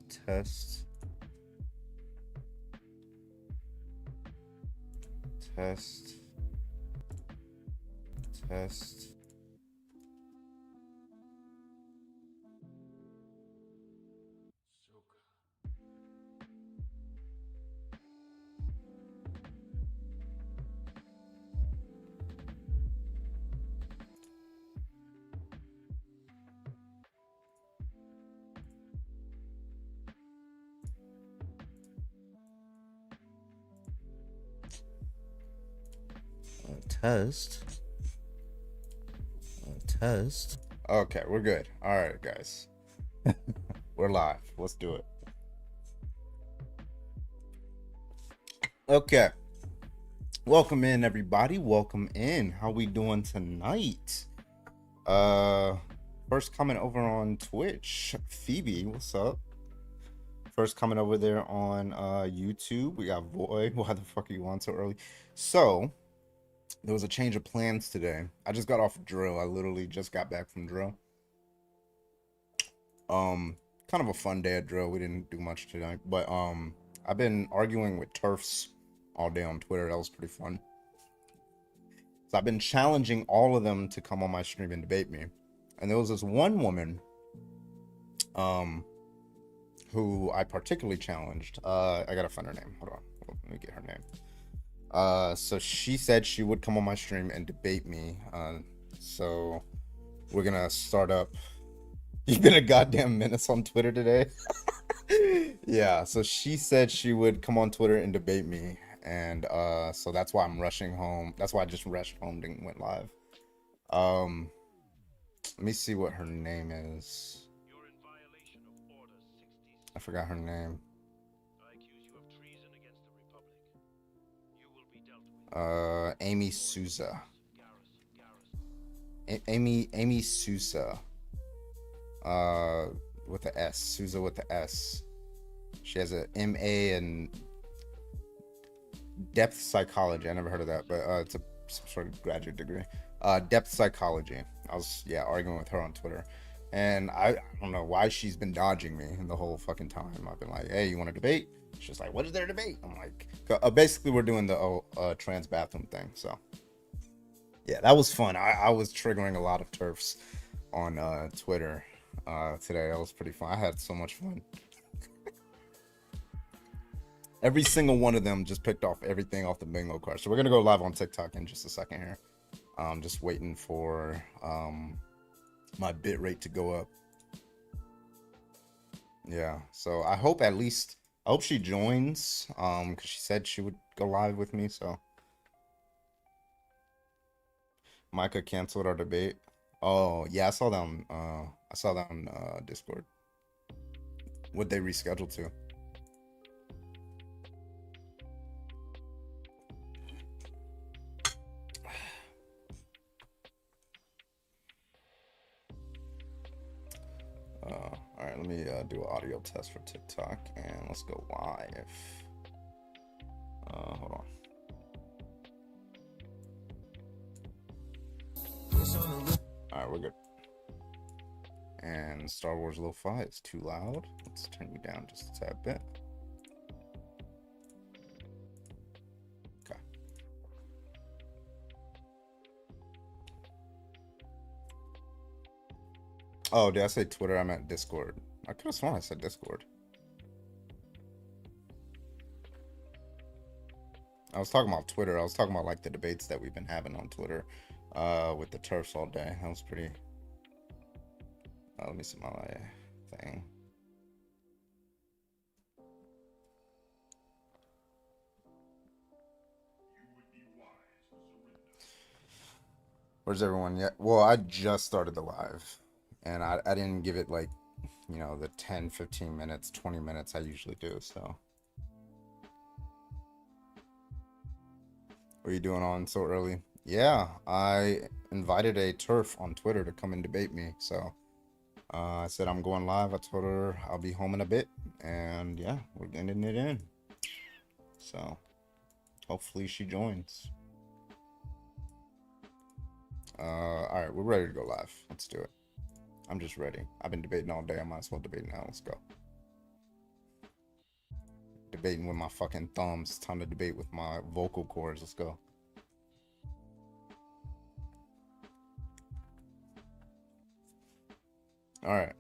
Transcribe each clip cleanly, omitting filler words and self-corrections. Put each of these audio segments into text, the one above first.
Test. Test. Test. Test. Test. Okay, we're good. All right, guys. We're live. Let's do it. Okay. Welcome in, everybody. Welcome in. How we doing tonight? First comment over on Twitch. Phoebe, what's up? First comment over there on YouTube. We got Void. Why the fuck are you on so early? So there was a change of plans today. I just got off drill. I literally just got back from drill. Kind of a fun day at drill. We didn't do much tonight, but I've been arguing with turfs all day on Twitter. That was pretty fun. So I've been challenging all of them to come on my stream and debate me. And there was this one woman who I particularly challenged. I gotta find her name. Hold on. Let me get her name. So she said she would come on my stream and debate me. So we're gonna start up. You've been a goddamn menace on Twitter today. Yeah, so she said she would come on Twitter and debate me. And so that's why I'm rushing home. That's why I just rushed home and went live. Let me see what her name is. You're in violation of Order 66. I forgot her name. I accuse you of treason against the Republic. You will be dealt with. Amy Souza. Garrus. Amy Souza. With the S. Souza with the S. She has a MA in depth psychology. I never heard of that, but it's some sort of graduate degree. Depth psychology. I was arguing with her on Twitter, and I don't know why she's been dodging me the whole fucking time. I've been like, hey, you want to debate? She's like, what is there to debate? I'm like, basically we're doing the trans bathroom thing. So yeah, that was fun. I was triggering a lot of turfs on Twitter today. That was pretty fun. I had so much fun. Every single one of them just picked off everything off the bingo card. So we're gonna go live on TikTok in just a second here. Just waiting for my bit rate to go up. Yeah, so I hope she joins because she said she would go live with me. So Micah canceled our debate. Oh yeah, I saw that on Discord. Would they reschedule to? All right, let me do an audio test for TikTok and let's go live. Hold on. All right, we're good. And Star Wars Lo-Fi is too loud. Let's turn you down just a tad bit. Okay. Oh, did I say Twitter? I meant Discord. I could have sworn I said Discord. I was talking about Twitter. I was talking about like the debates that we've been having on Twitter with the turfs all day. That was pretty... let me see my thing. Where's everyone yet? Well, I just started the live. And I didn't give it like, the 10, 15 minutes, 20 minutes I usually do, so. What are you doing on so early? Yeah, I invited a turf on Twitter to come and debate me, so. I said I'm going live. I told her I'll be home in a bit, and yeah, we're getting it in. So, hopefully she joins. All right, we're ready to go live. Let's do it. I'm just ready. I've been debating all day. I might as well debate now. Let's go. debating with my fucking thumbs. Time to debate with my vocal cords. Let's go. All right.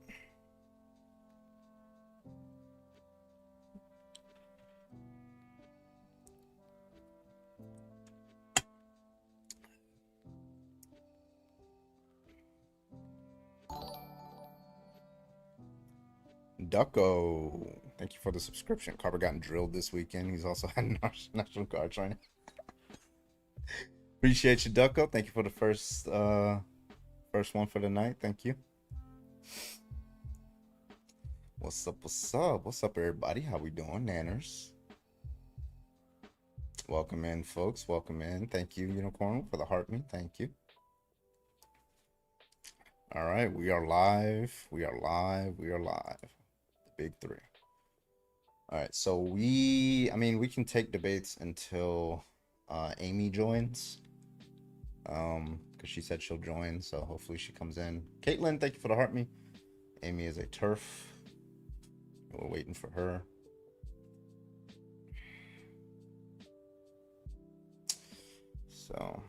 Ducko, thank you for the subscription. Carver got drilled this weekend. He's also had National Guard training. Appreciate you, Ducko. Thank you for the first one for the night. Thank you. What's up? What's up? What's up, everybody? How we doing, Nanners? Welcome in, folks. Welcome in. Thank you, Unicorn, for the heart me. Thank you. All right, we are live. We are live. We are live. The big three. All right, so we can take debates until Amy joins. Because she said she'll join, so hopefully she comes in. Caitlin, thank you for the heart me. Amy is a turf. We're waiting for her. So,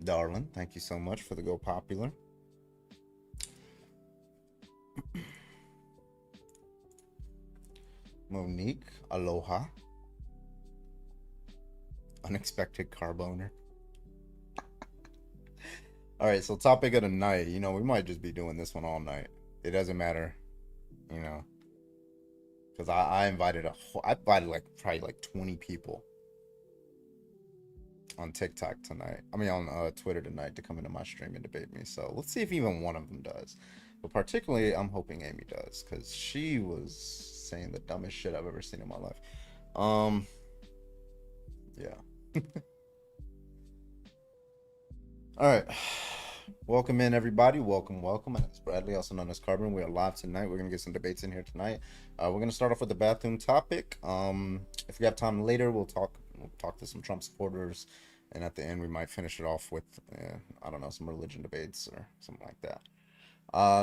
Darlin, thank you so much for the go popular. Monique, aloha. Unexpected carboner. All right, so topic of the night. We might just be doing this one all night. It doesn't matter, because I invited probably 20 people on TikTok tonight. On Twitter tonight to come into my stream and debate me. So let's see if even one of them does. But particularly, I'm hoping Amy does, because she was saying the dumbest shit I've ever seen in my life. Yeah. All right. Welcome in, everybody. Welcome. My name is Bradley, also known as Carbon. We are live tonight. We're going to get some debates in here tonight. We're going to start off with the bathroom topic. If we have time later, we'll talk to some Trump supporters. And at the end, we might finish it off with, I don't know, some religion debates or something like that.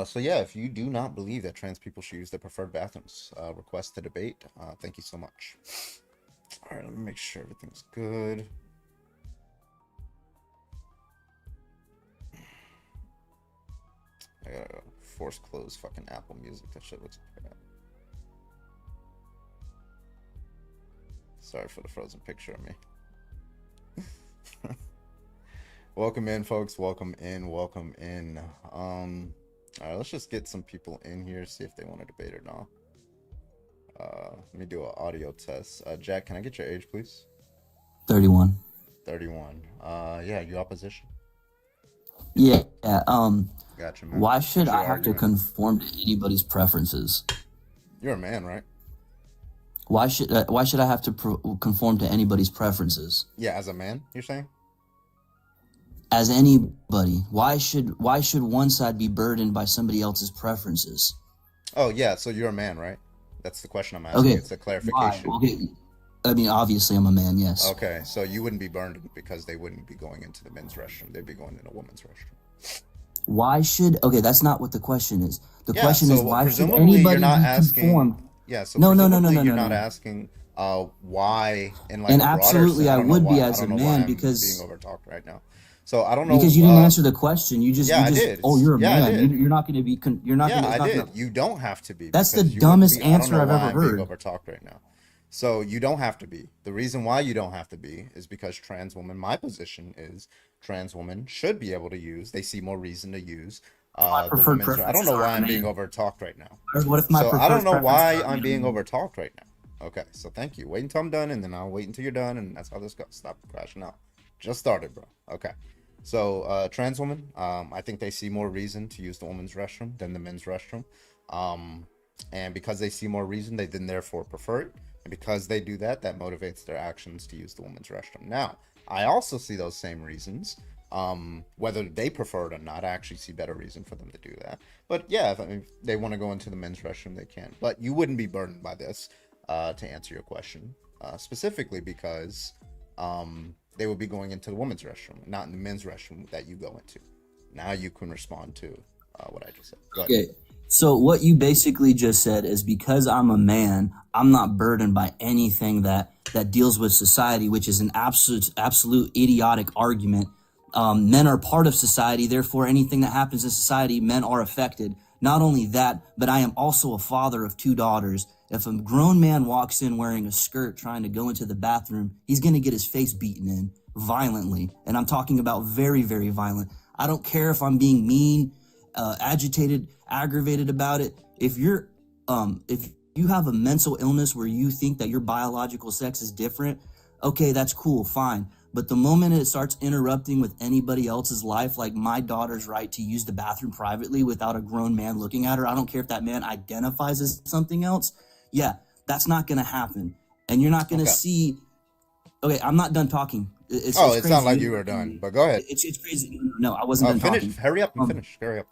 So yeah, if you do not believe that trans people should use their preferred bathrooms, request to debate. Thank you so much. All right, let me make sure everything's good. I gotta force close fucking Apple Music. That shit looks bad. Sorry for the frozen picture of me. Welcome in, folks. Welcome in. All right, let's just get some people in here, see if they want to debate or not. Let me do an audio test. Jack, can I get your age, please? 31. 31. Yeah, you opposition? Yeah. Gotcha, man. Why should I have to conform to anybody's preferences? You're a man, right? Why should I have to conform to anybody's preferences? Yeah, as a man, you're saying? As anybody. Why should one side be burdened by somebody else's preferences? Oh yeah, so you're a man, right? That's the question I'm asking. Okay. It's a clarification. Why? Okay. Obviously I'm a man, yes. Okay, so you wouldn't be burdened because they wouldn't be going into the men's restroom. They'd be going in a woman's restroom. Why should... Okay, that's not what the question is. The question is, why should presumably anybody you're not be asking. conformed? Yeah, so No. you're not asking why in like And a broader absolutely sense. I would be why, as a man because being overtalked right now. So I don't know because you didn't answer the question. You just I did. Oh, you're a Yeah, I man. did. You're not going to be. You're not. Yeah, gonna, I did. Gonna, you don't have to be. That's the because you dumbest wouldn't be. answer I don't know I've why ever I'm heard. being overtalked right now. So you don't have to be. The reason why you don't have to be is because trans women. My position is trans women should be able to use. They see more reason to use. The women's. I don't know why I'm being overtalked right now. What if my so I don't know why I'm being overtalked right now. Okay, so thank you. Wait until I'm done, and then I'll wait until you're done, and that's how this goes. Stop crashing out. Just started, bro. Okay. So trans women, I think they see more reason to use the women's restroom than the men's restroom. And because they see more reason, they then therefore prefer it. And because they do that, that motivates their actions to use the women's restroom. Now, I also see those same reasons. Whether they prefer it or not, I actually see better reason for them to do that. But yeah, if they want to go into the men's restroom, they can. But you wouldn't be burdened by this, to answer your question, specifically because they would be going into the women's restroom, not in the men's restroom that you go into. Now you can respond to what I just said. Okay. So what you basically just said is because I'm a man, I'm not burdened by anything that deals with society, which is an absolute idiotic argument. Men are part of society, therefore anything that happens in society, men are affected. Not only that, but I am also a father of 2 daughters. If a grown man walks in wearing a skirt trying to go into the bathroom, he's going to get his face beaten in violently. And I'm talking about very, very violent. I don't care if I'm being mean, agitated, aggravated about it. If you have a mental illness where you think that your biological sex is different, okay, that's cool, fine. But the moment it starts interrupting with anybody else's life, like my daughter's right to use the bathroom privately without a grown man looking at her, I don't care if that man identifies as something else. Yeah, that's not going to happen. And you're not going to see. Okay, I'm not done talking. It sounded like you were done, but go ahead. It's crazy. No, I wasn't done finish. talking. Hurry up and finish. Hurry up.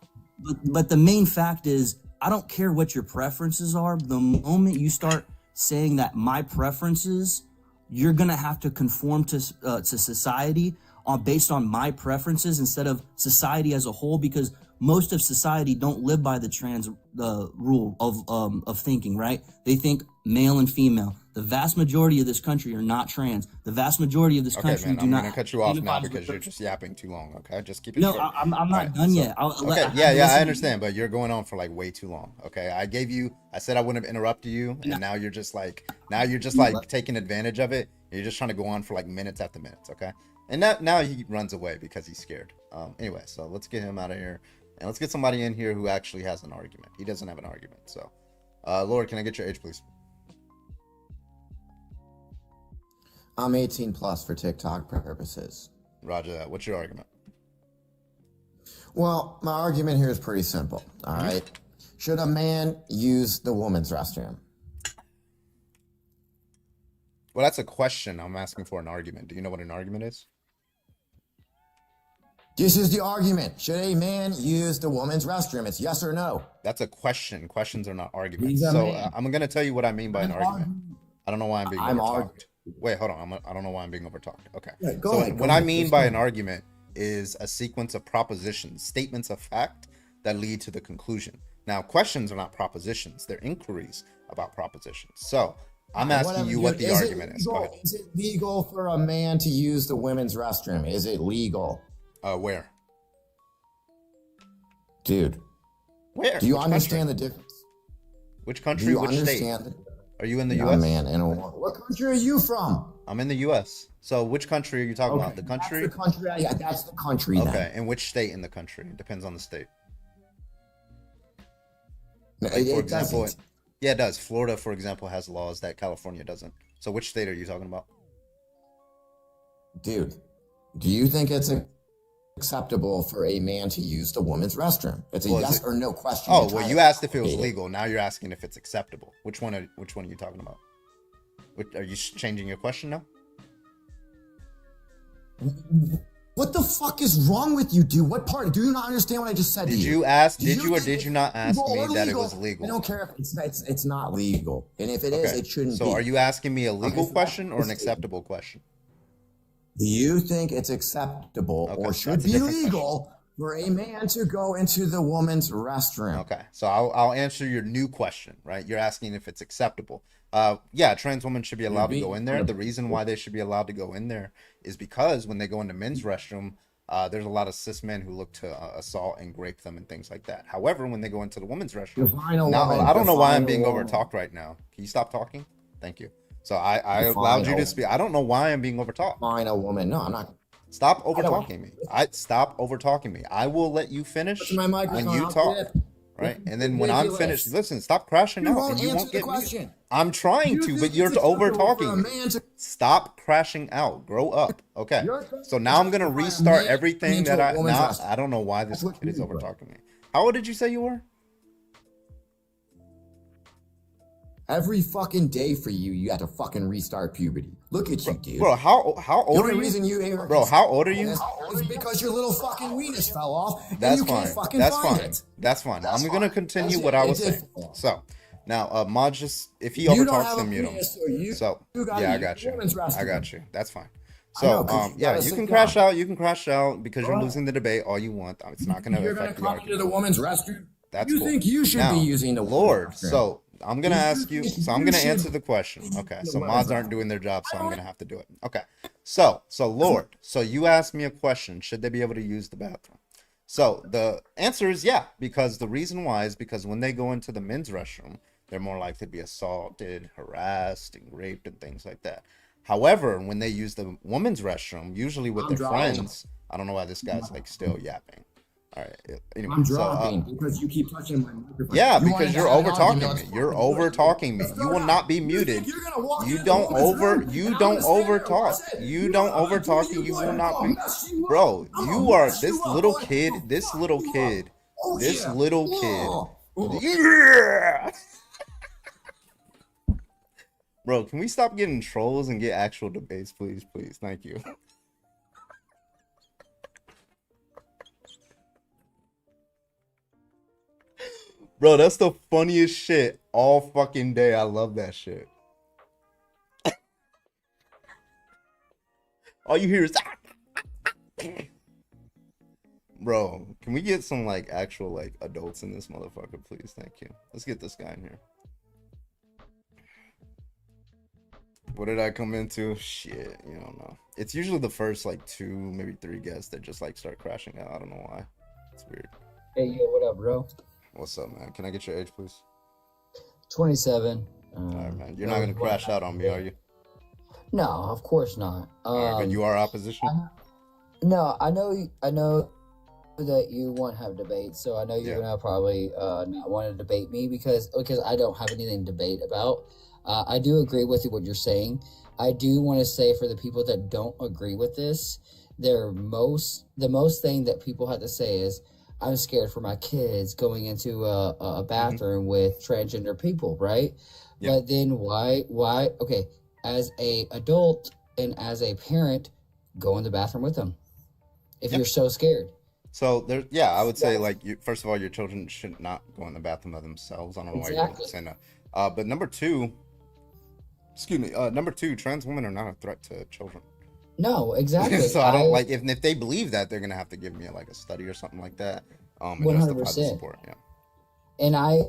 But the main fact is, I don't care what your preferences are. The moment you start saying that my preferences, you're gonna have to conform to society based on my preferences instead of society as a whole, because most of society don't live by the trans rule of thinking, right? They think male and female. The vast majority of this country are not trans. The vast majority of this country man, do not. I'm gonna cut you off now because you're just yapping too long. Okay, just keep it No, short. I'm not done yet. I understand, but you're going on for like way too long. Okay, I said I wouldn't have interrupted you, and now you're just like taking advantage of it. You're just trying to go on for like minutes after minutes. Okay, and now he runs away because he's scared. Anyway, so let's get him out of here, and let's get somebody in here who actually has an argument. He doesn't have an argument, so Lord, can I get your age, please? I'm 18 plus for TikTok purposes. Roger that. What's your argument? Well, my argument here is pretty simple. All right. Should a man use the woman's restroom? Well, that's a question. I'm asking for an argument. Do you know what an argument is? This is the argument. Should a man use the woman's restroom? It's yes or no. That's a question. Questions are not arguments. So I'm going to tell you what I mean by an argument. I don't know why I'm being overtalked. Wait, hold on. I don't know why I'm being overtalked. Okay. Yeah, so what I mean by an argument is a sequence of propositions, statements of fact that lead to the conclusion. Now, questions are not propositions. They're inquiries about propositions. So I'm asking you what the argument is. Go ahead. Is it legal for a man to use the women's restroom? Is it legal? Where? Dude. Where? Do you understand the difference? Which country? Which state? Are you in the U.S.? Man, what country are you from? I'm in the U.S. So which country are you talking about? The country? That's the country. Yeah, that's the country. Okay, then. and which state in the country? It depends on the state. No, like, for it example, doesn't. Yeah, it does. Florida, for example, has laws that California doesn't. So which state are you talking about? Dude, do you think it's acceptable for a man to use the woman's restroom? It's a yes or no question. Oh, well, you asked if it was legal. Now you're asking if it's acceptable. Which one are you talking about? Are you changing your question now? What the fuck is wrong with you, dude? What part? Do you not understand what I just said to you? Did you ask? Did you or did you not ask me that it was legal? I don't care if it's not legal, and if it is, it shouldn't be. So, are you asking me a legal question or an acceptable question? Do you think it's acceptable or should be legal for a man to go into the woman's restroom? Okay, so I'll answer your new question. Right, you're asking if it's acceptable. Yeah, a trans woman should be allowed to go in there. The reason why they should be allowed to go in there is because when they go into men's restroom, there's a lot of cis men who look to assault and rape them and things like that. However, when they go into the women's restroom, now, I don't know why I'm being overtalked right now. Can you stop talking? Thank you. So I allowed you to speak. I don't know why I'm being overtalked. Define a woman. No, I'm not. Stop overtalking me. Stop overtalking me. I will let you finish when you talk. Right, and then when I'm finished, listen. Stop crashing out, and you won't get me. I'm trying to, but you're over talking me. Stop crashing out. Grow up. Okay. So now I'm gonna restart everything that I don't know why this kid is over talking me. How old did you say you were? Every fucking day for you, you have to fucking restart puberty. Look at you, dude. Bro, how old are you? Reason you bro, how old are you? Is because your little fucking weenus fell off. That's and you fine. Can't fucking That's find fine. It. That's fine. I'm gonna continue what I was saying. So now, Mod, just if he overtalks, then mute him. So yeah, I got you. I got you. That's fine. So yeah, you can crash out. You can crash out because you're losing the debate all you want. It's not gonna affect the argument. You're gonna come into the woman's restroom. That's You cool. think you should Now, be using the Lord. bathroom. So I'm gonna You ask you. think So I'm you gonna should answer the question. be Okay. using So the mods bathroom. aren't doing their job, so I'm gonna have to do it. Okay. So Lord. So you asked me a question. Should they be able to use the bathroom? So the answer is yeah, because the reason why is because when they go into the men's restroom, they're more likely to be assaulted, harassed, and raped, and things like that. However, when they use the women's restroom, usually with I'm their dropping. friends, I don't know why this guy's like still yapping. All right. Anyway, I'm so dropping because you keep touching my microphone. yeah, You wanted because to you're have an over argument, talking let's me. You're fucking do it. over talking me. Let's You go will now. not be You think muted. you're gonna walk You into the don't woman's over room you and I'm don't gonna stand over there and watch talk. it? You You don't know I'm over gonna talk do and you, you boy. will I'm not gonna be. mess you up. Bro, I'm you gonna are mess you this up, little boy. I'm kid, gonna this fuck little you up. kid, Oh this yeah. little kid. Oh. Yeah. Bro, can we stop getting trolls and get actual debates, please? Please. Thank you. Bro, that's the funniest shit all fucking day. I love that shit. All you hear is bro, can we get some like actual like adults in this motherfucker, please? Thank you. Let's get this guy in here. What did I come into? Shit, you don't know. It's usually the first like 2, maybe 3 guests that just like start crashing out. I don't know why. It's weird. Hey, yo, what up, bro? What's up, man? Can I get your age, please? 27. All right, man. You're not gonna crash out on me, are you? No, of course not. All right, but you are opposition. No, I know that you want to have debates, so I know you're Yeah. gonna probably not want to debate me because I don't have anything to debate about. I do agree with what you're saying. I do want to say for the people that don't agree with this, the most thing that people have to say is, I'm scared for my kids going into a bathroom with transgender people, right? Yeah. But then why? Okay, as a adult and as a parent, go in the bathroom with them if Yep. you're so scared. So there, yeah, I would say like you. First of all, your children should not go in the bathroom by themselves. I don't know why you're Exactly. saying that. But number two, excuse me. Number two, trans women are not a threat to children. No, exactly. So I don't like if they believe that, they're gonna have to give me like a study or something like that. And justify the 100%. support. Yeah. And I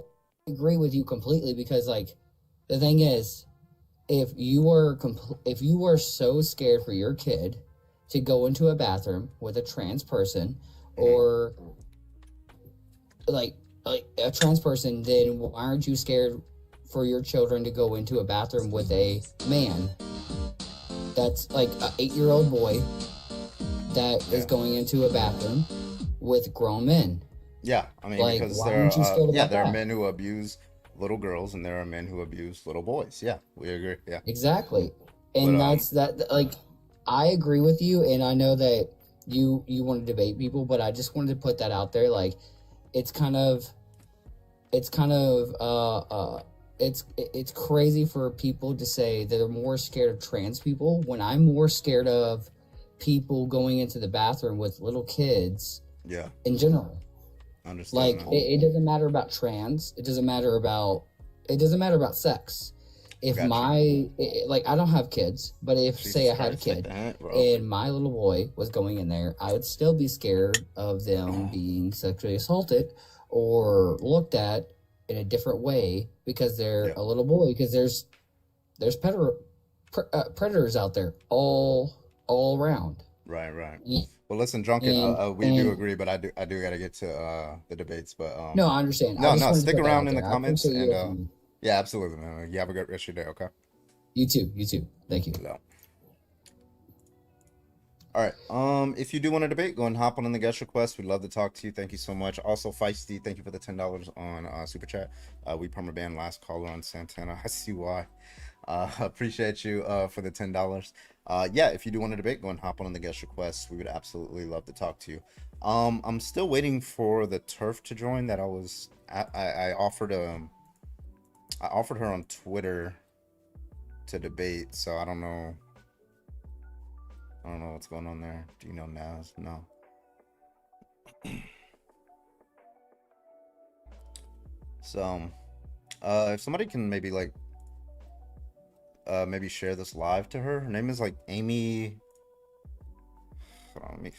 agree with you completely because, like, the thing is, if you were so scared for your kid to go into a bathroom with a trans person or like a trans person, then why aren't you scared for your children to go into a bathroom with a man that's like an 8-year-old boy that is going into a bathroom with grown men? Yeah, I mean, Like, because why there aren't you are scared about there are that? men who abuse little girls and there are men who abuse little boys. Yeah, we agree. Yeah. Exactly. And But, that's that, like, I agree with you, and I know that you want to debate people, but I just wanted to put that out there. Like, it's crazy for people to say that they're more scared of trans people when I'm more scared of people going into the bathroom with little kids Yeah. in general. Understand. Like, that. it doesn't matter about trans. It doesn't matter about sex. If Gotcha. like, I don't have kids, but if Jesus say I had a Christ, take kid the hint, bro. and my little boy was going in there, I would still be scared of them being sexually assaulted or looked at in a different way because they're a little boy. Because there's predators out there all around. Right. Yeah. Well, listen, Drunken, And- we do and- agree, but I do gotta get to the debates. But No, I understand. No, I just no, wanted to stick put that around out in the there. I comments appreciate your and opinion. yeah, absolutely, man. You have a good rest of your day. Okay. You too. Thank you. No. All right. If you do want to debate, go and hop on the guest request. We'd love to talk to you. Thank you so much. Also, Feisty, thank you for the $10 on Super Chat. We permaban last caller on Santana. I see why. Appreciate you for the $10. Yeah, if you do want to debate, go and hop on the guest request. We would absolutely love to talk to you. I'm still waiting for the turf to join. That I offered her on Twitter to debate. So I don't know what's going on there. Do you know Naz? No. So, if somebody can maybe like, maybe share this live to her. Her name is like Amy. Hold on,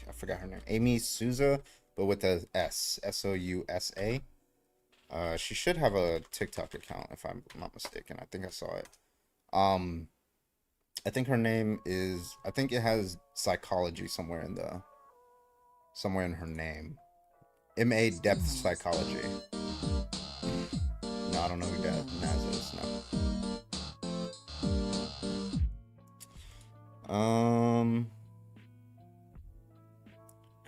I forgot her name. Amy Souza, but with a S. Sousa. She should have a TikTok account if I'm not mistaken. I think I saw it. Um, I think her name is. I think it has psychology somewhere in her name. MA Depth Psychology. No, I don't know who Naz is. No.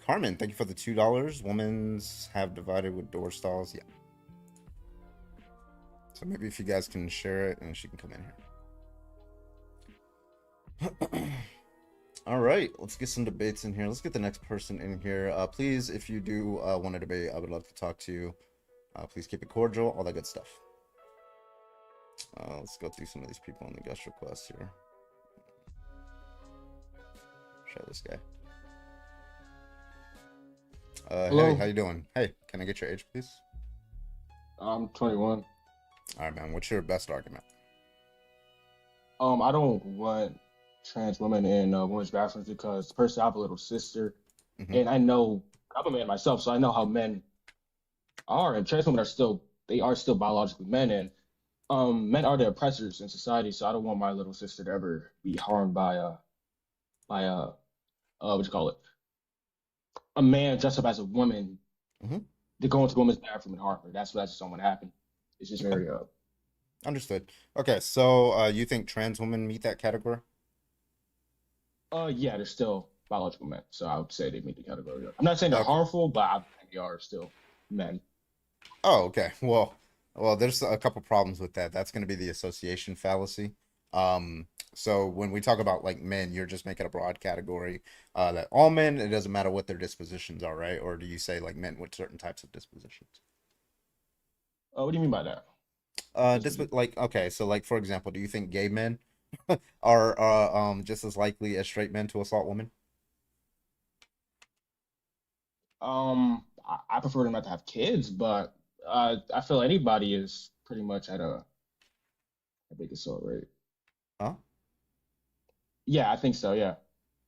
Carmen, thank you for the $2. Women's have divided with door stalls. Yeah. So maybe if you guys can share it and she can come in here. All right, let's get some debates in here. Let's get the next person in here. Please, if you do want to debate, I would love to talk to you. Please keep it cordial, all that good stuff. Let's go through some of these people on the guest requests here. Show this guy. Hey, how you doing? Hey, can I get your age, please? I'm 21. All right, man. What's your best argument? I don't want trans women in women's bathrooms because personally, I have a little sister, and I know I'm a man myself, so I know how men are, and trans women are still biologically men, and men are the oppressors in society. So I don't want my little sister to ever be harmed by what you call it, a man dressed up as a woman to go into a women's bathroom and harm her. That's just don't want to happen. It's just very Understood. Okay, so you think trans women meet that category? Yeah, they're still biological men, so I would say they meet the category. I'm not saying they're harmful, but I think they are still men. Oh, okay. Well, there's a couple problems with that. That's going to be the association fallacy. So when we talk about like men, you're just making a broad category that all men, it doesn't matter what their dispositions are, right? Or do you say like men with certain types of dispositions? What do you mean by that? Okay, so like for example, do you think gay men are just as likely as straight men to assault women? I prefer them not to have kids, but I feel anybody is pretty much at a big assault rate. Huh? Yeah, I think so. Yeah.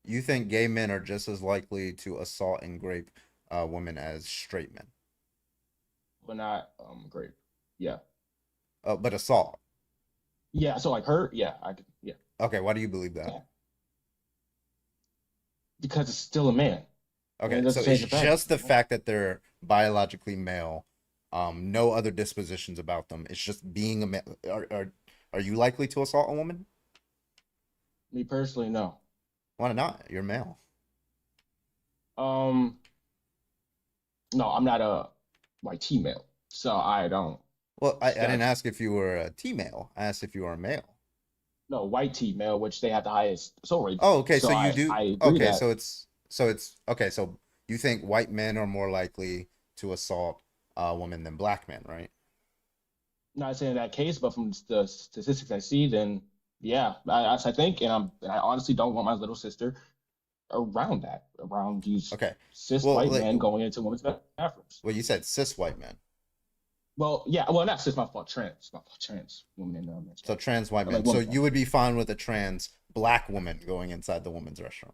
You think gay men are just as likely to assault and grape women as straight men? But not great. Yeah. But assault. Yeah. So like her. Yeah. Yeah. Okay. Why do you believe that? Yeah. Because it's still a man. Okay. So it's just the fact that they're biologically male. No other dispositions about them. It's just being a male. Are you likely to assault a woman? Me personally, no. Why not? You're male. No, I'm not a white T-male, so I don't. Well, I didn't ask if you were a T-male. I asked if you were a male. No, white T-male, which they have the highest assault rate. Oh, okay. So you do. Okay, that. so it's okay. So you think white men are more likely to assault women than black men, right? Not saying that case, but from the statistics I see, then yeah, I think, and I honestly don't want my little sister around these cis white men going into women's bathrooms. Well, you said cis white men. Well, yeah, well, not cis, my fault, trans women in the so trans white men. So you would be fine with a trans black woman going inside the women's restroom?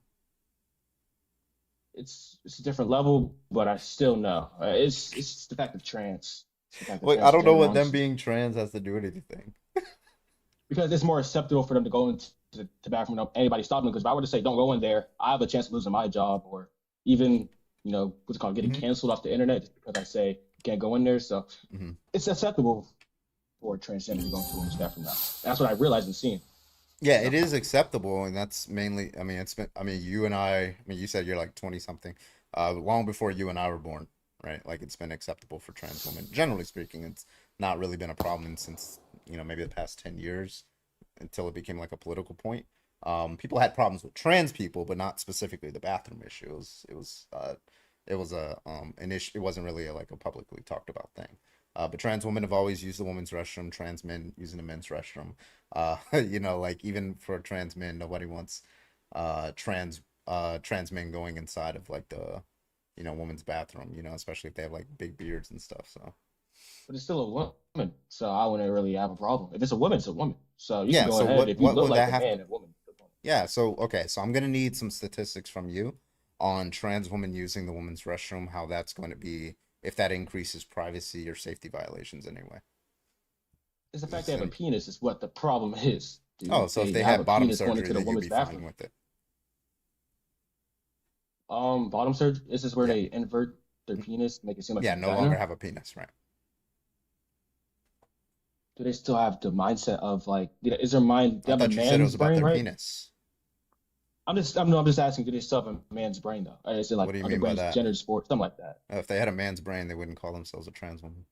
It's a different level, but I still know it's the fact of trans. Wait, I don't know what them being trans has to do with anything. Because it's more acceptable for them to go into the bathroom without anybody stopping them. Because if I were to say, don't go in there, I have a chance of losing my job or even, what's it called, getting canceled off the internet just because I say you can't go in there. So it's acceptable for a transgender to go into a women's bathroom now. That's what I realized and seen. Yeah, it is acceptable. And that's mainly, you and you said you're like 20 something, long before you and I were born, right? Like it's been acceptable for trans women. Generally speaking, it's not really been a problem since, maybe the past 10 years until it became like a political point. People had problems with trans people, but not specifically the bathroom issue. It was an issue. It wasn't really like a publicly talked about thing. But trans women have always used the women's restroom. Trans men using the men's restroom. Like even for trans men, nobody wants trans men going inside of like the women's bathroom. Especially if they have like big beards and stuff. So. But it's still a woman, so I wouldn't really have a problem. If it's a woman, it's a woman. So you can go ahead. If you look like a man, a woman. Yeah. So okay. So I'm gonna need some statistics from you on trans women using the women's restroom. How that's going to be if that increases privacy or safety violations anyway. It's the It's fact the they have a same. penis is what the problem is, dude. Oh, so if they have had a bottom penis going surgery, into the then you'd woman's be fine bathroom. with it. Bottom surgery. This is where Yeah. they invert their penis, make it seem like Yeah, a no vagina. longer have a penis, right? Do they still have the mindset of like, is their mind? They I have a thought you said it was man's about brain, their right? penis. I'm just asking. Do they still have a man's brain though? Or is it like What do you other mean by brains, that? gender sport, something like that? If they had a man's brain, they wouldn't call themselves a trans woman.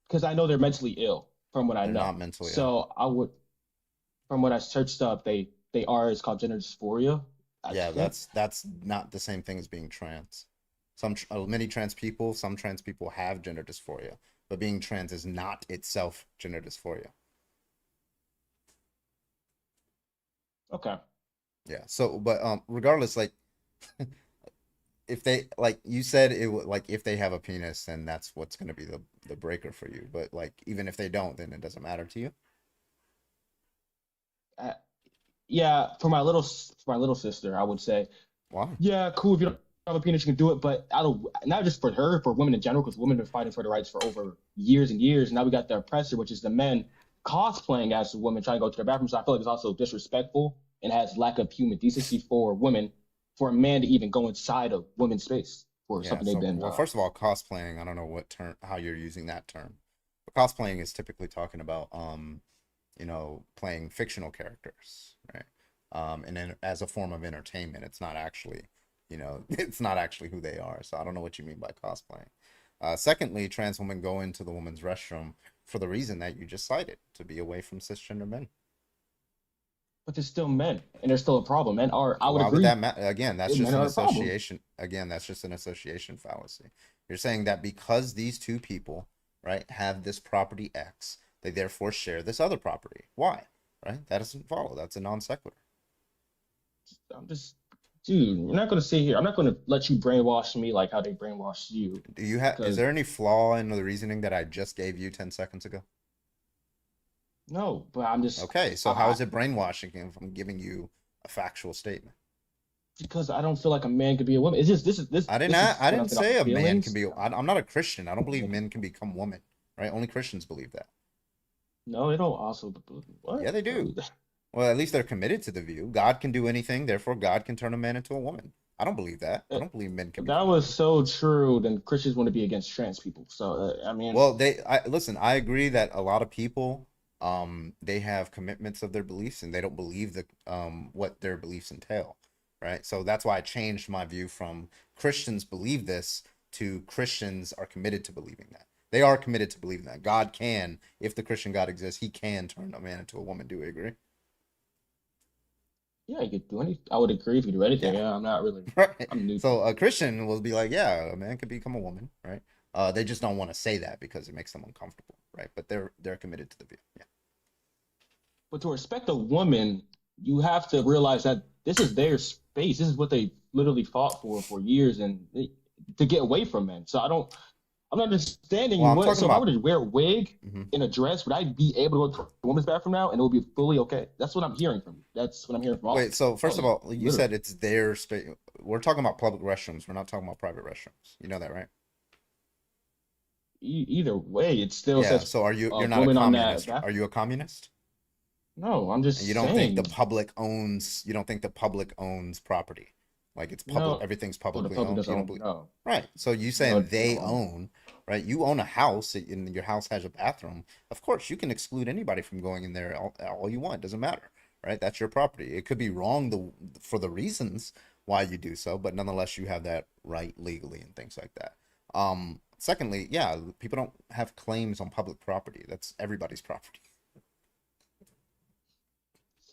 Because I know they're mentally ill, from what I They're know. not mentally ill. So I would, from what I searched up, they are. It's called gender dysphoria. I Yeah, think. that's not the same thing as being trans. Many trans people, some trans people have gender dysphoria, but being trans is not itself gender dysphoria. Okay. Yeah. So, but regardless, like, if they like you said it would like if they have a penis, then that's what's gonna be the breaker for you. But like even if they don't, then it doesn't matter to you. Uh, yeah, for my little sister, I would say, Why? yeah, cool. If you don't have a penis, you can do it. But I don't. Not just for her, for women in general, because women have been fighting for their rights for over years and years. Now we got the oppressor, which is the men cosplaying as a woman trying to go to their bathroom. So I feel like it's also disrespectful and has lack of human decency for women, for a man to even go inside a woman's space for Yeah. something So, they've been. well, first of all, cosplaying. I don't know what term, how you're using that term. But cosplaying is typically talking about playing fictional characters, right? And then as a form of entertainment, it's not actually, it's not actually who they are. So I don't know what you mean by cosplaying. Secondly, trans women go into the women's restroom for the reason that you just cited, to be away from cisgender men. But they're still men, and they're still a problem. Men are. I would Why agree. would that matter? Again, that's Yeah, just men an are a problem. association. Again, that's just an association fallacy. You're saying that because these two people, right, have this property X, they therefore share this other property. Why? Right? That doesn't follow. That's a non sequitur. I'm just, dude. We're not gonna sit here. I'm not gonna let you brainwash me like how they brainwashed you. Do you have? Is Because there any flaw in the reasoning that I just gave you 10 seconds ago? no, but I'm just. Okay, so how I, is it brainwashing if I'm giving you a factual statement? because I don't feel like a man could be a woman. It's just this. I This didn't. is I when I'm didn't getting off say a my man can feelings. be. I'm not a Christian. I don't believe men can become women. Right? Only Christians believe that. No, they don't also. What? Yeah, they do. Well, at least they're committed to the view. God can do anything, therefore God can turn a man into a woman. I don't believe that. I don't believe men can If be. that was so true, then Christians want to be against trans people. So I mean, Well, listen, I agree that a lot of people, they have commitments of their beliefs and they don't believe what their beliefs entail, right? So that's why I changed my view from Christians believe this to Christians are committed to believing that. They are committed to believing that God can, if the Christian God exists, he can turn a man into a woman. Do we agree? yeah, you could do anything. I would agree if you do anything. Yeah. Yeah, I'm not really. Right. I'm new. So a Christian will be like, yeah, a man could become a woman, right? They just don't want to say that because it makes them uncomfortable, right? But they're committed to the view. Yeah. But to respect a woman, you have to realize that this is their space. This is what they literally fought for years, and to get away from men. So I'm not understanding Well, I'm what. talking So if I about. were to wear a wig Mhm. in a dress, would I be able to go to a woman's bathroom now, and it would be fully okay? That's what I'm hearing from you. That's what I'm hearing from all. Wait, so first of all all, you literally. said it's their space. We're talking about public restrooms. We're not talking about private restrooms. You know that, right? Either way, it still Yeah. says So you're not a woman on that communist. bathroom. Are you a communist? No, I'm just And you don't think the saying. public owns property? Like it's public, No, everything's well, the publicly public owned. doesn't You don't own. believe. No, Right. So you no, saying they no. own, right? You own a house and your house has a bathroom. Of course, you can exclude anybody from going in there all you want. Doesn't matter, right? That's your property. It could be wrong for the reasons why you do so, but nonetheless, you have that right legally and things like that. Secondly, yeah, people don't have claims on public property. That's everybody's property.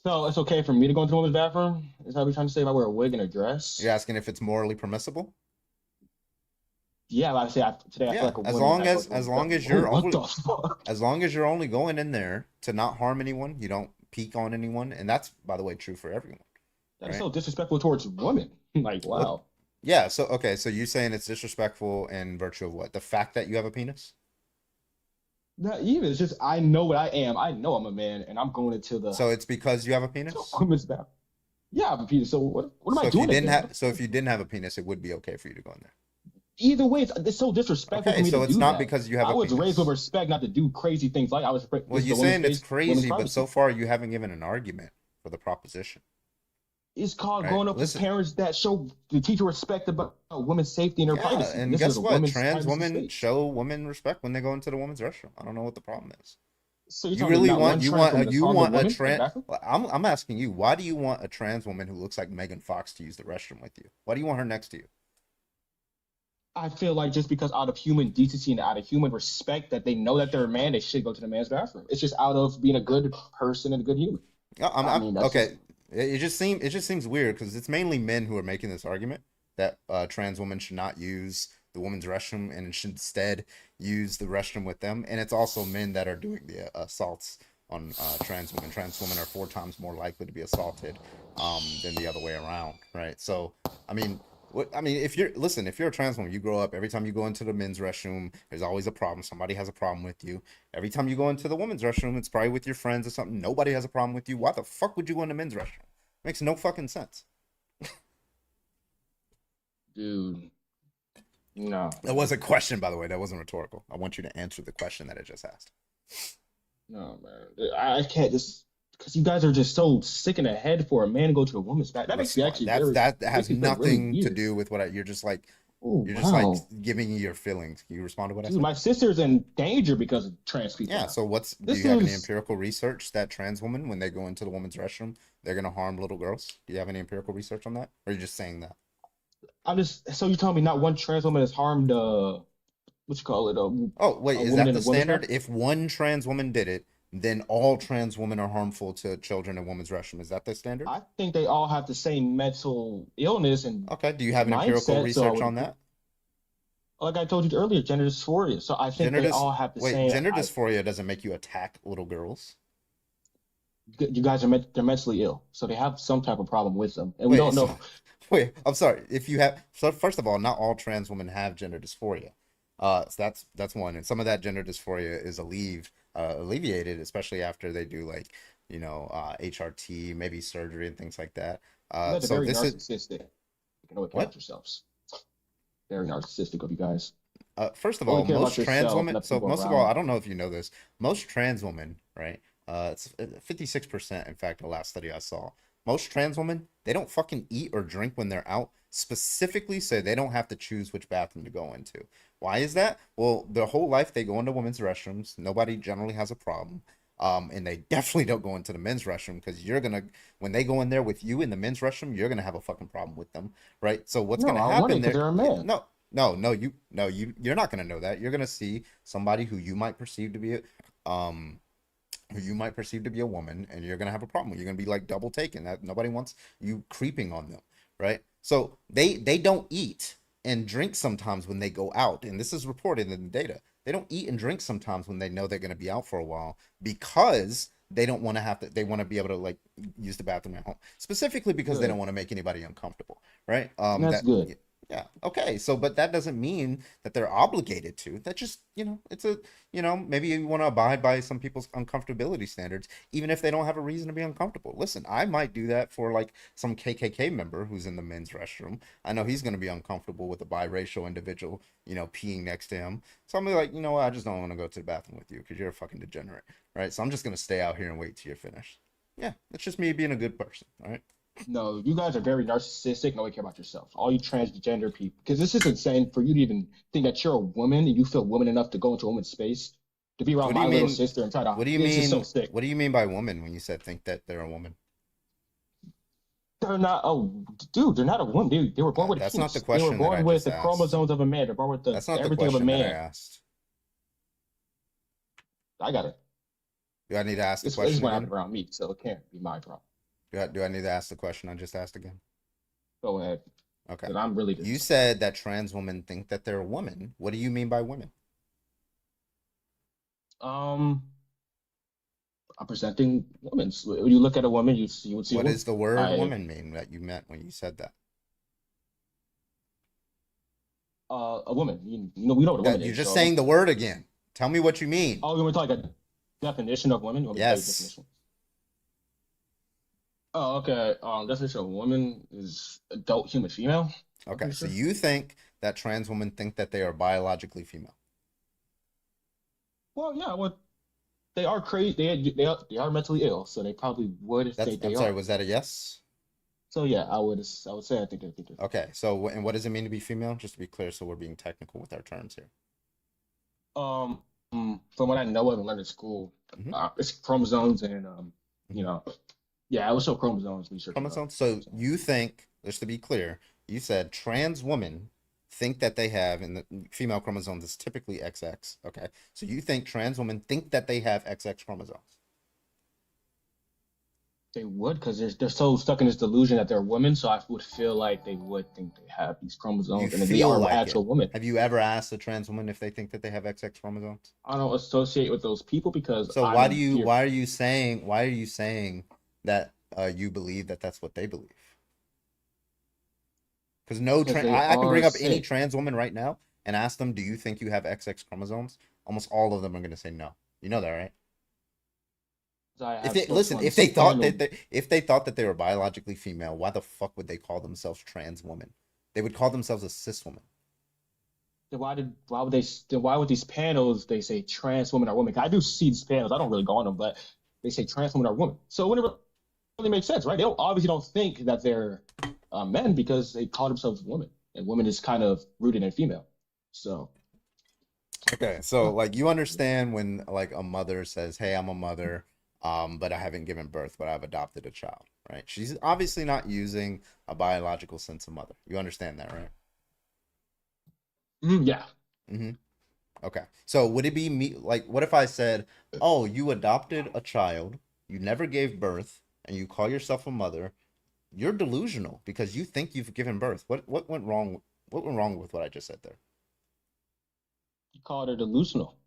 So it's okay for me to go into the woman's bathroom? Is that what you're trying to say if I wear a wig and a dress? You're asking if it's morally permissible? Yeah, like I say, today I feel Yeah, like a as woman long when I go as to the woman's long as bathroom. you're What only the fuck? as long as you're only going in there to not harm anyone, you don't peek on anyone, and that's by the way true for everyone, That is right? so disrespectful towards women. Like, What? wow. Yeah, so okay, so you saying it's disrespectful in virtue of what? The fact that you have a penis? Not even. It's just I know what I am. I know I'm a man, and I'm going into the So it's because you have a penis? woman's bathroom. Yeah, I'm a penis. So what am So I if you doing in didn't there? have so if you didn't have a penis, it would be okay for you to go in there. Either way, it's so disrespectful for Okay, me so to it's do not that. because you have I a was raised with penis. respect, not to do crazy things. Like I was. Well, This is you're a woman's saying it's space, women's crazy, but so privacy. far you haven't given an argument for the proposition, It's called right? growing up with Listen, parents that show the teacher respect about women's safety and their yeah, privacy. and This is guess a what? women's Trans privacy women space. show women respect when they go into the women's restroom. I don't know what the problem is. So you're You telling me really not one want trans woman has you harmed a want a woman in the trans? bathroom? I'm asking you, why do you want a trans woman who looks like Megan Fox to use the restroom with you? Why do you want her next to you? I feel like just because out of human decency and out of human respect that they know that they're a man, they should go to the man's bathroom. It's just out of being a good person and a good human. I mean, that's Okay. just It just seems weird because it's mainly men who are making this argument that trans women should not use the women's restroom and should instead use the restroom with them, and it's also men that are doing the assaults on trans women. Trans women are 4 times more likely to be assaulted than the other way around, right? So, I mean, if you're a trans woman, you grow up. Every time you go into the men's restroom, there's always a problem. Somebody has a problem with you. Every time you go into the women's restroom, it's probably with your friends or something. Nobody has a problem with you. Why the fuck would you go in the men's restroom? Makes no fucking sense. dude. No, That was a question, by the way. That wasn't rhetorical. I want you to answer the question that I just asked. no, man. I can't just because you guys are just so sick in the head for a man to go to a woman's bath. That makes me actually That makes has me feel really nothing to weird. do with what you're just like. Oh You're just like wow, giving me your feelings. Can you respond to what I dude, said? my sister's in danger because of trans people Yeah. now. So do This you have any is empirical research that trans women, when they go into the women's restroom, they're gonna harm little girls? Do you have any empirical research on that, or are you just saying that? I'm just so you're telling me not one trans woman has harmed what you call it Oh, wait, a is woman that in the a woman's standard? bathroom? If one trans woman did it, then all trans women are harmful to children in women's restroom. Is that the standard? I think they all have the same mental illness and Okay. Do you have an empirical mindset. So I research would on that? like I told you earlier, gender dysphoria. So I think Gender they dys all have the Wait, same. gender dysphoria doesn't make you attack little girls. You guys are they're mentally ill, so they have some type of problem with them, and we Wait, don't know. wait, I'm sorry. If you have, so first of all, not all trans women have gender dysphoria. So that's one, and some of that gender dysphoria is alleviated, especially after they do like, HRT, maybe surgery and things like that. You guys are So very this is narcissistic. You can only care what? about yourselves. Very narcissistic of you guys. First of Only all, care about most trans yourself, women, not so people most of all, around. I don't know if you know this, most trans women, right? It's 56%, in fact, the last study I saw. Most trans women, they don't fucking eat or drink when they're out, specifically so they don't have to choose which bathroom to go into. Why is that? Well, their whole life they go into women's restrooms. Nobody generally has a problem. And they definitely don't go into the men's restroom because when they go in there with you in the men's restroom, you're gonna have a fucking problem with them, right? So what's No, gonna I want it happen because there? they're a man. No, you're not gonna know that. You're gonna see somebody who you might perceive to be um who you might perceive to be a woman, and you're gonna have a problem. You're gonna be like double taken. That nobody wants you creeping on them, right? So they don't eat and drink sometimes when they go out, and this is reported in the data. They don't eat and drink sometimes when they know they're gonna be out for a while because they don't want to have to. They want to be able to like use the bathroom at home, specifically because they don't Good. want to make anybody uncomfortable, right? That's good. Yeah. Okay. So, but that doesn't mean that they're obligated to. That just, it's a, maybe you want to abide by some people's uncomfortability standards, even if they don't have a reason to be uncomfortable. Listen, I might do that for like some KKK member who's in the men's restroom. I know he's going to be uncomfortable with a biracial individual, peeing next to him. So I'm like, you know what? I just don't want to go to the bathroom with you because you're a fucking degenerate, right? So I'm just going to stay out here and wait till you're finished. Yeah. It's just me being a good person. All right. No, you guys are very narcissistic. No, you care about yourself. All you transgender people, because this is insane for you to even think that you're a woman and you feel woman enough to go into a woman's space to be around What do my you little mean? sister and try to. What do you It's just so mean? sick. What do you mean by woman when you said think that they're a woman? They're not. Oh, dude, they're not a woman. They were born with a That's not the penis. They were question that I born with just the asked. chromosomes of a man. They're born with the That's not the everything of a question that I man. asked. I got it. Do I need to ask the This is question what happened again? around me, so it can't be my problem. Do I need to ask the question I just asked again? Go ahead, Okay. because I'm really You just. said that trans women think that they're a woman. What do you mean by women? Um, I'm presenting women. So when you look at a woman, you would see a What woman. does the word I woman mean that you meant when you said that? a woman. We know what a woman You're is. just So, saying the word again. Tell me what you mean. oh, you want to talk like a definition of women? You want me to tell you the Yes. definition? Oh, okay. Definition of woman is adult human female. Okay, so sure. you think that trans women think that they are biologically female? Well, yeah, well, they are crazy. They are mentally ill, so they probably would if That's, they I'm sorry, are. was that a yes? So yeah, I would say I think they're Okay, so and what does it mean to be female? Just to be clear, so we're being technical with our terms here. Um, from what I know of and learned in school, Hmm. it's chromosomes and you Hmm. know, yeah, it was show chromosomes research it up. Chromosomes. So So you think, just to be clear, you said trans women think that they have, and the female chromosomes is typically XX. Okay, so you think trans women think that they have XX chromosomes? they would because they're so stuck in this delusion that they're women. So I would feel like they would think they have these You chromosomes and that they feel are like it. actual women. Have you ever asked a trans woman if they think that they have XX chromosomes? I don't associate with those people because So I'm in fear. why are you saying that you believe that that's what they believe? Because Because they I can are bring up any sick. trans woman right now and ask them, do you think you have XX chromosomes? Almost all of them are going to say no. You know that, right? I If have they close listen, ones. Final. if they thought that they were biologically female, why the fuck would they call themselves trans woman? They would call themselves a cis woman. Then why would these panels they say trans women are women? I do see these panels. I don't really go on them, but they say trans women are women. So it wouldn't really make sense, right? They obviously don't think that they're men because they call themselves women, and women is kind of rooted in female. So Okay, so like you understand when like a mother says, "Hey, I'm a mother, but I haven't given birth, but I've adopted a child," right? She's obviously not using a biological sense of mother. You understand that, right? yeah, Mm-hmm. Okay. So would it be me like what if I said, "Oh, you adopted a child, you never gave birth, and you call yourself a mother? You're delusional because you think you've given birth." What went wrong? What went wrong with what I just said there? you call it delusional,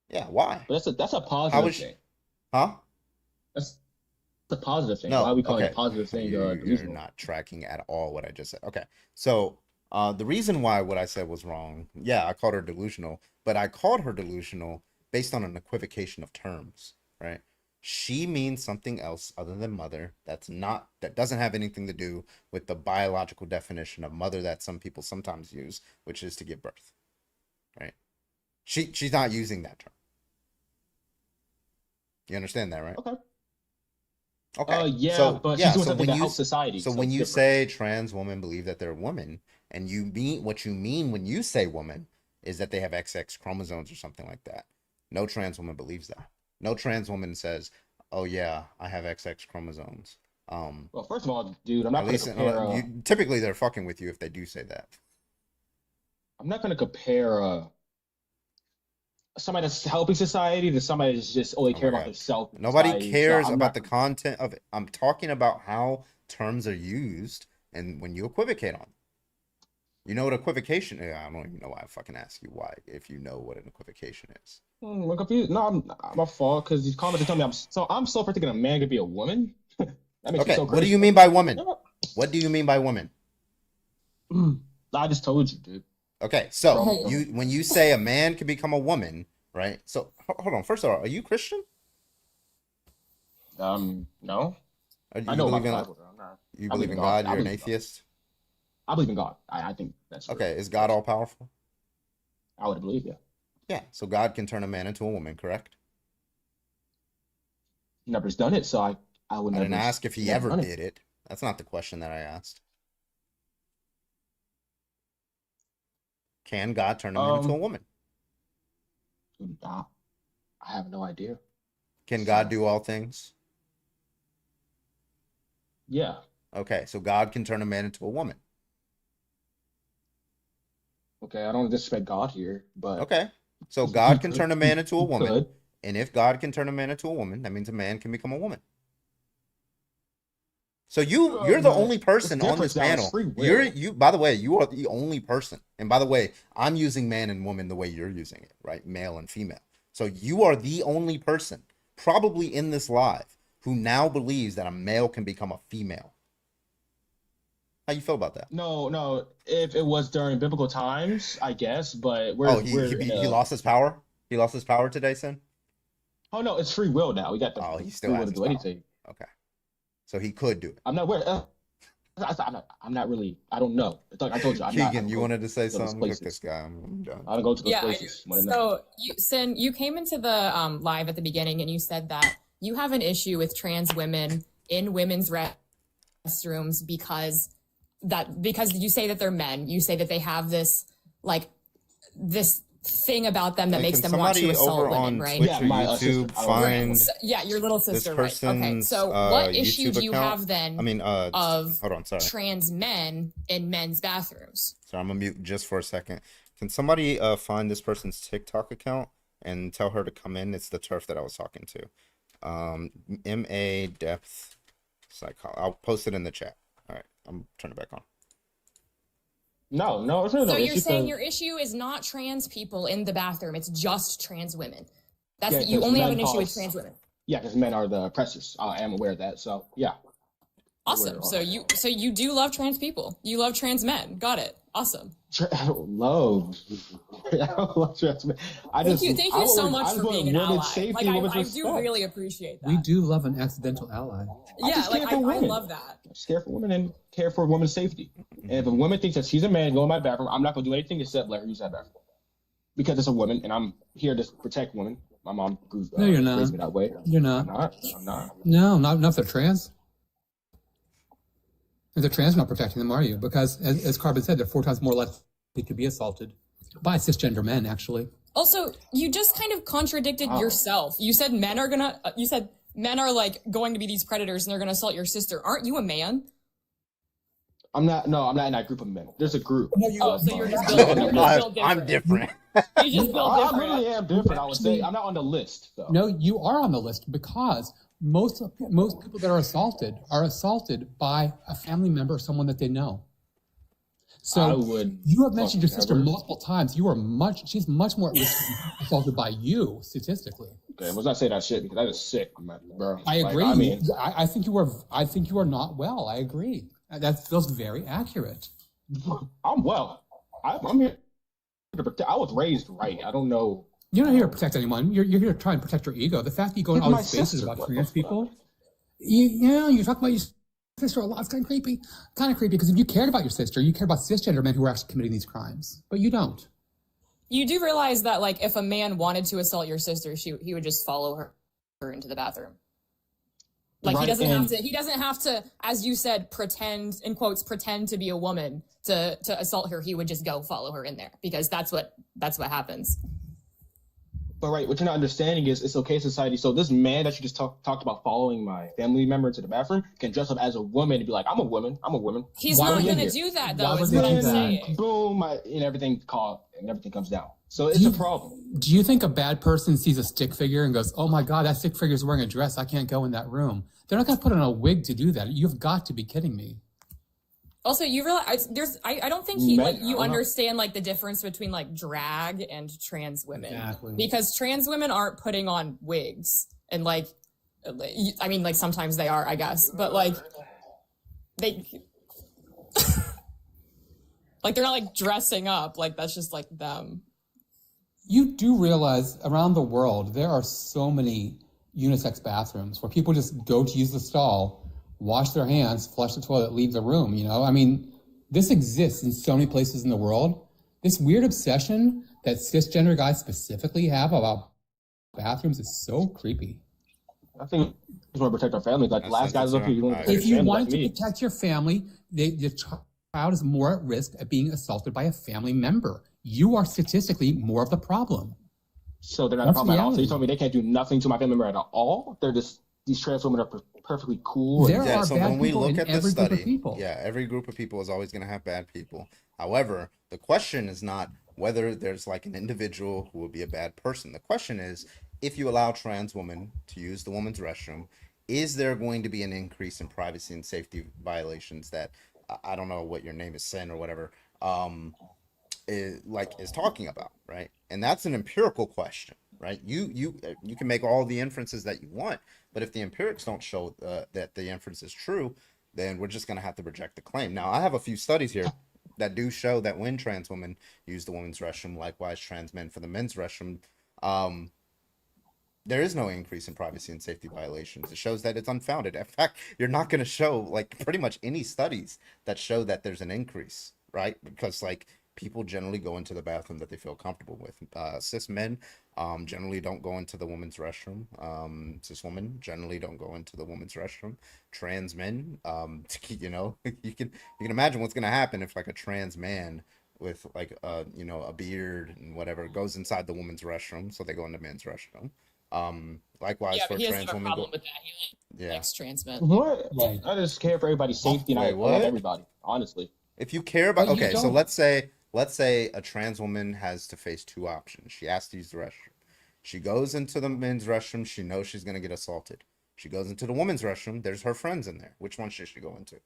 Yeah, why? but that's a How positive was she, thing. huh? That's a positive thing. Why are No, we calling a okay. positive thing You're delusional? not tracking at all what I just said. Okay. So, the reason why what I said was wrong, yeah, I called her delusional, but I called her delusional based on an equivocation of terms, right? She means something else other than mother. That doesn't have anything to do with the biological definition of mother that some people sometimes use, which is to give birth, right? She's not using that term. You understand that, right? Okay. Okay. Yeah, So but she's yeah, doing something that helps society, so so when it's you different. say trans women believe that they're women, and you mean what you mean when you say woman is that they have XX chromosomes or something like that. No trans woman believes that. No trans woman says, "Oh yeah, I have XX chromosomes." Well, first of all, dude, At least you typically they're fucking with you if they do say that. I'm not gonna compare somebody that's helping society to somebody that's just only Oh care my about God. themselves in Nobody society. So cares I'm about not the gonna. content of it. I'm talking about how terms are used and when you equivocate on them. You know what equivocation is? I don't even know why I fucking ask you why, if you know what an equivocation is. I'm confused. No, I'm a fault because these comments are telling me I'm so for thinking a man could be a woman. That makes me Okay, so what do crazy. you mean by woman? No. What do you mean by woman? I just told you, dude. Okay, so Chromosome. when you say a man can become a woman, right? So hold on. First of all, are you Christian? No. Or I you know about believe the in Bible, though. I'm not. you I believe believe in in God. God? I You're an believe in God. atheist. I believe in God. I think that's true. Okay, is God Yes, all powerful? I would believe, yeah. Yeah, so God can turn a man into a woman, correct? Never's done it, so I would I didn't never ask if he never ever done it. did it. That's not the question that I asked. Can God turn a man into a Um, woman? I, I have no idea. Can God So do all things? yeah. Okay, so God can turn a man into a woman. Okay, I don't disrespect God here, but Okay, so he God can could turn a man into a he woman, could. and if God can turn a man into a woman, that means a man can become a woman. So you're the But only it's person on this different now. It's panel. free will. By the way, you are the only person. And by the way, I'm using man and woman the way you're using it, right? Male and female. So you are the only person probably in this live who now believes that a male can become a female. How you feel about that? No, no. If it was during biblical times, I guess, but Oh, we're in he a. lost his power? He lost his power today, Sin? Oh no, it's free will now. We got the Oh, he still free will has to his do power. anything. Okay. So he could do it. I'm not aware. I'm not really. I don't know. It's like I told you. I Keegan, don't you go wanted to say to those something? Look, places. this guy. I'm done. I don't go to those Yeah, I do. places. When I know. So, Sin, you came into the live at the beginning and you said that you have an issue with trans women in women's restrooms because you say that they're men. You say that they have this thing about them that Hey, makes can them want to somebody assault over women, on right? Twitch Yeah, or my YouTube sister. find So, yeah, your little this sister, right? Okay, person's so what issue YouTube do you account? have then I mean, of hold on, sorry. trans men in men's bathrooms? So I'm gonna mute just for a second. Can somebody find this person's TikTok account and tell her to come in? It's the turf that I was talking to. MA Depth Psychology. I'll post it in the chat. All right, I'm turning it back on. No, it's really So no you're issue. saying your issue is not trans people in the bathroom; it's just trans women. That's Yeah, you 'cause only have men an issue with cause- trans women. Yeah, because men are the oppressors. I am aware of that. So yeah. Awesome. So you do love trans people. You love trans men. Got it. Awesome. I don't love. I don't love trans men. Thank you so much for being an ally. Like I do respect. really appreciate that. We do love an accidental ally. Yeah, just like care for I women. love that. I'm scared for women and care for women's safety. And if a woman thinks that she's a man, go in my bathroom, I'm not gonna do anything except let her use that bathroom. Because it's a woman, and I'm here to protect women. My mom No, you're not. raised me that way. You're I'm not. not. No, not if they're trans. If they're trans, you're not protecting them, are you? Because as Carbon said, they're 4 times more likely to be assaulted by cisgender men, actually. Also, you just kind of contradicted yourself. You said men are like going to be these predators and they're gonna assault your sister. Aren't you a man? I'm not in that group of men. There's a group. Oh, so you're just built different. I'm different. You just built I different. really am different. I would say I'm not on the list though. No, you are on the list because most people that are assaulted by a family member or someone that they know. I So would. you have mentioned your sister Never. multiple times. She's much more at risk of being assaulted by you statistically. Okay, let's not say that shit because that is sick, bro. I Like, agree. I mean, I think you are not well. I agree. That feels very accurate. I'm well. I'm here to protect. I was raised right. I don't know. You're not here to protect anyone. You're here to try and protect your ego. The fact that you go in all My these spaces sister, about what trans the people, you talk about your sister a lot. It's kind of creepy. Because if you cared about your sister, you cared about cisgender men who are actually committing these crimes. But you don't. You do realize that, like, if a man wanted to assault your sister, he would just follow her into the bathroom. Like, Right, he doesn't have to, as you said, pretend to be a woman to assault her. He would just go follow her in there because that's what happens. But right, what you're not understanding is it's okay in society. So this man that you just talked about following my family member into the bathroom can dress up as a woman and be like, I'm a woman. He's Why not would he going to here? do that, Why though, would is he what do I'm that? saying. Boom, and everything comes down. So it's a problem. Do you think a bad person sees a stick figure and goes, "Oh my God, that stick figure is wearing a dress. I can't go in that room"? They're not going to put on a wig to do that. You've got to be kidding me. Also, you realize I don't think I you don't know. understand like the difference between like drag and trans women. Exactly. Because trans women aren't putting on wigs and like sometimes they are, I guess, but like they like they're not like dressing up, like that's just like them. You do realize around the world there are so many unisex bathrooms where people just go to use the stall, wash their hands, flush the toilet, leave the room, I mean, this exists in so many places in the world. This weird obsession that cisgender guys specifically have about bathrooms is so creepy. I think we just want to protect our family. Like the last guys up here, you want to If protect If your you family wanted like to me. protect your family, the child is more at risk of being assaulted by a family member. You are statistically more of the problem. So they're not a That's problem at all. So reality. you told me they can't do nothing to my family member at all? They're just, these trans women are perfectly cool. There Yeah, are so bad when we people look in at this every group of study, people. yeah, every group of people is always going to have bad people. However, the question is not whether there's like an individual who will be a bad person. The question is, if you allow trans women to use the women's restroom, is there going to be an increase in privacy and safety violations that I don't know what your name is, Sin or whatever, is talking about, right? And that's an empirical question, right? You can make all the inferences that you want, but if the empirics don't show that the inference is true, then we're just going to have to reject the claim. Now, I have a few studies here that do show that when trans women use the women's restroom, likewise trans men for the men's restroom, there is no increase in privacy and safety violations. It shows that it's unfounded. In fact, you're not going to show like pretty much any studies that show that there's an increase, right? Because like people generally go into the bathroom that they feel comfortable with. Cis men generally don't go into the women's restroom. Cis women generally don't go into the women's restroom. Trans men, you know, you can imagine what's going to happen if like a trans man with like a beard and whatever goes inside the woman's restroom, so they go in the men's restroom. Likewise Yeah, for but he trans doesn't have a women problem with that. He yeah. likes trans men. What? Right. I just care for everybody's safety, and I Wait, love what? everybody. Honestly, If you care about But you okay, so don't. let's say a trans woman has to face two options. She has to use the restroom. She goes into the men's restroom, she knows she's gonna get assaulted. She goes into the women's restroom, there's her friends in there. Which one should she go into?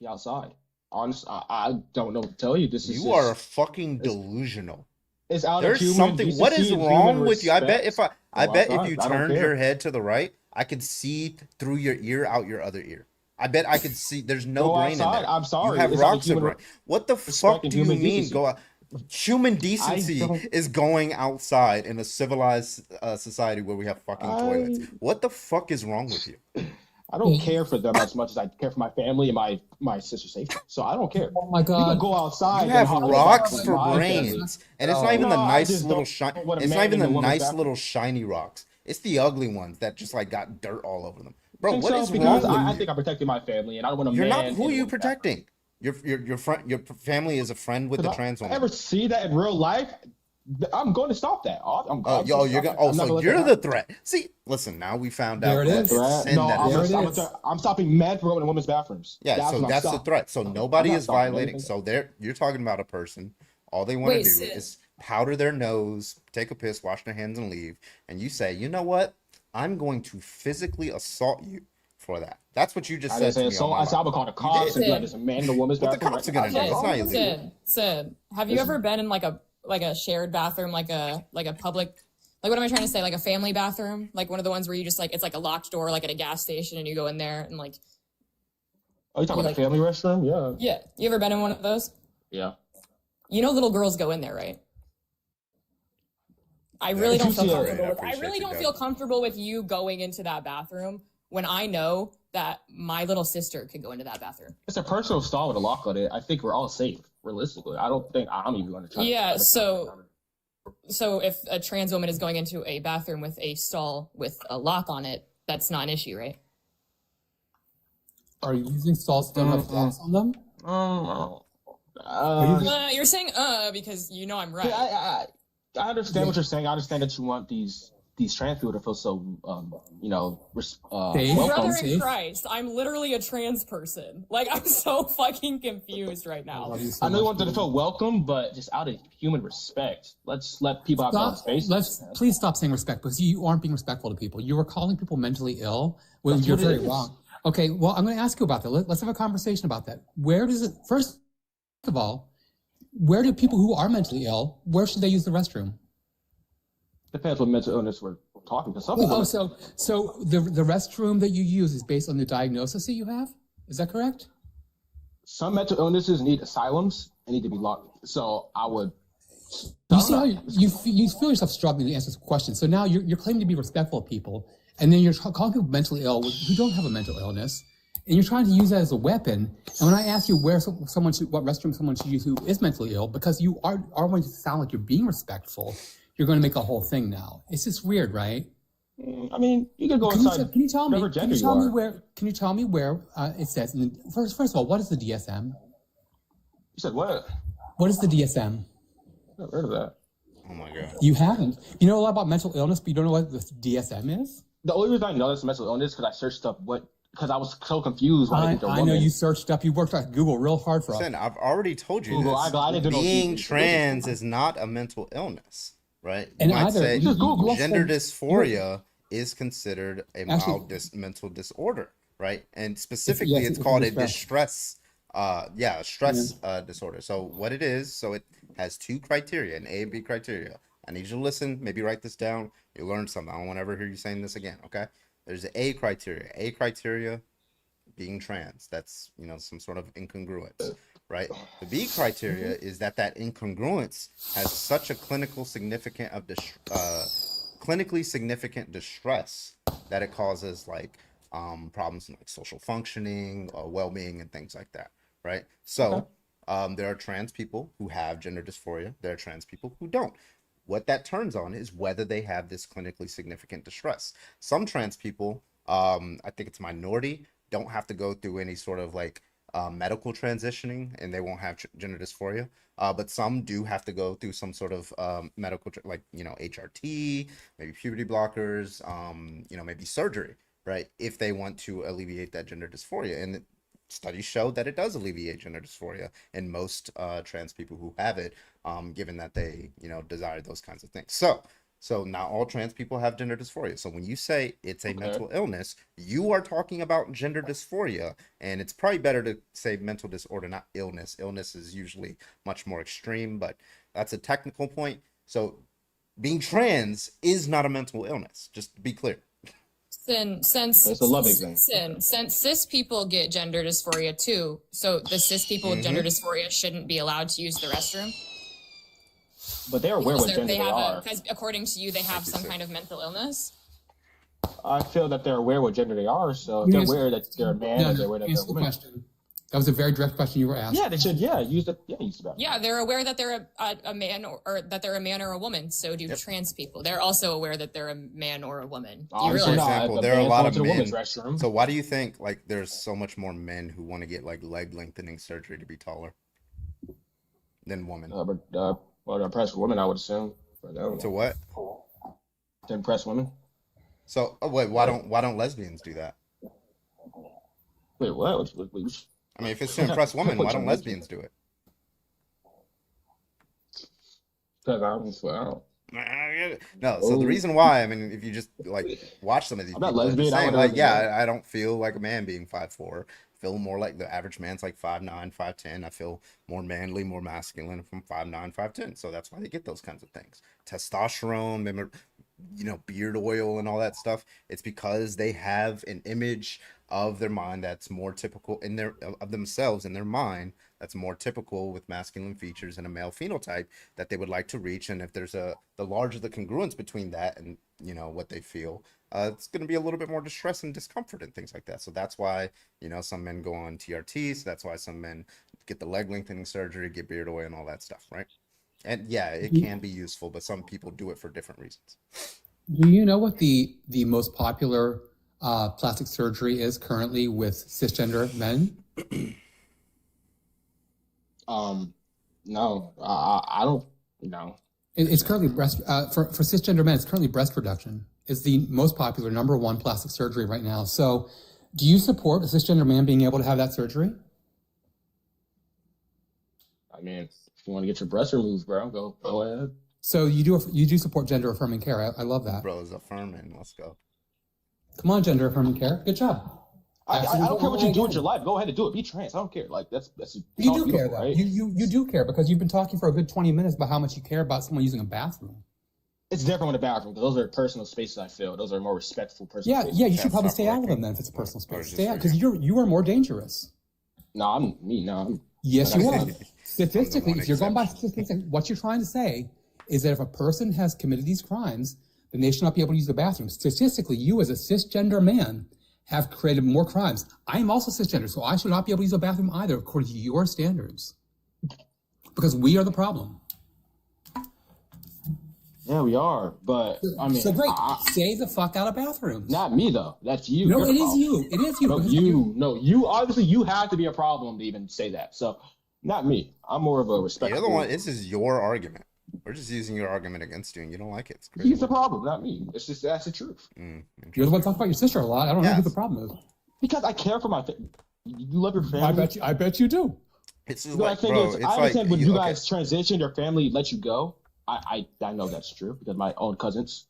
be outside. Honest, I don't know what to tell you. This is You are just, fucking delusional. it's out of There's human something. What decency is and wrong human with you? I bet respect. I Go bet if outside. you I don't turned care. your head to the right, I could see through your ear out your other ear. I bet I could see. There's no Go brain in outside. there. I'm sorry. You have It's out of rocks of human brain. What the respect fuck and do you human mean? decency. Go out. Human I decency don't. is going outside in a civilized society where we have fucking toilets. I What the fuck is wrong with you? I don't care for them as much as I care for my family and my sister's safety. So I don't care. Oh my You can God. go outside You and have hop in the rocks bathroom for with my family. brains, and it's not even No, the I nice just little don't shine. know what a It's not man even in the a woman's nice bathroom. little shiny rocks. It's the ugly ones that just like got dirt all over them. Bro, Think what so? is Because wrong with I you? think I'm protecting my family, and I don't want a You're not. man Who are in a you woman's bathroom. protecting? Your friend, your family is a friend with the Because trans I woman. ever see that in real life, I'm going to stop that. I'm Oh, going yo, to you're stop gonna. that. Oh, I'm not so gonna let you're that the happen. threat. See, listen. Now we found There out it that is. it's Threat? sin No, that I'm, is There a, it a is. I'm stopping men from going to women's bathrooms. yeah. That's So what I'm that's the stopping. threat. So I'm nobody not is stopping violating. anything. So you're talking about a person. All they want to Wait, do Sid. is powder their nose, take a piss, wash their hands, and leave. And you say, you know what? I'm going to physically assault you for that. That's what you just I said didn't to say me on assault. my I said I live. would call the You cops did. and be like, Sid. "There's a man in the women's What the bathroom." cops are Right? gonna do? That's It's all. not illegal. Sid, have you ever been in like a shared bathroom, like a public, like what am I trying to say, like a family bathroom, like one of the ones where you just like it's like a locked door, like at a gas station, and you go in there and like Oh, you talking you about like the family restroom? Yeah, yeah. You ever been in one of those? yeah. You know, little girls go in there, right? I That really is don't feel Juicy great. comfortable I with. I appreciate really you, don't Deb. feel comfortable with you going into that bathroom when I know that my little sister could go into that bathroom. It's a personal stall with a lock on it. I think we're all safe, realistically. I don't think I'm even going to try. Yeah. To So if a trans woman is going into a bathroom with a stall with a lock on it, that's not an issue, right? Are you using stalls that don't have locks on them? Um, You're saying because you know I'm right. I understand what you're saying. I understand that you want these trans people to feel so Safe. welcome. Brother Safe. in Christ, I'm literally a trans person. Like I'm so fucking confused right I now. love you so I know you much, want them to dude. feel welcome, but just out of human respect, let's let people have their own Stop. spaces. Please stop saying respect because you aren't being respectful to people. You are calling people mentally ill when That's you're what it very is. wrong. Okay, well, I'm going to ask you about that. Let's have a conversation about that. Where does it, first of all, where do people who are mentally ill, where should they use the restroom? Depends what mental illness we're talking. Because some Oh, people, so the restroom that you use is based on the diagnosis that you have? Is that correct? some mental illnesses need asylums and need to be locked. So I would. You see how you feel yourself struggling to answer this question. So now you're claiming to be respectful of people, and then you're calling people mentally ill who don't have a mental illness, and you're trying to use that as a weapon. And when I ask you what restroom someone should use who is mentally ill, because you are going to sound like you're being respectful, you're going to make a whole thing now. It's just weird, right? I mean, you can go Can inside. you tell me? whatever Can gender you you tell me are. where? Can you tell me where it says? First of all, what is the DSM? You said what? What is the DSM? Never heard of that. Oh my god. You haven't. You know a lot about mental illness, but you don't know what the DSM is. The only reason I know this mental illness because I searched up because I was so confused when I think they're I women. know you searched up. You worked at Google real hard for us. Listen, I've already told you Google, this. I didn't know Being deeply. trans is not a mental illness, right? You And might either say you also- gender dysphoria is considered a Actually- mild mental disorder, right? And specifically, yes, it's it's called a distress. stress disorder. So what it is, so it has two criteria, an A and B criteria. I need you to listen, maybe write this down. You'll learn something. I don't want to ever hear you saying this again, okay? There's the A criteria. A criteria, being trans. That's, some sort of incongruence. right? The B criteria is that incongruence has such a clinically significant distress that it causes like problems in like social functioning, well-being, and things like that, right? So there are trans people who have gender dysphoria. There are trans people who don't. What that turns on is whether they have this clinically significant distress. Some trans people, I think it's minority, don't have to go through any sort of like medical transitioning, and they won't have gender dysphoria. But some do have to go through some sort of medical, like, you know, HRT, maybe puberty blockers, you know, maybe surgery, right? If they want to alleviate that gender dysphoria. And studies show that it does alleviate gender dysphoria in most trans people who have it, given that they, you know, desire those kinds of things. So not all trans people have gender dysphoria. So when you say it's a mental illness, you are talking about gender dysphoria, and it's probably better to say mental disorder, not illness. Illness is usually much more extreme, but that's a technical point. So being trans is not a mental illness, just to be clear. It's a loving thing. Since cis people get gender dysphoria too, so the cis people with gender dysphoria shouldn't be allowed to use the restroom. But they're aware what gender they are. Because according to you, they have some kind of mental illness. I feel that they're aware what gender they are, so if they're aware that they're a man, or they're aware that they're a woman. Question. That was a very direct question you were asked. Yeah, they should. Use the bathroom. Yeah, they're aware that they're a man or that they're a man or a woman. So do trans people. They're also aware that they're a man or a woman. For example, there are a lot of men. So why do you think like there's so much more men who want to get like leg lengthening surgery to be taller than women? Well, to impress women, I would assume. To what? To impress women. So wait, why don't lesbians do that? Wait, what? I mean, if it's to impress women, why don't lesbians do it? Because I don't. No, so the reason why, I mean, if you just like watch some of these people, lesbian, saying, like, yeah, I don't feel like a man being 5'4". Feel more like the average man's like 5'9", 5'10". I feel more manly, more masculine from 5'9", 5'10". So that's why they get those kinds of things. Testosterone, you know, beard oil and all that stuff. It's because they have an image of their mind that's more typical in their of themselves in their mind that's more typical with masculine features and a male phenotype that they would like to reach. And if there's the larger the congruence between that and, you know, what they feel, it's going to be a little bit more distress and discomfort and things like that. So that's why, you know, some men go on TRT. So that's why some men get the leg lengthening surgery, get beard oil and all that stuff, right? And yeah, it can be useful, but some people do it for different reasons. Do you know what the most popular plastic surgery is currently with cisgender men? No, I don't know. It's currently breast for cisgender men. It's currently breast reduction is the most popular number one plastic surgery right now. So, do you support a cisgender man being able to have that surgery? I mean, if you want to get your breast removed, bro, go ahead. So you do support gender affirming care. I love that. Bro, is affirming. Let's go. Come on, gender affirming care. Good job. I don't care what you do with your life. Go ahead and do it. Be trans. I don't care. Like that's you do care though. Right? You do care because you've been talking for a good 20 minutes about how much you care about someone using a bathroom. It's different with a bathroom because those are personal spaces. I feel those are more respectful personal spaces. Yeah. You should probably stay out of them then if it's a personal space. Stay out because you are more dangerous. No, Yes, you are. Statistically, if you're going by statistics, what you're trying to say is that if a person has committed these crimes, then they should not be able to use the bathroom. Statistically, you as a cisgender man have created more crimes. I am also cisgender, so I should not be able to use the bathroom either, according to your standards. Because we are the problem. Yeah, we are. But, I mean... So great. Stay the fuck out of bathrooms. Not me, though. That's you. No, it is you. It is you. You obviously, you have to be a problem to even say that. So, not me. I'm more of a respectful... The other one, this is your argument. We're just using your argument against you, and you don't like it. It's crazy. He's the problem, not me. It's just that's the truth. You're the one talking about your sister a lot. I don't know who the problem is. Because I care for my family. You love your family. I bet you do. It's just like, bro, I understand when you guys transition, your family let you go. I know that's true because my own cousins.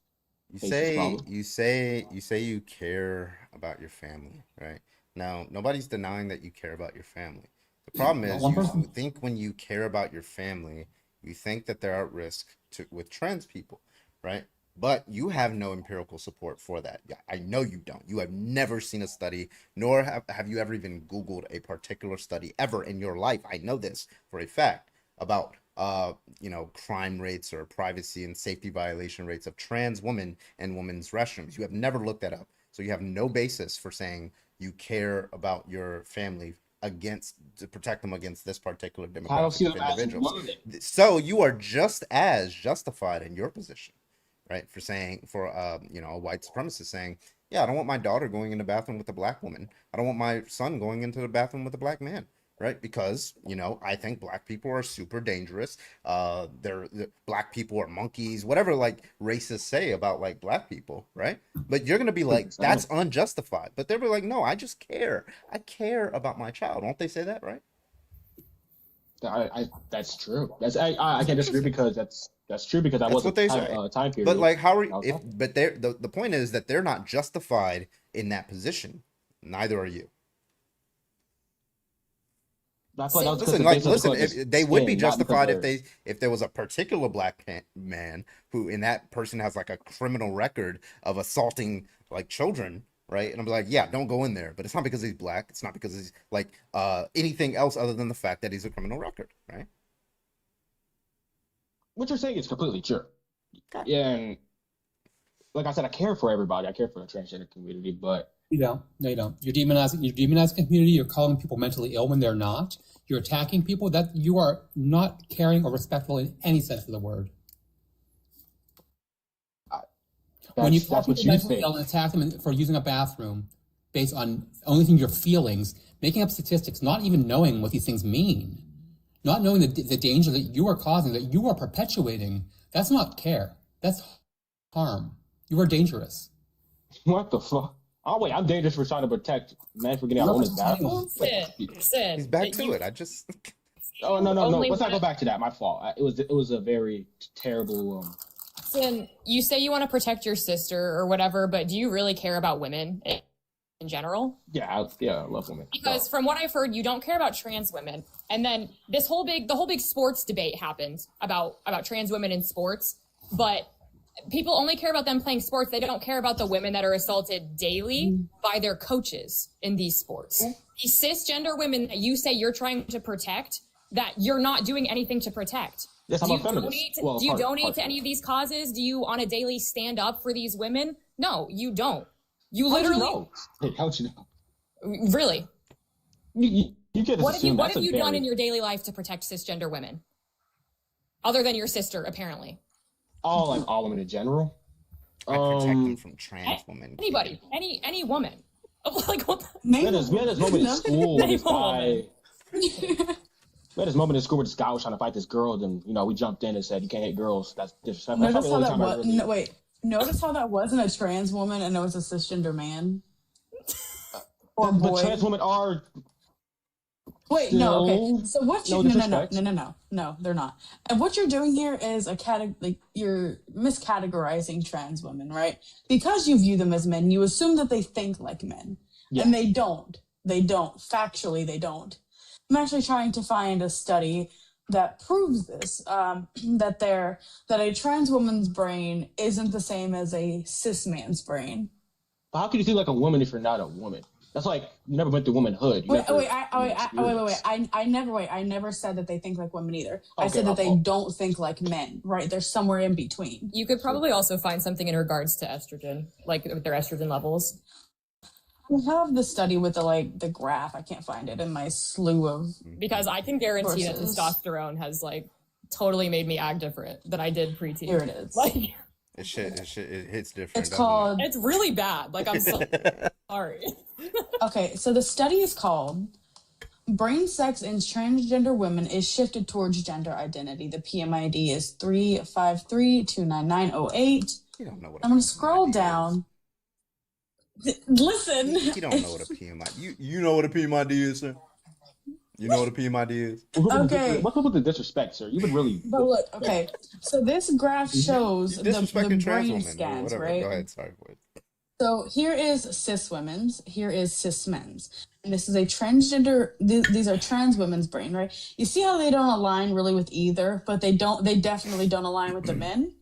You say you care about your family, right? Now, nobody's denying that you care about your family. The problem is you think when you care about your family, you think that they're at risk with trans people, right? But you have no empirical support for that. Yeah, I know you don't. You have never seen a study, nor have you ever even Googled a particular study ever in your life. I know this for a fact about crime rates or privacy and safety violation rates of trans women in women's restrooms. You have never looked that up. So you have no basis for saying you care about your family to protect them against this particular demographic of individuals. So you are just as justified in your position, right? A white supremacist saying, yeah, I don't want my daughter going in the bathroom with a black woman. I don't want my son going into the bathroom with a black man, right? Because, I think black people are super dangerous. Black people are monkeys, whatever like racists say about like black people, right? But you're going to be like, that's unjustified. But they'll be like, no, I just care. I care about my child. Won't they say that, right? That's true. I can't disagree because that's true because that was what they say. Time period. But like, how are you? But the point is that they're not justified in that position. Neither are you. Listen. They would be justified if there was a particular black man who, in that person has like a criminal record of assaulting like children, right? And I'm like, yeah, don't go in there. But it's not because he's black. It's not because he's like anything else other than the fact that he's a criminal record, right? What you're saying is completely true. Yeah, and like I said, I care for everybody. I care for the transgender community, but you don't. No, you don't. You're demonizing the community. You're calling people mentally ill when they're not. You're attacking people. That you are not caring or respectful in any sense of the word. When you call people mentally ill and attack them for using a bathroom based on only thing your feelings, making up statistics, not even knowing what these things mean, not knowing the danger that you are causing, that you are perpetuating, that's not care. That's harm. You are dangerous. What the fuck? Oh, wait, I'm dangerous for trying to protect men for getting out of women's bathrooms? He's back to it. I just... Oh, no. Let's not go back to that. My fault. It was a very terrible... Sin, you say you want to protect your sister or whatever, but do you really care about women in general? Yeah, I love women. Because from what I've heard, you don't care about trans women. And then the whole big sports debate happened about trans women in sports, but people only care about them playing sports. They don't care about the women that are assaulted daily by their coaches in these sports. These cisgender women that you say you're trying to protect, that you're not doing anything to protect. Yes, I'm a feminist. Do you donate to any of these causes? Do you on a daily stand up for these women? No, you don't. You literally... How'd you know? Really? You get what have you done in your daily life to protect cisgender women? Other than your sister, apparently. All women in general. I protect them from trans women. Anybody, any woman. Like what? We had this moment in school. We had this moment in school where this guy was trying to fight this girl, and we jumped in and said, "You can't hate girls. That's disrespectful." Notice how that was. Notice how that wasn't a trans woman and it was a cisgender man. Or boy. But trans women are. Wait, no, okay. So what you no, they're not. And what you're doing here is you're miscategorizing trans women, right? Because you view them as men, you assume that they think like men. Yeah. And they don't. They don't. Factually, they don't. I'm actually trying to find a study that proves this, that a trans woman's brain isn't the same as a cis man's brain. But how can you think like a woman if you're not a woman? That's like you never went through womanhood. I never said that they think like women either. Okay, I said that they don't think like men, right? They're somewhere in between. You could probably also find something in regards to estrogen, like their estrogen levels. I have the study with the graph. I can't find it in my slew of... Because I can guarantee that testosterone has totally made me act different than I did pre-teen. Here it is. It hits different. It's called... It's really bad. I'm so sorry. Okay, so the study is called Brain Sex in Transgender Women is Shifted Towards Gender Identity. The PMID is 353-29908. You don't know what I'm going to scroll down. Listen. You don't know what a PMID. You know what a PMID is, sir? You know what a PMID is? Okay. What's up with the disrespect, sir? You've been really... But look, okay. So this graph shows the brain scans, right? Go ahead, sorry. So here is cis women's, here is cis men's. And this is a transgender, these are trans women's brain, right? You see how they don't align really with either, but they definitely don't align with the men?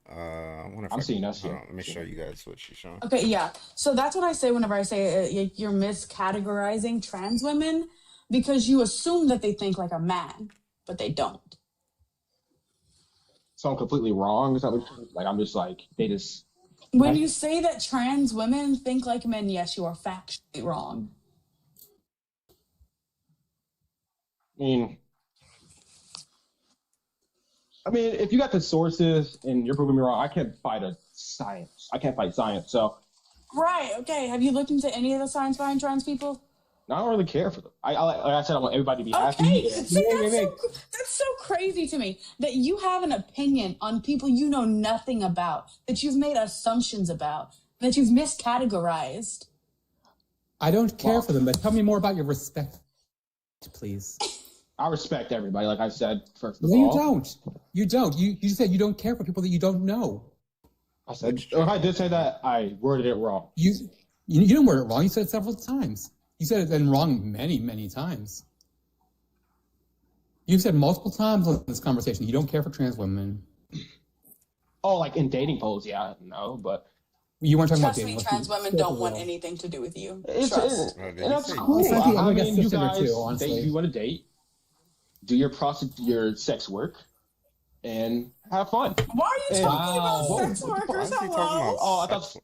I wonder if I'm seeing us hold here. on, let me show you guys what she's showing. Okay, yeah. So that's what I say whenever I say you're miscategorizing trans women because you assume that they think like a man, but they don't. So I'm completely wrong. Is that what like I'm just like they just When you say that trans women think like men, yes, you are factually wrong. I mean, if you got the sources and you're proving me wrong, I can't fight science. I can't fight science. So, Right. Okay. Have you looked into any of the science behind trans people? I don't really care for them. Like I said, I want everybody to be Okay. happy. See, that's so crazy to me that you have an opinion on people you know nothing about, that you've made assumptions about, that you've miscategorized. I don't care for them, but tell me more about your respect, please. I respect everybody, like I said, first of No, all. you don't. You don't. You said you don't care for people that you don't know. I said, if I did say that, I worded it wrong. You didn't word it wrong. You said it several times. You said it wrong many, many times. You've said multiple times in this conversation you don't care for trans women. Oh, like in dating polls, yeah, no, but you weren't talking Trust about me, dating. trans women don't want anything to do with you. Trust. That's cool. I mean, you guys, you want to date, do your sex work, and have fun. Why are you talking about sex workers? Hello? Oh, I thought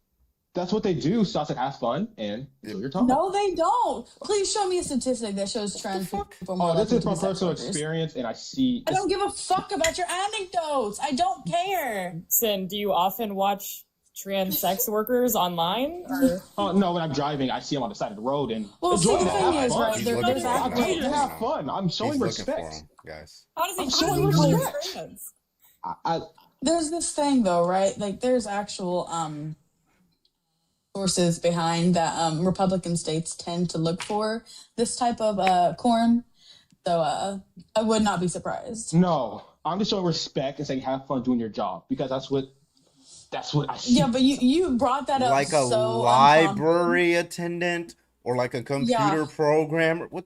that's what they do. So I said, have fun and do your time. No, they don't. Please show me a statistic that shows trans people more this likely is to my be sex personal workers. experience, and I see. I don't give a fuck about your anecdotes. I don't care. Sin, do you often watch trans sex workers online? Or? No, when I'm driving, I see them on the side of the road, and Well, see, the thing is, fun. right, there's I actually told you to have fun. I'm showing He's respect. looking for him, guys. How does he I'm showing showing respect? respect. There's this thing though, right? Like there's actual sources behind that Republican states tend to look for this type of corn. So I would not be surprised. No, I'm just showing respect and saying have fun doing your job because that's what I see. Yeah, but you brought that up Like a so library attendant or like a computer programmer. What?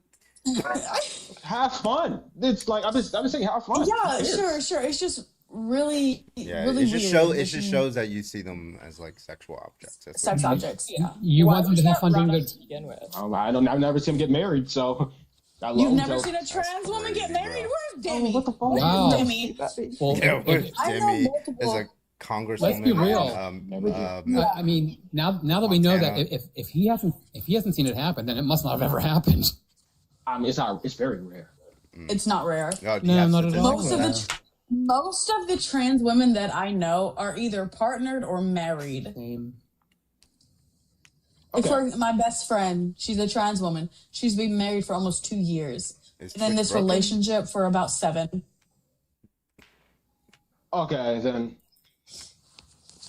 Have fun. It's like I'm just saying have fun. Yeah, sure. It's just really, really it just weird. it just shows that you see them as like sexual objects. That's Sex what- objects. Yeah. You want them to have fun doing Run good. to begin with. I've never seen them get married, so I love You've them, never so- seen a trans woman get crazy, married? bro. Where's Demi? what the fuck? Wow. Demi. Well, Yeah, where's I know Demi multiple- as a congresswoman? Let's be real. I mean, now that we know that if he hasn't seen it happen, then it must not have ever happened. I mean, it's very rare. It's not rare. No, not at all. Most of the trans women that I know are either partnered or married. Same. Like for my best friend, she's a trans woman. She's been married for almost 2 years. Is And in Twitch this broken? relationship for about 7. Okay, then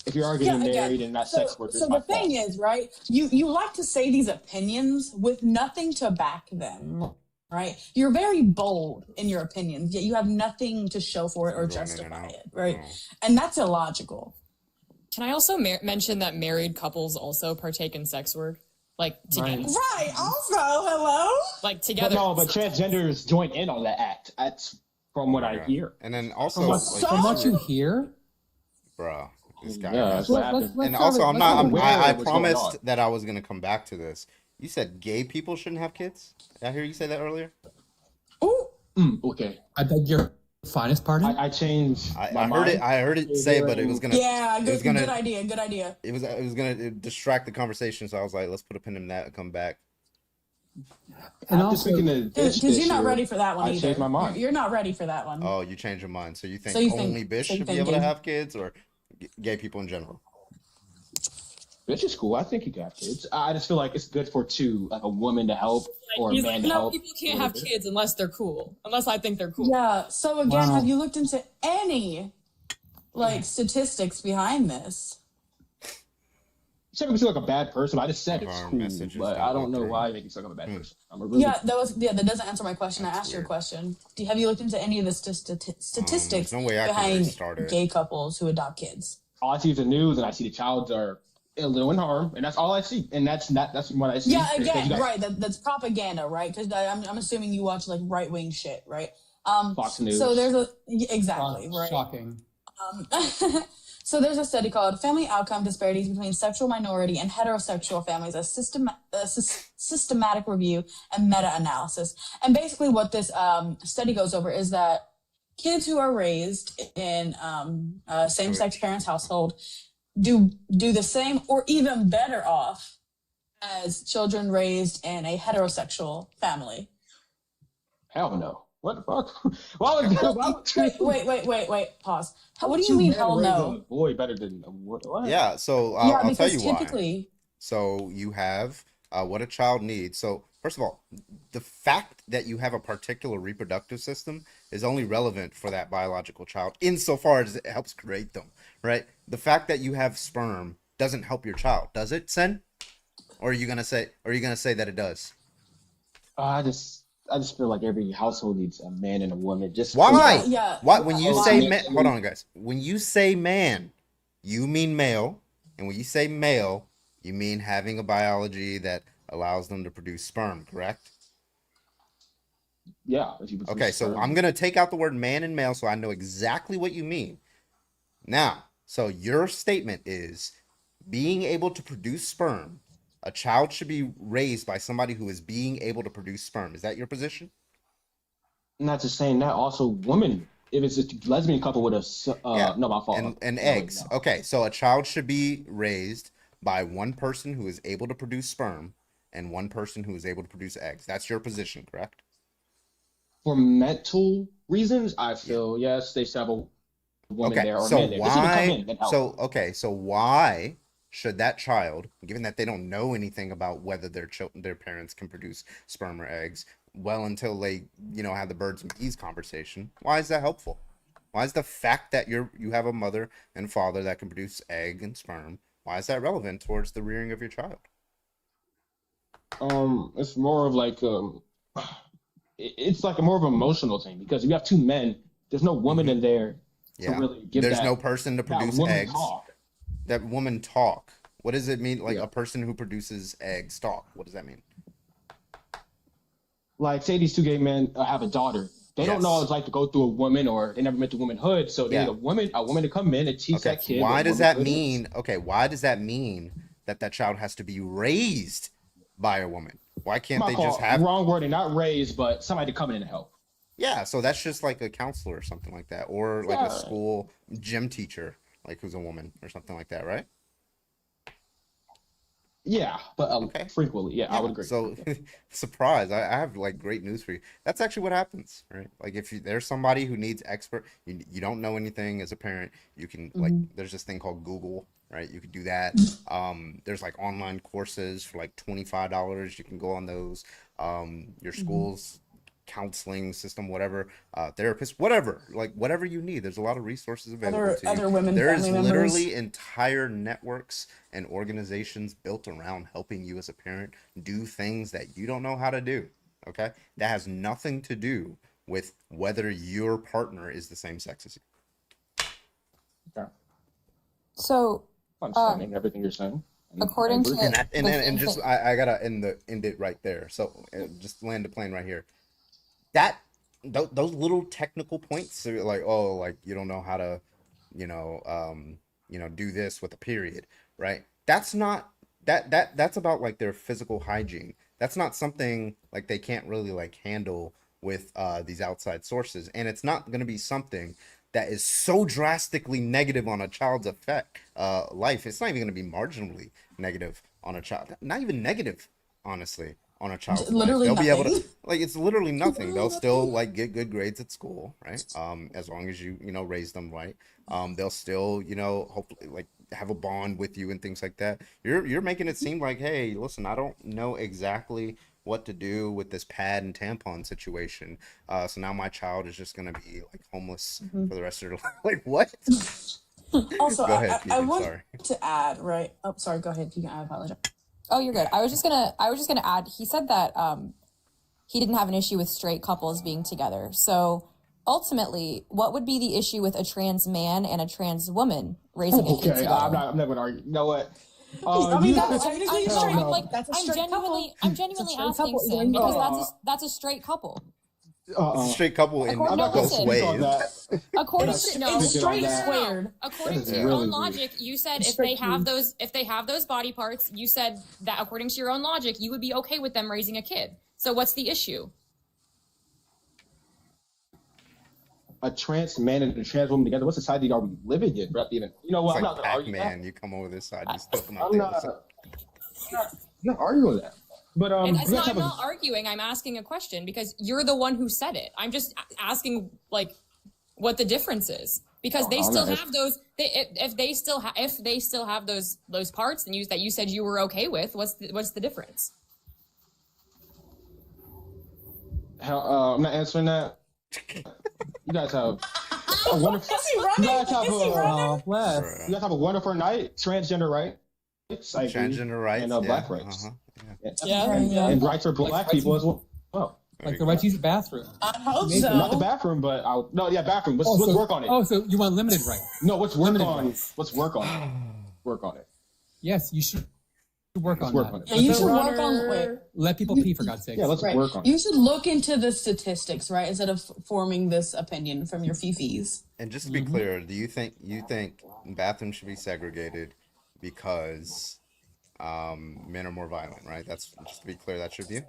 if you're arguing married and not sex workers, So the thing is, right? You like to say these opinions with nothing to back them, right? You're very bold in your opinions, yet you have nothing to show for it or justify it, right? And that's illogical. Can I also mention that married couples also partake in sex work? Like together. Right. Also, hello? Like together. But transgenders join in on that act. That's from what I hear. And then also, From what you hear, bro, this guy. Yeah, that's what happened. And also, I what's going on. promised that I was gonna come back to this. You said gay people shouldn't have kids. Did I hear you say that earlier? Okay. I beg your finest pardon. I changed. I heard it say, but it was gonna. Yeah, it was gonna, good idea. Good idea. It was gonna distract the conversation, so I was like, let's put a pin in that and come back. And After also, speaking to Because you're not ready for that one I either. changed my mind. You're not ready for that one. Oh, you changed your mind, so you think So you think- only Bish so you should be think able to gay- have kids, or gay people in general? Which is cool. I think you can have kids. I just feel like it's good for two, like a woman to help or a He's man like, to no, help. people can't have kids unless they're cool. Unless I think they're cool. Yeah. So again, Wow. have you looked into any statistics behind this? You said me seem like a bad person. I just said it's Our cool, messages but don't I go don't know through. why you make me sound like a bad person. I'm a really Yeah, that doesn't answer my question. I That's asked your weird. question. Have you looked into any of the statistics there's no way I can behind restart it. gay couples who adopt kids? all I see is the news, and I see the child are ill and harm, and that's all I see. And that's what I see. Yeah, Because again, you got right. That's propaganda, right? Because I'm assuming you watch like right wing shit, right? Fox News. So there's exactly right. shocking. So there's a study called Family Outcome Disparities Between Sexual Minority and Heterosexual Families, a systematic review and meta-analysis. And basically what this study goes over is that kids who are raised in same-sex parents' household do the same or even better off as children raised in a heterosexual family. Hell no. What the fuck? Why would Wait. Pause. What do you mean, hell no? Boy, better than what? Yeah, so I'll tell you typically, why. So you have what a child needs. So first of all, the fact that you have a particular reproductive system is only relevant for that biological child insofar as it helps create them, right? The fact that you have sperm doesn't help your child, does it, Sen? Or are you gonna say that it does? I just feel like every household needs a man and a woman. Just why? Yeah. Why? When you say man, hold on, guys. When you say man, you mean male, and when you say male, you mean having a biology that allows them to produce sperm, correct? Yeah. Okay, so I'm gonna take out the word man and male, so I know exactly what you mean. Now, so your statement is being able to produce sperm. A child should be raised by somebody who is being able to produce sperm. Is that your position? Not just saying that. Also, women. If it's a lesbian couple with a no, my fault. And eggs. No. Okay, so a child should be raised by one person who is able to produce sperm and one person who is able to produce eggs. That's your position, correct? For mental reasons, I feel yes, they should have a woman there or men there. So why should that child, given that they don't know anything about whether their parents can produce sperm or eggs, well until they have the birds and bees conversation, why is that helpful? Why is the fact that you have a mother and father that can produce egg and sperm, why is that relevant towards the rearing of your child? It's more of like it's like a more of an emotional thing, because if you have two men, there's no woman in there to really give there's no person to produce eggs. Talk. That woman talk. What does it mean? Like a person who produces eggs talk. What does that mean? Like, say these two gay men have a daughter. They don't know what it's like to go through a woman, or they never met the womanhood. So they need a woman to come in and teach that kid. Why does that mean? Okay, why does that mean that child has to be raised by a woman? Why can't they just have wrong wording, not raised, but somebody to come in and help? Yeah, so that's just like a counselor or something like that, or like a school gym teacher, like who's a woman or something like that, right? Yeah, but frequently, I would agree. So, surprise! I have like great news for you. That's actually what happens, right? Like if there's somebody who needs expert, you don't know anything as a parent, you can like there's this thing called Google, right? You could do that. There's like online courses for like $25. You can go on those. Your school's counseling system, whatever, therapist, whatever, like whatever you need. There's a lot of resources available to you. Other women, there's literally members. Entire networks and organizations built around helping you as a parent do things that you don't know how to do. Okay, that has nothing to do with whether your partner is the same sex as you. Okay. So, understanding everything you're saying. According to and just I gotta end it right there. So just land the plane right here. That those little technical points are like, oh, like you don't know how to, do this with a period, right? That's not that's about like their physical hygiene. That's not something like they can't really like handle with these outside sources, and it's not going to be something that is so drastically negative on a child's life. It's not even going to be marginally negative on a child. Not even negative, honestly. On a child's literally life. They'll nothing. be able to like it's literally nothing. They'll still like get good grades at school, right? As long as you raise them right. They'll still, hopefully like have a bond with you and things like that. You're making it seem like, hey, listen, I don't know exactly what to do with this pad and tampon situation. So now my child is just gonna be like homeless for the rest of their life. Like what? Also, go ahead, I want to add, right? Oh, sorry, go ahead. I apologize. Oh, you're good. I was just gonna add. He said that he didn't have an issue with straight couples being together. So ultimately, what would be the issue with a trans man and a trans woman raising a kid together? I'm not gonna argue. You know what? I mean, that's technically straight. I'm genuinely asking Sam because that's a straight couple. It's a straight couple in According- no, both listen. ways. According It's- to no, it's straight no, no, no. squared. According That to is your really own weird. logic, you said It's if they straight have cube. those body parts, you said that according to your own logic, you would be okay with them raising a kid. So what's the issue? A trans man and a trans woman together. What society are we living in? Bro? Even you know what? It's I'm like not gonna argue that. Pac-Man. You come over this side, you still come out I'm the not. other side. I'm not arguing that. But And we gotta I'm have a- not arguing. I'm asking a question because you're the one who said it. I'm just asking like what the difference is because they I'm still not have those. If they still have those parts and that you said you were okay with, what's the difference? I'm not answering that. You guys have a wonderful. Is he running? You guys have Is he running? Bless. You guys have a wonderful night. Transgender rights, I agree. Transgender rights and yeah. black rights. Yeah. And rights for black Like people as well. Like the right to use the bathroom. I hope Maybe. Not the so. bathroom, but bathroom. Let's so, work on it. Oh, so you want limited rights? No, let's work limited on. rights. Let's work on it. Work on it. Yes, you should work Let's on work that. on it. Yeah, you should work on. Wait. Let people pee for God's sake. Yeah, let's Right. work on it. You should look into the statistics, right, instead of forming this opinion from your fifis. And just to be clear, do you think bathrooms should be segregated because men are more violent, right? That's just to be clear, that's your view.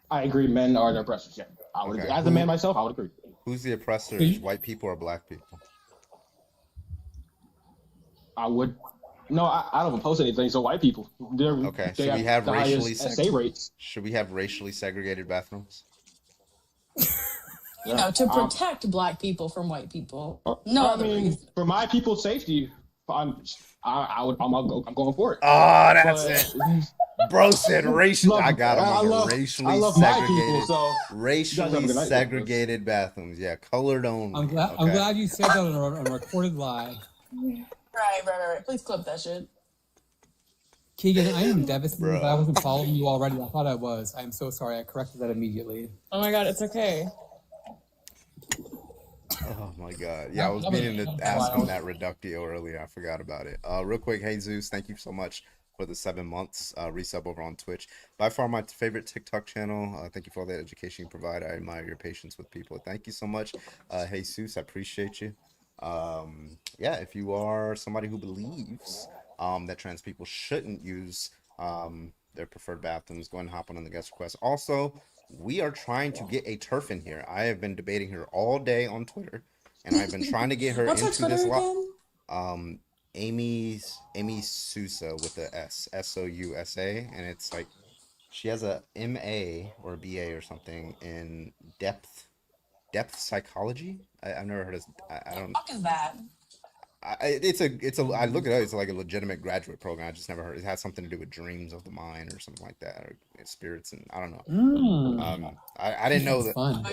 I agree. Men are the oppressors. Yeah, I would Okay. agree. As a man myself, I would agree. Who's the oppressors? White people or black people? I would. No, I don't oppose anything. So white people, they're Okay, They should we have the racially highest SA rates. Should we have racially segregated bathrooms? You know, to protect black people from white people. No I other mean, reason. for my people's safety, I'm going for it. Oh, that's But- it. Bro said racial. Love- I got him. I on love- the racially I love my segregated. people, so you guys have a Racially good night, segregated bathrooms. Yeah, colored only. I'm glad. Okay. I'm glad you said that on a recorded live. Right. Please clip that shit. Keegan, I am devastated Bro. that I wasn't following you already. I thought I was. I'm so sorry. I corrected that immediately. Oh my god, it's okay. Oh my god. Yeah, I was meaning to ask him that reductio earlier. I forgot about it. Real quick, hey Zeus, thank you so much for the 7 months resub over on Twitch. By far my favorite TikTok channel. Thank you for all the education you provide. I admire your patience with people. Thank you so much. Hey Zeus, I appreciate you. Yeah, if you are somebody who believes that trans people shouldn't use their preferred bathrooms, go ahead and hop on the guest request. Also, we are trying to get a turf in here. I have been debating her all day on Twitter, and I've been trying to get her What's her into this Twitter lot. again? Amy Sousa with the Sousa, and it's like she has a MA or a BA or something in depth psychology. I've never heard of. I don't. What is that? It's a. I look at it. It's like a legitimate graduate program. I just never heard. It has something to do with dreams of the mind or something like that, or spirits, and I don't know. I didn't know that. Fun.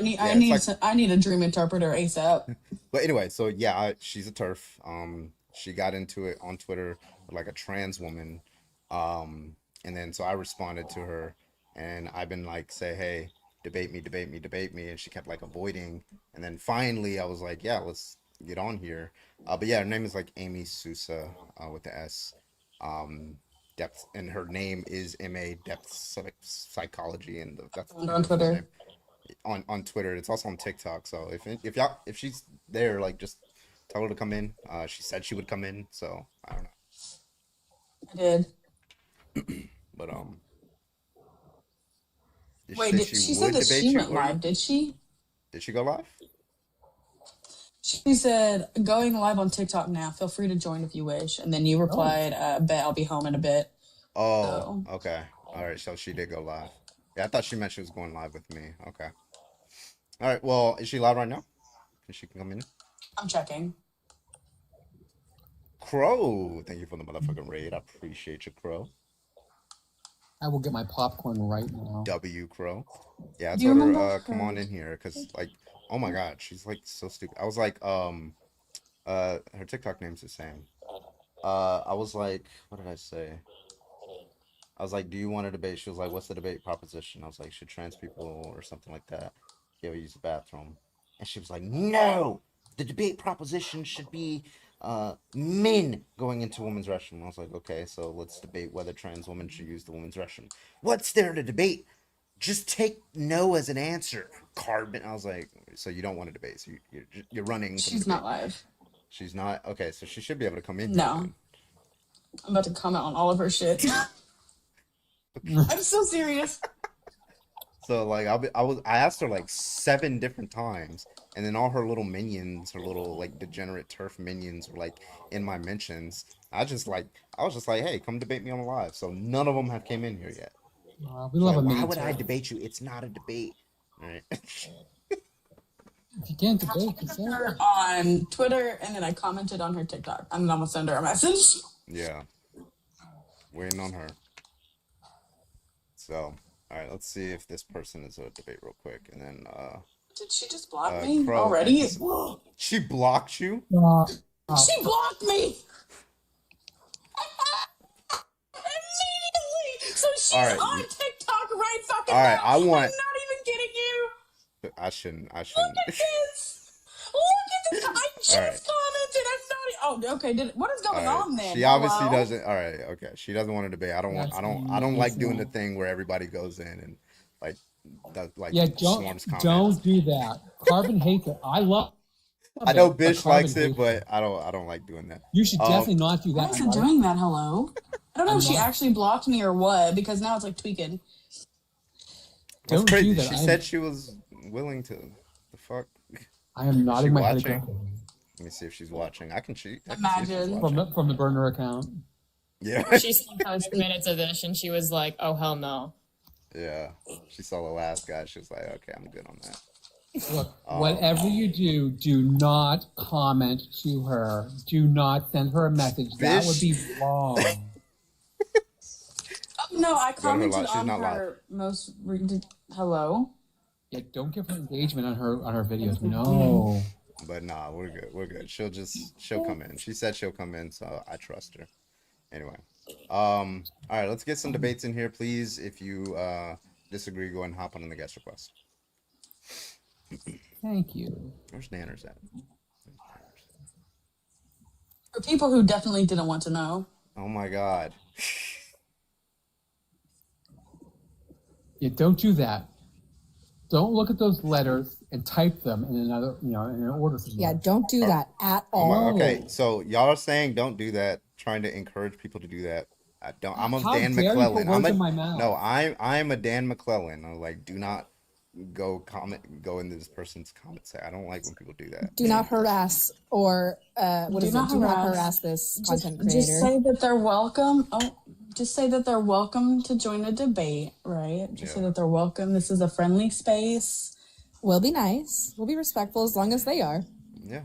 I need a dream interpreter ASAP. But anyway, so yeah, she's a turf. She got into it on Twitter with like a trans woman, and then so I responded to her, and I've been like, say, hey, debate me, and she kept like avoiding, and then finally I was like, yeah, let's get on here. But yeah, her name is like Amy Sousa with the S, depth, and her name is MA Depth Psychology, and that's On Twitter. On Twitter. It's also on TikTok. So if she's there, like just tell her to come in. She said she would come in, so I don't know. I did. But Wait, she said that she went live, did she? Did she go live? She said, going live on TikTok now. Feel free to join if you wish. And then you replied, bet I'll be home in a bit. Oh, okay. All right, so she did go live. Yeah, I thought she meant she was going live with me. Okay. All right, well, is she live right now? She can come in. I'm checking. Crow, thank you for the motherfucking raid. I appreciate you, Crow. I will get my popcorn right now. W Crow. Yeah, I Do you told her, remember come her- on in here, because, like, oh my god, she's, like, so stupid. I was like, her TikTok name's the same. I was like, what did I say? I was like, do you want to debate? She was like, what's the debate proposition? I was like, should trans people or something like that be able to use the bathroom? And she was like, no, the debate proposition should be men going into women's restroom. I was like, okay, so let's debate whether trans women should use the women's restroom. What's there to debate? just take no as an answer, Carbon. I was like, so you don't want to debate? So you're running from She's debate. not live. She's not okay. So she should be able to come in. No. I'm about to comment on all of her shit. I'm so serious. So like I asked her like 7 different times, and then all her little minions, her little like degenerate turf minions, were like in my mentions. I was just like, hey, come debate me on live. So none of them have came in here yet. We love like, a why mini would I turf. debate you? It's not a debate. All right. If you can't debate, you say Her on Twitter, and then I commented on her TikTok. I'm gonna send her a message. Yeah. Waiting on her. So, all right, let's see if this person is a debate real quick, and then Did she just block me Crow, already? she blocked you? She blocked me. Immediately. So she's All right. on TikTok right fucking All right, now. I want. I'm not even kidding you. I shouldn't. Look at this. Look at this. I just All right. commented. I'm not. Oh, okay. What is going All right. on then? She obviously Hello? doesn't. All right. Okay. She doesn't want to debate. I don't like doing the thing where everybody goes in and like does like yeah, swarms comments. don't do that. Carbon hates it. I love. I know it, Bish Carbon likes it, hates but I don't like doing that. You should definitely not do Why that. is it doing that? Hello? I don't know if she actually blocked me or what, because now it's like tweaking. That's Don't crazy. do that. She said she was willing to. The fuck? I am Is nodding she my head watching? again. Let me see if she's watching. I can cheat. Imagine. From the burner account. Yeah. She spent 2 minutes of this and she was like, oh, hell no. Yeah. She saw the last guy. She was like, okay, I'm good on that. Look, whatever you do not comment to her. Do not send her a message. That would be wrong. No, I Go to her commented live. She's on not live. her most. Hello? Yeah, don't give her engagement on her videos. No. But nah, we're good. We're good. She'll come in. She said she'll come in, so I trust her. Anyway. All right, let's get some debates in here, please. If you disagree, go ahead and hop on the guest request. Thank you. Where's Nanners at? For people who definitely didn't want to know. Oh my god. Yeah, don't do that. Don't look at those letters and type them in another, in an order. Yeah, don't do that at all. Okay, so y'all are saying don't do that, trying to encourage people to do that. I don't. I'm a How Dan dare you put McClellan. words in my mouth? No, I'm a Dan McClellan. I'm like, do not go into this person's comment section. I don't like when people do that. Do not harass or what Do is not it? Do not harass. harass this content creator. Just say that they're welcome. Just say that they're welcome to join a debate, right? Just say that they're welcome. This is a friendly space. We'll be nice. We'll be respectful as long as they are. Yeah,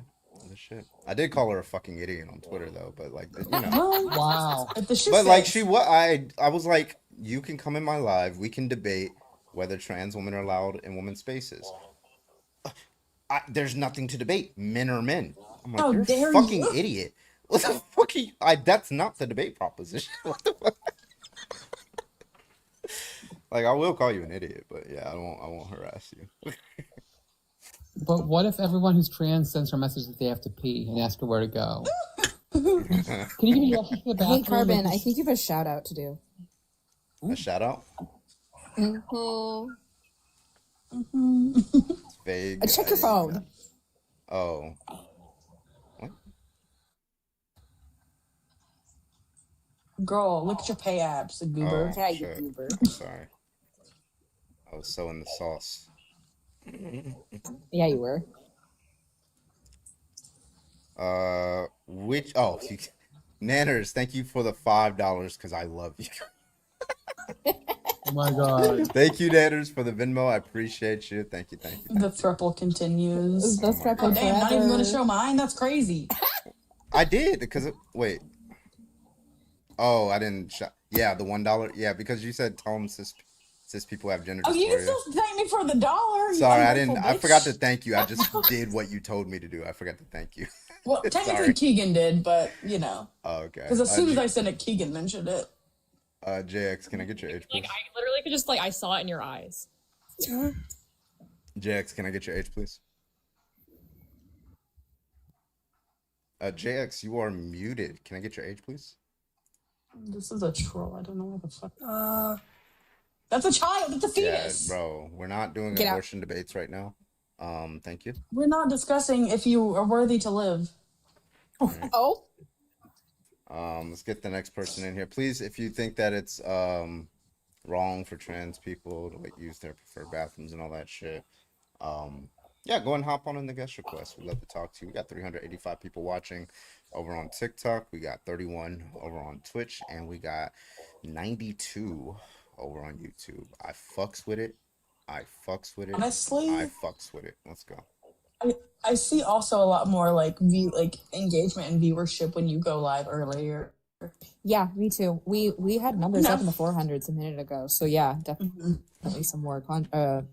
this shit. I did call her a fucking idiot on Twitter though, but like, you know. Well, Wow. if the shit But like fits. I was like, you can come in my live. We can debate whether trans women are allowed in women's spaces. There's nothing to debate. Men are men. I'm like, How you're dare a fucking you. idiot. What the fuck? That's not the debate proposition. What the fuck? Like, I will call you an idiot, but yeah, I won't harass you. But what if everyone who's trans sends her a message that they have to pee and ask her where to go? Can you give me directions to the bathroom? Hey, Carbon, I think you have a shout out to do. A shout out? Mm-hmm. It's vague. Check your phone. Oh. What? Girl, look at your pay apps, goober. Oh, Yeah, you shit. goober. I'm sorry. I was so in the sauce. Yeah, you were. Nanners, thank you for the $5 because I love you. Oh my god. Thank you, Nanners, for the Venmo. I appreciate you. Thank you. The thruple continues. The thruple Oh, damn, not even forever. going to show mine? That's crazy. I did because wait. Oh, I didn't. Yeah, the $1. Yeah, because you said tell them cis people have gender Oh, you can dysphoria. still thank me for the dollar. you Sorry, I ungrateful didn't. I bitch. forgot to thank you. I just did what you told me to do. I forgot to thank you. Well, technically Sorry. Keegan did, but you know. Oh, okay. Because as soon as I said it, Keegan mentioned it. JX, can I get your age, please? Like, I literally could just, I saw it in your eyes. JX, can I get your age, please? JX, you are muted. Can I get your age, please? This is a troll. I don't know what the fuck. That's a child. It's a Yeah, fetus. bro, we're not doing Get out. abortion debates right now. Thank you. We're not discussing if you are worthy to live. Oh, Let's get the next person in here, please. If you think that it's wrong for trans people to like use their preferred bathrooms and all that shit, yeah, go and hop on in the guest request. We'd love to talk to you. We got 385 people watching over on TikTok. We got 31 over on Twitch, and we got 92 over on YouTube. I fucks with it. Honestly, I fucks with it. Let's go. I see also a lot more like engagement and viewership when you go live earlier. yeah, me too. We had numbers up in the 400s a minute ago. So yeah, definitely some more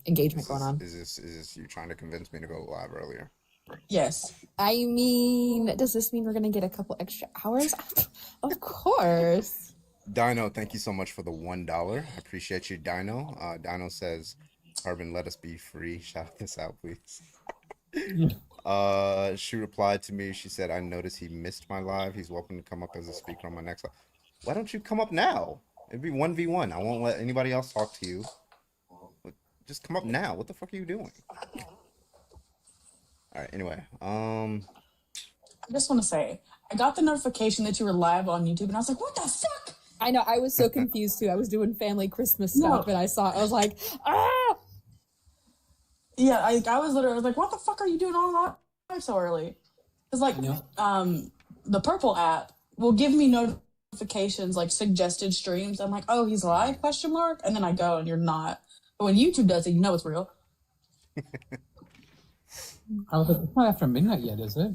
engagement going on. Is this you trying to convince me to go live earlier? Yes. I mean, does this mean we're gonna get a couple extra hours? Of course. Dino, thank you so much for the $1. I appreciate you, Dino. Dino says, Carbon, let us be free. Shout this out, please. She replied to me. She said, I noticed he missed my live. He's welcome to come up as a speaker on my next live. Why don't you come up now? It'd be 1v1. I won't let anybody else talk to you. Just come up now. What the fuck are you doing? All right, anyway. I just want to say, I got the notification that you were live on YouTube, and I was like, what the fuck? I know, I was so confused too. I was doing family Christmas stuff and I was like, ah! Yeah, I was literally like, what the fuck are you doing on live so early? It's like, the Purple app will give me notifications, like suggested streams. I'm like, oh, he's live, ? And then I go and you're not. But when YouTube does it, you know it's real. I was like, it's not after midnight yet, is it?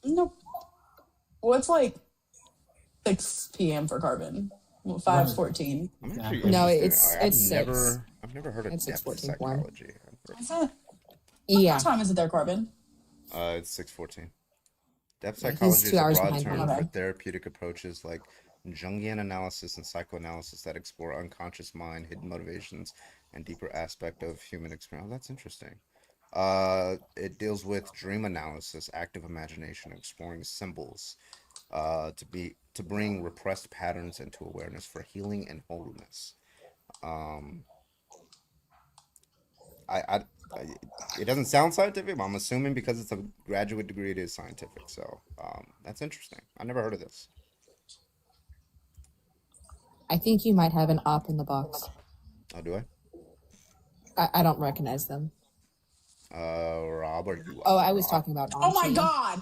Nope. Well, it's like 6 p.m. for Carbon. Well, 5:14. No, it's I've 6. never heard of It's depth 6:14. psychology. Is it? Yeah. What time is it there, Carbon? It's 6:14. Depth Yeah, he's psychology is 2 a hours broad behind term me. for therapeutic approaches like Jungian analysis and psychoanalysis that explore unconscious mind, hidden motivations, and deeper aspect of human experience. Oh, that's interesting. It deals with dream analysis, active imagination, exploring symbols, to bring repressed patterns into awareness for healing and wholeness. It doesn't sound scientific, but I'm assuming because it's a graduate degree, it is scientific. So that's interesting. I never heard of this. I think you might have an op in the box. Oh, do I? I don't recognize them. Rob, are you? Oh, I was talking about. Oh my Auntie. God!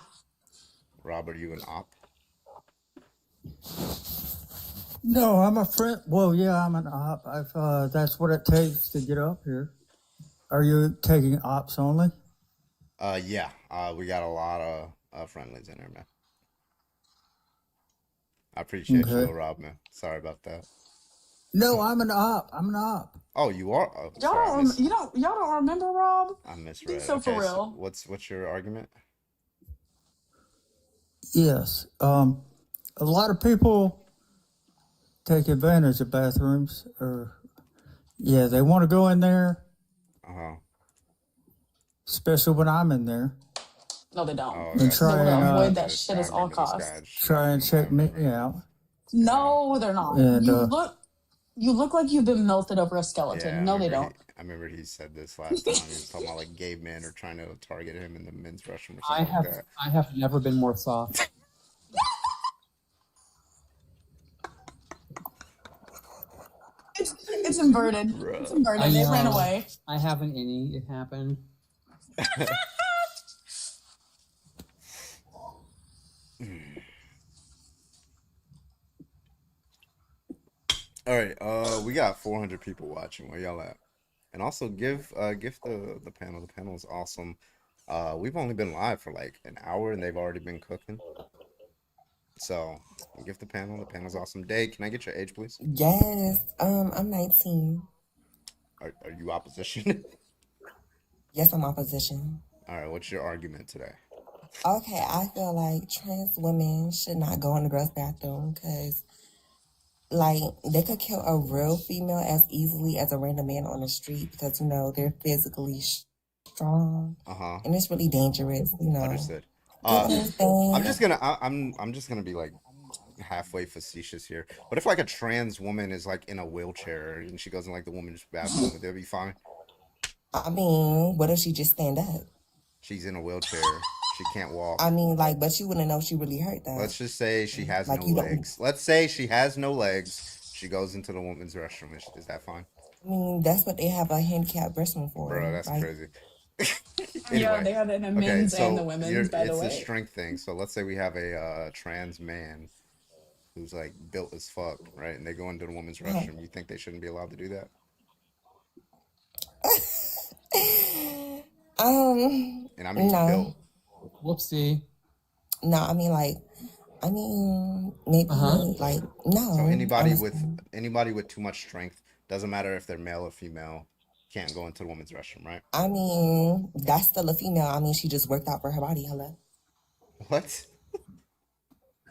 Rob, are you an op? No, I'm a friend. Well, yeah, I'm an op. That's what it takes to get up here. Are you taking ops only? Yeah. We got a lot of friendlies in there, man. I appreciate you, Rob, man. Sorry about that. No, I'm an op. I'm an op. Oh, you are. Oh, Y'all sorry, don't remember Rob? I misread. So for real. What's your argument? Yes. A lot of people take advantage of bathrooms, they want to go in there. Especially when I'm in there. No, they don't. Oh, And try and avoid that shit at all costs. try and check me out. No, they're not. And, you look like you've been melted over a skeleton. Yeah, no, they don't. I remember he said this last time. He was talking about like gay men are trying to target him in the men's restroom or something like that. I have never been more soft. It's inverted. It's inverted. They ran away. I have an innie. It happened. All right, we got 400 people watching. Where y'all at? And also give the panel. The panel is awesome. We've only been live for like an hour, and they've already been cooking. So give the panel. The panel's awesome. Day, can I get your age, please? Yes, I'm 19. Are you opposition? Yes, I'm opposition. All right, what's your argument today? Okay, I feel like trans women should not go in the girls' bathroom because, like, they could kill a real female as easily as a random man on the street because, you know, they're physically strong. And it's really dangerous, you know. Understood. I'm just gonna be like halfway facetious here. What if like a trans woman is like in a wheelchair and she goes in like the woman's bathroom? Would that be fine? I mean, what if she just stand up? She's in a wheelchair. She can't walk. I mean, like, but you wouldn't know she really hurt though. Let's just say she has Like, no you don't- legs. Let's say she has no legs. She goes into the woman's restroom. Is that fine? I mean, that's what they have a handicapped restroom for. Bro, that's right? crazy. Yeah, they have it in the men's and the women's, by the it's way. a strength thing. So let's say we have a trans man who's like built as fuck, right? And they go into the woman's restroom. You think they shouldn't be allowed to do that? And I mean no. built. Whoopsie. No, I mean maybe like no. So anybody honestly. with too much strength, doesn't matter if they're male or female, can't go into the woman's restroom, right? I mean, that's still a female. I mean, she just worked out for her body. Hello. What?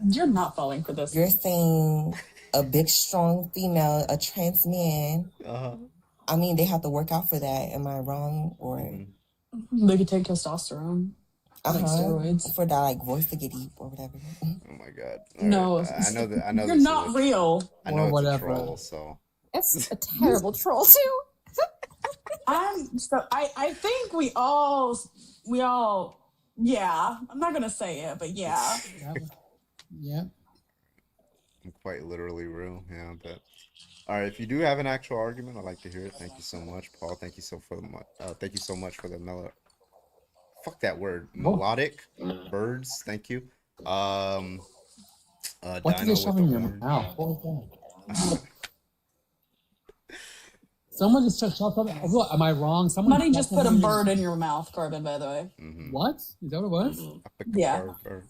You're not falling for this. You're saying a big, strong female, a trans man. I mean, they have to work out for that. Am I wrong? Or They could take testosterone. Like steroids. For that, like, voice to get deep or whatever. Oh my god. No, I know that. I know you're this not is real. I know Or it's whatever. a troll. So It's a terrible troll too. I think we all yeah. I'm not gonna say it, but yeah. Yeah. I'm quite literally real. Yeah, but all right. If you do have an actual argument, I'd like to hear it. Thank you so much, Paul. Thank you so much for the mellow. Fuck that word. Melodic birds. Thank you. What did Dino they shove with in the your orange. mouth? What was that? Someone just shoved something. What? Am I wrong? Someone Money just put a something in- bird in your mouth, Carbon, by the way. What? Is that what it was? I picked a Yeah. bird.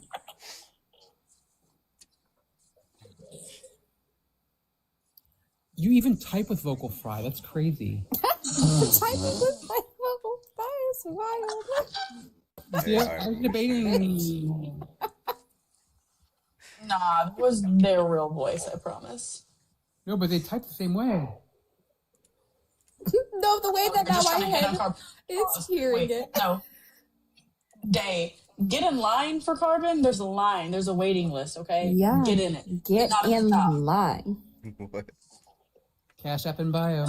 You even type with Vocal Fry. That's crazy. Typing with my vocal fry is wild. Yeah, I was debating. Nah, it was their real voice, I promise. No, but they type the same way. No, the way that now Just my trying to get head on Carbon. is hearing Wait, it. no. Day, get in line for Carbon. There's a line. There's a waiting list, okay? Yeah. Get in it. Get Not at the in top. line. What? Cash App and bio.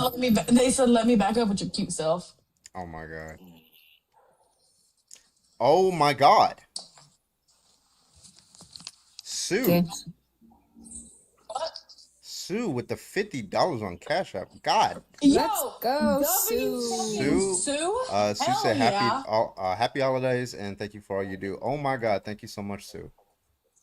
They said, let me back up with your cute self. Oh my god. Oh my god. Sue. Okay. Sue with the $50 on Cash App. God. Let's go, Sue. Sue. Sue? Sue said Hell happy holidays and thank you for all you do. Oh my god, thank you so much, Sue.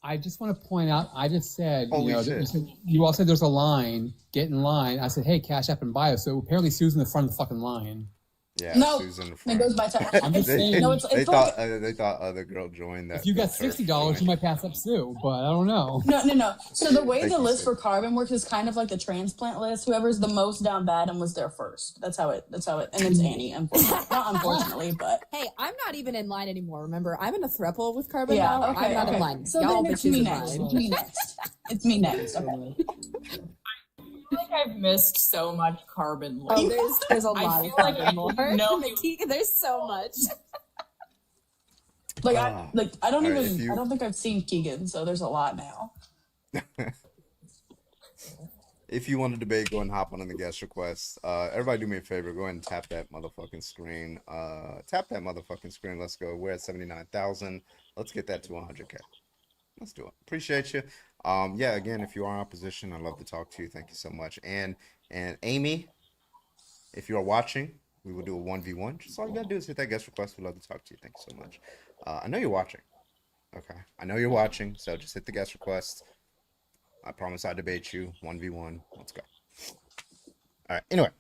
I just want to point out, I just said, Holy shit. you all said there's a line, get in line. I said, hey, Cash App and bio. So apparently Sue's in the front of the fucking line. Yeah, No, Sue's in the it front. goes by time. I'm just saying. No, it's they like, thought other girl joined that. If you got that turf $60, joint. you might pass up Sue, but I don't know. No. So the way Thank the you, list Sue. for Carbon works is kind of like the transplant list. Whoever's the most down bad and was there first. That's how it, and it's Annie, unfortunately. Not unfortunately, but. Hey, I'm not even in line anymore. Remember, I'm in a throuple with Carbon Yeah, now. okay, I'm not okay. in line. So Y'all then it's bitches me in next. line. It's me next. It's me next. Okay. I feel like I've missed so much Carbon. Oh, there's a I lot feel of like Carbon lore. I know- There's so much. Like Ah. I don't All right, even if you- I don't think I've seen Keegan, so there's a lot now. If you want to debate, go and hop on the guest request. Everybody do me a favor, go ahead and tap that motherfucking screen. Tap that motherfucking screen. Let's go. We're at 79,000. Let's get that to 100K. Let's do it. Appreciate you. Yeah, again, if you are in opposition, I'd love to talk to you. Thank you so much. And Amy, if you are watching, we will do a 1v1. Just all you gotta do is hit that guest request. We'd love to talk to you. Thank you so much. I know you're watching. Okay. I know you're watching, so just hit the guest request. I promise I'll debate you. 1v1. Let's go. All right. Anyway.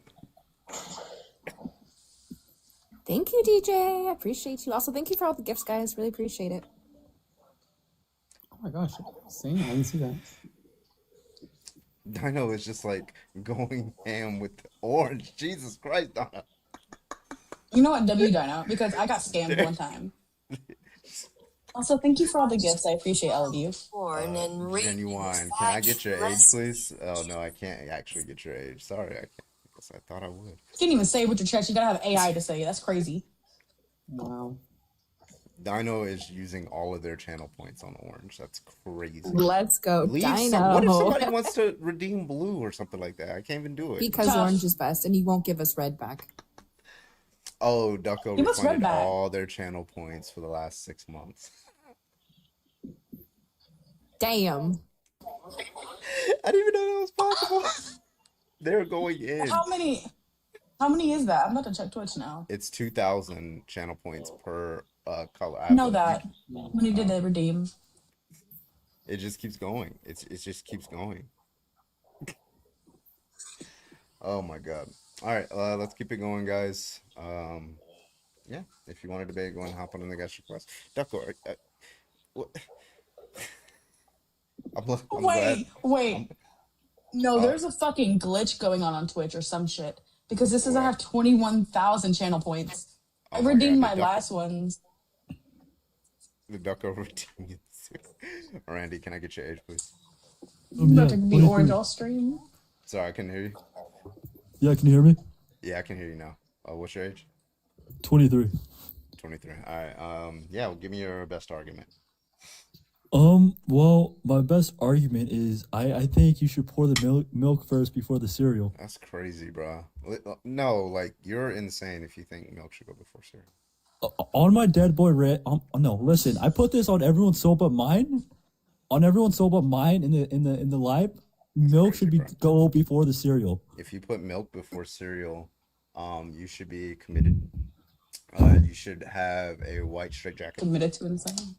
Thank you, DJ. I appreciate you. Also, thank you for all the gifts, guys. Really appreciate it. Oh my gosh. See, I didn't see that. Dino is just like going ham with the orange. Jesus Christ, Dino. You know what, W Dino? Because I got scammed one time. Also, thank you for all the gifts. I appreciate all of you. Genuine. Can I get your age, please? Oh, no, I can't actually get your age. Sorry, I can't. Because I thought I would. You can't even say it with your chest. You gotta have AI to say it. That's crazy. Wow. Dino is using all of their channel points on orange. That's crazy. Let's go, What if Dino. somebody wants to redeem blue or something like that? I can't even do it. Because orange is best, and you won't give us red back. Oh, Ducko Give us red refunded back. all their channel points for the last 6 months. Damn. I didn't even know that was possible. They're going in. How many is that? I'm about to check Twitch now. It's 2,000 channel points per color. I know that. When you did the redeem. It just keeps going. It just keeps going. Oh my god. All right, let's keep it going, guys. Yeah, if you want to debate, go and hop on in the guest request. Ducko, what? I'm glad. Wait. No, there's a fucking glitch going on Twitch or some shit. Because this says I have 21,000 channel points. I redeemed my last ones. The Ducko redeemed. Randy, can I get your age, please? I'm about to be orange all stream. Sorry, I couldn't hear you. Yeah, can you hear me? Yeah, I can hear you now. What's your age? 23. 23. All right. Yeah, well, give me your best argument. Well, my best argument is I think you should pour the milk first before the cereal. That's crazy, bro. No, like, you're insane if you think milk should go before cereal. On my dead boy no, listen, I put this on everyone's soul but mine. On everyone's soul but mine in the live. Milk should go before the cereal. If you put milk before cereal, you should be committed. You should have a white straight jacket. Committed to insane.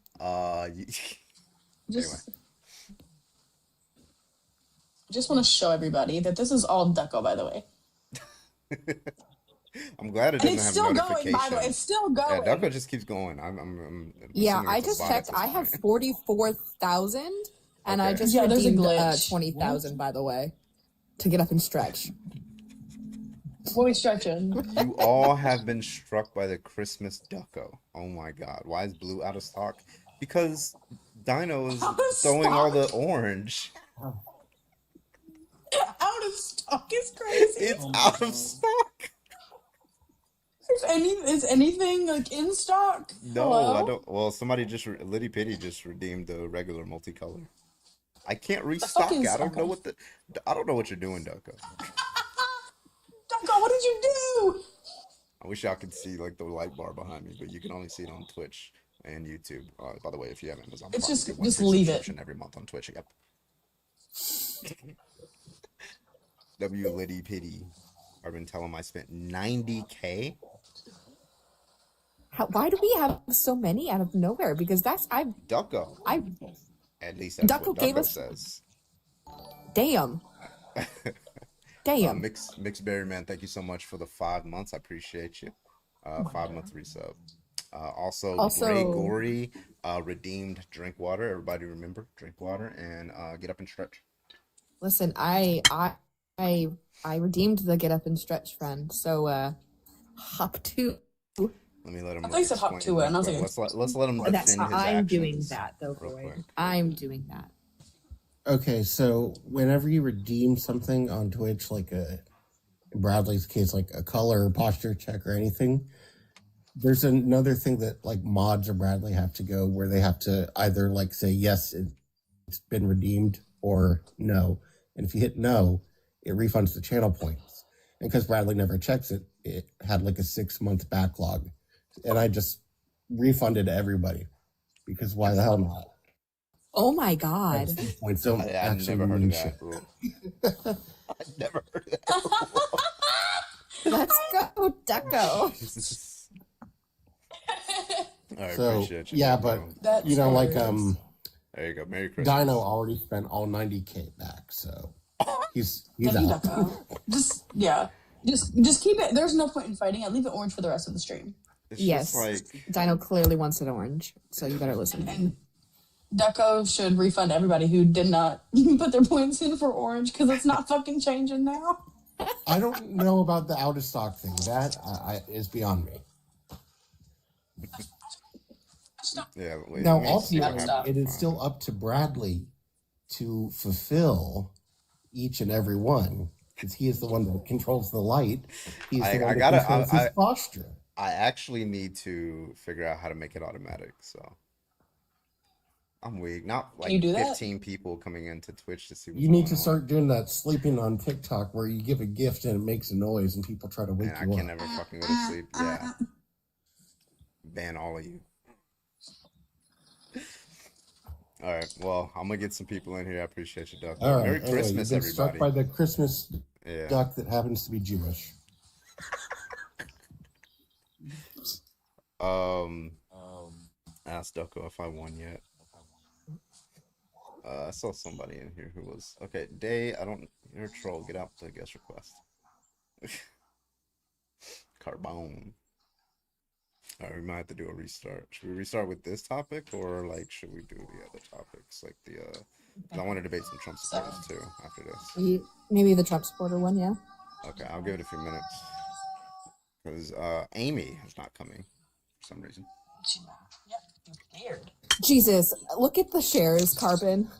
Just want to show everybody that this is all Ducko, by the way. I'm glad it And doesn't it's have still going, notification. by the way. It's still going. Yeah, Ducko just keeps going. I'm Yeah, assuming I it's a just bot at checked. this I have point. 44,000, and I Okay. just Yeah, there's a redeemed glitch. 20,000, by the way, to get up and stretch. What are we stretching? You all have been struck by the Christmas Ducko. Oh my god. Why is blue out of stock? Because Dino is Out of throwing all the stock? orange. Out of stock is crazy. It's out of stock. Is anything like in stock? No, Hello? I don't. Well, somebody just Liddy Pitty just redeemed the regular multicolor. I can't restock. fucking I don't know sucker. I don't know what you're doing, Ducko. Ducko, what did you do? I wish y'all could see like the light bar behind me, but you can only see it on Twitch and YouTube. By the way, if you have Amazon It's Prime, just- get one just free leave it. subscription every month on Twitch. Yep. W Liddy Pitty. I've been telling him I spent 90K. Why do we have so many out of nowhere? Because Ducko. At least that's Ducko what gave Ducko us- says. Damn. Damn. Mixed Berry Man, thank you so much for the 5 months. I appreciate you. 5-month resub. Also, Gray Gory redeemed Drink Water. Everybody remember drink water and get up and stretch. Listen, I redeemed the get up and stretch friend. So hop to. Let me let him. I thought you said hop explain to it, and I was real like, quick. let's let him defend That's his how I'm doing actions that, though, real Roy. quick. I'm doing that. Okay, so whenever you redeem something on Twitch, like in Bradley's case, like a color or posture check or anything, there's another thing that like mods or Bradley have to go where they have to either like say yes, it's been redeemed, or no. And if you hit no, it refunds the channel points. And because Bradley never checks it, it had like a 6-month backlog. And I just refunded everybody because why the hell not? Oh my god. Points don't I actually never heard of mean that shit. rule. I never heard of that. Let's go, Ducko. All right, So appreciate you. yeah, but That's you know, like hilarious. There you go. Merry Christmas. Dino already spent all 90K back, so he's Thank you, out. Ducko. Just keep it. There's no point in fighting it. Leave it orange for the rest of the stream. It's Yes. just like Dino clearly wants it orange, so you better listen. And Ducko should refund everybody who did not put their points in for orange because it's not fucking changing now. I don't know about the out of stock thing. That is beyond me. yeah. Wait, Now, let me see what ultimately, happens. it is still up to Bradley to fulfill each and every one because he is the one that controls the light. He's the one that controls his posture. I actually need to figure out how to make it automatic. So I'm weak. Not Can you like do that? 15 people coming into Twitch to see what's You need going to on. start doing that sleeping on TikTok where you give a gift and it makes a noise and people try to wake Man, I you can up. never fucking go to sleep. Yeah. Ban all of you. All right. Well, I'm gonna get some people in here. I appreciate you, Duck. All right. Merry Anyway, Christmas, you've been struck everybody. by the Christmas Yeah. duck that happens to be Jewish. Ask Ducko if I won yet. I saw somebody in here who was okay. Day, I don't. You're a troll. Get out the guest request. Carbone. All right, we might have to do a restart. Should we restart with this topic, or like should we do the other topics, like the? 'Cause I want to debate some Trump supporters too after this. Maybe the Trump supporter one, yeah. Okay, I'll give it a few minutes because Amy is not coming for some reason. Jesus, look at the shares, Carbon.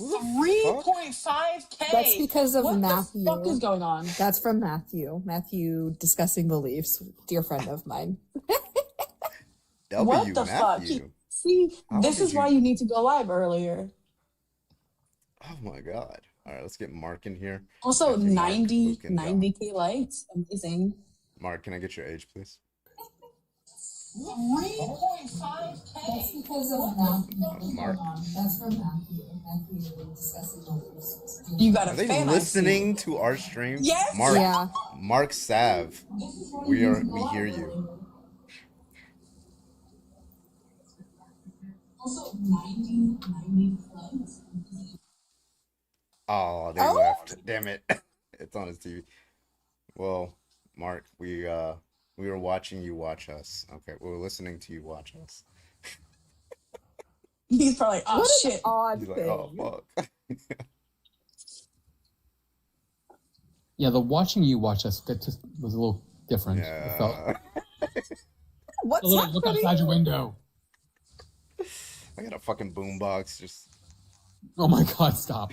3.5K. That's because of what Matthew. What the fuck is going on? That's from Matthew. Matthew discussing beliefs, dear friend of mine. What the fuck? See, this is why you need to go live earlier. Oh my god! All right, let's get Mark in here. Also, Matthew, Mark, 90, Luke, and 90K likes. Amazing. Mark, can I get your age, please? 3.5K. That's because of Matthew. Mark. That's from Matthew. Matthew discussing beliefs. You got a Are they fan, I listening to our stream? Yes. Mark. Yeah. Mark Sav. We hear you. Also, 90 likes. Oh, they left. Damn it. It's on his TV. Well, Mark, we were watching you watch us. Okay, we were listening to you watch us. He's probably like, oh What an shit. odd He's like, thing. oh fuck. Yeah, the watching you watch us that just was a little different. It felt Yeah. What's a little look happening? outside your window. I got a fucking boombox. Just Oh my god, stop.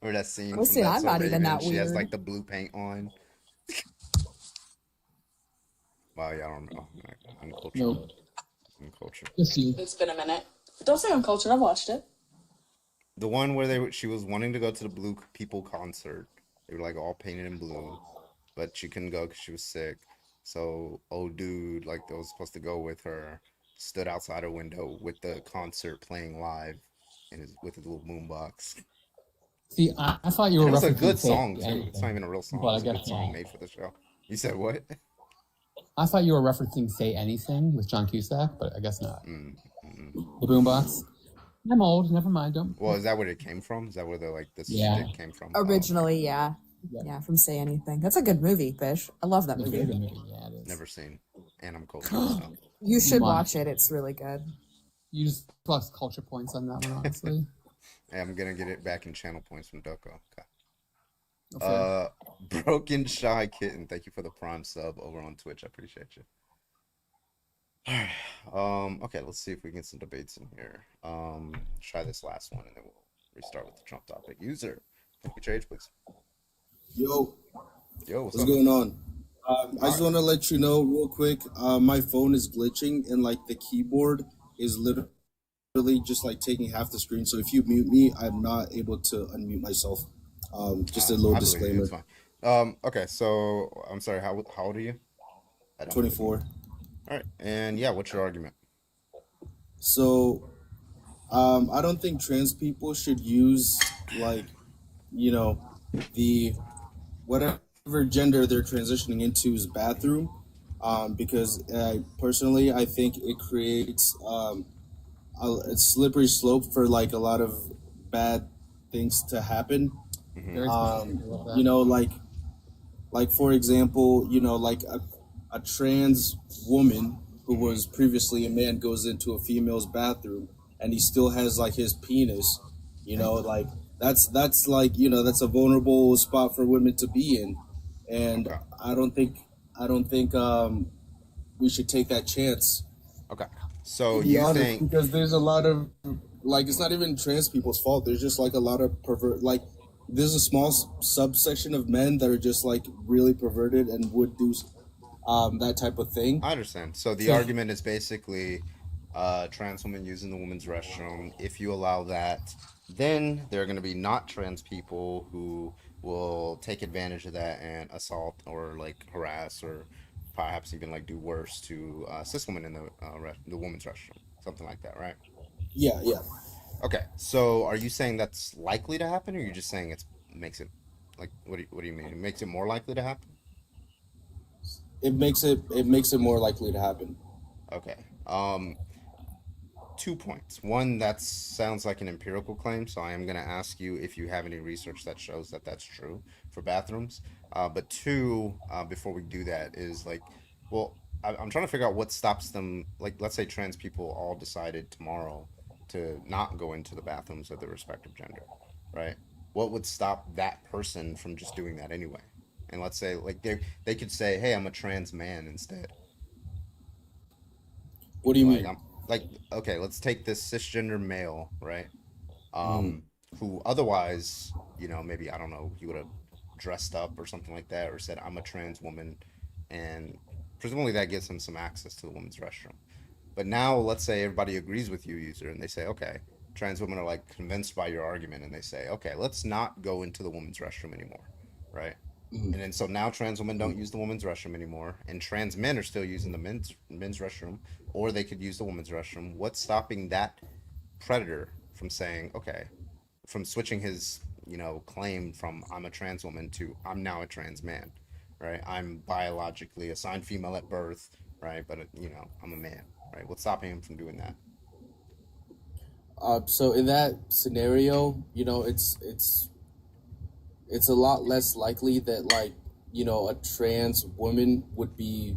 remember that scene Listen, from That's I'm So not even Raven? that She has weird. like the blue paint on. Wow, yeah, I don't know. Uncultured. Nope. Uncultured. Just you. It's been a minute. Don't say uncultured. I've watched it. The one where she was wanting to go to the Blue People concert. They were like all painted in blue, but she couldn't go because she was sick. So old dude, like that was supposed to go with her, stood outside her window with the concert playing live, with his little boombox. See, I thought you were It was a referencing good Say song too. Anything. It's not even a real song. But I It's a good guess song not. made for the show. You said what? I thought you were referencing Say Anything with John Cusack, but I guess not. Mm. The boombox. I'm old. Never mind. Don't. Well, is that where it came from? Is that where the Yeah. stick came from? Oh, Originally, yeah. Yeah. Yeah, from Say Anything. That's a good movie, Fish. I love that It's a movie. very good movie. Yeah, it is. never seen. And I'm cold. So. You should Come on. watch it. It's really good. You just lost culture points on that one, honestly. Hey, I'm gonna get it back in channel points from Doko. Okay. Okay. Broken Shy Kitten, thank you for the prime sub over on Twitch. I appreciate you. Okay, let's see if we can get some debates in here. Try this last one and then we'll restart with the Trump topic. User, can you get your age, please? Yo, What's what's up? going on? I just want to let you know real quick. My phone is glitching and like the keyboard is literally just like taking half the screen. So if you mute me, I'm not able to unmute myself. Just a little I believe you, disclaimer. it's fine. Okay, so I'm sorry. How old are you? I don't know. 24. All right, and yeah, what's your argument? So, I don't think trans people should use like, you know, the whatever gender they're transitioning into's bathroom, because personally I think it creates a slippery slope for like a lot of bad things to happen. You know, like for example, you know, like a trans woman who was previously a man goes into a female's bathroom and he still has like his penis, you know, like that's like, you know, that's a vulnerable spot for women to be in. And I don't think we should take that chance. Okay. So To be you honest, think because there's a lot of like, it's not even trans people's fault. There's just like a lot of there's a small subsection of men that are just like really perverted and would do that type of thing. I understand. So the So argument is basically trans women using the women's restroom. If you allow that, then there are going to be not trans people who will take advantage of that and assault or like harass or perhaps even like do worse to cis women in the women's restroom, something like that, right? yeah, yeah. Okay. So are you saying that's likely to happen, or you're just saying it's makes it like what do you mean? It makes it more likely to happen? It makes it more likely to happen. Okay. 2 points. One, that sounds like an empirical claim, so I am going to ask you if you have any research that shows that that's true for bathrooms. But two, before we do that, is like, well, I'm trying to figure out what stops them. Like, let's say trans people all decided tomorrow to not go into the bathrooms of their respective gender, right? What would stop that person from just doing that anyway? And let's say, like, they could say, "Hey, I'm a trans man" instead. What do you Like mean? I'm like, okay, let's take this cisgender male, right? Mm. Who otherwise, maybe I don't know, he would have dressed up or something like that, or said, "I'm a trans woman," and presumably that gives him some access to the women's restroom. But now, let's say everybody agrees with you, user, and they say, "Okay," trans women are like convinced by your argument, and they say, "Okay, let's not go into the women's restroom anymore," right? Mm. And then so now trans women don't use the women's restroom anymore, and trans men are still using the men's restroom, or they could use the women's restroom. What's stopping that predator from saying, okay, from switching his, claim from "I'm a trans woman" to "I'm now a trans man," right? I'm biologically assigned female at birth, right? But I'm a man, right? What's stopping him from doing that? So in that scenario, it's a lot less likely that like a trans woman would be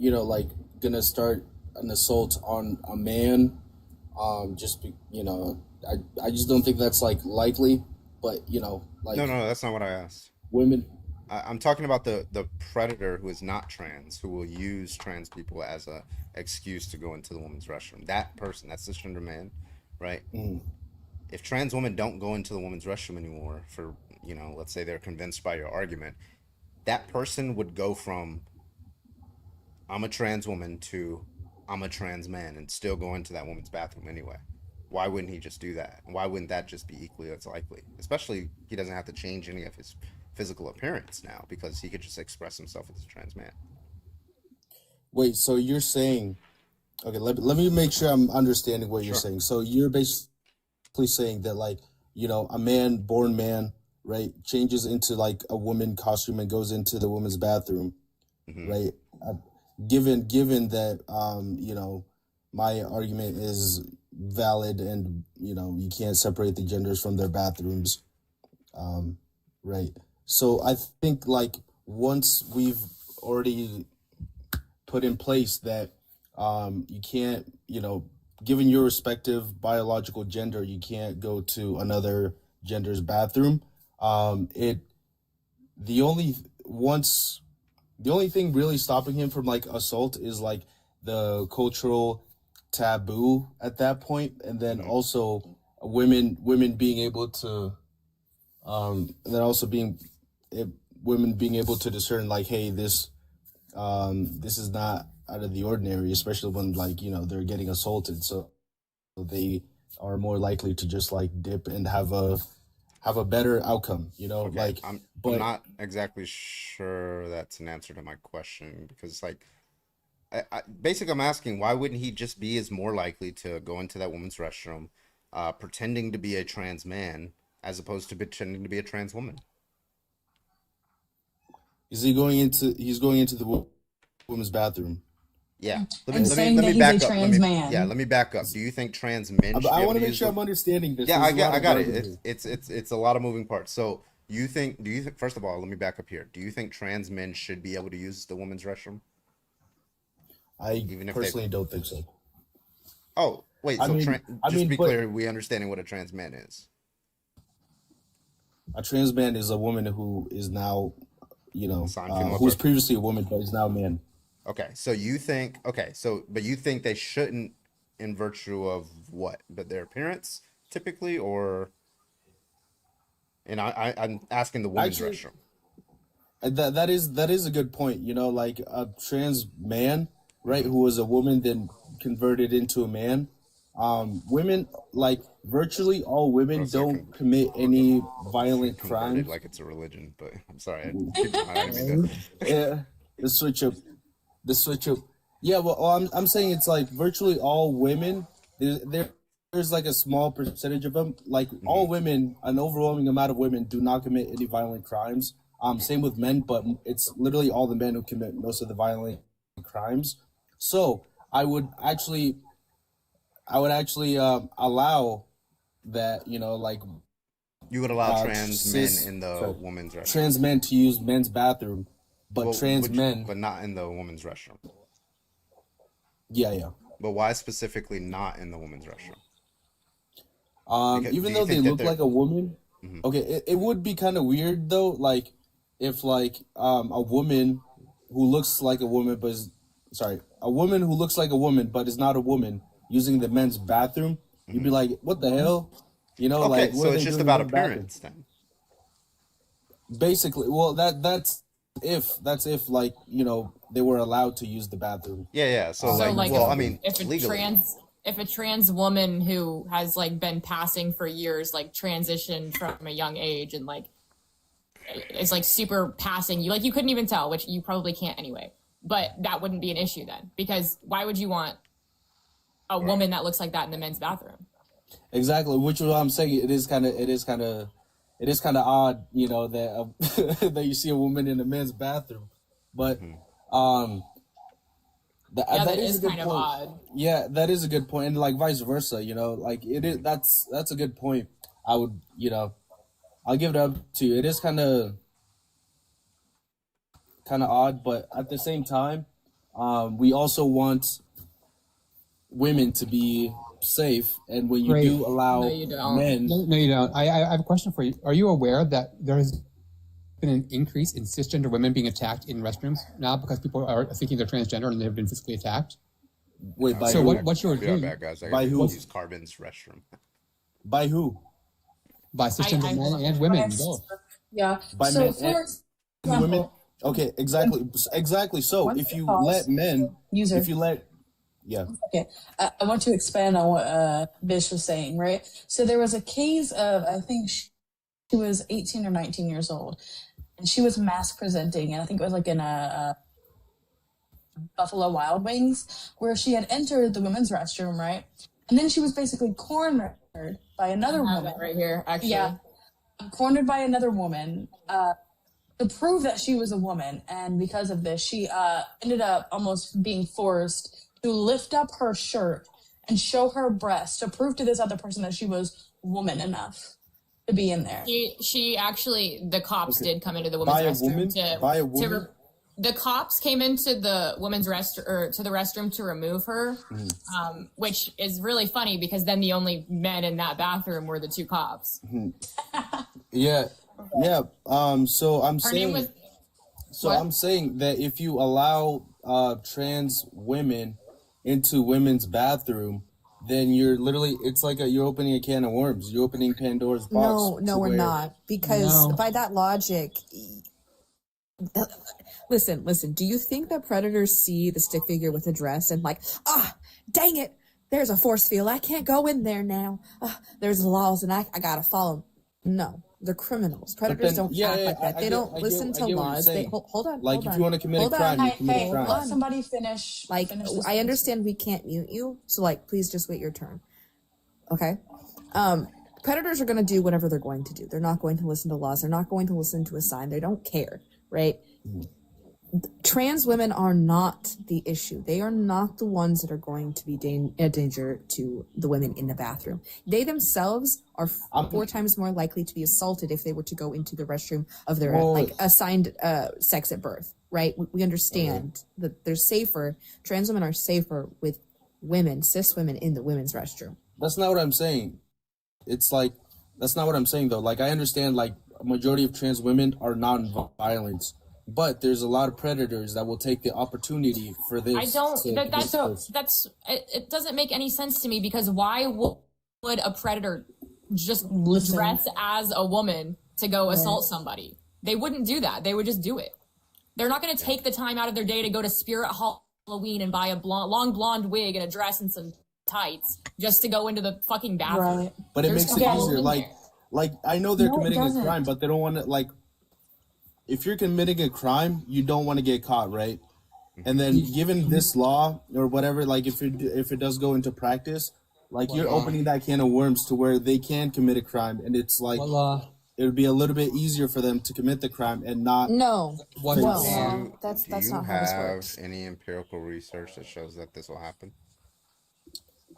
like gonna start an assault on a man. I just don't think that's like likely, but like No, that's not what I asked. women. I'm talking about the predator who is not trans, who will use trans people as a excuse to go into the women's restroom. That person, that's cisgender man, right? Mm. If trans women don't go into the women's restroom anymore for, let's say they're convinced by your argument, that person would go from "I'm a trans woman" to "I'm a trans man" and still go into that woman's bathroom anyway. Why wouldn't he just do that? Why wouldn't that just be equally as likely? Especially he doesn't have to change any of his physical appearance now because he could just express himself as a trans man. Wait, so you're saying, okay, let me make sure I'm understanding what you're Sure. saying. So you're basically saying that like, a man, born man, right, changes into like a woman costume and goes into the women's bathroom, Hmm. right? Uh, given that my argument is valid and you can't separate the genders from their bathrooms, right? So I think like once we've already put in place that you can't, given your respective biological gender, you can't go to another gender's bathroom. It the only once the only thing really stopping him from like assault is like the cultural taboo at that point, and then Hmm. also women being able to and then also women being able to discern like, hey, this is not out of the ordinary, especially when like they're getting assaulted, so they are more likely to just like dip and have a better outcome, Okay, like. I'm But not exactly sure that's an answer to my question because like basically I'm asking why wouldn't he just be as more likely to go into that woman's restroom pretending to be a trans man as opposed to pretending to be a trans woman? he's going into the women's bathroom. Yeah. And saying that he's a trans man. Let me back up. Do you think trans men should be I able want to to make use sure the I'm understanding this. Yeah, There's a lot I of got it. jargon here. It's a lot of moving parts. So do you think first of all, let me back up here. Do you think trans men should be able to use the women's restroom? I Even if they personally don't think so. Oh, wait, I so mean, just to be but clear, we understanding what a trans man is. a trans man is a woman who is now, Assigned female who was birth. previously a woman but is now a man. Okay, so but you think they shouldn't in virtue of what? But their appearance typically, or and I'm asking the women's Actually, restroom. that is a good point. You know, like a trans man, right, who was a woman then converted into a man. Women, like virtually all women, don't commit any violent crimes. Like it's a religion, but I'm sorry. I didn't mean to- Yeah, the switch up. Yeah, well, I'm saying it's like virtually all women. There's like a small percentage of them. Like all women, an overwhelming amount of women do not commit any violent crimes. Same with men, but it's literally all the men who commit most of the violent crimes. So I would actually allow that, you know, like you would allow trans men in the women's restroom. Trans men to use men's bathroom, but men, but not in the women's restroom. Yeah. But why specifically not in the women's restroom? Even though they look like a woman, okay, it would be kind of weird though, like if like a woman who looks like a woman but a woman who looks like a woman but is not a woman using the men's bathroom, you'd be like, what the hell? You know, okay, like so it's just about appearance then. Basically, well, that's if like, you know, they were allowed to use the bathroom. Yeah. So like well, I mean, if a trans woman who has like been passing for years, like transitioned from a young age and like it's like super passing, you couldn't even tell, which you probably can't anyway. But that wouldn't be an issue then, because why would you want a woman that looks like that in the men's bathroom? Exactly, which is what I'm saying. It is kind of odd, you know, that that you see a woman in a men's bathroom, but that is a good kind point. of odd. Yeah, that is a good point, and like vice versa, you know, like it is. That's a good point. I would, you know, I'll give it up to you. It is kind of odd, but at the same time, we also want women to be safe, and when you do allow men, no, you don't. I have a question for you. Are you aware that there has been an increase in cisgender women being attacked in restrooms now because people are thinking they're transgender and they've been physically attacked? Wait, by so who? what's your Be right back, guys. I by who? Use Carbon's restroom. By who? By cisgender men and women both. Yeah. By so men for and women. Okay, exactly. So if you let men, if you let, yeah. Okay, I want to expand on what Bish was saying, right? So there was a case of, I think she was 18 or 19 years old, and she was mask presenting, and I think it was like in a Buffalo Wild Wings, where she had entered the women's restroom, right? And then she was basically cornered by another woman. Right here, actually. Yeah, cornered by another woman. To prove that she was a woman, and because of this, she ended up almost being forced to lift up her shirt and show her breast to prove to this other person that she was woman enough to be in there. She actually, the cops did come into the women's restroom by a woman. The cops came into the women's to the restroom to remove her, which is really funny because then the only men in that bathroom were the two cops. Yeah. So I'm Her saying. name was. So what? I'm saying that if you allow trans women into women's bathroom, then you're literally, it's like you're opening a can of worms. You're opening Pandora's box. No, we're not. Because by that logic, listen, do you think that predators see the stick figure with a dress and like, dang it, there's a force field. I can't go in there now. There's laws and I gotta follow. No. They're criminals. Predators don't act like that. They don't listen to laws. They hold on. Like if you want to commit a crime, you commit a crime. Let somebody finish. Like finish this I understand we can't mute you, so like please just wait your turn. Okay. Predators are going to do whatever they're going to do. They're not going to listen to laws. They're not going to listen to a sign. They don't care, right? Trans women are not the issue. They are not the ones that are going to be a danger to the women in the bathroom. They themselves are 4 times more likely to be assaulted if they were to go into the restroom of their assigned sex at birth, right? We understand that they're safer. Trans women are safer with women, cis women in the women's restroom. That's not what I'm saying. It's like, that's not what I'm saying though. Like I understand like a majority of trans women are non-violent. But there's a lot of predators that will take the opportunity for this. I don't. It doesn't make any sense to me because why would a predator just dress as a woman to go assault somebody? they wouldn't do that. They would just do it. They're not going to take the time out of their day to go to Spirit Halloween and buy a long blonde wig and a dress and some tights just to go into the fucking bathroom. Right. But it makes it easier. Like I know they're No, it committing a doesn't. crime, but they don't want to, like, if you're committing a crime, you don't want to get caught, right? And then given this law or whatever, like if it does go into practice, like you're opening that can of worms to where they can commit a crime, and it's like it would be a little bit easier for them to commit the crime and not. No, What no, is- that's Do you not how this have works. any empirical research that shows that this will happen?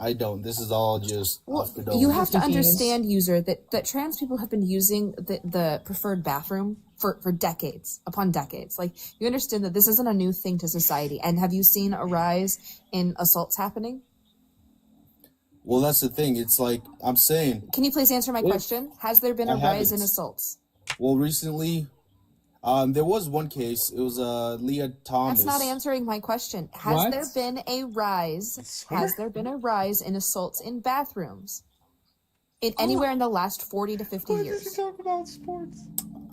I don't. This is all just off the dome. You have to understand, user, that trans people have been using the preferred bathroom for decades upon decades. Like, you understand that this isn't a new thing to society. And have you seen a rise in assaults happening? Well, that's the thing. It's like I'm saying. Can you please answer my question? Has there been a rise in assaults? Well, recently, there was one case. It was Leah Thomas. That's not answering my question. Has What? there been a rise? Has there been a rise in assaults in bathrooms? In anywhere in the last 40 to 50 years? Talk about sports.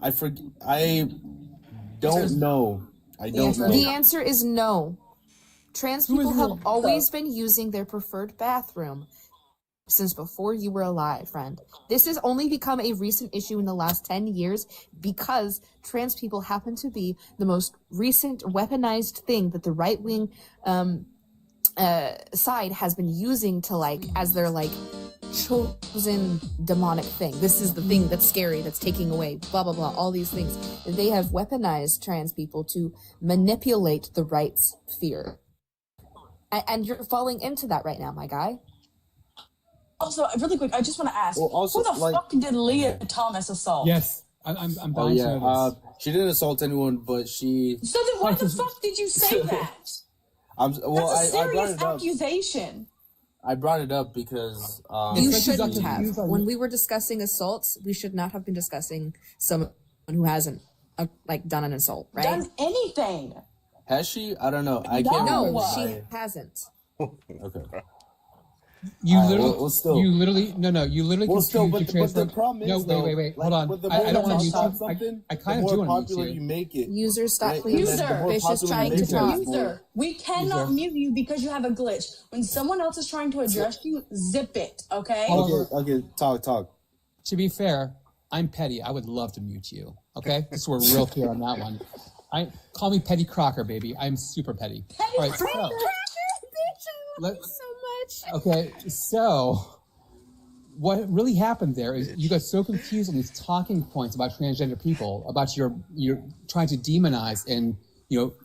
I don't know. I don't know. The answer is no. Trans people have always been using their preferred bathroom since before you were alive, friend. This has only become a recent issue in the last 10 years because trans people happen to be the most recent weaponized thing that the right-wing side has been using to, like, as their, like, chosen demonic thing. This is the thing that's scary, that's taking away, blah, blah, blah, all these things. They have weaponized trans people to manipulate the right's fear. And you're falling into that right now, my guy. Also, really quick, I just want to ask, Well, also, who the like- fuck did Leah Thomas assault? Yes, I'm Oh dying yeah. to know this. She didn't assault anyone, but she. So then why the fuck did you say that? Well, That's a I brought serious it up. accusation. I brought it up because You shouldn't have. When we were discussing assaults, we should not have been discussing someone who hasn't done an assault, right? Done anything. Has she? I don't know. I can't No, remember. she hasn't. Okay. You Alright, literally, well, still. you literally, you literally Well, confused still, but your the transfer. problem no, is, though, wait, like, hold on. with the I more don't want you to talk mute you. something, I kind the of do more want to popular mute you you. make it. User, stop, right? please. And then the more Fish is popular you trying make to it, talk. the more- User, we cannot mute you because you have a glitch. When someone else is trying to address you, zip it, okay? Okay, talk. To be fair, I'm petty. I would love to mute you. Okay, just so we're real clear on that one. Call me Petty Crocker, baby. I'm super petty. All right, so let- so much. Okay, so what really happened there is you got so confused on these talking points about transgender people, about you're trying to demonize and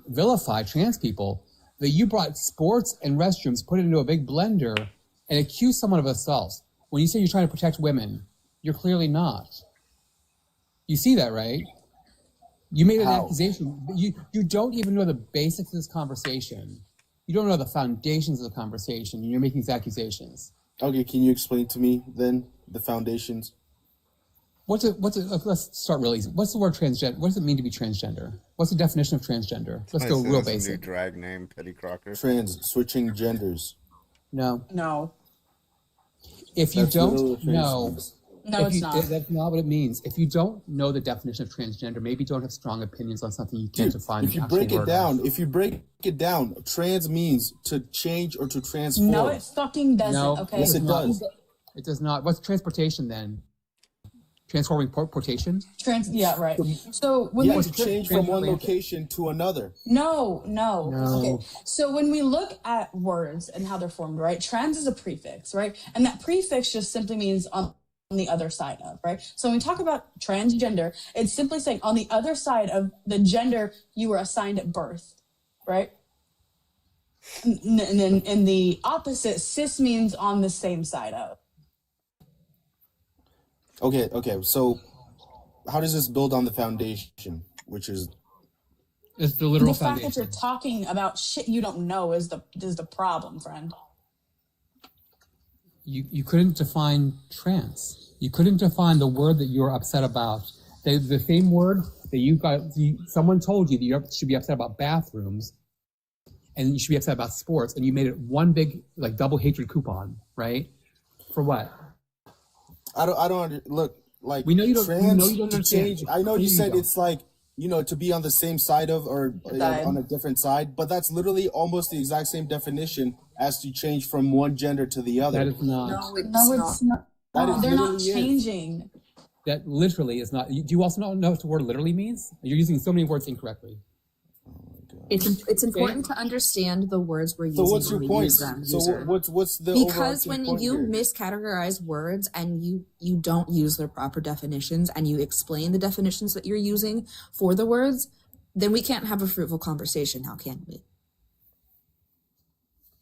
vilify trans people, that you brought sports and restrooms, put it into a big blender, and accused someone of assault. When you say you're trying to protect women, you're clearly not. You see that, right? You made an accusation. You don't even know the basics of this conversation. You don't know the foundations of the conversation, and you're making these accusations. Okay, can you explain to me then the foundations? Let's start real easy. What's the word transgender? What does it mean to be transgender? What's the definition of transgender? Let's go real New basic. drag name, Petty Crocker. Switching genders. No. If you That's literally don't what trans know, means. No, it's not. That's not what it means. If you don't know the definition of transgender, maybe you don't have strong opinions on something you can't define. If you break it down, trans means to change or to transform. No, it fucking doesn't, No, okay? Yes, it does. It does not. What's transportation then? Transforming portation? Yeah, right. So when Yeah, we to change from one location to another. No. No. Okay. So when we look at words and how they're formed, right? Trans is a prefix, right? And that prefix just simply means on the other side of, right? So when we talk about transgender, it's simply saying on the other side of the gender you were assigned at birth, right? And then in the opposite, cis means on the same side of. Okay. So how does this build on the foundation, which is It's the literal The fact foundation. that you're talking about shit you don't know is the problem, friend. You couldn't define trans. You couldn't define the word that you're upset about. The same word that someone told you that you should be upset about bathrooms, and you should be upset about sports, and you made it one big double hatred coupon, right? For what? I don't look. like We know you don't. We trans know you don't to understand. change. I know you You said don't. it's like, to be on the same side of, or Side. on a different side, but that's literally almost the exact same definition as to change from one gender to the other. That is not. No, it's No, not. it's not. That No, is they're not literally it. changing. That literally is not. Do you also not know what the word literally means? You're using so many words incorrectly. It's important to understand the words we're using. So what's your when we point? use them, So user. what's the Because overarching when point you here? miscategorize words and you don't use their proper definitions and you explain the definitions that you're using for the words, then we can't have a fruitful conversation now, can we?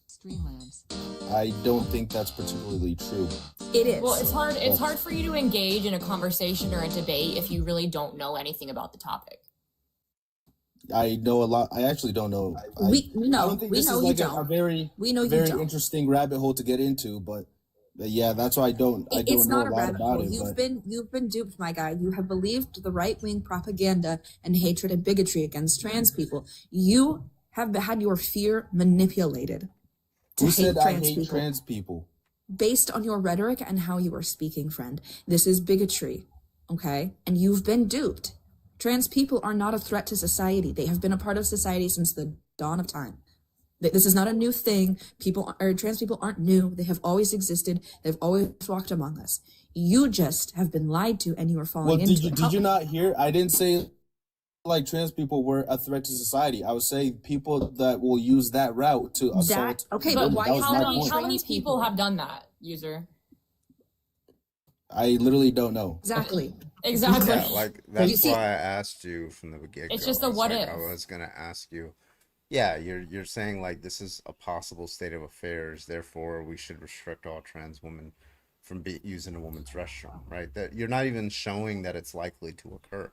Streamlabs. I don't think that's particularly true. It is. Well, it's hard. It's hard for you to engage in a conversation or a debate if you really don't know anything about the topic. I know a lot. I actually don't know. We I know. don't think We this know is you like a don't. very, We know you very don't. interesting rabbit hole to get into, but yeah, that's why I don't It's know not a a lot rabbit about hole. it. You've been duped, my guy. You have believed the right wing propaganda and hatred and bigotry against trans people. You have had your fear manipulated to Who hate said I trans hate people trans people? based on your rhetoric and how you are speaking, friend. This is bigotry, okay? And you've been duped. Trans people are not a threat to society. They have been a part of society since the dawn of time. This is not a new thing. Trans people aren't new. They have always existed. They've always walked among us. You just have been lied to, and you are falling Well, into did you it. did you not hear? I didn't say like trans people were a threat to society. I was saying people that will use that route to assault. Okay, But but why? That was my point. how many people have done that, user? I literally don't know. Exactly. Exactly. Yeah, like that's why I asked you from the beginning. It's just a what if. I was gonna ask you. Yeah, you're saying like this is a possible state of affairs, therefore we should restrict all trans women from using a woman's restroom, right? That you're not even showing that it's likely to occur,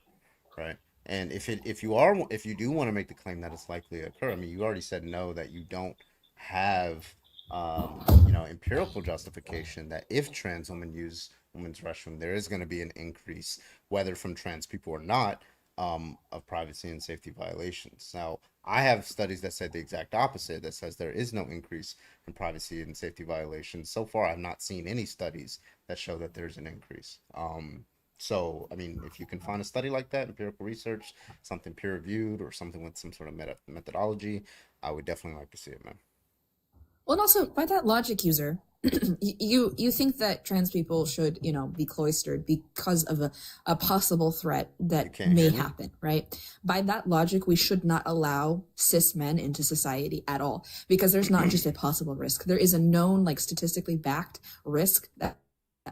right? And if you do want to make the claim that it's likely to occur, I mean, you already said no, that you don't have empirical justification that if trans women use women's restroom, there is going to be an increase, whether from trans people or not, of privacy and safety violations. Now, I have studies that say the exact opposite, that says there is no increase in privacy and safety violations. So far, I've not seen any studies that show that there's an increase. So, I mean, if you can find a study like that, empirical research, something peer-reviewed, or something with some sort of methodology, I would definitely like to see it, man. Well, and also by that logic, user, you think that trans people should, be cloistered because of a possible threat that may happen, right? By that logic, we should not allow cis men into society at all, because there's not just a possible risk. There is a known, statistically backed risk that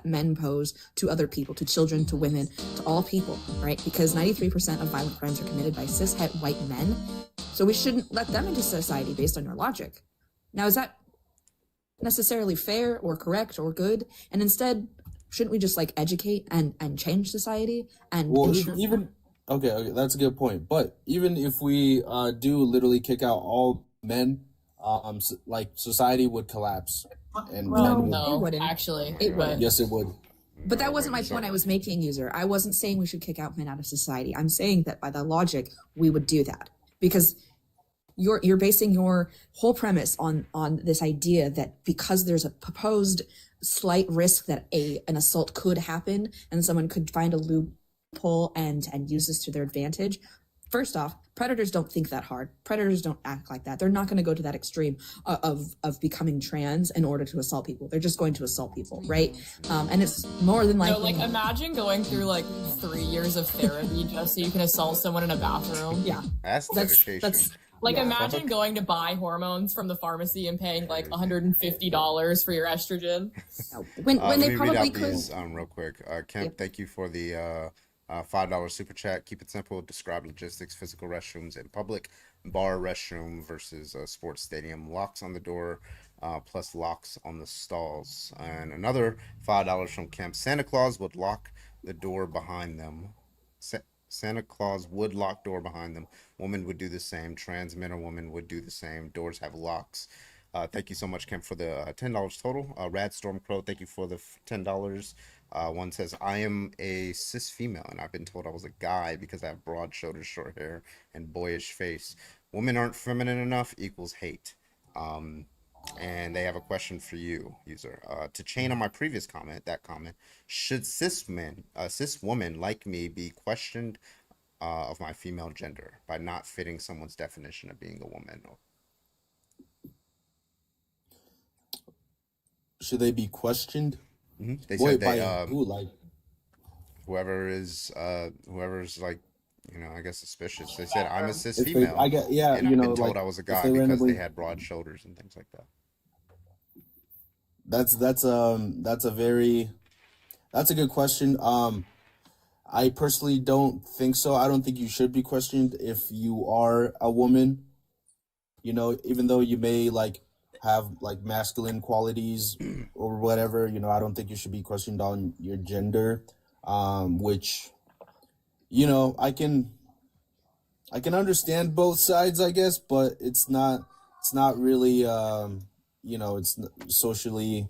men pose to other people, to children, to women, to all people, right? Because 93% of violent crimes are committed by cis-het white men. So we shouldn't let them into society based on your logic. Now, is that necessarily fair or correct or good? And instead, shouldn't we just educate and change society? And Well, ensure- even okay, that's a good point. But even if we do literally kick out all men, society would collapse. And Well, men would- no, It wouldn't. actually, It would. Yes, it would. But that wasn't my point I was making, user. I wasn't saying we should kick out men out of society. I'm saying that by that logic, we would do that. Because you're basing your whole premise on this idea that because there's a proposed slight risk that an assault could happen and someone could find a loophole and use this to their advantage. First off, predators don't think that hard. Predators don't act like that. They're not going to go to that extreme of becoming trans in order to assault people. They're just going to assault people, right? And it's more than No, likely. imagine going through 3 years of therapy just so you can assault someone in a bathroom. Yeah. That's dedication. Imagine going to buy hormones from the pharmacy and paying $150 for your estrogen. When Let they me probably read out could. these real quick. Kemp, thank you for the $5 super chat. Keep it simple. Describe logistics: physical restrooms in public, bar restroom versus a sports stadium. Locks on the door, plus locks on the stalls. And another $5 from Kemp. Santa Claus would lock the door behind them. Santa Claus would lock door behind them. Women would do the same. Trans men or women would do the same. Doors have locks. Thank you so much, Kemp, for the $10 total. Rad Stormcrow, thank you for the $10. One says, I am a cis female, and I've been told I was a guy because I have broad shoulders, short hair, and boyish face. Women aren't feminine enough equals hate. and they have a question for you, user. To chain on my previous comment, should cis woman like me be questioned of my female gender by not fitting someone's definition of being a woman? Should they be questioned? They Boy, said by they who? Like, whoever's like, I guess suspicious. They said I'm a cis if they, female, I get, yeah, and you I've know, been told like, I was a if guy they because randomly, they had broad shoulders and things like that. that's a good question. I personally don't think so. I don't think you should be questioned if you are a woman. Even though you may like have like masculine qualities or whatever, I don't think you should be questioned on your gender. Which, I can understand both sides, I guess, but it's not really, it's socially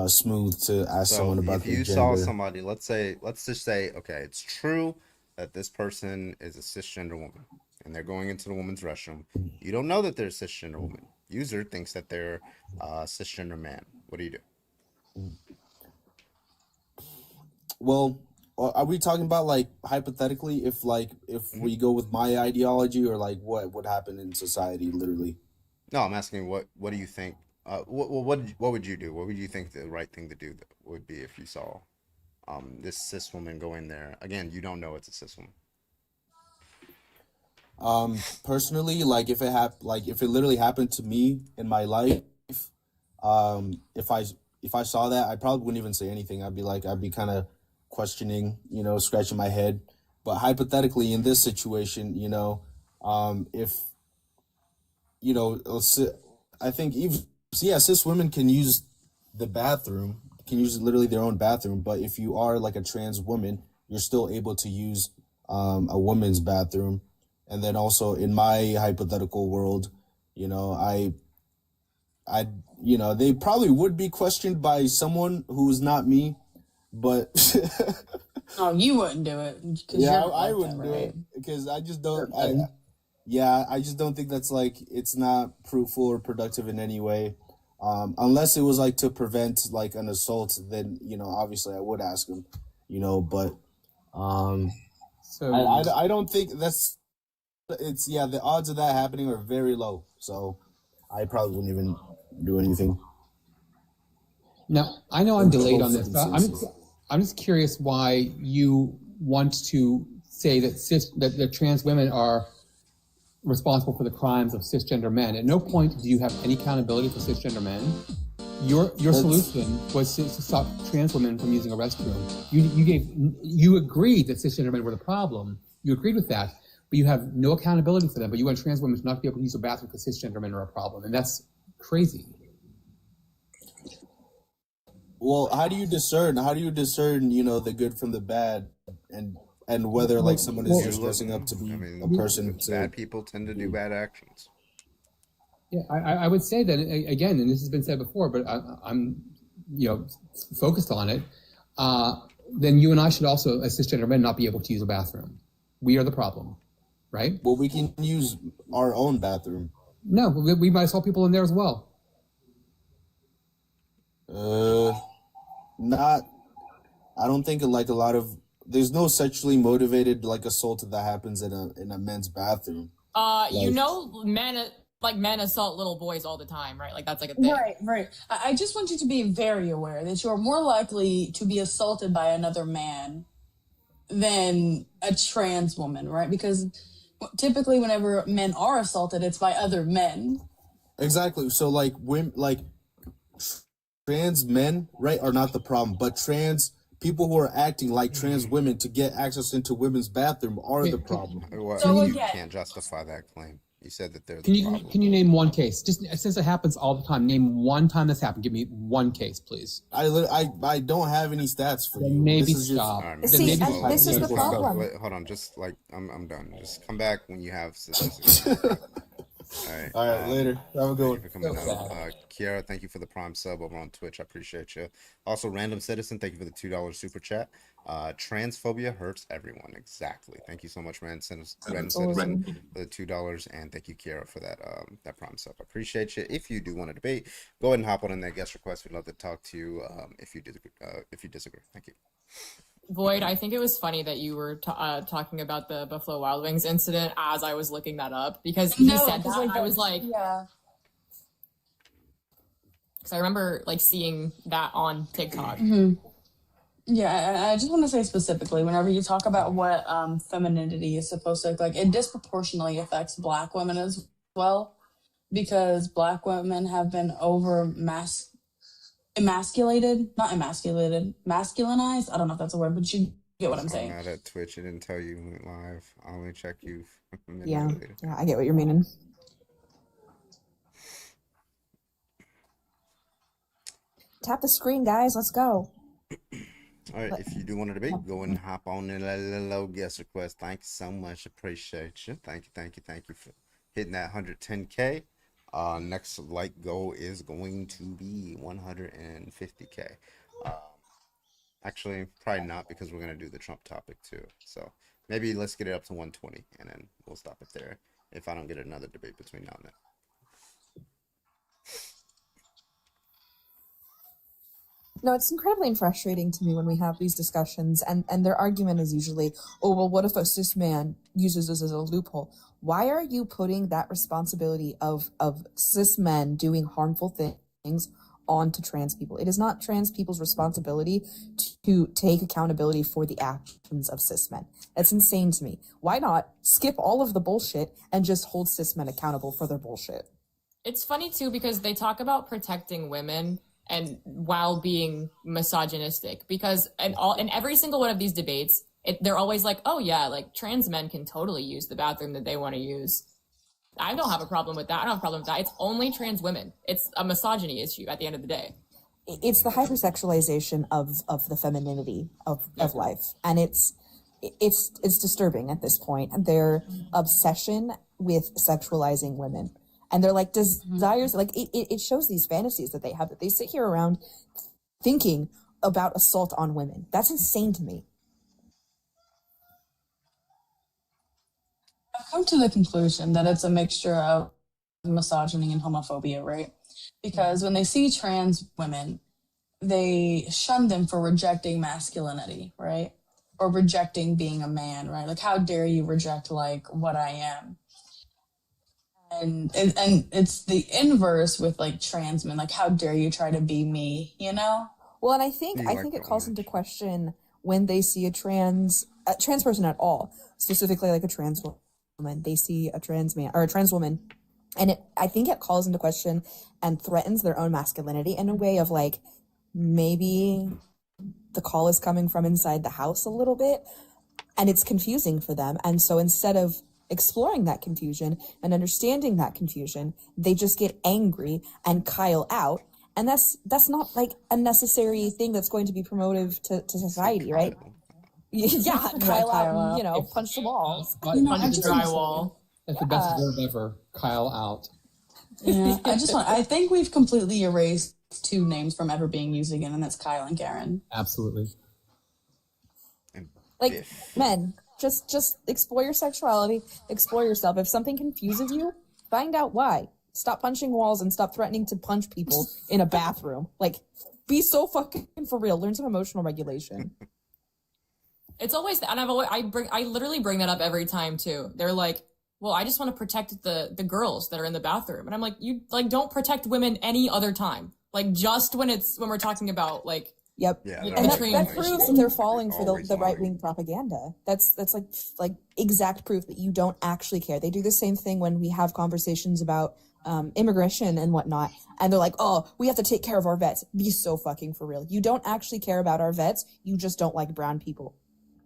smooth to ask someone So about if their you saw gender. somebody, let's just say, okay, it's true that this person is a cisgender woman and they're going into the woman's restroom. You don't know that they're a cisgender woman. User thinks that they're a cisgender man. What do you do? Well, are we talking about like hypothetically if we go with my ideology or like what would happen in society literally? No, I'm asking what do you think? What would you do? What would you think the right thing to do would be if you saw this cis woman go in there? Again, you don't know it's a cis woman. Personally, like if it literally happened to me in my life, if I saw that, I probably wouldn't even say anything. I'd be kind of questioning, scratching my head. But hypothetically, in this situation, if I think even cis women can use the bathroom, can use literally their own bathroom. But if you are like a trans woman, you're still able to use a woman's bathroom. And then also in my hypothetical world, they probably would be questioned by someone who's not me, but Oh, you wouldn't do it. 'Cause yeah, you're I like wouldn't that, do right? it because I just don't. Okay. I just don't think that's like it's not fruitful or productive in any way. Unless it was like to prevent like an assault, then obviously I would ask him, but So I don't think the odds of that happening are very low. So I probably wouldn't even do anything. now I know I'm in delayed both on this, but instances. I'm just curious why you want to say that that trans women are responsible for the crimes of cisgender men. At no point do you have any accountability for cisgender men. Your solution was to stop trans women from using a restroom. You agreed that cisgender men were the problem. You agreed with that, but you have no accountability for them. But you want trans women to not be able to use a bathroom because cisgender men are a problem, and that's crazy. Well, how do you discern? The good from the bad, and whether like someone is just dressing up to be a person Bad people tend to do bad actions. Yeah, I would say that again, and this has been said before, but I'm focused on it. Then you and I should also, as cisgender men, not be able to use a bathroom. We are the problem, right? Well, we can use our own bathroom. No, we might as well people in there as well. Not. I don't think like a lot of. There's no sexually motivated like assault that happens in a men's bathroom. Men assault little boys all the time, right? Like that's like a thing. Right. I just want you to be very aware that you're more likely to be assaulted by another man than a trans woman, right? Because typically whenever men are assaulted, it's by other men. Exactly. So like women, like trans men, right, are not the problem, but trans people who are acting like trans women to get access into women's bathroom are the problem. Well, you can't justify that claim. You said that they're the problem. Can you name one case? Just since it happens all the time, name one time this happened. Give me one case, please. I don't have any stats for you. Maybe This is stop. Just, See, this is the problem. Wait, hold on, just like I'm done. Just come back when you have statistics. All right, later. Have a good one. Thank you for coming out. Kiara, thank you for the Prime sub over on Twitch. I appreciate you. Also, Random Citizen, thank you for the $2 super chat. Transphobia hurts everyone. Exactly. Thank you so much, Random Citizen, for the $2, and thank you, Kiara, for that Prime sub. I appreciate you. If you do want to debate, go ahead and hop on in that guest request. We'd love to talk to you if you disagree. Thank you. Void, I think it was funny that you were talking about the Buffalo Wild Wings incident as I was looking that up, because he said that, and I was like, yeah. Because I remember like seeing that on TikTok. Mm-hmm. Yeah, I just want to say specifically, whenever you talk about what femininity is supposed to look like, it disproportionately affects Black women as well, because Black women have been masculinized. I don't know if that's a word, but you get what I'm saying. Mad at Twitch. It didn't tell you you went live. I only check you a minute Yeah, later. yeah, I get what you're meaning. Tap the screen, guys. Let's go. All right, if you do want to debate, go and hop on in a low guest request. Thank you so much. Appreciate you. Thank you for hitting that 110K. Next like goal is going to be 150K. Actually, probably not, because we're going to do the Trump topic too. So maybe let's get it up to 120, and then we'll stop it there if I don't get another debate between now and then. No, it's incredibly frustrating to me when we have these discussions, and their argument is usually, oh, well, what if a cis man uses this as a loophole? Why are you putting that responsibility of cis men doing harmful things onto trans people? It is not trans people's responsibility to take accountability for the actions of cis men. That's insane to me. Why not skip all of the bullshit and just hold cis men accountable for their bullshit? It's funny too, because they talk about protecting women and while being misogynistic, because in every single one of these debates, they're always like, oh yeah, like trans men can totally use the bathroom that they want to use. I don't have a problem with that. I don't have a problem with that. It's only trans women. It's a misogyny issue at the end of the day. It's the hypersexualization of the femininity of life. And it's disturbing at this point. Their obsession with sexualizing women. And they're like desires, like it shows these fantasies that they have, that they sit here around thinking about assault on women. That's insane to me. I've come to the conclusion that it's a mixture of misogyny and homophobia, right? Because when they see trans women, they shun them for rejecting masculinity, right? Or rejecting being a man, right? Like, how dare you reject like what I am? And it's the inverse with like trans men, like, how dare you try to be me, you know? Well, and I think it calls into question when they see a trans person at all, specifically like a trans woman. They see a trans man or a trans woman, and I think it calls into question and threatens their own masculinity in a way of like, maybe the call is coming from inside the house a little bit, and it's confusing for them. And so instead of exploring that confusion and understanding that confusion, they just get angry and Kyle out, and that's not like a necessary thing that's going to be promotive to society, right? Yeah, Kyle out, and, punch the walls. Punch the drywall. That's the best word ever. Kyle out. Yeah, I think we've completely erased two names from ever being used again, and that's Kyle and Karen. Absolutely. Like, men, just explore your sexuality, explore yourself. If something confuses you, find out why. Stop punching walls and stop threatening to punch people in a bathroom. Like, be so fucking for real. Learn some emotional regulation. It's always, and I literally bring that up every time too. They're like, well, I just want to protect the girls that are in the bathroom. And I'm like, you like don't protect women any other time. Like, just when we're talking about like, yep. Yeah, and that proves that they're falling for the right-wing propaganda. That's like exact proof that you don't actually care. They do the same thing when we have conversations about immigration and whatnot, and they're like, oh, we have to take care of our vets. Be so fucking for real. You don't actually care about our vets. You just don't like brown people.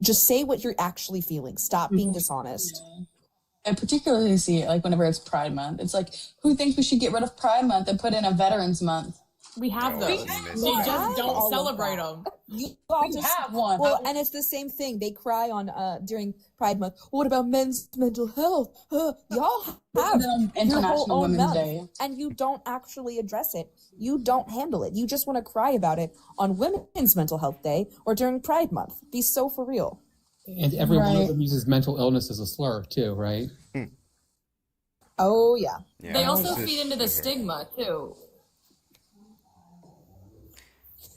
Just say what you're actually feeling. Stop being dishonest. Yeah. I particularly see it like whenever it's Pride Month. It's like, who thinks we should get rid of Pride Month and put in a Veterans Month? We have Oh, those. you missed They that. just have don't all of celebrate that. them. You We just have one. well, and it's the same thing. They cry on during Pride Month. What about men's mental health? Y'all have your whole International own Women's month, Day. and you don't actually address it. You don't handle it. You just want to cry about it on Women's Mental Health Day or during Pride Month. Be so for real. And every one of Right. them uses mental illness as a slur too, right? Oh yeah. Yeah, They it's also just feed into the your- stigma too.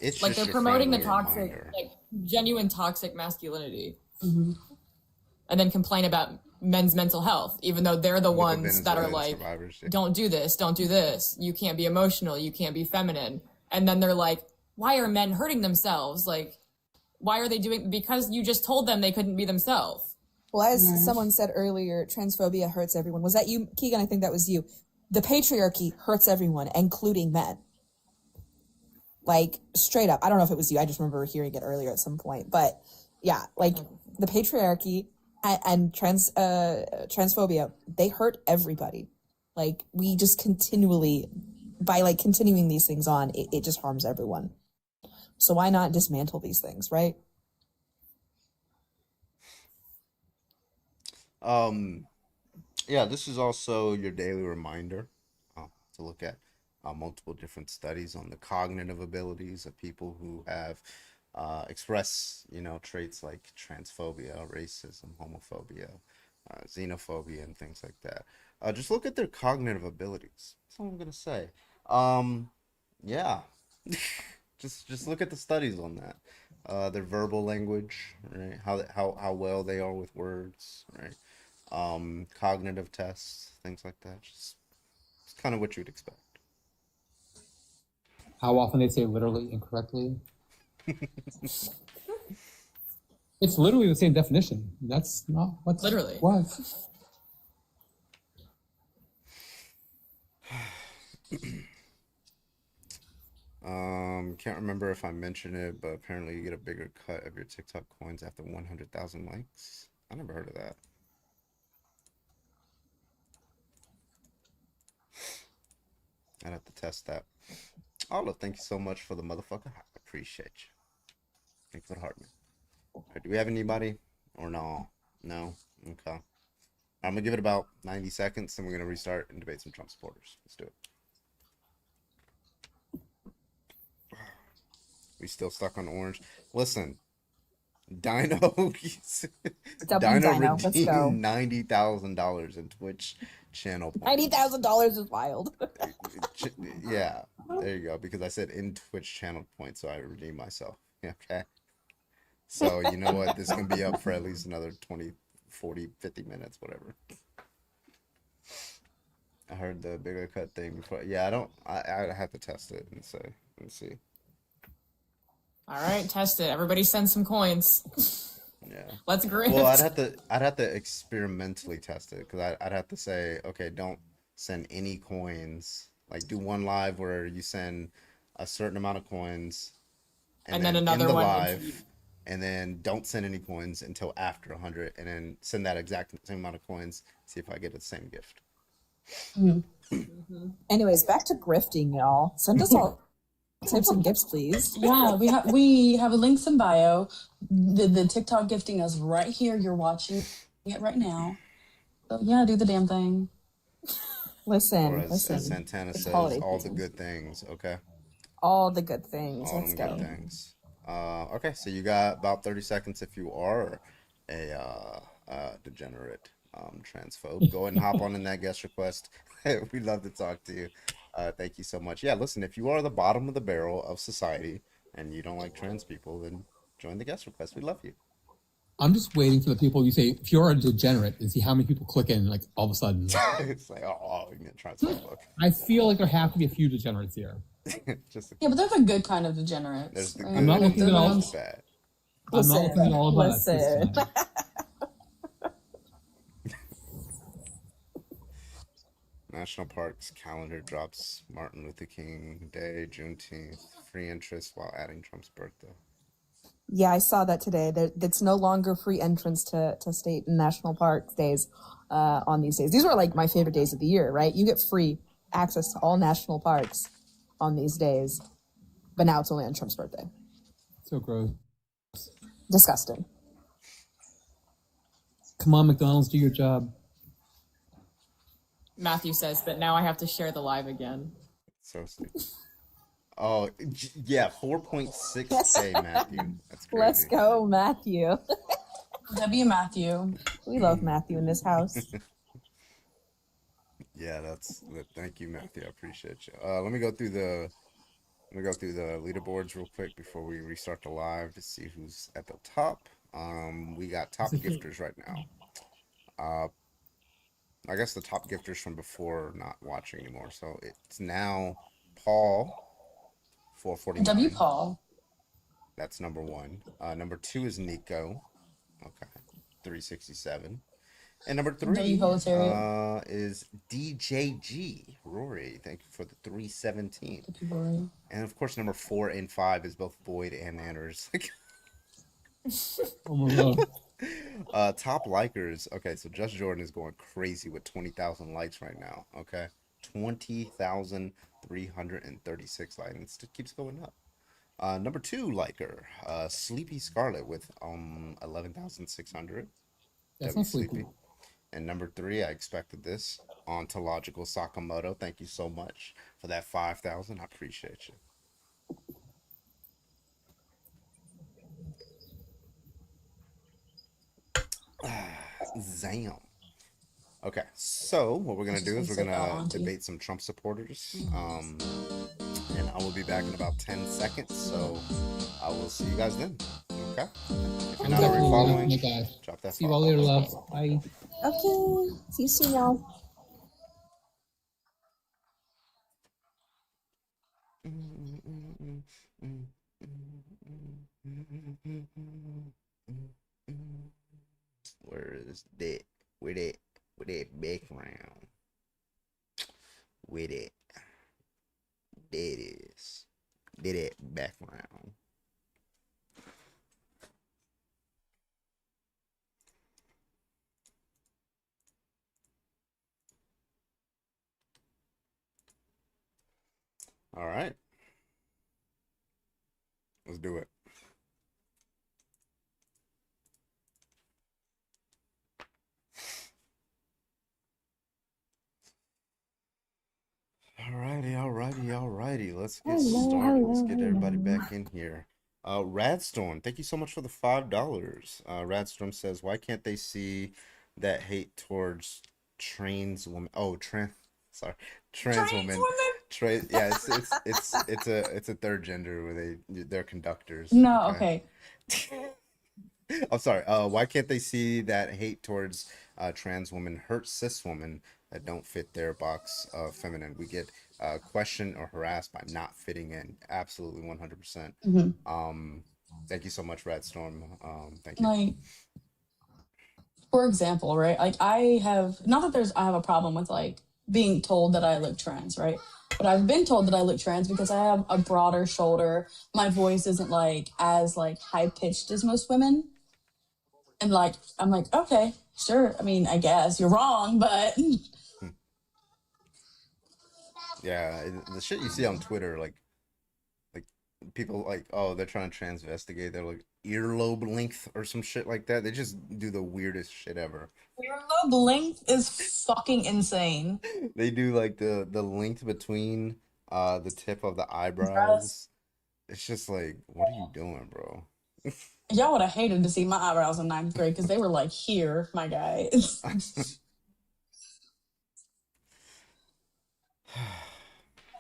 It's Like just they're your promoting the friendly toxic, reminder. like genuine toxic masculinity, Mm-hmm. and then complain about men's mental health, even though they're the Look at ones that are Venezuelan like, survivors. don't do this, don't do this. You can't be emotional. You can't be feminine. And then they're like, why are men hurting themselves? Like, why are they doing? Because you just told them they couldn't be themselves. Well, as someone said earlier, transphobia hurts everyone. Was that you, Keegan? I think that was you. The patriarchy hurts everyone, including men. Like, straight up. I don't know if it was you. I just remember hearing it earlier at some point. But, yeah, like, the patriarchy and transphobia, they hurt everybody. Like, we just continually, by, like, continuing these things on, it just harms everyone. So why not dismantle these things, right? Yeah, this is also your daily reminder to look at multiple different studies on the cognitive abilities of people who have express, traits like transphobia, racism, homophobia, xenophobia, and things like that. Just look at their cognitive abilities. That's all I'm gonna say. Yeah, just look at the studies on that. Their verbal language, right? How well they are with words, right? Cognitive tests, things like that. Just it's kind of what you'd expect. How often they say literally incorrectly. It's literally the same definition. That's not what's Literally. what. Can't remember if I mentioned it, but apparently you get a bigger cut of your TikTok coins after 100,000 likes. I never heard of that. I'd have to test that. Olive, thank you so much for the motherfucker. I appreciate you. Thank you for the heart, man. All right, do we have anybody or no? No? Okay. I'm gonna give it about 90 seconds and we're gonna restart and debate some Trump supporters. Let's do it. We still stuck on orange. Listen, Dino Dino, Dino let's go. redeemed $90,000 in Twitch channel points. $90,000 is wild. Yeah, there you go. Because I said in Twitch channel points, so I redeemed myself. Okay. So you know what? This can be up for at least another 20, 40, 50 minutes, whatever. I heard the bigger cut thing before. Yeah, I have to test it and say, let's see. All right, test it. Everybody send some coins. Yeah. Let's grift. Well, I'd have to experimentally test it because I'd have to say, okay, don't send any coins. Like do one live where you send a certain amount of coins, And then end another the one. live, and then don't send any coins until after 100, and then send that exact same amount of coins. See if I get the same gift. Anyways, back to grifting, y'all. Send us all tips and gifts, please. Yeah, we have a links in bio. The TikTok gifting is right here. You're watching it right now. So yeah, do the damn thing. Listen, Or as listen. Santana It's says, holiday all the season. good things. Okay. All the good things. All Let's them go. good things. Okay, so you got about 30 seconds if you are a degenerate transphobe. Go ahead and hop on in that guest request. We'd love to talk to you. Thank you so much. Yeah, listen, if you are the bottom of the barrel of society and you don't like trans people, then join the guest request. We love you. I'm just waiting for the people you say, if you're a degenerate, and see how many people click in, like, all of a sudden. It's like, oh, we can get transphobe book. I feel like there have to be a few degenerates here. Just Yeah, but there's a good kind of degenerates. There's the right? good I'm not and looking at all. there's the bad. I'm not looking at all of us this Listen. time. National Parks calendar drops Martin Luther King Day, Juneteenth, free interest while adding Trump's birthday. Yeah, I saw that today. It's no longer free entrance to state and national park days on these days. These were like my favorite days of the year, right? You get free access to all national parks on these days, but now it's only on Trump's birthday. So gross. Disgusting. Come on, McDonald's, do your job. Matthew says, but now I have to share the live again. So sweet. Oh, yeah, 4.6K, Matthew. That's crazy. Let's go, Matthew. W. Matthew. We love Matthew in this house. Yeah, thank you, Matthew. I appreciate you. Let me go through the leaderboards real quick before we restart the live to see who's at the top. We got top gifters right now. I guess the top gifters from before not watching anymore. So it's now Paul, 449. W. Paul. That's number 1. Number 2 is Nico. Okay, 367. And number 3 is DJG Rory. Thank you for the 317. And of course, number 4 and 5 is both Boyd and Anders. Oh my God. Top likers. Okay, so Just Jordan is going crazy with 20,000 likes right now. Okay, 20,336 likes. It still keeps going up. Number 2 liker, Sleepy Scarlet with 11,600. That's not sleepy. And number 3, I expected this, Ontological Sakamoto. Thank you so much for that 5,000. I appreciate you. Zam. Okay, so what we're gonna do is we're gonna debate some Trump supporters. And I will be back in about 10 seconds. So I will see you guys then. Okay. If you're not already following, drop that. See you all later, love. Bye. Okay. See you soon, y'all. Where is that? With that background. With it. That is. That background. All right. Let's do it. Alrighty. Let's get started. Let's get everybody back in here. Radstorm, thank you so much for the $5. Radstorm says, why can't they see that hate towards trans women? Oh, trans women. Yeah, it's a third gender where they're conductors. No, okay. I'm sorry. Why can't they see that hate towards trans women hurt cis women that don't fit their box of feminine? We get questioned or harassed by not fitting in. Absolutely, 100%. Thank you so much, Radstorm. Thank you. Like, for example, right? Like I have a problem with like being told that I look trans, right? But I've been told that I look trans because I have a broader shoulder. My voice isn't like as like high pitched as most women. And like, I'm like, okay, sure. I mean, I guess you're wrong, but yeah, the shit you see on Twitter, like people like, oh, they're trying to transvestigate their like earlobe length or some shit like that. They just do the weirdest shit ever. earlobe length is fucking insane. They do like the length between the tip of the eyebrows. It's just like, what are you doing, bro? Y'all would have hated to see my eyebrows in 9th grade because they were like here, my guy.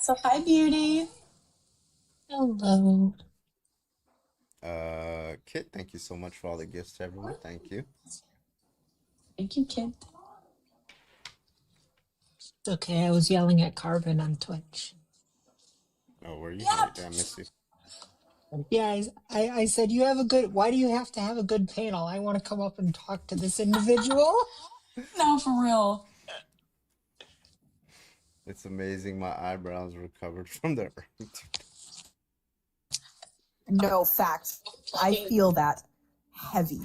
So hi, beauty. Hello. Kit, thank you so much for all the gifts to everyone. Thank you. Thank you, Kit. It's okay, I was yelling at Carvin on Twitch. Oh, were you? Yeah, I missed you. Yeah, I said, why do you have to have a good panel? I want to come up and talk to this individual. No, for real. It's amazing my eyebrows recovered from the No, facts. I feel that heavy.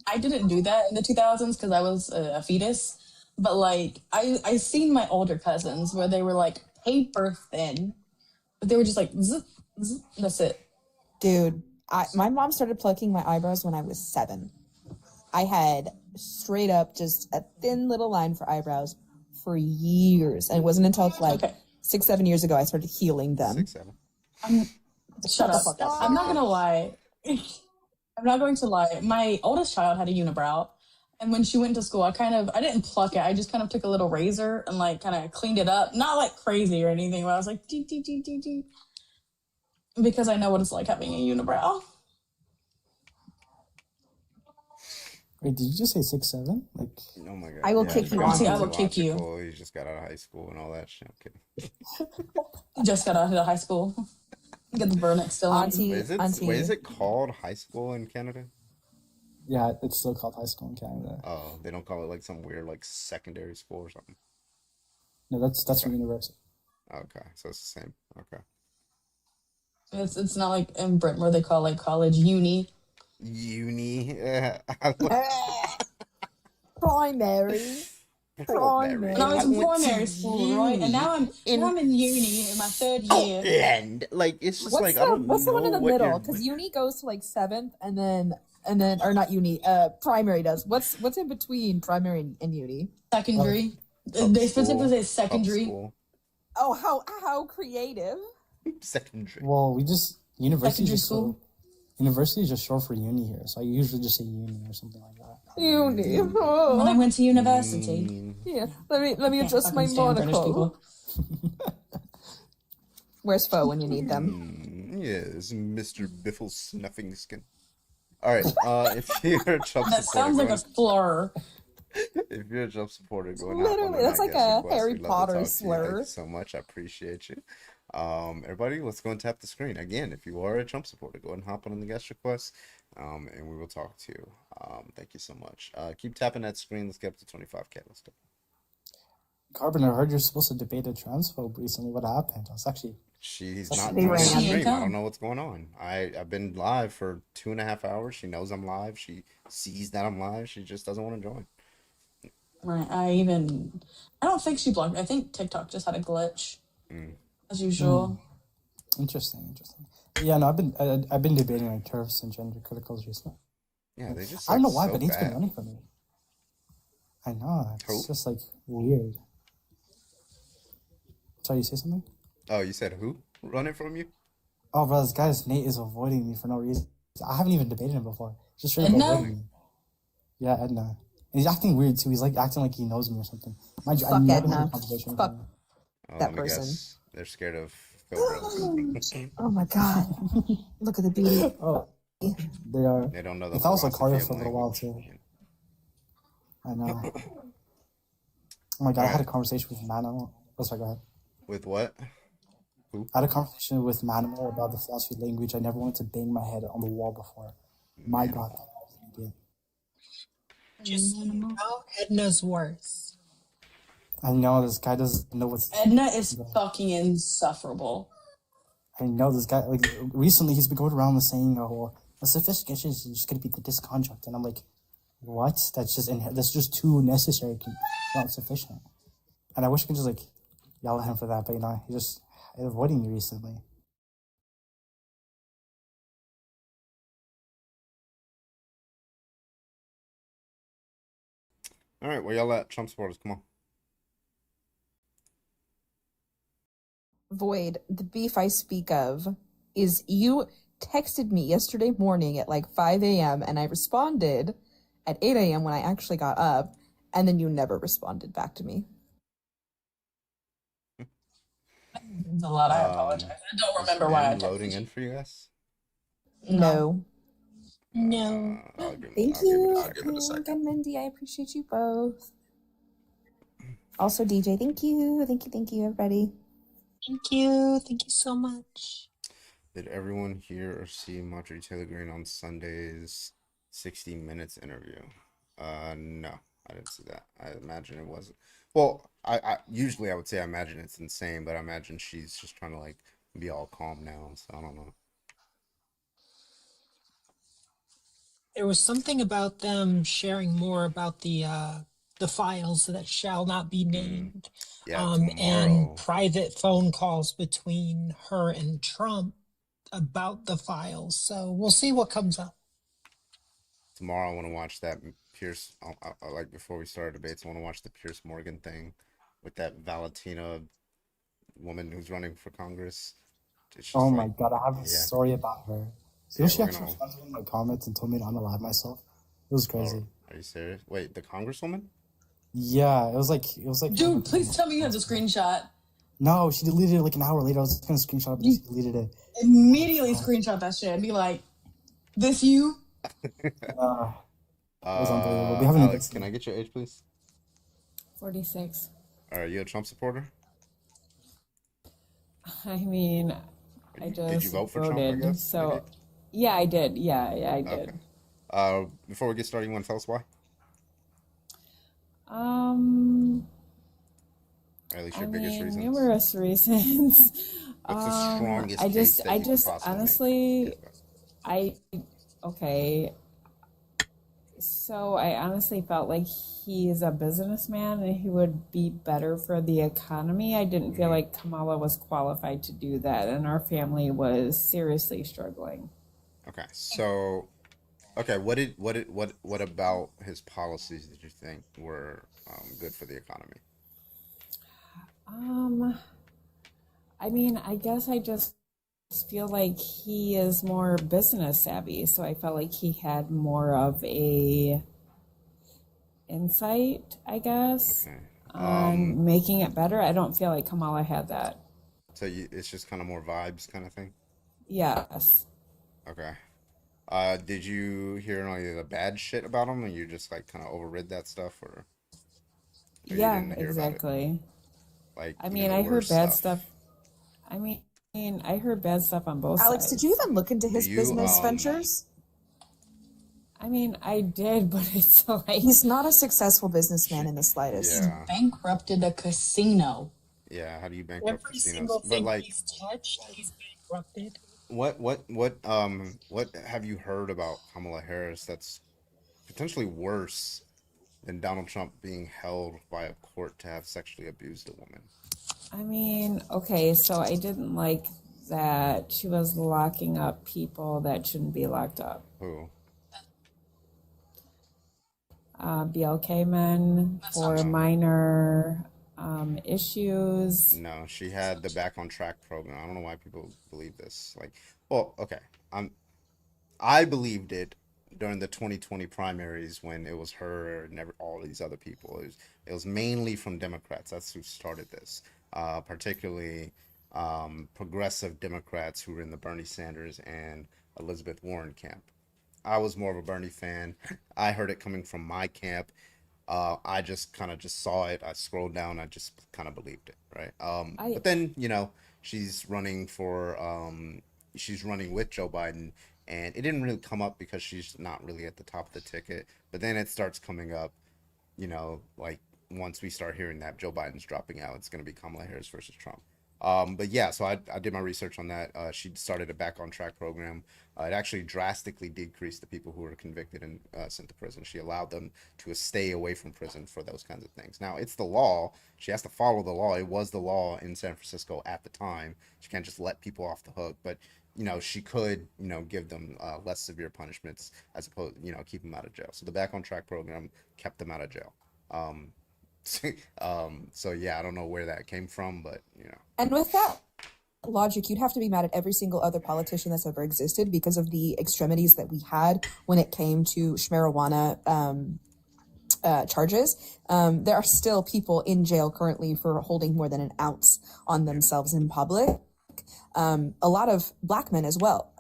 I didn't do that in the 2000s because I was a fetus. But like I seen my older cousins where they were like paper thin, But they were just like, zzz, zzz, that's it. Dude, my mom started plucking my eyebrows when I was 7. I had straight up just a thin little line for eyebrows for years. And it wasn't until like 6-7 years ago I started healing them. 6-7. Shut up. I'm not gonna lie. I'm not going to lie. My oldest child had a unibrow. And when she went to school, I didn't pluck it. I just kind of took a little razor and like kind of cleaned it up. Not like crazy or anything, but I was like, dee, dee, dee, dee, dee. Because I know what it's like having a unibrow. Wait, did you just say 6'7"? Like, oh my god! I will kick you. Auntie, I will kick you. He just got out of high school and all that shit. I'm kidding. Just got out of high school. Get the burnout still on. Wait, is it called high school in Canada? Yeah, it's still called high school in Canada. Oh, they don't call it like some weird like secondary school or something. No, that's from university. Okay, so it's the same. Okay. It's not like in Britain where they call like college uni. Uni. Primary. And I was in primary school, right? And now I'm in uni in my 3rd year. And like it's just like I don't what's the one in the what middle? you're- Because uni goes to like 7th, and then or not uni. Primary does. What's in between primary and uni? Secondary. They specifically say secondary. Oh, how creative. Secondary. Well, we just university Secondary just school? University is just short for uni here, so I usually just say uni or something like that. Uni. When I went to university. Yeah. Let me Can't adjust my fucking stand British monocle. Where's Fo when you need them? Yes, Mr. Biffle Snuffing Skin. All right. If you're a Trump That supporter, sounds like a slur. if you're a Trump supporter, go and hop on Literally, the that's Not like Guest a Request. Harry We'd love to Potter talk to you. Thank slur. you so much. I appreciate you. Everybody, let's go and tap the screen again. If you are a Trump supporter, go and hop on the guest request, and we will talk to you. Thank you so much. Keep tapping that screen. Let's get up to 25K. Let's go. Carbon, I heard you're supposed to debate a transphobe recently. What happened? I was actually. She's That's not they joining the ran. stream. I don't know what's going on. I've been live for 2.5 hours. She knows I'm live. She sees that I'm live. She just doesn't want to join. Right. I don't think she blocked. I think TikTok just had a glitch. As usual. Interesting. Yeah, no, I've been debating like turfs and gender criticals recently. Yeah, they just. I don't know suck why, so but it's been bad. running for me. I know. It's Who? just like weird. Sorry, you say something? Oh, you said who running from you? Oh, bro, this guy's Nate is avoiding me for no reason. I haven't even debated him before. Just straight up Edna? avoiding me. Yeah, Edna. And he's acting weird too. He's like acting like he knows me or something. Mind you, I Fuck never had Edna. a conversation with Fuck him. that Let me person. guess. They're scared of Phil. Oh my god. Look at the beauty. Oh, they are. They don't know the If I was like philosophy Carter of for a little while too. language. I know. Oh my god, I had a conversation with Manimal. Oh, sorry, go ahead. With what? I had a conversation with Manimal about the philosophy of language. I never wanted to bang my head on the wall before. My god, that was an idiot. Just so you know, Edna's worse. I know this guy doesn't know what's. Edna is fucking insufferable. I know this guy. Like recently, he's been going around saying, "Oh, well, a sophistication is just going to be the disconjunct," and I'm like, "What? That's just too necessary, not sufficient." And I wish I could just like yell at him for that, but he's just avoiding me recently. All right, where y'all at, Trump supporters? Come on. Void, the beef I speak of is you texted me yesterday morning at like 5 a.m. and I responded at 8 a.m. when I actually got up, and then you never responded back to me. It's a lot. I apologize. I don't remember why I Is texted loading you. in for you guys? No. No. Thank you. Pink and Mindy, I appreciate you both. Also, DJ, thank you. Thank you, everybody. Thank you. Thank you so much. Did everyone hear or see Marjorie Taylor Greene on Sunday's 60 Minutes interview? No, I didn't see that. I imagine it wasn't. Well, I usually I would say I imagine it's insane, but I imagine she's just trying to like be all calm now. So I don't know. There was something about them sharing more about the the files that shall not be named, Yeah, and tomorrow. private phone calls between her and Trump about the files. So we'll see what comes up. Tomorrow, I want to watch that Pierce. Like before we start debates, I want to watch the Pierce Morgan thing with that Valentina woman who's running for Congress. It's just Oh my like, god, I have a yeah, story about her. So yeah, she we're actually gonna. responded to one of my comments and told me to unalive myself. It was Oh, crazy. are you serious? Wait, the Congresswoman? Yeah, it was like Dude, please tell me you have the screenshot. no, she deleted it like an hour later. I was gonna screenshot it, but You she deleted it. immediately screenshot that shit and be like, this you? It was unbelievable. We haven't even Alex, can I get your age, please? 46. Are you a Trump supporter? I mean, I just Did you vote for Trump, I voted. guess, So, maybe? yeah, I did. Yeah, I did. Okay. Before we get started, you want to tell us why? Or at least I your biggest mean, reasons. numerous reasons. What's the strongest I case just, that I you could just possibly make? honestly, okay. So I honestly felt like he is a businessman and he would be better for the economy. I didn't feel like Kamala was qualified to do that, and our family was seriously struggling. Okay, so what about his policies did you think were good for the economy? I mean, I guess I just feel like he is more business savvy, so I felt like he had more of a insight, I guess, on making it better. I don't feel like Kamala had that. So it's just kind of more vibes kind of thing? Yes. Okay. Did you hear any of the bad shit about him and you just like kind of overrid that stuff or you Yeah, didn't hear about it? exactly. Like I even mean, the I heard worst bad stuff. stuff. I mean, I heard bad stuff on both Alex, sides. did you even look into Do his you business ventures? I mean, I did, but it's like He's not a successful businessman in the slightest. Yeah. Bankrupted a casino. Yeah, how do you bankrupt Every casinos? single But thing like he's touched, he's bankrupted. what have you heard about Kamala Harris that's potentially worse than Donald Trump being held by a court to have sexually abused a woman? I mean, okay, so I didn't like that she was locking up people that shouldn't be locked up. Who? BLK men for minor issues. No, she had the Back on Track program. I don't know why people believe this. Like, well, okay, I believed it during the 2020 primaries when it was her and all these other people. It was mainly from Democrats. That's who started this, particularly progressive Democrats who were in the Bernie Sanders and Elizabeth Warren camp. I was more of a Bernie fan. I heard it coming from my camp. I just kind of just saw it. I scrolled down. I just kind of believed it, right? But then, she's running she's running with Joe Biden, and it didn't really come up because she's not really at the top of the ticket. But then it starts coming up, like once we start hearing that Joe Biden's dropping out, it's going to be Kamala Harris versus Trump. But yeah, so I did my research on that. She started a Back on Track program. It actually drastically decreased the people who were convicted and sent to prison. She allowed them to stay away from prison for those kinds of things. Now, it's the law. She has to follow the law. It was the law in San Francisco at the time. She can't just let people off the hook. But, she could, give them less severe punishments as opposed, keep them out of jail. So the Back on Track program kept them out of jail. So yeah, I don't know where that came from, but And with that logic, you'd have to be mad at every single other politician that's ever existed because of the extremities that we had when it came to marijuana charges. There are still people in jail currently for holding more than an ounce on themselves in public. A lot of black men as well.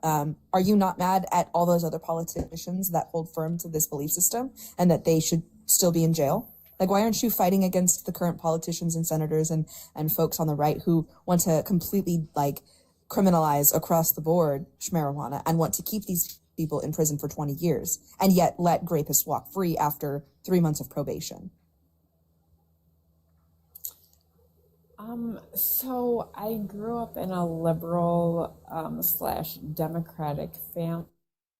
Are you not mad at all those other politicians that hold firm to this belief system and that they should still be in jail? Like, why aren't you fighting against the current politicians and senators and folks on the right who want to completely, criminalize across the board marijuana and want to keep these people in prison for 20 years and yet let rapists walk free after 3 months of probation? So I grew up in a liberal / democratic family.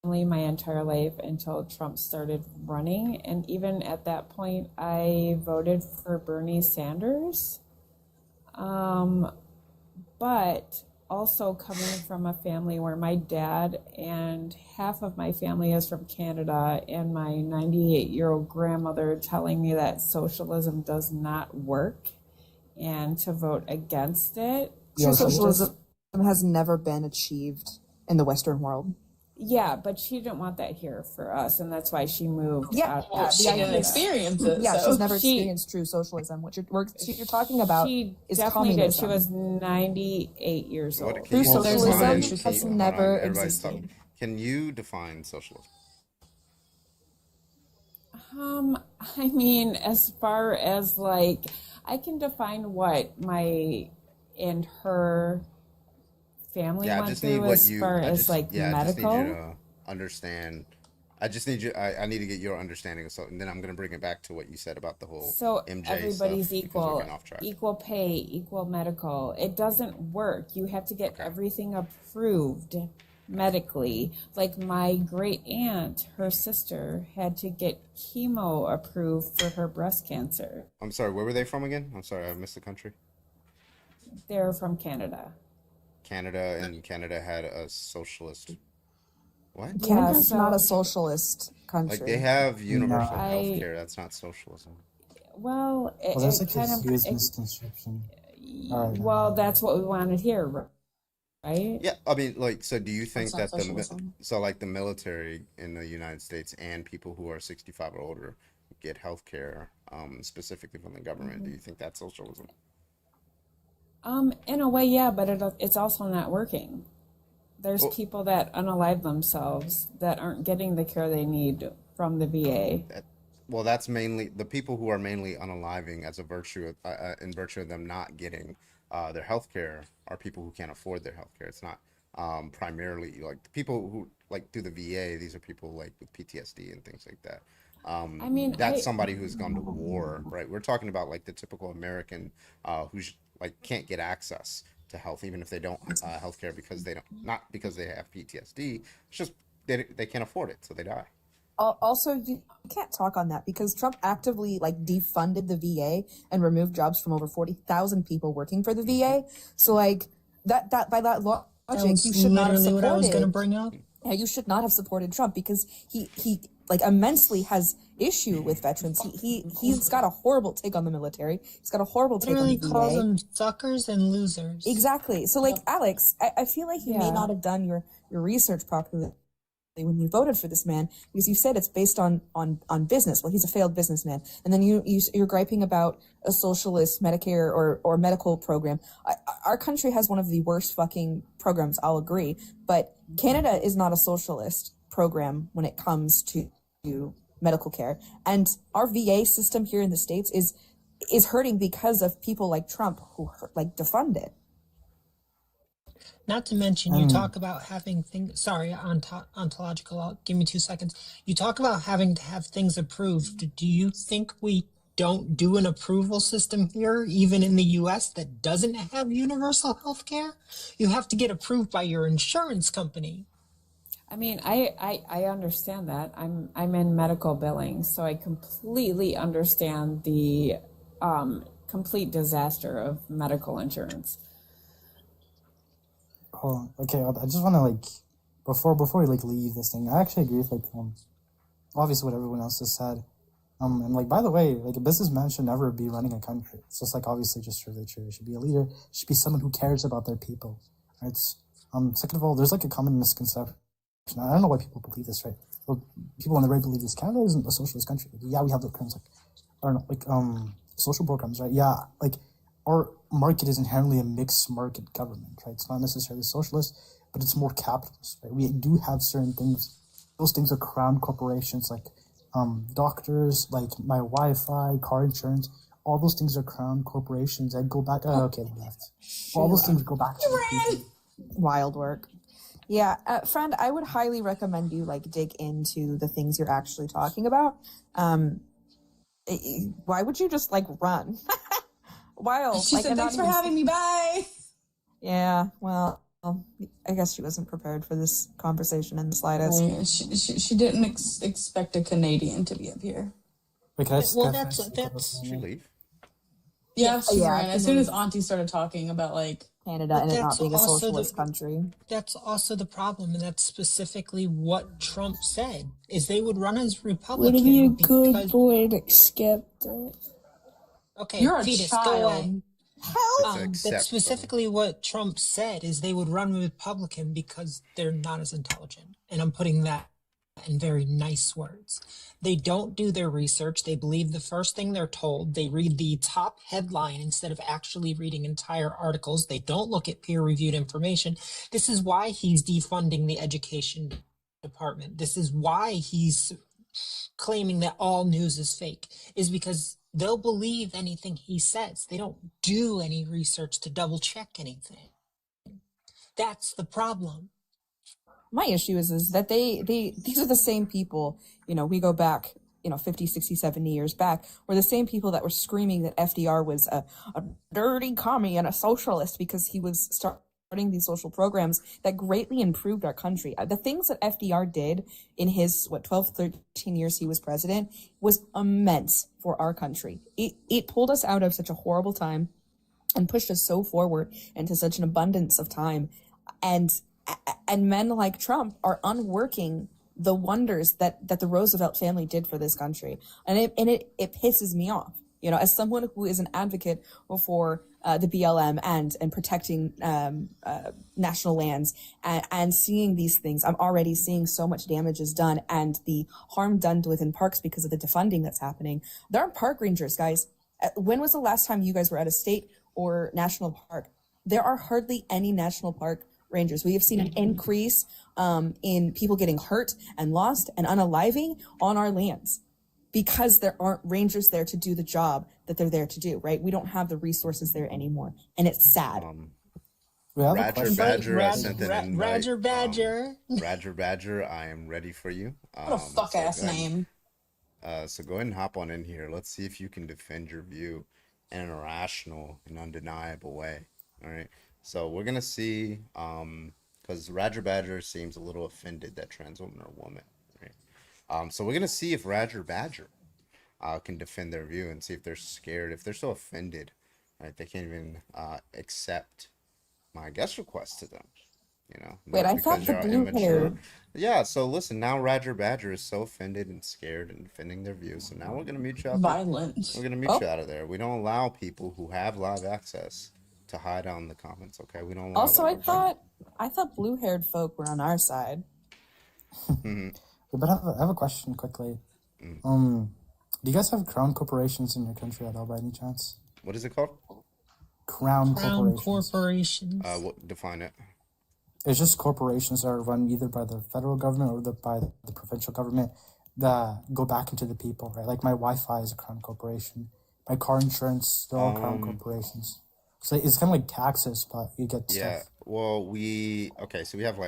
my entire life until Trump started running. And even at that point, I voted for Bernie Sanders. But also coming from a family where my dad and half of my family is from Canada, and my 98-year-old grandmother telling me that socialism does not work and to vote against it. True socialism has never been achieved in the Western world. Yeah, but she didn't want that here for us, and that's why she moved. Yeah, out she Canada. didn't experience it. Yeah, she's never experienced true socialism. What you're talking about She is definitely did. communism. She was 98 years old. True socialism Hold has on, never everybody's existed. talking. Can you define socialism? I mean, as far as like, I can define what my and her family Yeah, I went just need through what as you. far I as just, like yeah, I just need medical. you to understand. I just need you. I need to get your understanding of something. Then I'm gonna bring it back to what you said about the whole So MJ everybody's stuff because we're equal, getting off track. equal pay, equal medical. It doesn't work. You have to get everything approved medically. Like my great aunt, her sister had to get chemo approved for her breast cancer. I'm sorry. Where were they from again? I'm sorry. I missed the country. They're from Canada. Canada, and Canada had a socialist. What? Canada's so- not a socialist country. Like they have universal I- health care. That's not socialism. Well, it, Well, that's it like kind a of. huge it- misconception. All right. well, that's what we wanted here, right? Yeah, I mean, like, so do you think That's that not the socialism. so like the military in the United States and people who are 65 or older get health care, specifically from the government? Do you think that's socialism? In a way, yeah, but it's also not working. There's Well- people that unalive themselves that aren't getting the care they need from the VA. Well, that's mainly the people who are mainly unaliving as a virtue of, in virtue of them not getting their health care are people who can't afford their health care. It's not primarily like the people who like do the VA. These are people like with PTSD and things like that. I mean, That's I- somebody who's gone to war, right? We're talking about like the typical American who's like can't get access to health, even if they don't health care because they don't, not because they have PTSD. It's just they can't afford it, so they die. Also, you can't talk on that because Trump actively like defunded the VA and removed jobs from over 40,000 people working for the VA. So like that by that logic, was you should not have literally what I was supported. gonna bring up. Yeah, you should not have supported Trump because he like immensely has issue with veterans. He's got a horrible take on the military. He's got a horrible take on Literally the calls VA. them suckers and losers. Exactly. So like Alex, I feel like you may Yeah. not have done your research properly when you voted for this man because you said it's based on business. Well, he's a failed businessman, and then you're griping about a socialist Medicare or medical program. Our country has one of the worst fucking programs. I'll agree, but Canada is not a socialist program when it comes to medical care, and our VA system here in the States is hurting because of people like Trump who defund it. Not to mention, you talk about having things. Sorry, ontological. Give me 2 seconds. You talk about having to have things approved. Do you think we don't do an approval system here, even in the U.S., that doesn't have universal health care? You have to get approved by your insurance company. I mean, I understand that. I'm in medical billing, so I completely understand the complete disaster of medical insurance. Oh, okay. I just want to like before we like leave this thing. I actually agree with like obviously what everyone else has said. And like by the way, like a businessman should never be running a country. It's just like obviously just really true. It should be a leader. It should be someone who cares about their people. Right? It's, second of all, there's like a common misconception. I don't know why people believe this, right? Well, people on the right believe this. Canada isn't a socialist country. Like, yeah, we have the terms like I don't know, like social programs, right? Yeah, like our market is inherently a mixed market government, right? It's not necessarily socialist, but it's more capitalist, right? We do have certain things. Those things are crown corporations, like doctors, like my Wi-Fi, car insurance. All those things are crown corporations that go back. Oh, okay, left. All those things go back to the people. Wild work. Yeah, friend, I would highly recommend you like dig into the things you're actually talking about. Why would you just like run? Wild. She said, "Thanks for having me. Bye." Yeah, well, I guess she wasn't prepared for this conversation in the slightest. Right. She didn't expect a Canadian to be up here. Wait, can I Well, can I that's Did she leave? Yeah, she Yeah, ran. I As soon as think Auntie started talking about like Canada But and it not that's being a also socialist the country. that's also the problem, and that's specifically what Trump said is they would run as Would it be a Republican good because boy to accept that? okay, you're a fetus, go child. away. It's That's accept. specifically what Trump said is they would run Republican because they're not as intelligent, and I'm putting that in very nice words. They don't do their research. They believe the first thing they're told. They read the top headline instead of actually reading entire articles. They don't look at peer-reviewed information. This is why he's defunding the education department. This is why he's claiming that all news is fake, is because they'll believe anything he says. They don't do any research to double check anything. That's the problem. My issue is that these are the same people, we go back, 50, 60, 70 years back, were the same people that were screaming that FDR was a dirty commie and a socialist because he was starting these social programs that greatly improved our country. The things that FDR did in his, 12, 13 years he was president was immense for our country. It pulled us out of such a horrible time and pushed us so forward into such an abundance of time. And men like Trump are unworking the wonders that the Roosevelt family did for this country. And it pisses me off, as someone who is an advocate for the BLM and protecting national lands and seeing these things. I'm already seeing so much damage is done and the harm done within parks because of the defunding that's happening. There aren't park rangers, guys. When was the last time you guys were at a state or national park? There are hardly any national park rangers. We have seen an increase in people getting hurt and lost and unaliving on our lands because there aren't rangers there to do the job that they're there to do, right? We don't have the resources there anymore, and it's sad. Roger Badger, I sent an invite. Roger Badger. Roger Badger, I am ready for you. What a fuck ass name. So go ahead and hop on in here. Let's see if you can defend your view in a rational and undeniable way. All right. So we're gonna see, because Roger Badger seems a little offended that trans women are women, right? So we're gonna see if Roger Badger can defend their view and see if they're scared, if they're so offended, right? They can't even accept my guest request to them, Wait, I thought the blue hair. Yeah. So listen, now Roger Badger is so offended and scared and defending their view. So now we're gonna mute you out. Violent. We're gonna mute you out of there. We don't allow people who have live access to hide on the comments, okay? We don't. Also, I thought blue-haired folk were on our side. But I have a question quickly. Do you guys have crown corporations in your country at all, by any chance? What is it called? Crown corporations. Define it. It's just corporations that are run either by the federal government or by the provincial government that go back into the people, right? Like my Wi-Fi is a crown corporation. My car insurance, they're all crown corporations. So it's kind of like taxes, but you get stuff. Yeah. Well, so we have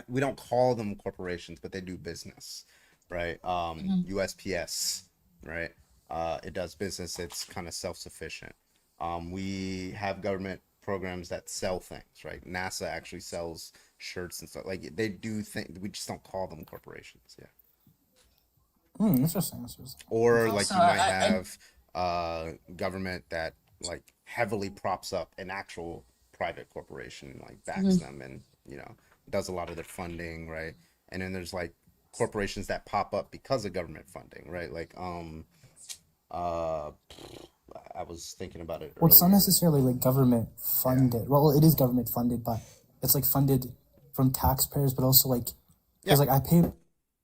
we don't call them corporations, but they do business, right? USPS, right? It does business. It's kind of self-sufficient. We have government programs that sell things, right? NASA actually sells shirts and stuff. Like they do things. We just don't call them corporations. Yeah. Interesting. Or like you might have government that like heavily props up an actual private corporation, like backs them and does a lot of their funding, right? And then there's like corporations that pop up because of government funding, right? Like I was thinking about it well, it's not necessarily like government funded. Yeah. Well, it is government funded, but it's like funded from taxpayers, but also like because like I pay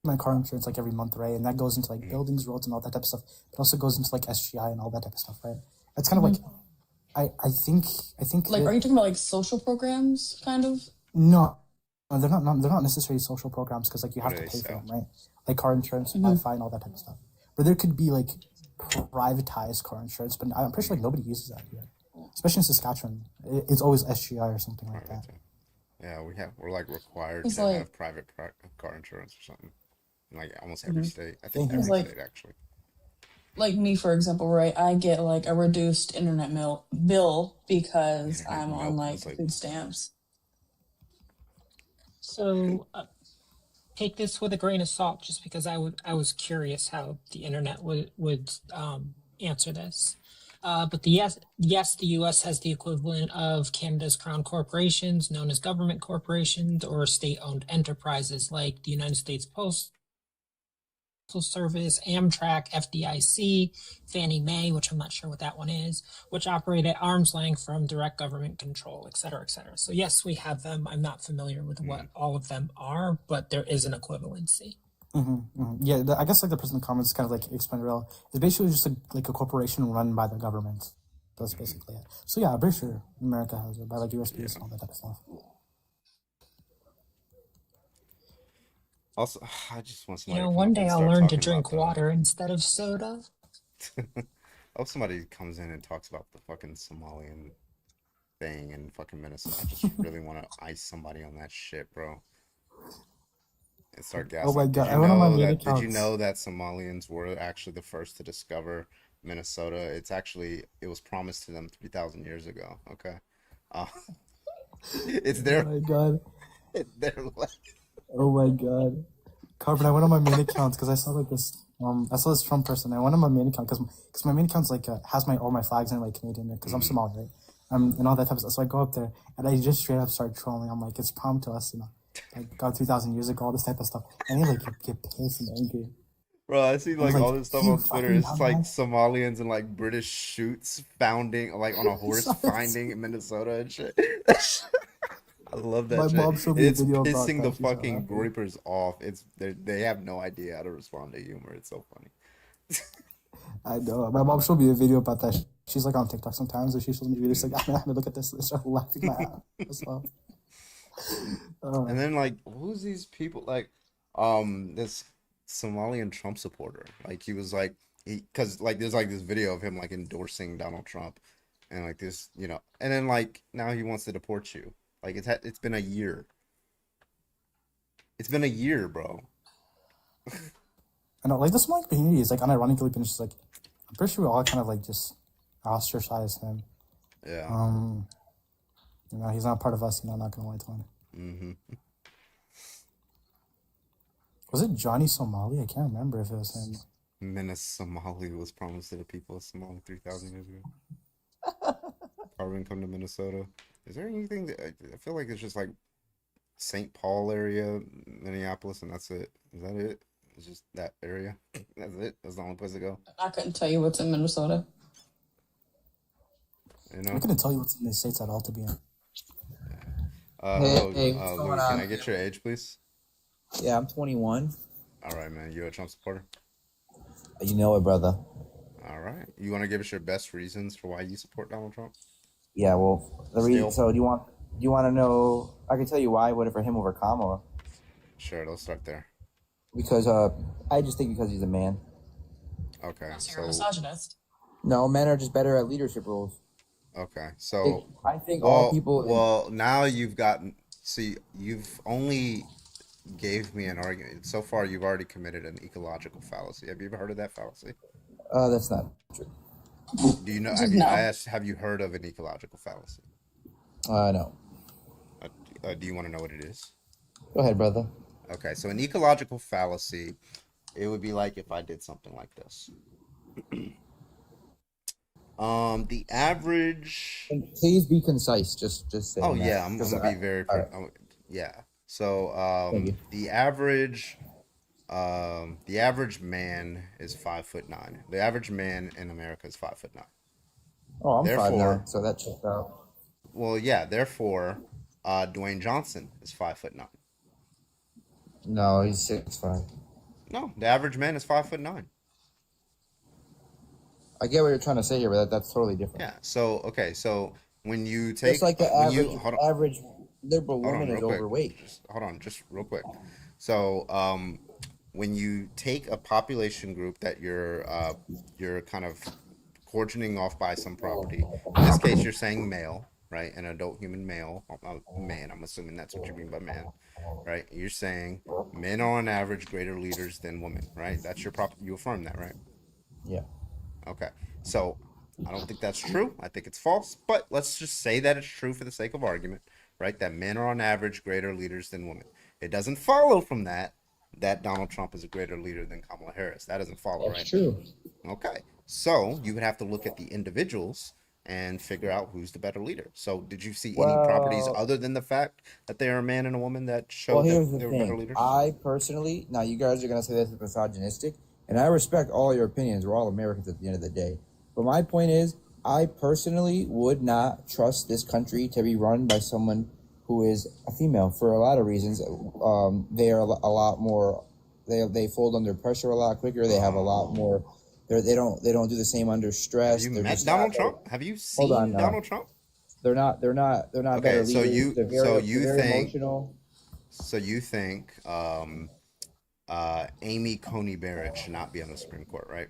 my car insurance like every month, right? And that goes into like buildings, roads, and all that type of stuff. It also goes into like SGI and all that type of stuff, right? It's kind of like I think like, are you talking about like social programs, kind of? No, they're not necessarily social programs because like you have to pay for them, right? Like car insurance, Wi-Fi, and all that type of stuff. But there could be like privatized car insurance, but I'm pretty sure like nobody uses that here, especially in Saskatchewan. It's always SGI or something like that. Yeah, we're like required to have private car insurance or something. In like almost every state. I think every state actually. like me, for example, right? I get like a reduced internet bill because I'm on like food stamps. So take this with a grain of salt, just because I was curious how the internet would answer this. But yes, the U.S. has the equivalent of Canada's crown corporations, known as government corporations or state-owned enterprises like the United States Postal Service, Amtrak, FDIC, Fannie Mae, which I'm not sure what that one is, which operate at arm's length from direct government control, et cetera, et cetera. So yes, we have them. I'm not familiar with what all of them are, but there is an equivalency. Yeah, I guess like the person in the comments kind of like explained it well. It's basically just like a corporation run by the government. That's basically it. So yeah, I'm pretty sure America has it by like USPS and all that type of stuff. Also, I just want somebody. One day I'll learn to drink water instead of soda. I hope somebody comes in and talks about the fucking Somalian thing in fucking Minnesota. I just really want to ice somebody on that shit, bro. And start gassing. Oh my god! Did you know that Somalians were actually the first to discover Minnesota? It was promised to them 3,000 years ago. Okay, it's their. Oh my god! Their Oh my god, Carvin! I went on my main account because I saw like this. I saw this Trump person. I went on my main account because my main account's like has all my flags in like Canadian because I'm Somali, right? And all that type of stuff. So I go up there and I just straight up start trolling. I'm like, it's promised to us, like God 3,000 years ago, all this type of stuff. And they like get pissed and angry. Bro, I see like all this stuff on Twitter. It's like Somalians and like British shoots founding like on a horse finding in Minnesota and shit. I love that. My mom showed me a video about pissing the that. fucking groypers off. They have no idea how to respond to humor. It's so funny. I know. My mom showed me a video about that. She's like on TikTok sometimes, and she shows me videos like, I'm gonna look at this and start laughing my ass off. And then like, who's these people? Like, this Somalian Trump supporter. Like he was like, because like there's like this video of him like endorsing Donald Trump, and like this, and then like now he wants to deport you. Like it's been a year. It's been a year, bro. I know, like the Somali community is like unironically been just like, I'm pretty sure we all kind of like just ostracize him. Yeah. He's not part of us. Not gonna lie to him. Mm-hmm. Was it Johnny Somali? I can't remember if it was him. Menace Somali was promised to the people of Somalia 3,000 years ago. Carvin come to Minnesota. Is there anything that I feel like it's just like St. Paul area, Minneapolis, and that's it? Is that it? It's just that area. That's it. That's the only place to go. I couldn't tell you what's in Minnesota. I couldn't tell you what's in the states at all, to be honest. Hey, Louis, can I get your age, please? Yeah, I'm 21. All right, man. You a Trump supporter? You know it, brother. All right. You want to give us your best reasons for why you support Donald Trump? Yeah, well, the reason. So do you want to know? I can tell you why I voted for him over Kamala. Sure, let's start there. Because I just think because he's a man. Okay. So you're a misogynist. No, men are just better at leadership roles. Okay, so I think all people. Well, now you've only gave me an argument. So far, you've already committed an ecological fallacy. Have you ever heard of that fallacy? That's not true. Do you know? I asked, have you heard of an ecological fallacy? No. Do you want to know what it is? Go ahead, brother. Okay, so an ecological fallacy, it would be like if I did something like this. The average. And please be concise. Just say. Oh yeah, I'm gonna be very. Yeah. So the average man is 5'9". The average man in America is 5'9". Oh, I'm 5'9", so that checks out. Well, yeah. Therefore, Dwayne Johnson is 5'9". No, he's 6'5". No, the average man is 5'9". I get what you're trying to say here, but that's totally different. Yeah. So okay. So when you take, just like the average liberal woman is overweight. Just real quick. So when you take a population group that you're kind of portioning off by some property. In this case, you're saying male, right? An adult human male, man. I'm assuming that's what you mean by man, right? You're saying men are on average greater leaders than women, right? That's your you affirm that, right? Yeah. Okay. So I don't think that's true. I think it's false. But let's just say that it's true for the sake of argument, right? That men are on average greater leaders than women. It doesn't follow from that Donald Trump is a greater leader than Kamala Harris. That doesn't follow, That's right? true. Okay. So you would have to look at the individuals and figure out who's the better leader. So did you see any properties Well, other than the fact that they are a man and a woman that well, showed here's that the they were better thing. leaders? I personally, now you guys are gonna say this is misogynistic, and I respect all your opinions. We're all Americans at the end of the day. But my point is, I personally would not trust this country to be run by someone who is a female for a lot of reasons. They are a lot more. They fold under pressure a lot quicker. They have a lot more. They don't do the same under stress. Have you They're met just Donald not. Trump? Have you Hold seen on now. Donald Trump? They're not better Okay, so leaders. They're very, you they're very think emotional. Amy Coney Barrett should not be on the Supreme Court, right?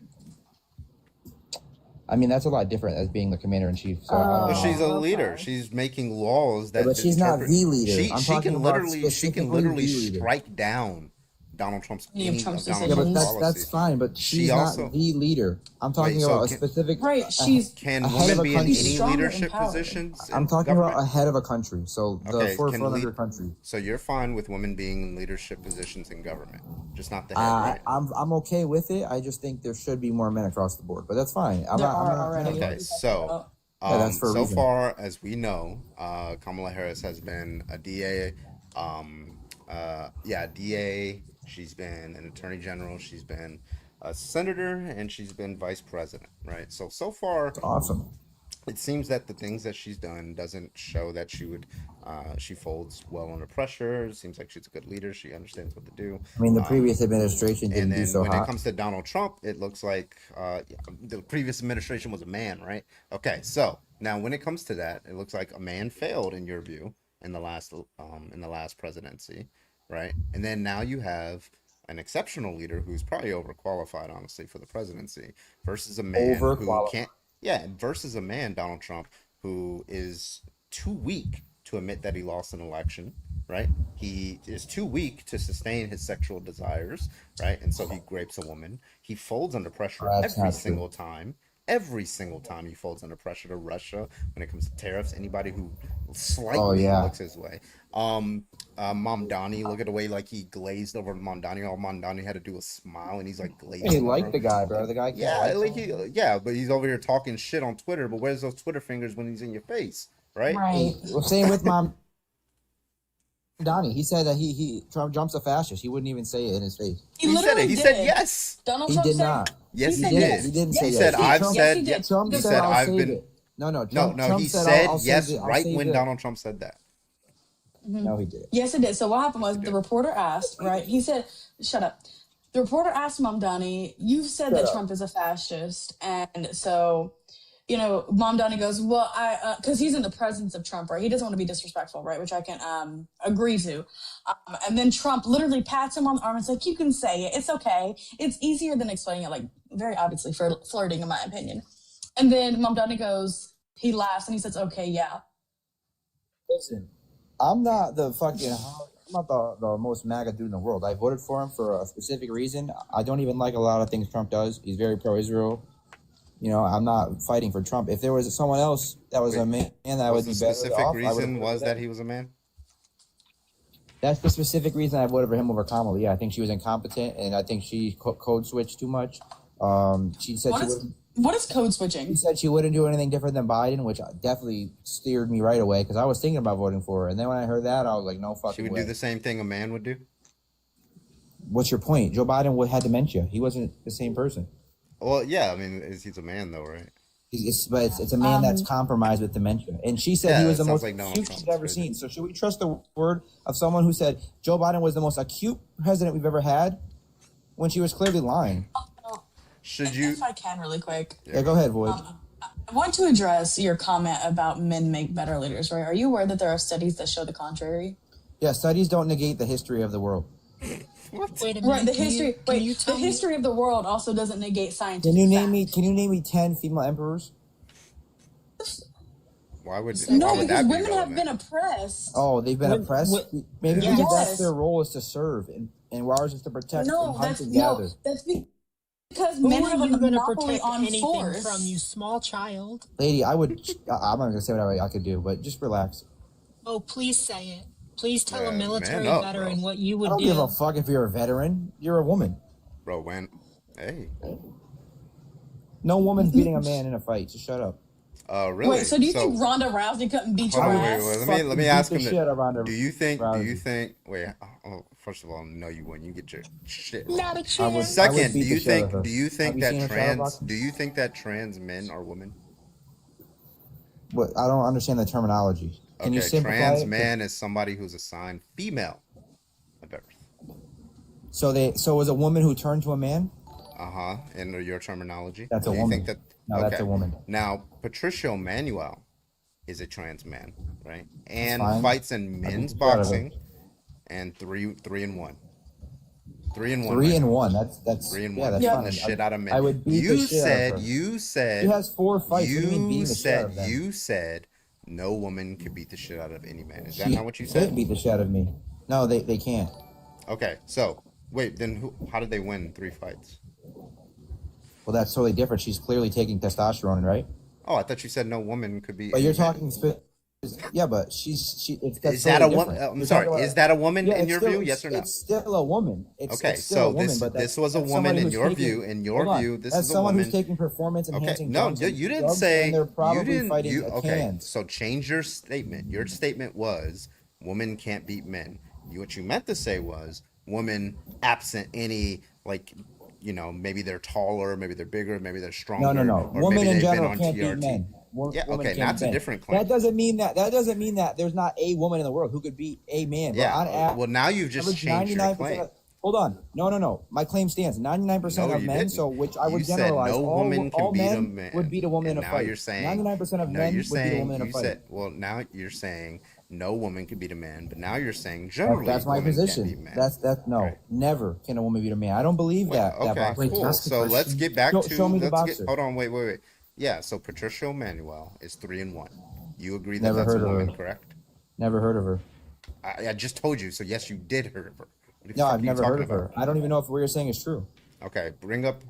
I mean, that's a lot different as being the commander in chief. So I But don't she's a know. leader. She's making laws that But she's not interpret. the leader. She I'm she talking can about literally specifically the leader. strike down Donald Trump's Any of any Trump's of Donald Yeah, but Trump's decisions. that's policies. fine. But She she's also not the leader. I'm wait. talking So about a specific Right, she's can a head of women a be in country. she's any strong and leadership empowered. positions I'm in talking about a government? head of a country. So the Okay, forefront can of lead. your country. So you're fine with women being in leadership positions in government, just not the head, right? I'm okay with it. I just think there should be more men across the board. But that's fine. There are already. Okay, so Yeah, that's for a so reason. far as we know, Kamala Harris has been a DA, DA. She's been an attorney general. She's been a senator, and she's been vice president, right? So far, That's awesome. it seems that the things that she's done doesn't show that she folds well under pressure. It seems like she's a good leader. She understands what to do. I mean, the previous administration And didn't do then so when it hot. comes to Donald Trump, it looks like the previous administration was a man, right? Okay, so now when it comes to that, it looks like a man failed in your view in the last presidency, right? And then now you have an exceptional leader who's probably overqualified, honestly, for the presidency, versus a man who Overqualified. can't, versus a man, Donald Trump, who is too weak to admit that he lost an election, right? He is too weak to sustain his sexual desires, right? And so he grapes a woman. He folds under pressure That's every not true. single time. Every single time he folds under pressure to Russia when it comes to tariffs. Anybody who Oh slightly yeah. looks his way. Mamdani, look at the way like he glazed over Mamdani. All Mamdani had to do was smile, and he's like He glazing over liked him. the guy, bro. The guy can't Yeah, like like someone. but he's over here talking shit on Twitter. But where's those Twitter fingers when he's in your face, right? Right. Well, same with Mom Donnie. He said that Trump's a fascist. He wouldn't even say it in his face. He He said it. literally He did. said yes. Donald He Trump did said not. Yes, he he said did. yes. He didn't Yes, say He he said that. did. I've Trump, Yes, he said did. Trump he said, said "I'll I've save been it." No, no, Trump he said, said I'll save yes it. I'll right save when it." Donald Trump said that. No, he didn't. Yes, it did. So what happened was He the did. reporter asked, right? He said, "Shut up." The reporter asked Mamdani, "You've said Shut that up. Trump is a fascist," and so, Mamdani goes, "Well, because he's in the presence of Trump, right? He doesn't want to be disrespectful, right? Which I can agree to." And then Trump literally pats him on the arm and is like, "You can say it. It's okay. It's easier than explaining it." Like very obviously flirting, in my opinion. And then Mamdani goes, he laughs and he says, "Okay, yeah." Listen, I'm not the most MAGA dude in the world. I voted for him for a specific reason. I don't even like a lot of things Trump does. He's very pro-Israel. I'm not fighting for Trump. If there was someone else that was a man that would Was be the better specific off, I would have reason voted was for that them. he was a man? That's the specific reason I voted for him over Kamala. Yeah, I think she was incompetent, and I think she code switched too much. She said What is code switching? She said she wouldn't do anything different than Biden, which definitely steered me right away because I was thinking about voting for her. And then when I heard that, I was like, no She fucking would way. do the same thing a man would do. What's your point? Joe Biden had dementia. He wasn't the same person. Well, yeah, I mean, he's a man though, right? It's a man that's compromised with dementia. And she said Yeah, he was that the sounds most like Donald acute Trump. she's ever seen. So should we trust the word of someone who said Joe Biden was the most acute president we've ever had when she was clearly lying? Should you? If I can, really quick. Yeah, go ahead, Void. I want to address your comment about men make better leaders, right? Are you aware that there are studies that show the contrary? Yeah, studies don't negate the history of the world. Right, Wait a minute. the Can history. you The tell me? history of the world also doesn't negate scientific. Can you fact. name me 10 female emperors? Why would No, why would because that be women have relevant? been oppressed. Oh, they've been oppressed. Maybe Yes. because that's their role is to serve, and ours is to protect and hunt and gather. That's Because Who men are have a you going to monopoly protect on anything force. from, you small child? Lady, I'm not gonna say whatever I could do, but just relax. Oh, please say it. Please tell a Man military up, veteran bro. what you I would don't do. give a fuck if you're a veteran. You're a woman. Bro, when? Hey. No woman's beating a man in a fight. Just shut up. Really? Wait, so do you think Ronda Rousey couldn't beat your Hold on, ass? let me ask him. Shit around Do you think? Wait. First of all, no, you wouldn't. You get your shit. Not a I chance. would Second, do beat the you shit out of her. think? Do you think Have you seen that her shadow trans? boxing? Do you think that trans men are women? What? I don't understand the terminology. Can you Okay, simplify trans it? man is somebody who's assigned female at birth. So was a woman who turned to a man? In your terminology, That's a do you woman. think that? No, that's a woman. Now, Patricio Manuel is a trans man, right? And fine. fights in men's beat you out of boxing, and 3-1. 3-1. 3-1. That's 3-1. yeah. That's Beating fine. the shit out of men. I would beat the shit out of her. You said. She has 4 fights. What do you mean beating You the shit out of them? you said no woman could beat the shit out of any man. Is that She not what you could said? beat the shit out of me. No, they can't. Okay, so wait, then how did they win 3 fights? Well, that's totally different. She's clearly taking testosterone, right? Oh, I thought you said no woman could be. But you're any man. talking. Yeah, but that's Is that a totally woman? different. I'm You're sorry. talking about- Is that a woman Yeah, in it's your still- view? Yes or no? It's still a woman. It's Okay, still so a woman, this but this was a that's woman somebody in who's your taking- view. In your hold on. view, this That's is a someone woman who's taking performance Okay, enhancing no, drugs. you didn't drugs, say. and they're probably You didn't. fighting You a okay? can. So change your statement. Your statement was women can't beat men. What you meant to say was women absent any maybe they're taller, maybe they're bigger, maybe they're stronger. No. Or Women maybe in they've been general on can't beat TRT. men. Yeah, Women okay, can't that's beat a men. different claim. That doesn't mean that there's not a woman in the world who could beat a man. Yeah. But on Well, now you've just average, changed your 99% claim. Hold on. No. My claim stands. 99% No, of you men. didn't. So which I would You said generalize. no all woman can all beat a men man. would beat a woman And in a now fight. you're saying 99% of no, men you're would beat a saying woman in a you fight. said well now you're saying no woman can beat a man, but now you're saying generally That's my women can't position. beat men. No. Never can a woman beat a man. I don't believe that. Okay, that boxing. cool. So let's get back to show me the boxer. hold on, wait. Yeah, so Patricio Manuel is 3-1. You agree that Never that's heard a of woman, her. correct? Never heard of her. I just told you, so yes, you did heard of her. What the No, fuck I've are you never heard talking of her. about? I don't even know if what you're saying is true. Okay, bring up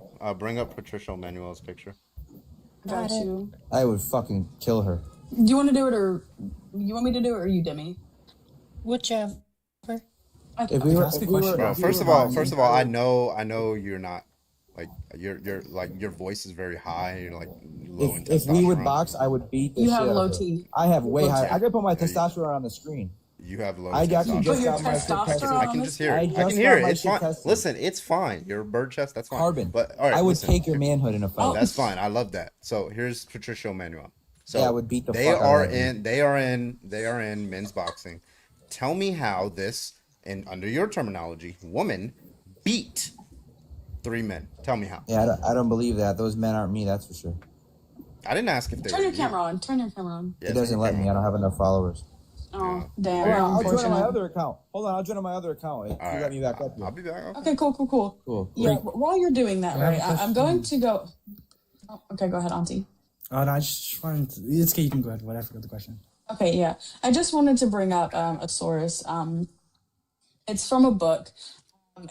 Patricio Manuel's picture. Got you. I would fucking kill her. Do you want to do it, or you want me to do it, or you, Demi? Whichever. If we were, Bro, first of all, I know you're not like you're like your voice is very high. You're like low in if we would testosterone. box, I would beat the You shit have out low of her. T. I have way Low high. T. I could put my testosterone on the screen. You have low. I actually testosterone. just Put your got my shit testosterone tested. I can just hear it. I just can hear got it. my It's shit fine. tested. Listen, it's fine. You're a bird chest. That's fine. Carbon. But all right, I would listen. take your manhood in a fight. That's fine. I love that. So here's Patricio Manuel. So Yeah, I would beat the they fuck out are of that in. They are in men's boxing. Tell me how this, and under your terminology, woman beat 3 men. Tell me how. Yeah, I don't believe that. Those men aren't me. That's for sure. I didn't ask if they Turn were your you. camera on. Turn your camera on. Yeah, It doesn't let me. I don't have enough followers. Oh, damn. Hold on, I'll join on my Unfortunate. other account. Hold on, I'll join on my other account. If you let me back up here. I'll be back. Okay, cool. Cool. Yeah, while you're doing that, I have a right, I'm question. going to go. Oh, okay, go ahead, Auntie. Oh, no, I just wanted to, it's okay, you can go ahead. Whatever, I forgot the question. Okay, yeah. I just wanted to bring up a source. It's from a book,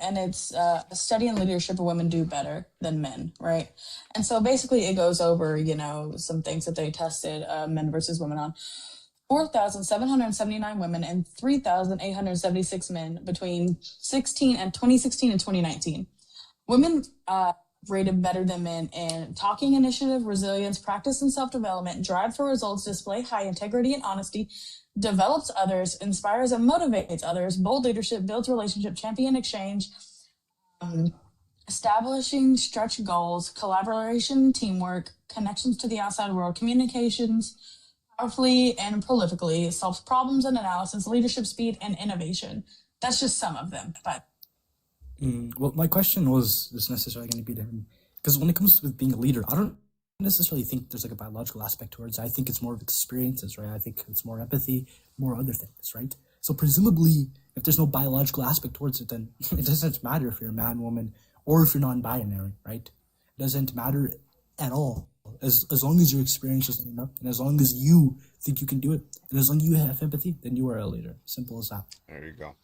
and it's a study in leadership of women do better than men, right? And so basically it goes over, some things that they tested men versus women on. 4,779 women and 3,876 men between 2016 and 2019. Women rated better than men in talking initiative, resilience, practice and self-development, drive for results, display high integrity and honesty, develops others, inspires and motivates others, bold leadership, builds relationship, champion exchange, establishing stretch goals, collaboration, teamwork, connections to the outside world, communications, powerfully and prolifically, solves problems and analysis, leadership, speed, and innovation. That's just some of them, but Well, my question was this necessarily going to be different because when it comes to being a leader, I don't necessarily think there's like a biological aspect towards it. I think it's more of experiences, right? I think it's more empathy, more other things, right? So presumably, if there's no biological aspect towards it, then it doesn't matter if you're a man, woman, or if you're non-binary, right? It doesn't matter at all. As long as your experience is enough, and as long as you think you can do it, and as long as you have empathy, then you are a leader. Simple as that. There you go.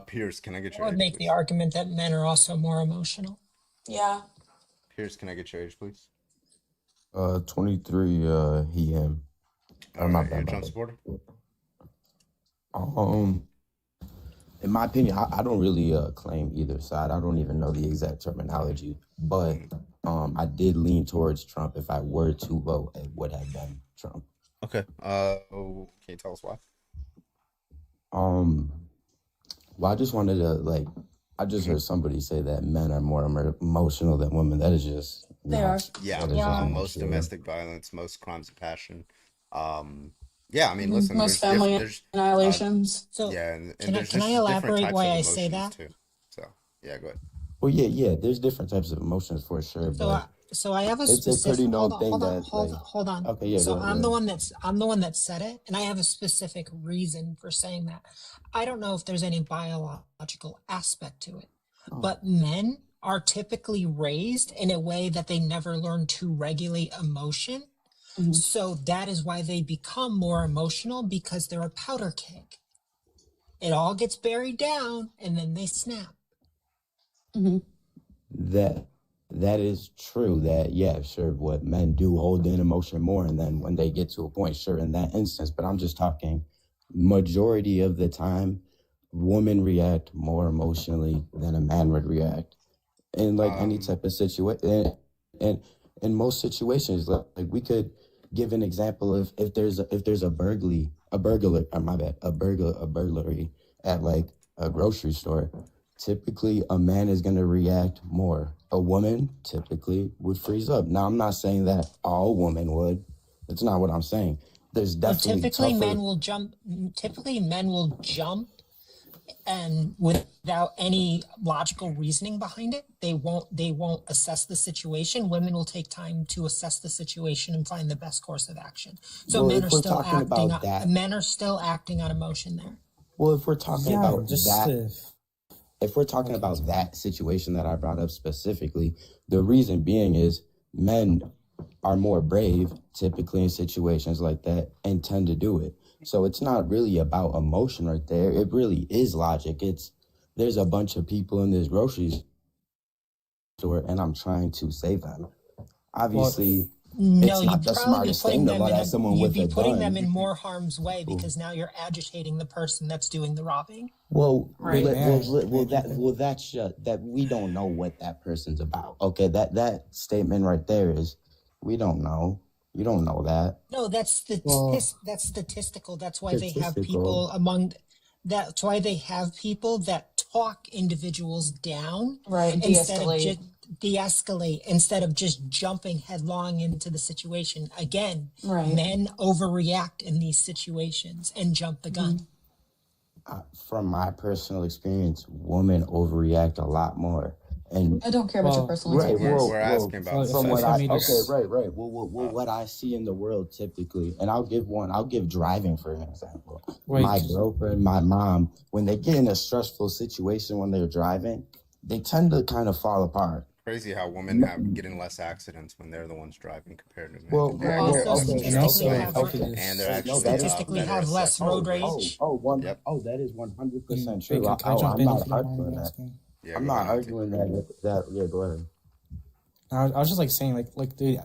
Pierce, can I get I your would make the argument that men are also more emotional. yeah. Pierce, can I get your age, please? 23, he, him. All My right, you're a bad, my Trump bad. supporter? In my opinion, I don't really claim either side. I don't even know the exact terminology, but I did lean towards Trump. If I were to vote, it would have been Trump. Okay. Can you tell us why? Well, I just wanted to I just heard somebody say that men are more emotional than women. That is just They are. Yeah, that is just not most true. domestic violence, most crimes of passion. Yeah, I mean, listen, Most there's family there's annihilations. So yeah, and can I there's can I just different elaborate types why of I say emotions that? too. So yeah, go ahead. Well, yeah, there's different types of emotions for sure, So I, but so I have a it's a specific. pretty known Hold on, thing hold on, that hold hold on. okay, yeah, So go I'm ahead. the one that said it, and I have a specific reason for saying that. I don't know if there's any biological aspect to it, but men are typically raised in a way that they never learn to regulate emotion. So that is why they become more emotional, because they're a powder keg. It all gets buried down and then they snap. That is true. That yeah, sure. What men do hold in emotion more, and then when they get to a point, sure, in that instance. But I'm just talking majority of the time, women react more emotionally than a man would react in like any type of situation. And in most situations, like we could give an example of if there's a burglary at like a grocery store. Typically, a man is going to react more. A woman typically would freeze up. Now, I'm not saying that all women would. That's not what I'm saying. There's Well, definitely typically tougher. men will jump. Typically, men will jump, and without any logical reasoning behind it, they won't assess the situation. Women will take time to assess the situation and find the best course of action. So Well, men if are we're still talking acting. about that, Men are still acting on emotion there. well, if we're talking Yeah, about just that, if we're talking about that situation that I brought up specifically, the reason being is men are more brave typically in situations like that and tend to do it. So it's not really about emotion right there. It really is logic. There's a bunch of people in this grocery store and I'm trying to save them. Obviously, No, it's not you'd the probably be smartest putting thing to them run in at someone you'd with be a putting them gun. in more harm's way, because now you're agitating the person that's doing the robbing. Well, Right. that's just that we don't know what that person's about. Okay, that statement right there is we don't know. You don't know that. No, that's that's statistical. That's why they have Statistical. people among. That's why they have people that talk individuals down, Right, instead of de-escalate. just de-escalate, instead of just jumping headlong into the situation. Again, Right. men overreact in these situations and jump the gun. From my personal experience, women overreact a lot more. And I don't care about your personal right, experience. We're asking about from what if I I may just- right. Well, what I see in the world typically, and I'll give driving for an example. Wait. My girlfriend, my mom, when they get in a stressful situation when they're driving, they tend to kind of fall apart. Crazy how women get in less accidents when they're the ones driving compared to men. Well, They're well, actually okay, stressed and also, out, okay, and they're no, actually that is Statistically better have less assessed. road rage. That is 100% true. Can I jump I'm in not if you don't mind arguing me that. asking? Yeah, I'm go not ahead, arguing that. Yeah, go ahead. I was just like saying, like, dude,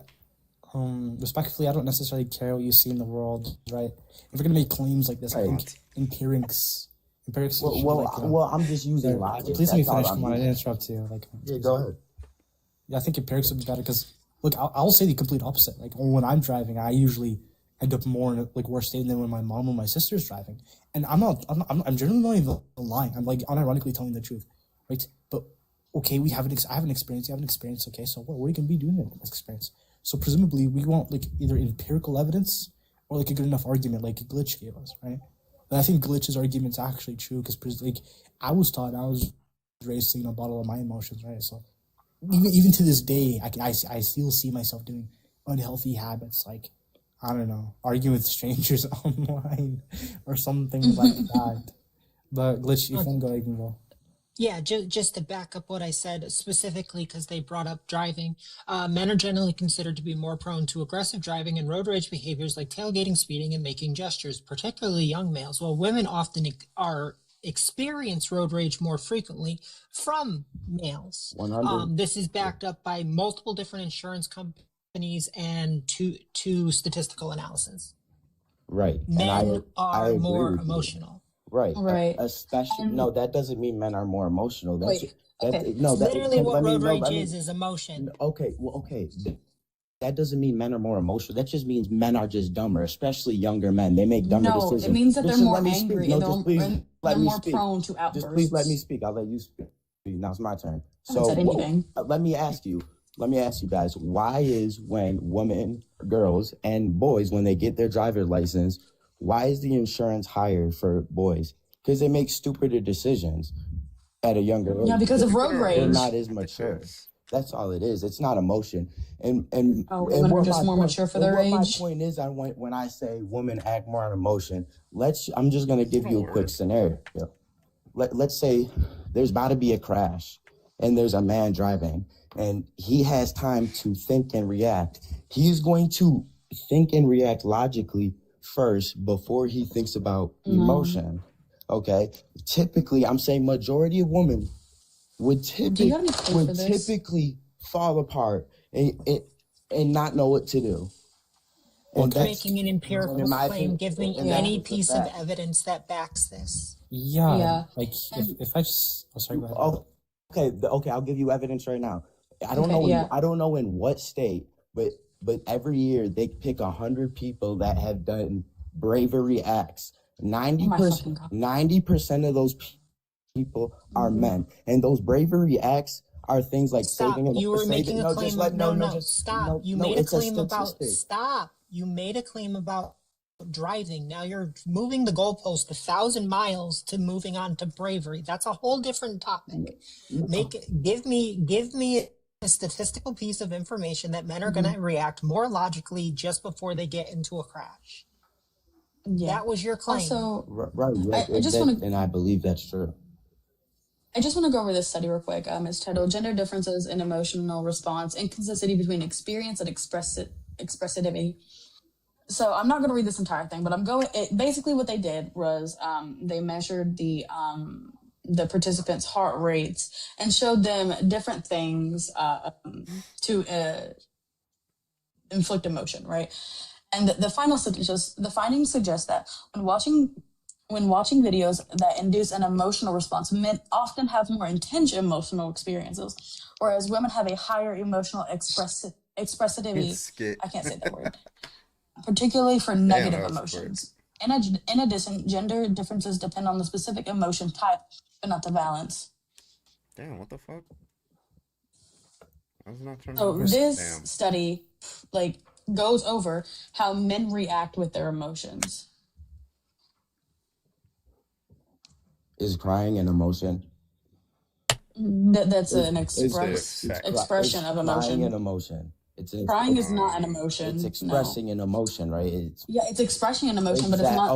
respectfully, I don't necessarily care what you see in the world, right? If we're gonna make claims like this, I think empirics. Well, I'm just using logic. Please let me That's all finish. I'm Come on, I using. didn't interrupt you. Like, Yeah, go ahead. Yeah, I think empirics would be better because, look, I'll say the complete opposite. Like, when I'm driving, I usually end up more in a like worse state than when my mom or my sister's driving. And I'm generally not even lying. I'm like unironically telling the truth, right? But okay, I have an experience. You have an experience. Okay, so what are you gonna be doing in this experience? So presumably we want like either empirical evidence or like a good enough argument, like Glitch gave us, right? And I think Glitch's argument's actually true because like I was raised to bottle up my emotions, right? So even to this day, I still see myself doing unhealthy habits like, I don't know, arguing with strangers online or something like that. But Glitch, if you want to go, you can go. Yeah, just to back up what I said specifically, because they brought up driving, men are generally considered to be more prone to aggressive driving and road rage behaviors like tailgating, speeding, and making gestures, particularly young males, while women often are experience road rage more frequently from males. 100. This is backed up by multiple different insurance companies and two statistical analysis. Right. And Men I are agree more with you. emotional. Right. Right. Especially, no, that doesn't mean men are more emotional. That's Wait. that. Okay. No, that Literally, what let me road no, rage let me. is emotion. Okay. Well, okay. That doesn't mean men are more emotional. That just means men are just dumber, especially younger men. They make dumber No, decisions. it means that they're Just more let me angry speak. No, and just please they're let me more speak. prone to Just please let me outbursts. speak. I'll let you speak. Now it's my turn. I haven't So said anything. let me ask you guys, why is when women, girls, and boys, when they get their driver's license, why is the insurance higher for boys? Because they make stupider decisions at a younger age. Yeah, because of road They're rage. not as mature. That's all it is. It's not emotion. And Oh, women are what just my more point, mature for and their what my age. point is, when I say women act more on emotion, I'm just gonna give you a quick scenario. Let's say there's about to be a crash, and there's a man driving, and he has time to think and react. He's going to think and react logically first before he thinks about emotion. Okay. Typically, I'm saying majority of women would Do you have any proof for this? typically fall apart and not know what to do. And You're that's making an empirical in my claim. opinion, Give me and any that's the piece of fact. evidence that backs this. Yeah, Yeah. like if I just, oh, sorry, go ahead. Oh, okay, I'll give you evidence right now. I don't Okay, yeah. know in what state, but every year they pick 100 people that have done bravery acts. Oh my fucking God. 90% of those people are men, and those bravery acts are things like Stop. saving. You were making a No, claim. just let Stop. You no. made a It's a claim about. statistic. Stop. You made a claim about driving. Now you're moving the goalpost 1,000 miles to moving on to bravery. That's a whole different topic. Give me a statistical piece of information that men are going to react more logically just before they get into a crash. Yeah. That was your claim. Also, Right. I just want to and I believe that's true. go over this study real quick. It's titled "Gender Differences in Emotional Response: Inconsistency Between Experience and Expressivity." So I'm not going to read this entire thing, but basically what they did was they measured the participants' heart rates and showed them different things to inflict emotion, right? And the findings suggest that when watching videos that induce an emotional response, men often have more intense emotional experiences, whereas women have a higher emotional expressivity. I can't say that word. Particularly for negative emotions. In addition, gender differences depend on the specific emotion type, but not the balance. Damn, what the fuck? I was not turning So on. this study goes over how men react with their emotions. Is crying an emotion? That's an expression of Crying emotion. an emotion. Crying is not an emotion. It's expressing an emotion, right? It's expressing an emotion, but it's not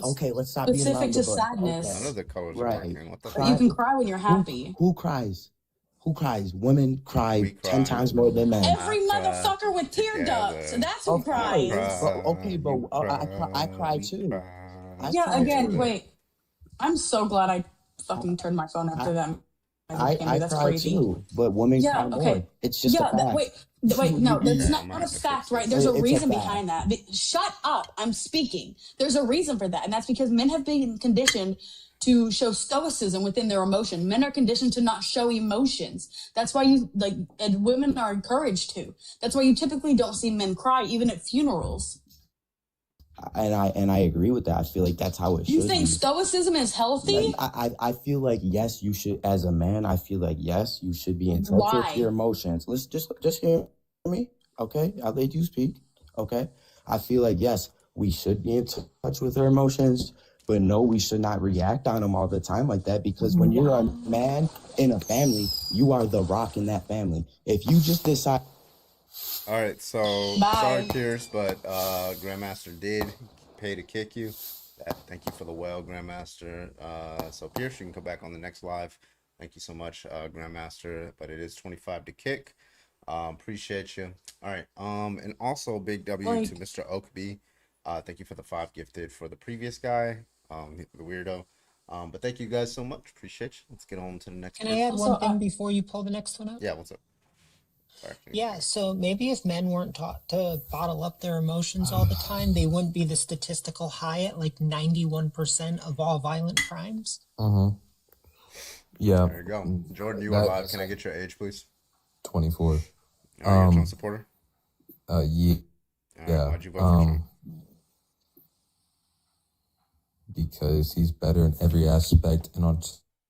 Okay. Let's stop being around specific the to bush. sadness. None of the colors are Right. working. What the But fuck? you can cry when you're happy. Who cries? Who cries? Women cry 10 times more than men. Every motherfucker with tear ducts. That's who cries. I cry too. Wait. I'm so glad I fucking turned my phone after that. I That's cry crazy. too, but women cry more. It's just a fact. Wait, no, that's not a fact, right? There's a It's a reason fact. behind that. Shut up, I'm speaking. There's a reason for that, and that's because men have been conditioned to show stoicism within their emotion. Men are conditioned to not show emotions. That's why and women are encouraged to. That's why you typically don't see men cry, even at funerals. And I agree with that. I feel like that's how it should be. You think stoicism is healthy? I feel like yes, you should. As a man, I feel like yes, you should be in touch with your emotions. Let's just hear me, okay? I'll let you speak, okay? I feel like yes, we should be in touch with our emotions, but no, we should not react on them all the time like that. Because when you're a man in a family, you are the rock in that family. If you just decide. All right, so sorry, Pierce, but Grandmaster did pay to kick you. Thank you for the well, Grandmaster. So Pierce, you can come back on the next live. Thank you so much, Grandmaster. But it is 25 to kick. Appreciate you. All right. And also big W to Mr. Oakby. Thank you for the 5 gifted for the previous guy, the weirdo. But thank you guys so much. Appreciate you. Let's get on to the next Can person. I add one thing before you pull the next one up? Yeah, what's up? Sorry. Yeah, so maybe if men weren't taught to bottle up their emotions all the time, they wouldn't be the statistical high at like 91% of all violent crimes. Yeah. There you go. Jordan, you are live. Can I get your age, please? 24. Are you a Trump supporter? Yeah. Yeah. Why'd you vote for Trump? Because he's better in every aspect, and on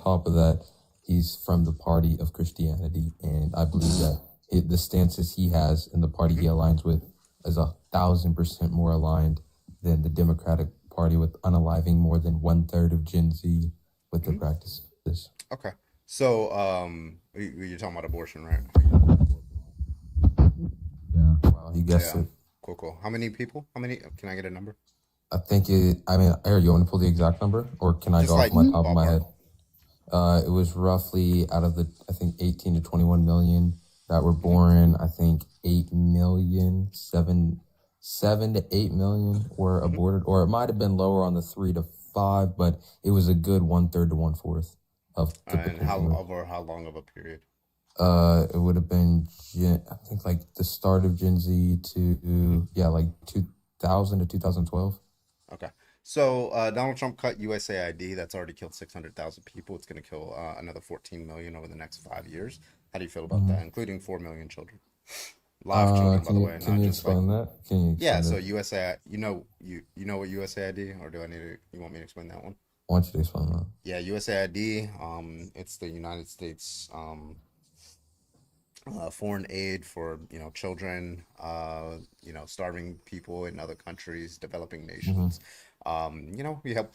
top of that, he's from the party of Christianity, and I believe that the stances he has in the party he aligns with is 1,000% more aligned than the Democratic Party, with unaliving more than 1/3 of Gen Z with their practices. Okay. So, you're talking about abortion, right? Yeah. Wow, you guessed it. Cool. How many people? Can I get a number? I think Eric, you want to pull the exact number, or can I Just go like off my top of my ballpark. head? It was roughly out of the, I think, 18 to 21 million that were born. I think 8 million, 7 to 8 million were aborted, or it might have been lower on the 3 to 5, but it was a good 1/3 to 1/4 of And over how long of a period? It would have been, I think, like the start of Gen Z to, like 2000 to 2012. Okay. So Donald Trump cut USAID. That's already killed 600,000 people. It's going to kill another 14 million over the next 5 years. How do you feel about that? Including 4 million children. Live children, by the way. Can you explain that? Can you Yeah, explain so that? USAID, you know what USAID, or do I need to, you want me to explain that one? I want you to explain that. Yeah, USAID, it's the United States foreign aid for children, starving people in other countries, developing nations. We help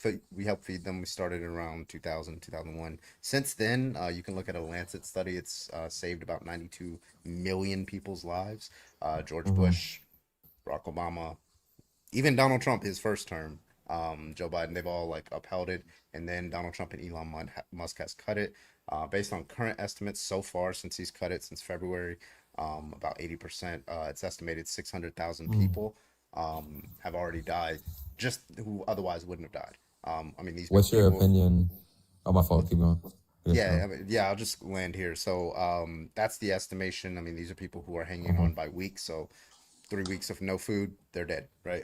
feed them. We started around 2000, 2001. Since then, you can look at a Lancet study. It's saved about 92 million people's lives. George Bush, Barack Obama, even Donald Trump, his first term, Joe Biden, they've all upheld it. And then Donald Trump and Elon Musk has cut it. Based on current estimates so far, since he's cut it since February, about 80%, it's estimated 600,000 people have already died, just who otherwise wouldn't have died. These What's your people, opinion? Oh, my fault. Keep going. I'll just land here. So that's the estimation. These are people who are hanging on by weeks. So 3 weeks of no food, they're dead, right?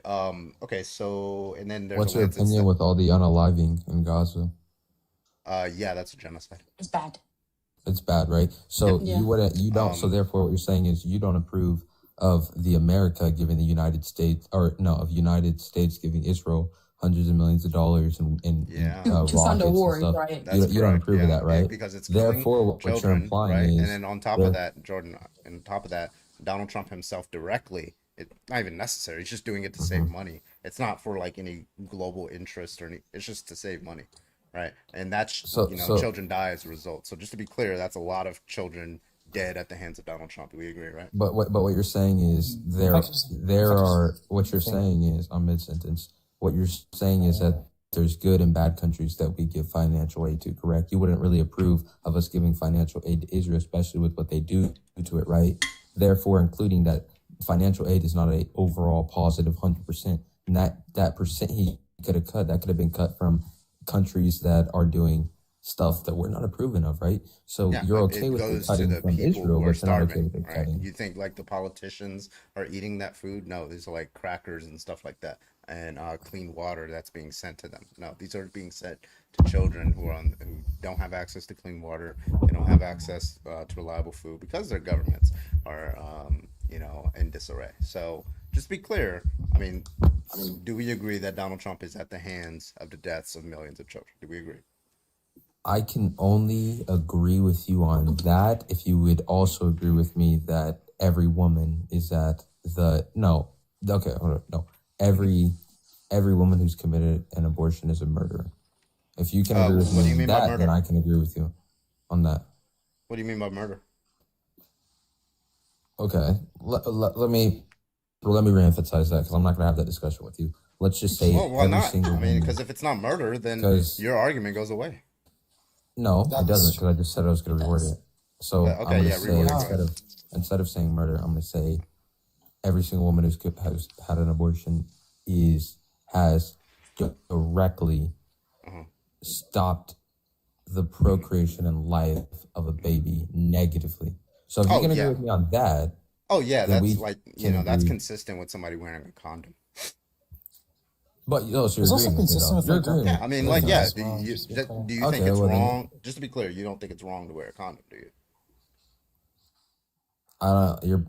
Okay, so, and then there's What's a your Lancet opinion with all the unaliving in Gaza? yeah, that's a genocide. It's bad. It's bad, right? So Yeah. you don't. So therefore, what you're saying is you don't approve of the America giving the United States, of United States giving Israel hundreds of millions of dollars in To fund a rockets war, and stuff. right? You don't approve of that, right? Because it's killing Therefore, what you're children, implying right? is, And then on top of that, Jordan, on top of that, Donald Trump himself directly, it's not even necessary. He's just doing it to save money. It's not for any global interest or any. It's just to save money, right? And that's children die as a result. So just to be clear, that's a lot of children dead at the hands of Donald Trump. We agree, right? But what you're saying is what you're saying is, I'm mid-sentence. What you're saying is that there's good and bad countries that we give financial aid to, correct? You wouldn't really approve of us giving financial aid to Israel, especially with what they do to it, right? Therefore, including that financial aid is not a overall positive 100%. And that percent he could have cut, that could have been cut from countries that are doing stuff that we're not approving of, right? So you're okay with the cutting from Israel, but you're not okay with the right? cutting. You think the politicians are eating that food? No, these are crackers and stuff like that, and clean water that's being sent to them. No, these are being sent to children who don't have access to clean water. They don't have access to reliable food because their governments are in disarray. So just be clear. Do we agree that Donald Trump is at the hands of the deaths of millions of children? Do we agree? I can only agree with you on that if you would also agree with me that every woman is at every woman who's committed an abortion is a murderer. If you can agree with me on that, then I can agree with you on that. What do you mean by murder? Okay, let me reemphasize that, because I'm not going to have that discussion with you. Let's just say why not? single woman. Because if it's not murder, then your argument goes away. No, it doesn't, because I just said I was going to reword it. So I'm going to say, instead of saying murder, I'm going to say every single woman who's had an abortion has directly stopped the procreation and life of a baby negatively. So if you can agree with me on that. Oh yeah, then that's we like can that's agree. consistent with somebody wearing a condom. But so you're It's also agreeing with me, consistent though. with You're like, agreeing. Yeah, I mean, You're like, agreeing. yeah. as well, just to be clear. Do you think Okay, it's well, then- wrong? Just to be clear, you don't think it's wrong to wear a condom, do you?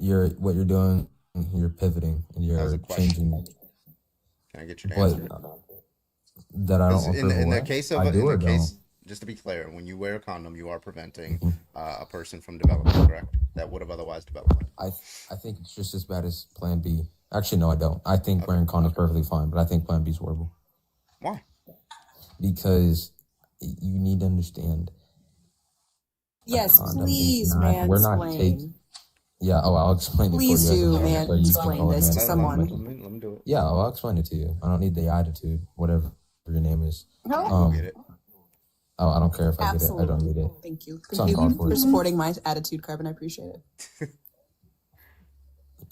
You're what you're doing. You're pivoting and That was you're a question. changing. Can I get your What answer? that I don't Because approve of in the what? case of I do in or the don't? case, just to be clear, when you wear a condom, you are preventing a person from developing, correct? That would have otherwise developed. I think it's just as bad as Plan B. Actually, no, I don't. I think wearing condoms is perfectly fine, but I think Plan B is horrible. Why? Because you need to understand. Yes, condom is please, not- we're not mansplain. Yeah, I'll explain it Please for you. do, as a man, so you can mansplain go this ahead. to someone. Let me do it. Yeah, I'll explain it to you. I don't need the attitude, whatever your name is. No. Get it. Oh, I don't care if I get it. I Absolutely. don't need it. Thank you. It's Thank you uncalled for. for supporting my attitude, Carbon. I appreciate it.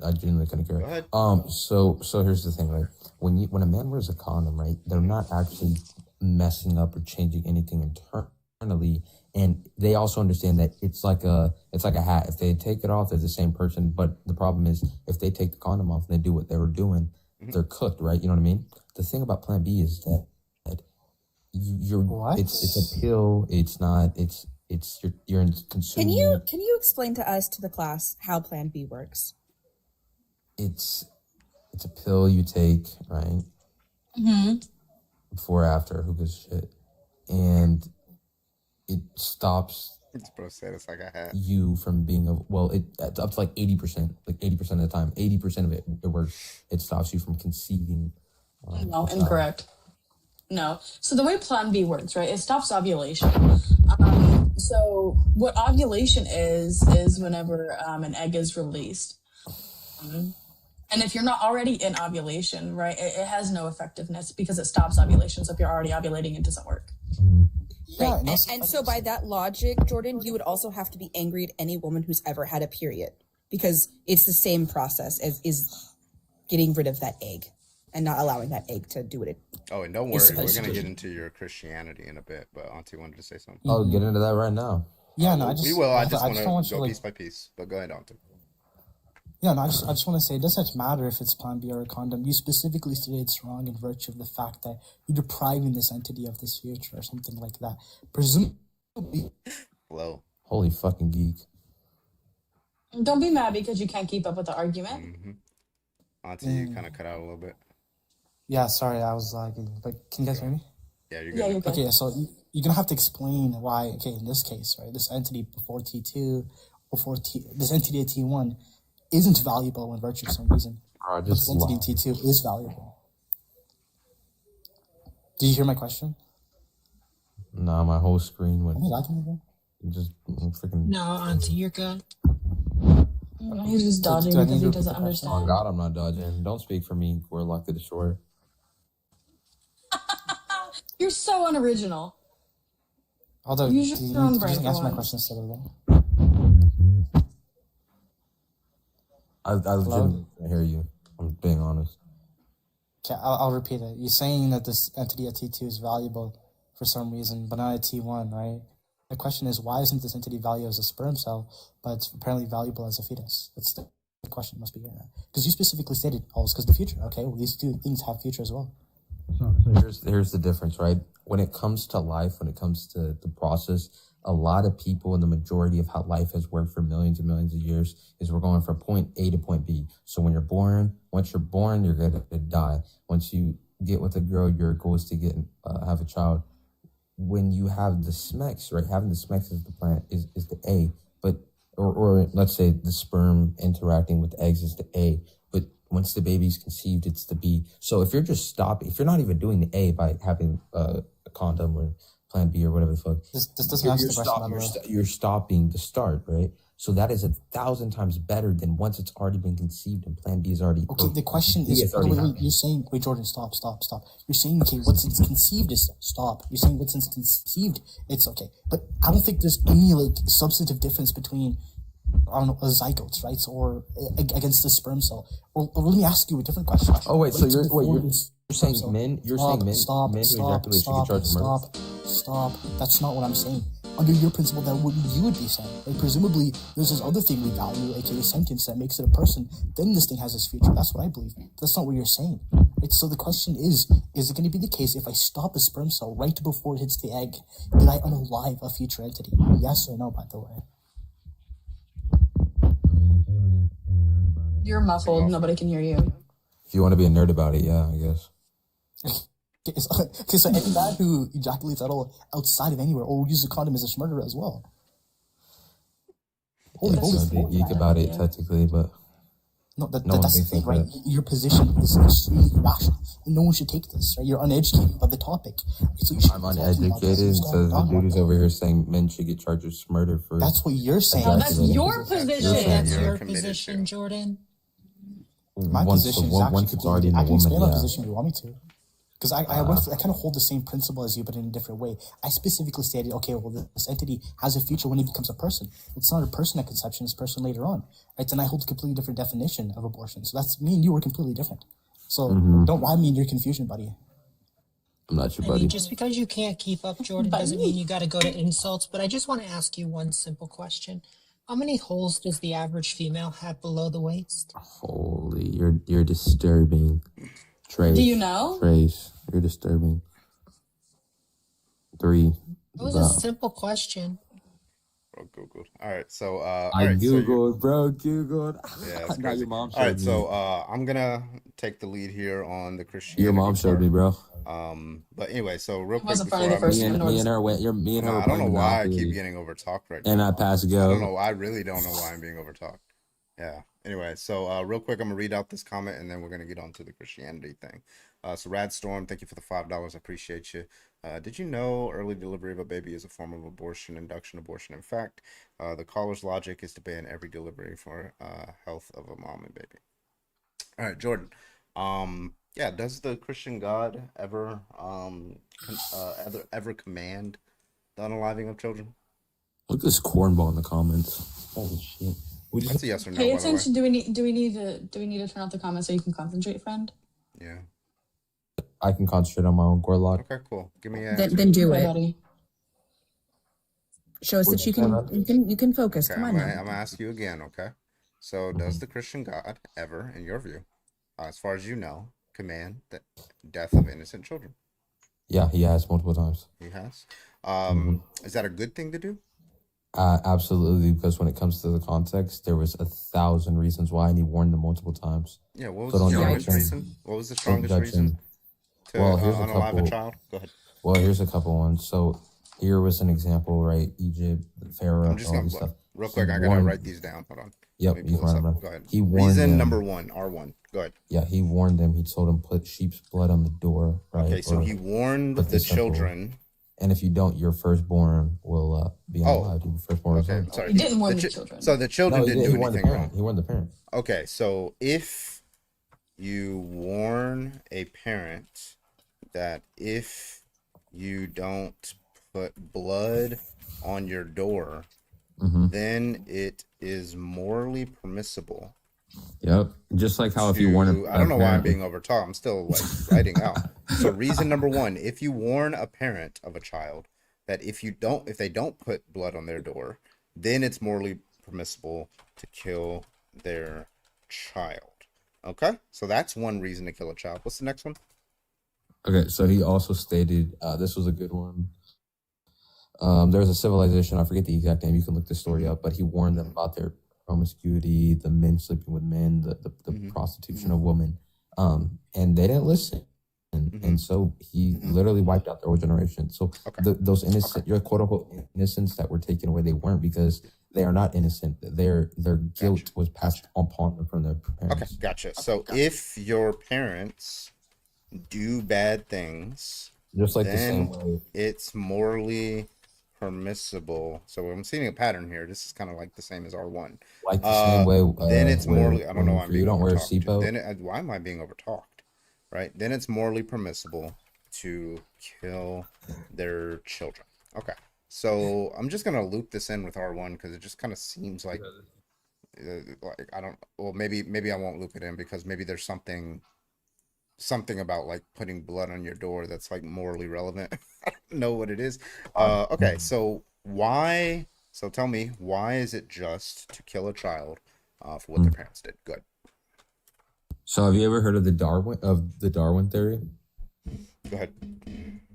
I genuinely couldn't care. Go ahead. So here's the thing, right? When a man wears a condom, right, they're not actually messing up or changing anything internally, and they also understand that it's like a hat. If they take it off, they're the same person. But the problem is, if they take the condom off and they do what they were doing, they're cooked, right? You know what I mean? The thing about Plan B is that you're What? it's a pill. It's not. It's you're consuming. Can you explain to us, to the class, how Plan B works? It's a pill you take, right? Mm-hmm. Before or after, who gives a shit? And it stops It's bro said it's like a hat. you from being it's up to like 80%, like 80% of the time. 80% of it works. It stops you from conceiving. No, a child. incorrect. No. So the way Plan B works, right? It stops ovulation. So what ovulation is whenever an egg is released. And if you're not already in ovulation, right, it has no effectiveness because it stops ovulation. So if you're already ovulating, it doesn't work. Right. And so by that logic, Jordan, you would also have to be angry at any woman who's ever had a period, because it's the same process as is getting rid of that egg and not allowing that egg to do what it. Oh, and don't It's worry, we're supposed to gonna do. get into your Christianity in a bit. But Auntie wanted to say something. I'll get into that right now. Yeah, no, I just we will. I just don't want want to you go to, piece by piece. But go ahead, Auntie. Yeah, no, I just want to say it doesn't matter if it's Plan B or a condom. You specifically stated it's wrong in virtue of the fact that you're depriving this entity of this future or something like that. Presumably. Hello. Holy fucking geek. Don't be mad because you can't keep up with the argument. Mm-hmm. Auntie, you kind of cut out a little bit. Yeah, sorry, I was lagging. But can you guys hear me? Yeah, you're Yeah, good. you're good. Okay, so you're gonna have to explain why. Okay, in this case, right, this entity before T2, this entity at T1 isn't valuable in virtue of some reason. I But just this entity in T2 is valuable. Did you hear my question? Nah, my whole screen went. Am I lagging again? Just freaking. No, Auntie, you're good. He's just dodging do I because need he to doesn't repeat the question? Oh understand. God, I'm not dodging. Don't speak for me. We're locked to the shore. You're so unoriginal. Although, Use you your own need to brain just for answer my once. question instead of that. I legitimately can't hear you. I'm being honest. Okay, I'll repeat it. You're saying that this entity at T2 is valuable for some reason, but not at T1, right? The question is, why isn't this entity valuable as a sperm cell, but it's apparently valuable as a fetus? That's the question must be here. Because you specifically stated, oh, it's because the future. Okay, well, these two things have future as well. Here's the difference, right? When it comes to life, when it comes to the process, a lot of people, and the majority of how life has worked for millions and millions of years, is we're going from point A to point B. So when you're born, once you're born, you're going to die. Once you get with a girl, your goal is to get have a child. When you have the SMEX, right? Having the SMEX as the plant is the A, but or let's say the sperm interacting with the eggs is the A, but once the baby's conceived, it's the B. So if you're just stopping, if you're not even doing the A by having a condom or Plan B or whatever the fuck, This doesn't answer the question, by the way. you're stopping the start, right? So that is 1,000 times better than once it's already been conceived and Plan B is already. Okay, the question B is, already wait, happened. you're saying, wait, Jordan, stop. You're saying, okay, once it's conceived is stop. You're saying once it's conceived, it's okay. But I don't think there's any, like, substantive difference between, I don't know, a zygotes, right? Or against the sperm cell. Or let me ask you a different question. Oh, wait, so you're before saying this men, sperm cell. men who ejaculate supercharged murder? Stop. That's not what I'm saying. Under your principle, that would you would be saying. Like, presumably, there's this other thing we value, aka sentence, that makes it a person. Then this thing has this future. That's what I believe. That's not what you're saying. Right? So the question is it going to be the case if I stop a sperm cell right before it hits the egg, did I unalive a future entity? Yes or no, by the way? You're muffled. Nobody can hear you. If you want to be a nerd about it, yeah, I guess. Okay, so any man who ejaculates at all outside of anywhere or uses a condom is a murderer as well. Holy Be geek about it technically, but no, no one that's the thinks thing, like right? that. Your position is extremely irrational, and no one should take this, right? You're uneducated about the topic. So you should I'm uneducated, so the dude is over here saying men should get charged with murder for. That's what you're saying. No, that's your position. That's your position, Jordan. My Once position is once it's already in I the can woman, explain my yeah. position if you want me to. Because I kind of hold the same principle as you, but in a different way. I specifically stated, okay, well, this entity has a future when it becomes a person. It's not a person at conception, it's a person later on. Right? And I hold a completely different definition of abortion. So that's me and you are completely different. So don't lie me in your confusion, buddy. I'm not your I buddy. mean, just because you can't keep up, Jordan, doesn't mean you got to go to insults. But I just want to ask you one simple question. How many holes does the average female have below the waist? Holy, you're disturbing. Trace. Do you know? Trace, you're disturbing. 3. It was a simple question. Bro, Googled. All right, so I Googled, bro. Googled. Yeah, that's Now crazy. your mom showed All right, me. so I'm gonna take the lead here on the Christianity. Your mom showed me, bro. But anyway, so real quick wasn't before probably the first Me one and, to me and notice. her went. Me and her. No, were I don't know playing why I Monopoly, keep getting overtalked right and now. I passed I go. don't know. I really don't know why I'm being overtalked. Yeah. Anyway, so real quick, I'm gonna read out this comment and then we're gonna get on to the Christianity thing. So Rad Storm, thank you for the $5. I appreciate you. Did you know early delivery of a baby is a form of abortion, induction abortion? In fact, the caller's logic is to ban every delivery for health of a mom and baby. All right, Jordan. Yeah, does the Christian God ever ever command the unaliving of children? Look at this cornball in the comments. Holy shit. That's a yes or no, Pay by the way. attention. Do we need to turn off the comments so you can concentrate, friend? Yeah. I can concentrate on my own Gorlock. Okay, cool. Give me Then do Okay, it. buddy. Show us that you can focus. Okay, Come I'm on gonna, now. I'm gonna ask you again, okay? So does the Christian God ever, in your view, as far as you know, command the death of innocent children? Yeah, he has multiple times. He has. Is that a good thing to do? Absolutely, because when it comes to the context, there was 1,000 reasons why, and he warned them multiple times. Yeah, what was So the don't strongest judge him. reason? What was the Don't strongest judge reason him. to Well, here's a unalive a couple. child? Go ahead. Well, here's a couple ones. So here was an example, right? Egypt, Pharaoh, I'm just all gonna this stuff. real quick. He I gotta warned- write these down. Hold on. Yep, Let me you pull this can up. run. Go ahead. He warned Reason them. number 1, R1. Go ahead. Yeah, he warned them. He told them put sheep's blood on the door, right? Okay, so Or he warned put the this symbol. children. And if you don't, your firstborn will be unalive. Your firstborn Okay, result. sorry. He didn't warn the children. So the children No, he didn't did. do He warned the anything parent. wrong. He warned the parent. Okay, so if you warn a parent that if you don't put blood on your door, then it is morally permissible. Yep. Just like how if you warn a I don't know why I'm parent- being overtalked. I'm still like writing out. So reason number 1, if you warn a parent of a child that if they don't put blood on their door, then it's morally permissible to kill their child. Okay? So that's one reason to kill a child. What's the next one? Okay, so he also stated, this was a good one. There was a civilization, I forget the exact name, you can look the story up, but he warned them about their promiscuity, the men sleeping with men, the prostitution of women. And they didn't listen. And so he literally wiped out their whole generation. So those innocent, your quote unquote innocents that were taken away, they weren't because they are not innocent. Their guilt was passed upon them from their parents. Okay, gotcha. So if your parents do bad things, Just like the then same way. it's morally permissible. So I'm seeing a pattern here. This is kind of like the same as R1. Like the same way, then it's where- morally. I don't know why I'm you being don't wear a overtalked. seatbelt? Then why am I being overtalked? Right? Then it's morally permissible to kill their children. Okay. So I'm just gonna loop this in with R1 because it just kind of seems like I don't. Well, maybe I won't loop it in because maybe there's something about like putting blood on your door that's like morally relevant. I don't know what it is. Okay, so why? So tell me, why is it just to kill a child for what their parents did? Good. So have you ever heard of the Darwin theory? Go ahead.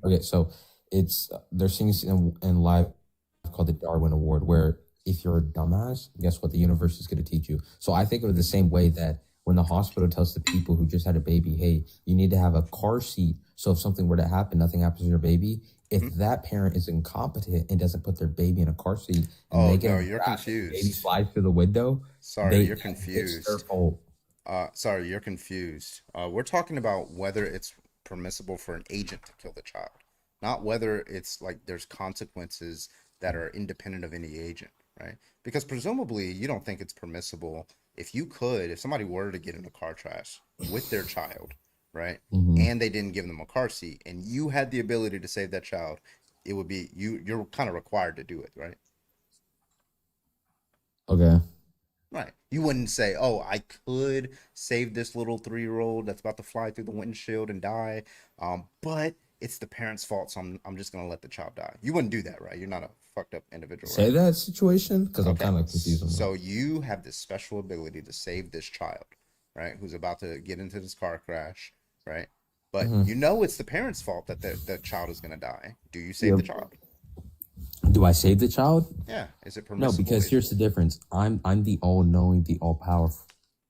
Okay, so there's things in life called the Darwin Award, where if you're a dumbass, guess what? The universe is going to teach you. So I think of it the same way that when the hospital tells the people who just had a baby, hey, you need to have a car seat. So if something were to happen, nothing happens to your baby. If that parent is incompetent and doesn't put their baby in a car seat, and they get you're confused. Baby flies through the window. Sorry, you're confused. It's their fault. Sorry, you're confused. We're talking about whether it's permissible for an agent to kill the child, not whether it's like there's consequences that are independent of any agent, right? Because presumably you don't think it's permissible if somebody were to get in a car crash with their child, right? And they didn't give them a car seat and you had the ability to save that child, it would be you're kind of required to do it, right? Okay. Right. You wouldn't say, oh, I could save this little 3-year-old that's about to fly through the windshield and die, but it's the parent's fault, so I'm just going to let the child die. You wouldn't do that, right? You're not a fucked up individual. Say right? that situation? Because I'm kind of confused. So you have this special ability to save this child, right? Who's about to get into this car crash, right? But you know it's the parent's fault that the child is going to die. Do you save the child? Do I save the child? Yeah. Is it permissible? No, because here's the difference. I'm the all-knowing, the all-powerful,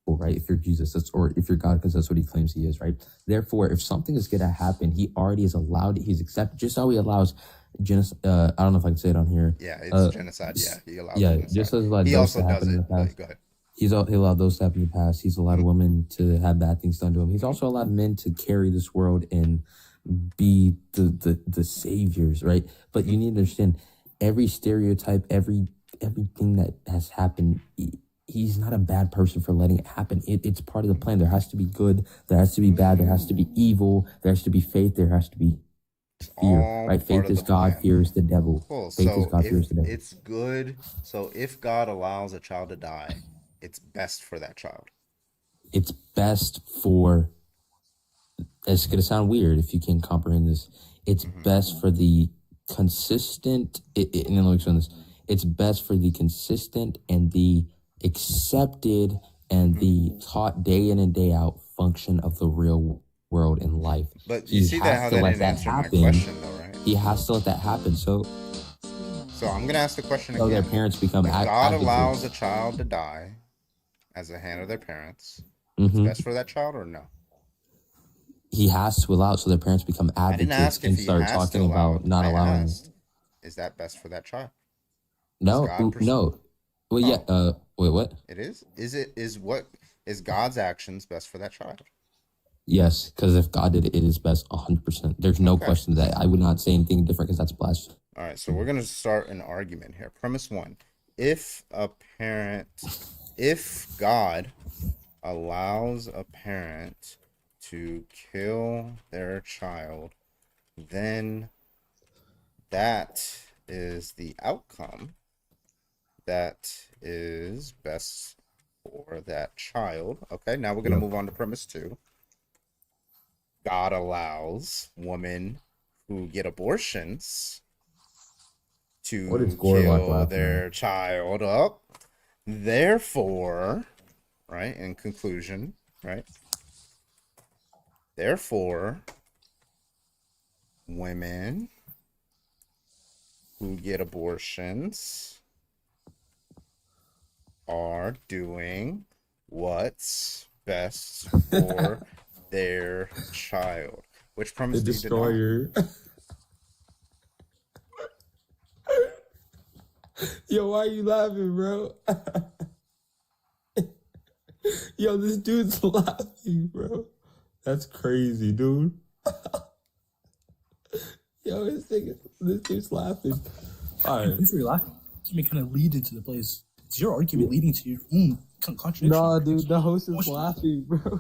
right? If you're Jesus, or if you're God, because that's what he claims he is, right? Therefore, if something is going to happen, he already is allowed it. He's accepted. Just how he allows genocide. I don't know if I can say it on here. Yeah, it's genocide. Yeah, he allows genocide. Just as like he those also to does happen in it. the past. Go ahead. He allowed those to happen in the past. He's allowed women to have bad things done to him. He's also allowed men to carry this world and be the saviors, right? But you need to understand, every stereotype, everything that has happened, he's not a bad person for letting it happen. It's part of the plan. There has to be good, there has to be bad, there has to be evil, there has to be faith, there has to be fear, right? Faith is God, fear is the devil. Cool. Faith So is God, fear is if the devil. it's good, so if God allows a child to die, it's best for that child. It's best for, it's going to sound weird if you can comprehend this. It's best for the consistent, and then let me explain this. It's best for the consistent and the accepted and the taught day in and day out function of the real world in life. But you see that how that didn't answer my question though, right? He has to let that happen. So I'm going to ask the question again. So their parents become If God advocates. allows a child to die as a hand of their parents, it's best for that child or no? He has to allow it so their parents become I didn't advocates ask if and he start has to talking allow about it. not I allowing it. asked, is that best for that child? No, God no. Well, yeah. Wait, what? It is? Is God's actions best for that child? Yes, because if God did it, it is best 100%. There's no question to that. I would not say anything different because that's blasphemy. All right, so we're going to start an argument here. Premise 1. If God allows a parent to kill their child, then that is the outcome that is best for that child. Okay, now we're going to move on to premise 2. God allows women who get abortions to What is Gorlock kill laughing their child up. Therefore, right, in conclusion, right? Therefore, women who get abortions are doing what's best for their child. Which premise The do you deny? destroyer. Yo, why are you laughing, bro? Yo, this dude's laughing, bro. That's crazy, dude. Yo, this dude's laughing. All right. If you're laughing, you may kind of lead into the place. It's your argument leading to your own contradiction. Nah, dude, the host is laughing, bro.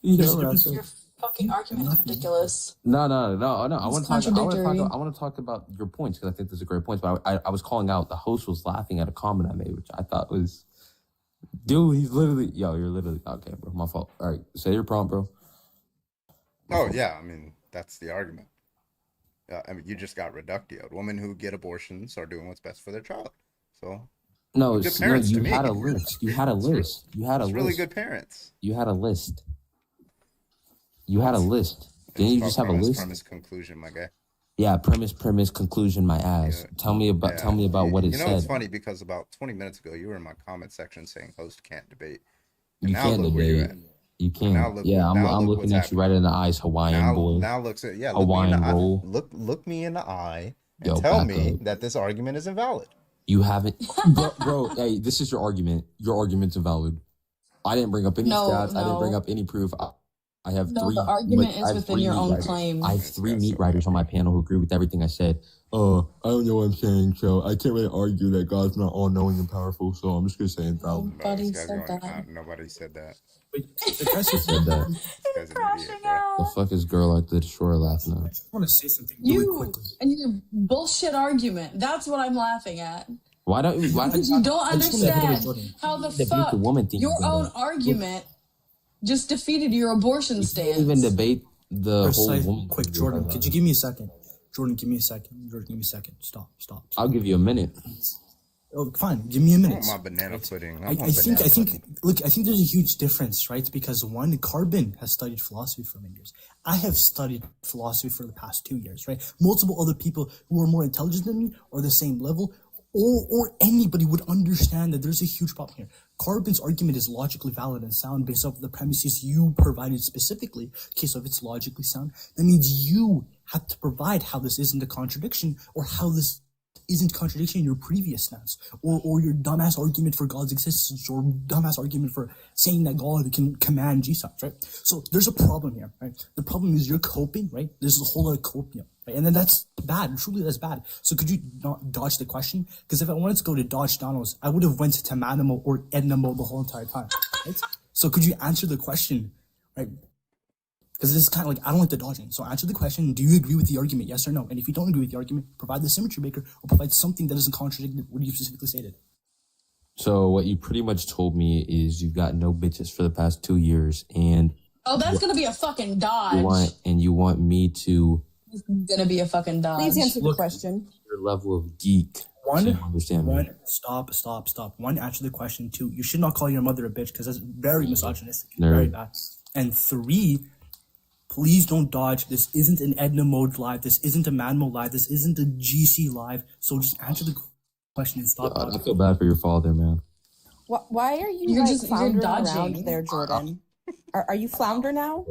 Your fucking argument is ridiculous. No. I want to contradictory. talk about your points because I think those are great points. But I was calling out the host was laughing at a comment I made, which I thought was, dude, he's literally, you're literally okay, bro. My fault. All right, say your prompt, bro. Oh yeah, I mean that's the argument. I mean, you just got reductioed. Women who get abortions are doing what's best for their child. So No, good it's, no, parents to you me. had a list. You had a list. You had a It's really list. good parents. You had a list. You had a list. Didn't you It's just about have a premise, list? premise, conclusion, my guy. Yeah, premise, conclusion, my ass. Tell me about what it You know, it's said. funny because about 20 minutes ago, you were in my comment section saying host can't debate. You now can't look where you're debate. at. You And now can't. look, Yeah, now I'm look looking what's at you right in the eyes, Hawaiian now, boy. now looks at look me in Hawaiian the eye. roll. Look me in the eye and Yo, tell back me up. that this argument is invalid. You haven't, bro. Hey, this is your argument. Your argument's invalid. I didn't bring up any No, stats. I didn't bring no. up any proof. I have No, three. the argument I is have within three your meat own writers. claim. I have three meat writers on my panel who agree with everything I said. I don't know what I'm saying, so I can't really argue that God's not all knowing and powerful. So I'm just gonna say invalid. Nobody said that. Nobody said that. The person said that. This guy's an idiot, bro. The fuck is girl like the destroyer laughing at? I want to say something really You quickly. and your bullshit argument. That's what I'm laughing at. Why don't you? Why Because you don't I just wanna- understand how the Debate fuck the woman thing your you brought own up. argument just defeated your abortion You stance. can't even debate the Precise, whole woman. quick, thing. Jordan, could you give me a second? Jordan, give me a second. Jordan, give me a second. Stop. I'll give you a minute. Oh, fine. Give me a I minute. want my banana pudding. I think, look, I think there's a huge difference, right? Because one, Carbon has studied philosophy for many years. I have studied philosophy for the past 2 years, right? Multiple other people who are more intelligent than me or the same level, or anybody would understand that there's a huge problem here. Carbon's argument is logically valid and sound based off the premises you provided specifically. Okay, so if it's logically sound, that means you have to provide how this isn't a contradiction or how this isn't contradiction in your previous stance, or your dumbass argument for God's existence, or dumbass argument for saying that God can command Jesus, right? So there's a problem here, right? The problem is you're coping, right? There's a whole lot of coping, right? And then that's bad. Truly, that's bad. So could you not dodge the question? Because if I wanted to go to Dodge Donald's, I would have went to Tamanimo or Ednamo the whole entire time, right? So could you answer the question, right? Because this is kind of like, I don't like the dodging. So answer the question, do you agree with the argument, yes or no? And if you don't agree with the argument, provide the symmetry maker or provide something that doesn't contradict what you specifically stated. So what you pretty much told me is you've got no bitches for the past 2 years, and Oh, that's gonna be a fucking dodge. you want me to It's gonna be a fucking dodge. Please answer the question. your level of geek. One, to understand me. one, stop. One, answer the question. Two, you should not call your mother a bitch because that's very misogynistic and Nerd. very bad. And three, please don't dodge. This isn't an Edna Mode live. This isn't a Manmo live. This isn't a GC live. So just answer the question and stop. God, I feel bad for your father, man. Why are you You're like just- you're floundering dodging. around there, Jordan? Are you flounder now?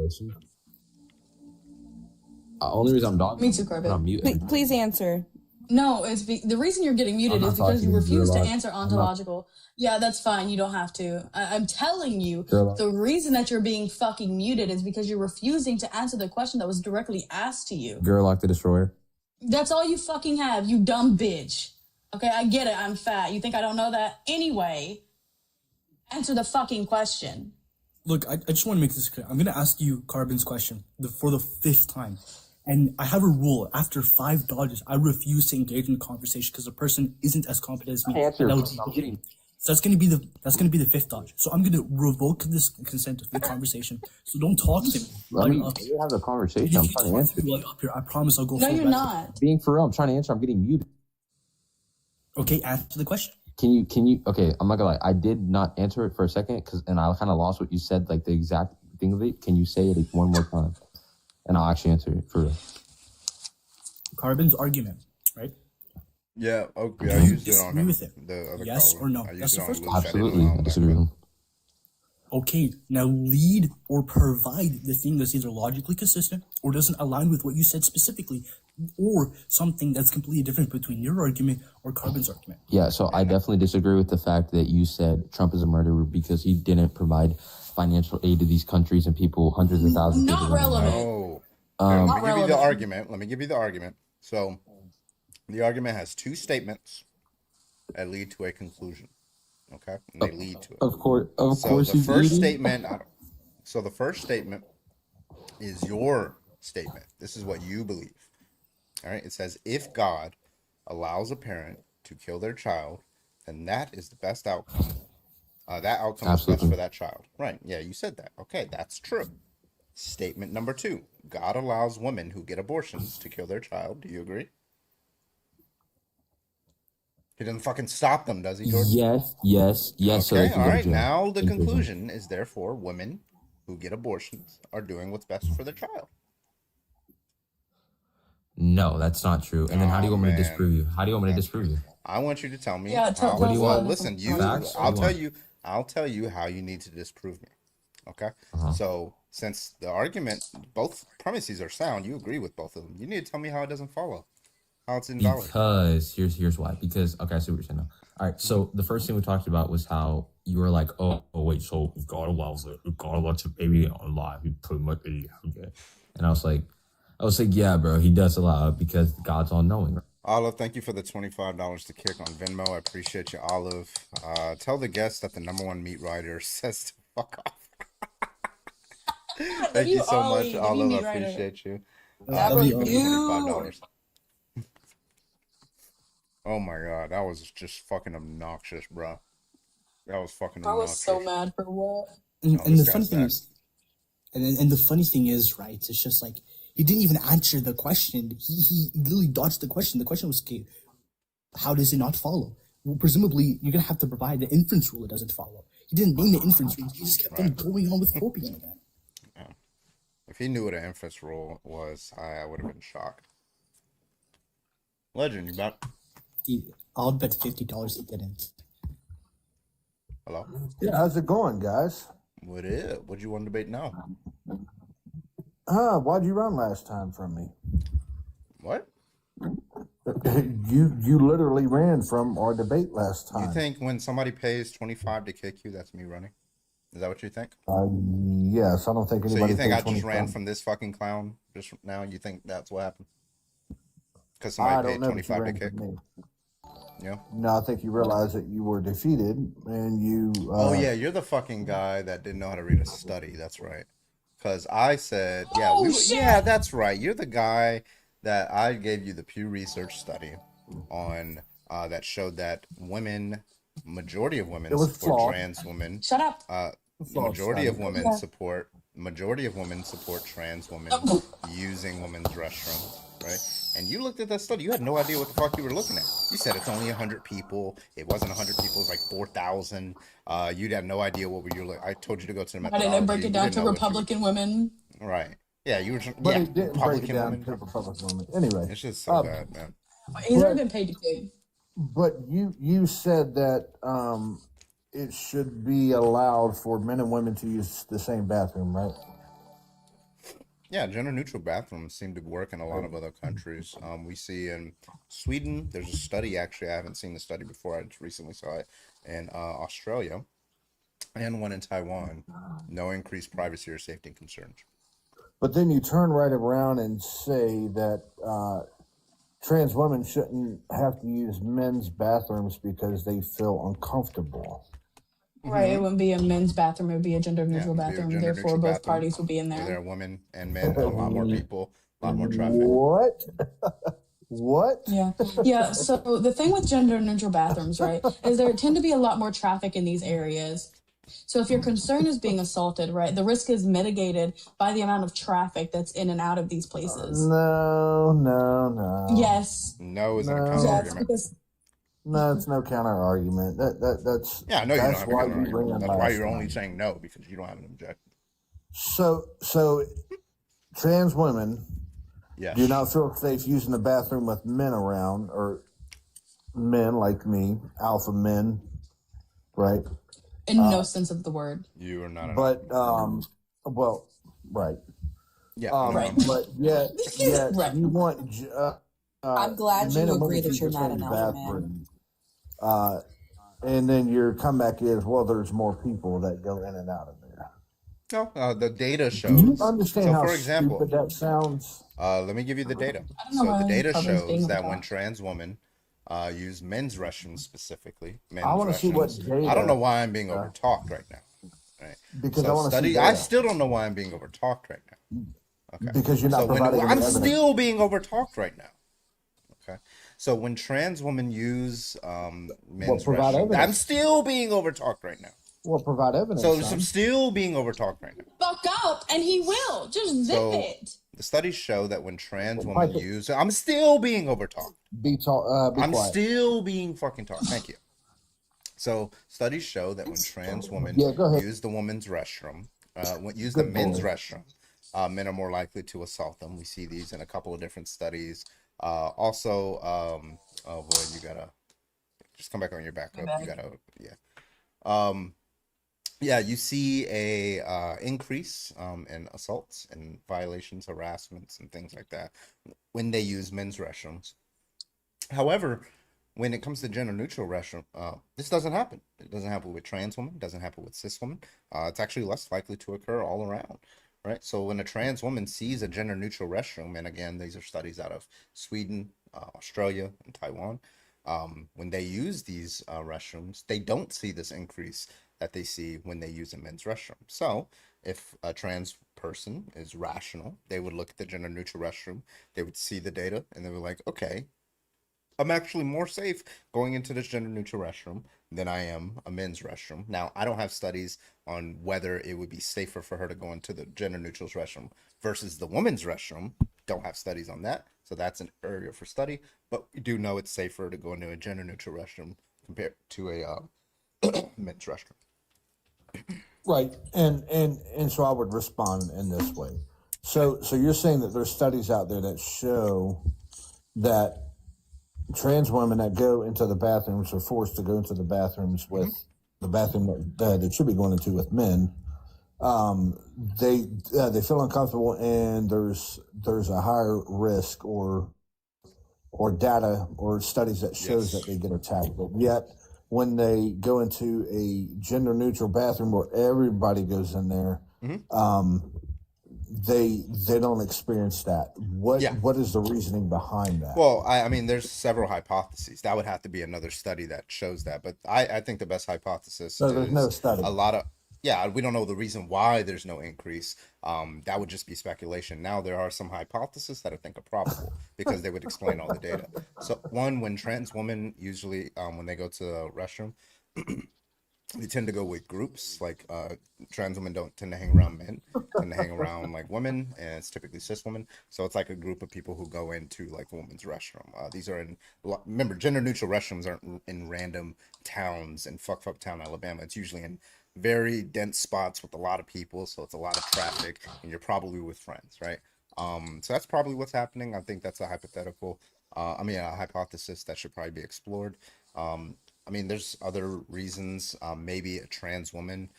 Only reason I'm dog. Me too, Corbett. I'm muted. Please answer. No, the reason you're getting muted I'm is not because you talking to you, refuse to Gerlach. answer I'm not- ontological. Yeah, that's fine. You don't have to. I'm telling you, Gerlach. the reason that you're being fucking muted is because you're refusing to answer the question that was directly asked to you. Gerlach the Destroyer. That's all you fucking have, you dumb bitch. Okay, I get it. I'm fat. You think I don't know that? Anyway, answer the fucking question. Look, I just want to make this clear. I'm going to ask you Carbon's question for the 5th time. And I have a rule. After 5 dodges, I refuse to engage in the conversation because the person isn't as competent as me. Answer. And that would be I'm kidding. So that's gonna be the 5th dodge. So I'm gonna revoke this consent of the conversation. So don't talk to me. Let me Up. have a conversation. I'm If you trying to talk answer. to me like up here, I promise I'll go. No, full you're rest. not. Being for real, I'm trying to answer. I'm getting muted. Okay, answer the question. Can you? Okay, I'm not gonna lie. I did not answer it for a second and I kind of lost what you said, like the exact thing of it. Can you say it one more time, and I'll actually answer it for real. Carbon's argument, right? Yeah, okay. Do I you used it disagree on with it? the other Yes caller. or no? I used That's it the on first Luke. question. I didn't Absolutely, allow I him disagree with him. Okay, now lead or provide the thing that's either logically consistent or doesn't align with what you said specifically, or something that's completely different between your argument or Carbon's argument. Yeah, so I definitely disagree with the fact that you said Trump is a murderer because he didn't provide financial aid to these countries and people, hundreds of thousands. Not of people. relevant. Oh. Um, Let me give you the argument. Let me give you the argument. So, the argument has 2 statements that lead to a conclusion. Okay, and they lead to it. Of course, So the he's first leading. statement. So the first statement is your statement. This is what you believe. All right. It says if God allows a parent to kill their child, then that is the best outcome. That outcome is best Absolutely. for that child. Right. Yeah, you said that. Okay, that's true. Statement number 2. God allows women who get abortions to kill their child. Do you agree? He doesn't fucking stop them, does he, Jordan? Yes. So they Okay, can all go to right. jail. Now the In prison. conclusion is therefore women who get abortions are doing what's best for their child. No, that's not true. And then how do you want me to man. disprove you? How do you want me to disprove you? I want you to tell me. Yeah, tell What do you well, want? listen, Facts? What I'll do you tell want? you. I'll tell you how you need to disprove me. Okay. Uh-huh. So since the argument, both premises are sound, you agree with both of them. You need to tell me how it doesn't follow, how it's invalid. Because here's why. Because okay, I see what you're saying now. All right. So the first thing we talked about was how you were like, oh wait, so if God allows it, if God lets a baby alive, he pretty much okay. And I was like, yeah, bro, he does allow it because God's all knowing. Olive, thank you for the $25 to kick on Venmo. I appreciate you, Olive. Tell the guest that the number one meat writer says to fuck off. Thank you so much, Olive. I appreciate you. Thank you for the $25. Oh my god, that was just fucking obnoxious, bro. That was fucking I obnoxious. was so mad for what? And the funny thing is, and the funny thing is, right? It's just like he didn't even answer the question. He literally dodged the question. The question was, okay, how does it not follow? Well, presumably, you're gonna have to provide the inference rule. It doesn't follow. He didn't name the inference rule. He just kept on going on with quoting it. Yeah. If he knew what an inference rule was, I would have been shocked. Legend, you back? I'll bet $50 he didn't. Hello? Yeah, how's it going, guys? What is? What do you want to debate now? Why'd you run last time from me? What? You literally ran from our debate last time. You think when somebody pays 25 to kick you, that's me running? Is that what you think? Yes, I don't think anybody. So you think I paid just ran 25. from this fucking clown just now? You think that's what happened? Because somebody paid know that you 25 to ran kick? from me. Yeah. No, I think you realized that you were defeated, and you. Oh yeah, you're the fucking guy that didn't know how to read a study. That's right. Because I said, yeah, yeah, that's right. You're the guy that I gave you the Pew Research study on that showed that women, majority of women It was support flawed. trans women. Shut up. Majority of study. women Yeah. support trans women using women's restrooms, right? And you looked at that study, you had no idea what the fuck you were looking at. You said it's only 100 people. It wasn't 100 people, it was like 4,000. You had no idea what you were like. I told you to go to the Why methodology. didn't I break it You down didn't to know what Republican women? Right. Yeah, you were just, But yeah, it didn't break it Republican down women. to Republican women. Anyway, It's just so bad, man. He's already been paid to kick. but you said that it should be allowed for men and women to use the same bathroom, right? Yeah, gender neutral bathrooms seem to work in a lot of other countries. We see in Sweden, there's a study, actually, I haven't seen the study before, I just recently saw it, in Australia, and one in Taiwan. No increased privacy or safety concerns. But then you turn right around and say that trans women shouldn't have to use men's bathrooms because they feel uncomfortable. Right, it wouldn't be a men's bathroom, it would be a gender neutral bathroom. Gender Therefore, neutral both bathroom parties will be in where there. there are women and men, and a lot more people, a lot more traffic. What? What? Yeah. Yeah. So the thing with gender neutral bathrooms, right, is there tend to be a lot more traffic in these areas. So if your concern is being assaulted, right, the risk is mitigated by the amount of traffic that's in and out of these places. No. Yes. No isn't a No. counter Yes, argument. because No, it's no counter argument. That's Yeah, I know you don't that's have a why counter you argument. ran That's why last you're only time. saying no, because you don't have an objection. So trans women Yes. do not feel safe using the bathroom with men around, or men like me, alpha men, right? in no sense of the word. You are not an But well, right. Yeah. Right. But yet Right. you want I'm glad men you and agree women that to you're use the not same an alpha man. bathroom. And then your comeback is, well, there's more people that go in and out of there. No, the data Do you shows. understand So, how for example, stupid that sounds? let me give you the data. I don't know So why the data public's being shows that when overtalked. trans women use men's restrooms specifically, men's I want to see what restrooms. data. I don't know why I'm being overtalked right now. Right. Because I So want to see study. data. I still don't know why I'm being overtalked right now. Okay. Because you're not So when providing any I'm evidence. still being overtalked right now. Okay. So when trans women use men's provide restrooms, I'm evidence. still being overtalked right now. Well, provide evidence. So son. I'm still being overtalked right now. Fuck up, and he will. Just zip So it. the studies show that when trans Well, women Michael- use, I'm still being overtalked. Be I'm quiet. still being fucking talked. Thank you. So studies show that when trans women Yeah, go ahead. use the women's restroom, use Good the men's boy. restroom, men are more likely to assault them. We see these in a couple of different studies. Also, oh boy, you gotta just come back on your back up. You gotta, yeah, you see a increase in assaults and violations, harassments, and things like that when they use men's restrooms. However, when it comes to gender neutral restroom, this doesn't happen. It doesn't happen with trans women. It doesn't happen with cis women. It's actually less likely to occur all around, right? So when a trans woman sees a gender neutral restroom, and again, these are studies out of Sweden, Australia, and Taiwan, when they use these restrooms, they don't see this increase that they see when they use a men's restroom. So if a trans person is rational, they would look at the gender neutral restroom, they would see the data, and they were like, okay, I'm actually more safe going into this gender neutral restroom than I am a men's restroom. Now, I don't have studies on whether it would be safer for her to go into the gender neutral restroom versus the women's restroom. Don't have studies on that. So that's an area for study. But we do know it's safer to go into a gender neutral restroom compared to a men's restroom. Right, and so I would respond in this way. So you're saying that there's studies out there that show that trans women that go into the bathrooms are forced to go into the bathrooms with the bathroom that they should be going into with men. They feel uncomfortable, and there's a higher risk or data or studies that shows that they get attacked. But yet, when they go into a gender neutral bathroom where everybody goes in there, they don't experience that. What is the reasoning behind that? Well, I mean, there's several hypotheses. That would have to be another study that shows that. But I think the best hypothesis So there's is no study. a lot of, we don't know the reason why there's no increase. That would just be speculation. Now, there are some hypotheses that I think are probable because they would explain all the data. So one, when trans women usually, when they go to the restroom, they tend to go with groups. Like trans women don't tend to hang around men, tend to hang around like women, and it's typically cis women. So it's like a group of people who go into like a woman's restroom. These are remember, gender neutral restrooms aren't in random towns in fuck town, Alabama. It's usually in very dense spots with a lot of people, so it's a lot of traffic, and you're probably with friends, right? So that's probably what's happening. I think that's a hypothetical. A hypothesis that should probably be explored. I mean, there's other reasons. Maybe a trans woman,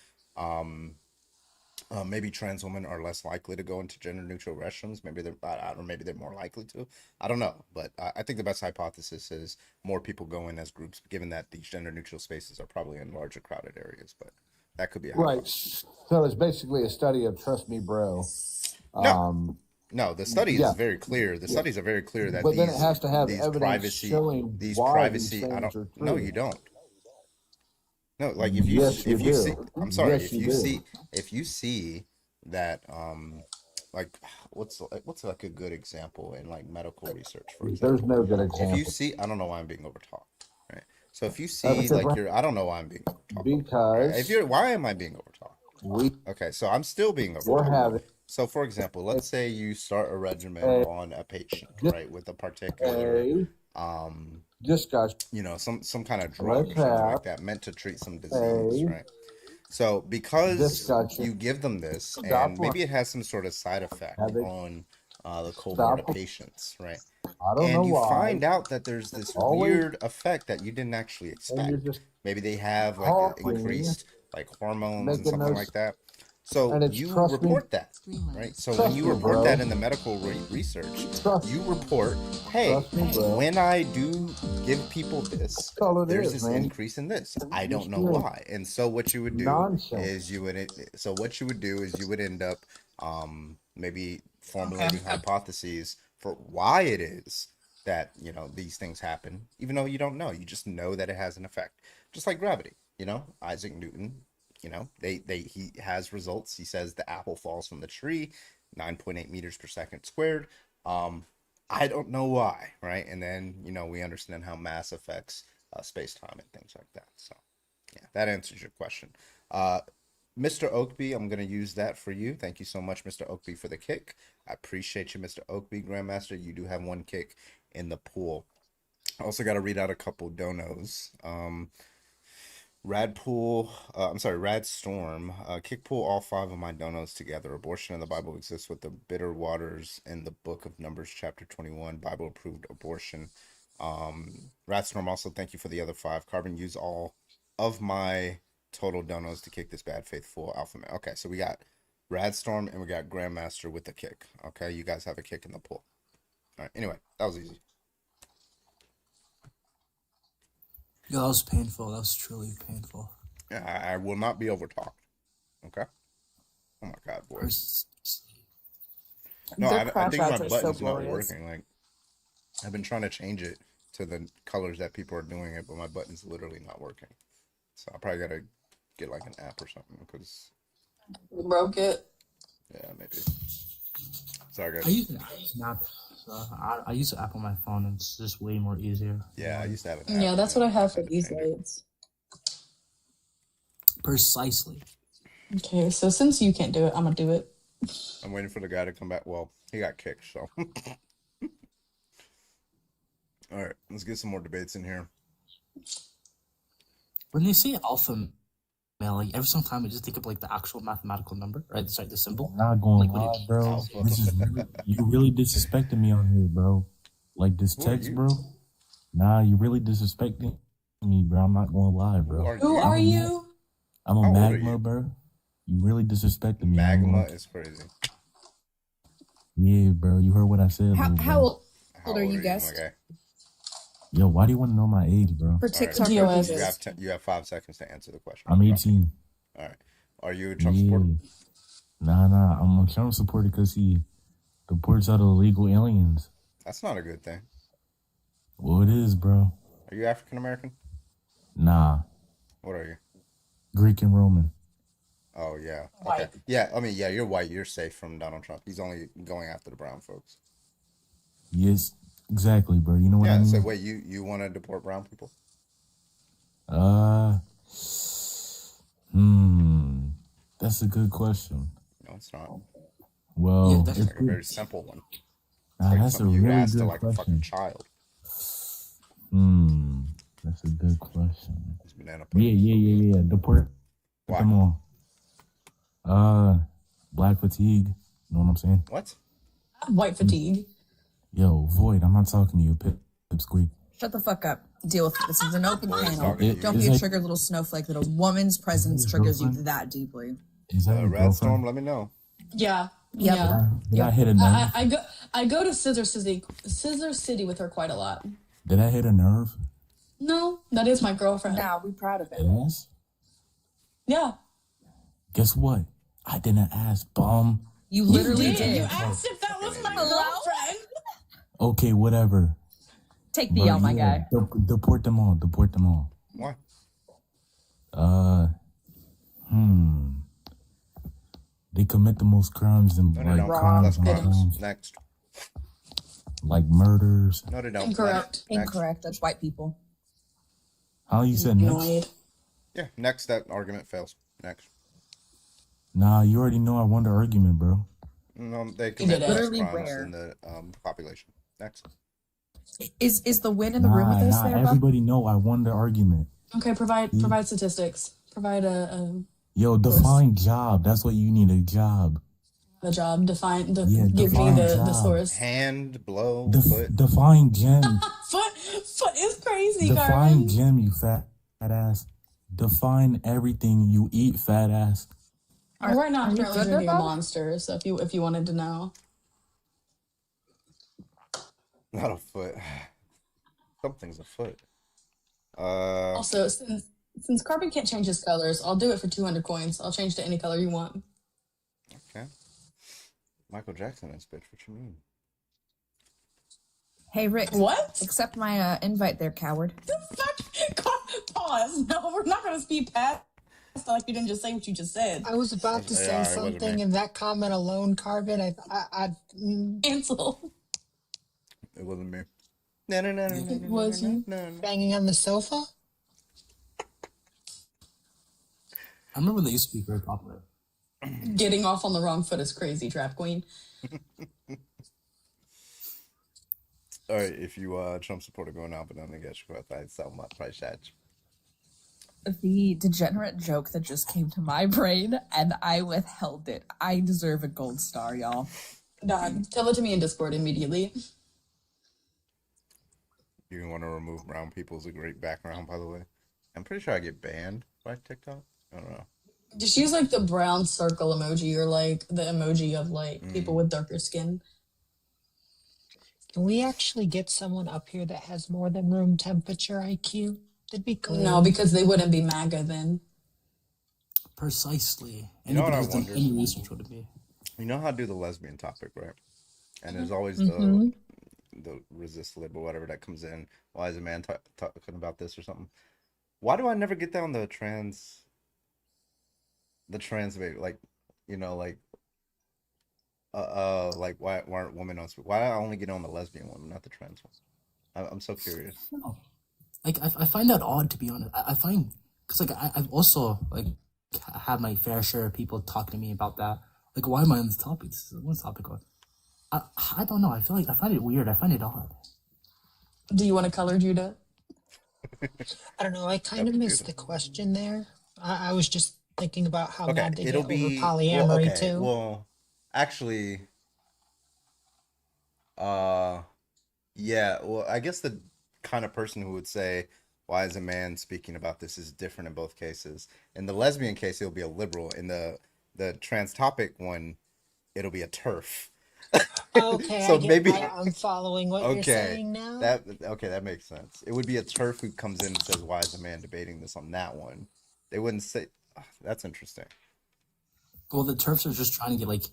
maybe trans women are less likely to go into gender neutral restrooms. Maybe maybe they're more likely to. I don't know, but I think the best hypothesis is more people go in as groups, given that these gender neutral spaces are probably in larger crowded areas. But that could be a hypothesis. Right. So it's basically a study of trust me, bro. No, the study is very clear. The studies are very clear that but then it has to have these evidence showing these why privacy. these I things don't. are No, true. you don't. No, like if you Yes, you if you do. see, I'm sorry, Yes, if you you do. see that like what's like a good example in like medical research, for example. There's no good If you example. see, I don't know why I'm being overtalked, right? So if you because see like we're- I don't know why I'm being overtalked. Right? Because If you're, why am I being overtalked? Okay, so I'm still being we're overtalked. having So for example, let's say you start a regimen Hey. on a patient, right, with a particular just guys, some kind of drug or let's something like have that meant to treat some disease, a right? So because discussion. you give them this, and Stop maybe it has some sort of side effect Have it- on the cohort of Stop. patients, right? I don't know And you why. find out that there's this Always- weird effect that you didn't actually And you're expect. just Maybe they have like talking, increased like hormones and making something those- like that. So and it's you trust me. report that, right? So Trust when you me, report bro. that in the medical research, you report, hey, Trust me, bro. when I do give people this, That's all it there's is, this man. increase in this. I don't know doing why. And so what you would do nonsense. is you would end up maybe formulating hypotheses for why it is that these things happen, even though you don't know. You just know that it has an effect, just like gravity. Isaac Newton. He has results. He says the apple falls from the tree 9.8 meters per second squared. I don't know why, right? And then we understand how mass affects space-time and things like that. So yeah, that answers your question. Mr. Oakby, I'm going to use that for you. Thank you so much, Mr. Oakby, for the kick. I appreciate you, Mr. Oakby, Grandmaster. You do have one kick in the pool. I also got to read out a couple donos. Radstorm. Kick pool all 5 of my donos together. Abortion in the Bible exists with the bitter waters in the book of Numbers, chapter 21. Bible approved abortion. Radstorm, also thank you for the other 5. Carbon, use all of my total donos to kick this bad faithful alpha man. Okay, so we got Radstorm and we got Grandmaster with the kick. Okay, you guys have a kick in the pool. All right, anyway, that was easy. Yo, that was painful. That was truly painful. Yeah, I will not be overtalked. Okay. Oh my god, boys. No, I think my button's not working. Like, I've been trying to change it to the colors that people are doing it, but my button's literally not working. So I probably gotta get like an app or something because You broke it. yeah, maybe. Sorry guys. I use an app. So I use an app on my phone, and it's just way more easier. Yeah, I used to have an app. Yeah, that's what I have for these lights. Precisely. Okay, so since you can't do it, I'm gonna do it. I'm waiting for the guy to come back. Well, he got kicked, so. All right, let's get some more debates in here. When they say alpha male, like every single time I just think of like the actual mathematical number, right? It's like the symbol. Not going Like, what lie, it bro. This is you really disrespecting me on here, bro. Like this Who are text, you? bro. Nah, you really disrespecting me, bro. I'm not gonna lie, bro. Who are you? I'm a How old are magma, you? bro. You really disrespecting me. Magma bro. is crazy. Yeah, bro. You heard what I said. How, little bro. how old How are you, my guest? guy? Yo, why do you want to know my age, bro? For All TikTok right, TOS. purposes. you have 5 seconds to answer the question. I'm 18. All right. Are you a Trump Yeah. supporter? Nah. I'm a Trump supporter because he deports out illegal aliens. That's not a good thing. Well, it is, bro. Are you African American? Nah. What are you? Greek and Roman. Oh yeah. White. Okay. Yeah. I mean, yeah. You're white. You're safe from Donald Trump. He's only going after the brown folks. Yes, exactly, bro. You know what I Yeah. mean? So wait, you want to deport brown people? That's a good question. No, it's not. Well, Yeah, It's that's it's like a very simple one. It's nah, like that's a something you really ask to good like a fucking question. child. That's a good question. It's banana pudding. Yeah. Deport Why? them all. Black fatigue. You know what I'm saying? What? White fatigue. Yo, Void, I'm not talking to you, Pipsqueak. Shut the fuck up. Deal with it. This is an open Well, it's panel. talking to you. Don't Is be a that- triggered little snowflake that a woman's presence your triggers you girlfriend? that deeply. Is that your Radstorm, girlfriend? let me know. Yeah. Yep. Yeah. Did I hit a nerve? I go to Scissor City with her quite a lot. Did I hit a nerve? No, that is my girlfriend. Now we proud of it. Yes. Yeah. Guess what? I didn't ask, bum. You You literally did. did. You asked if that was my girlfriend. Okay, whatever. Take me But out, my yeah, guy. Deport them all. Deport them all. Why? They commit the most crimes and No, they like don't. crimes That's and crimes. crimes, Next. like murders. No, they don't. Incorrect. Next. Incorrect. That's white people. How you said next? Annoyed. Yeah. Next, that argument fails. Next. Nah, you already know I won the argument, bro. No, they did commit it. less Literally crimes rare. in the population. Next. Is the win in the room with us there, Bob? Everybody know I won the argument. Okay, provide statistics. Provide a Yo, define job. That's what you need, a job. job. Define the Yeah, give me define the job. source. Hand, blow, Def- foot. define gem. Foot is crazy, Define Carmen. gem, you fat ass. Define everything you eat, fat ass. Well, right now, I'm you currently good there, drinking a Bob? Monster. So if you wanted to know, Not a foot. Something's a foot. also since Carbon can't change his colors, I'll do it for 200 coins. I'll change to any color you want. Okay. Michael Jackson is bitch. What you mean? Hey, Rick. What? Accept my invite there, coward. Pause. No, we're not gonna speed past. Like you didn't just say what you just said. I was about to Yeah, say it wasn't something, me. and that comment alone, Carbon, Cancel. It wasn't me. No. It was you. banging on the sofa. I remember they used to be very popular. Getting off on the wrong foot is crazy, Trap Queen. All right, if you Trump supporter going out, but then they get you about so much price charge. The degenerate joke that just came to my brain, and I withheld it. I deserve a gold star, y'all. Dog, tell it to me in Discord immediately. You want to remove brown people is a great background, by the way. I'm pretty sure I get banned by TikTok. I don't know. Just use like the brown circle emoji or like the emoji of like people with darker skin. Can we actually get someone up here that has more than room temperature IQ? That'd be cool. No, because they wouldn't be MAGA then. Precisely. You know what I Anybody who's done wonder? any research would it be? You know how I do the lesbian topic, right? And there's always Mhm. the resist lib or whatever that comes in. Why is a man talking about this or something? Why do I never get down the trans baby? Like, you know, like why aren't women on? Why do I only get on the lesbian one, not the trans one? I'm so curious. No. Like I find that odd, to be honest. I find because like I've also like had my fair share of people talking to me about that. Like, why am I on this topic? This is one topic. I don't know. I find it weird. I find it odd. Do you want to color, Judah? I don't know. I kind of missed the question there. I was just thinking about how Okay, mad they get it'll over be polyamory well, okay, too. well, actually, yeah. Well, I guess the kind of person who would say, "Why is a man speaking about this?" is different in both cases. In the lesbian case, it'll be a liberal. In the trans topic one, it'll be a turf. Okay, So maybe I'm following what you're saying now. that makes sense. It would be a turf who comes in and says, "Why is a man debating this on that one?" They wouldn't say. That's interesting. Well, the turfs are just trying to get like,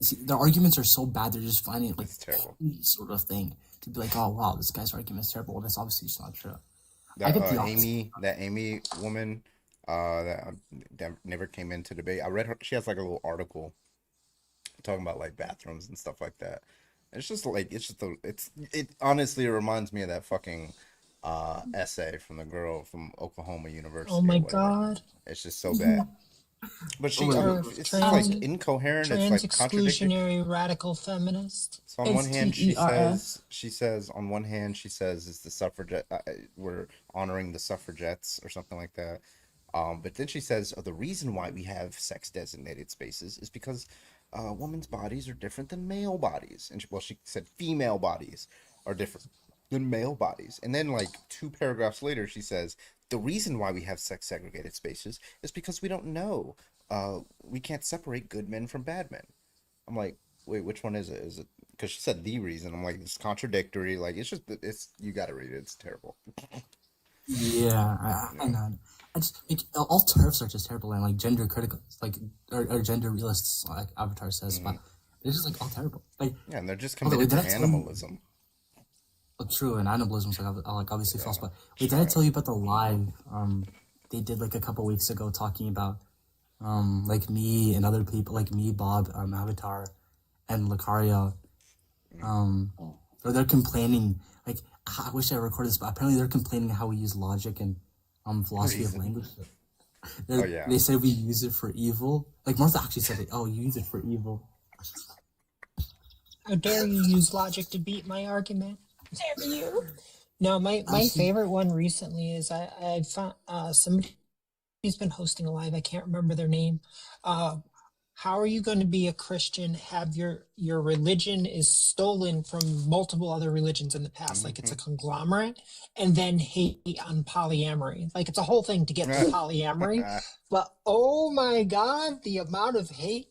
see, their arguments are so bad. They're just finding like terrible sort of thing to be like, oh wow, this guy's argument is terrible. Well, that's obviously just not true. That I get the opposite. Amy woman, that never came into debate. I read her. She has like a little article talking about like bathrooms and stuff like that. It's just like it honestly reminds me of that fucking essay from the girl from Oklahoma University. Oh my or whatever. God. It's just so bad. But she, it's Trans- like incoherent. Trans It's like contradictory. exclusionary radical feminist. So on one hand, she TERF. says on one hand she says it's the suffragette. We're honoring the suffragettes or something like that. But then she says, the reason why we have sex designated spaces is because women's bodies are different than male bodies. And she said female bodies are different than male bodies. And then like 2 paragraphs later, she says, the reason why we have sex segregated spaces is because we don't know. We can't separate good men from bad men. I'm like, wait, which one is it? Is it because she said the reason? I'm like, it's contradictory. Like, you got to read it. It's terrible. Yeah, I know. I just like all turfs are just terrible and like gender critical, like or gender realists, like Avatar says, but they're just like all terrible. Like Yeah, and they're just oh, wait, committed to did I tell you- animalism. Well, true, and animalism is like obviously false. But wait, did I tell you about the live they did like a couple weeks ago talking about like me and other people like me, Bob, Avatar, and Lucario, or they're complaining like I wish I recorded this, but apparently they're complaining how we use logic and philosophy of language. Oh, yeah. They say we use it for evil. Like Martha actually said, "Oh, you use it for evil." How dare you use logic to beat my argument? Damn you. No, my favorite one recently is I found somebody who's been hosting a live. I can't remember their name. How are you going to be a Christian? Have your religion is stolen from multiple other religions in the past, like it's a conglomerate, and then hate on polyamory. Like it's a whole thing to get to polyamory. But oh my God, the amount of hate!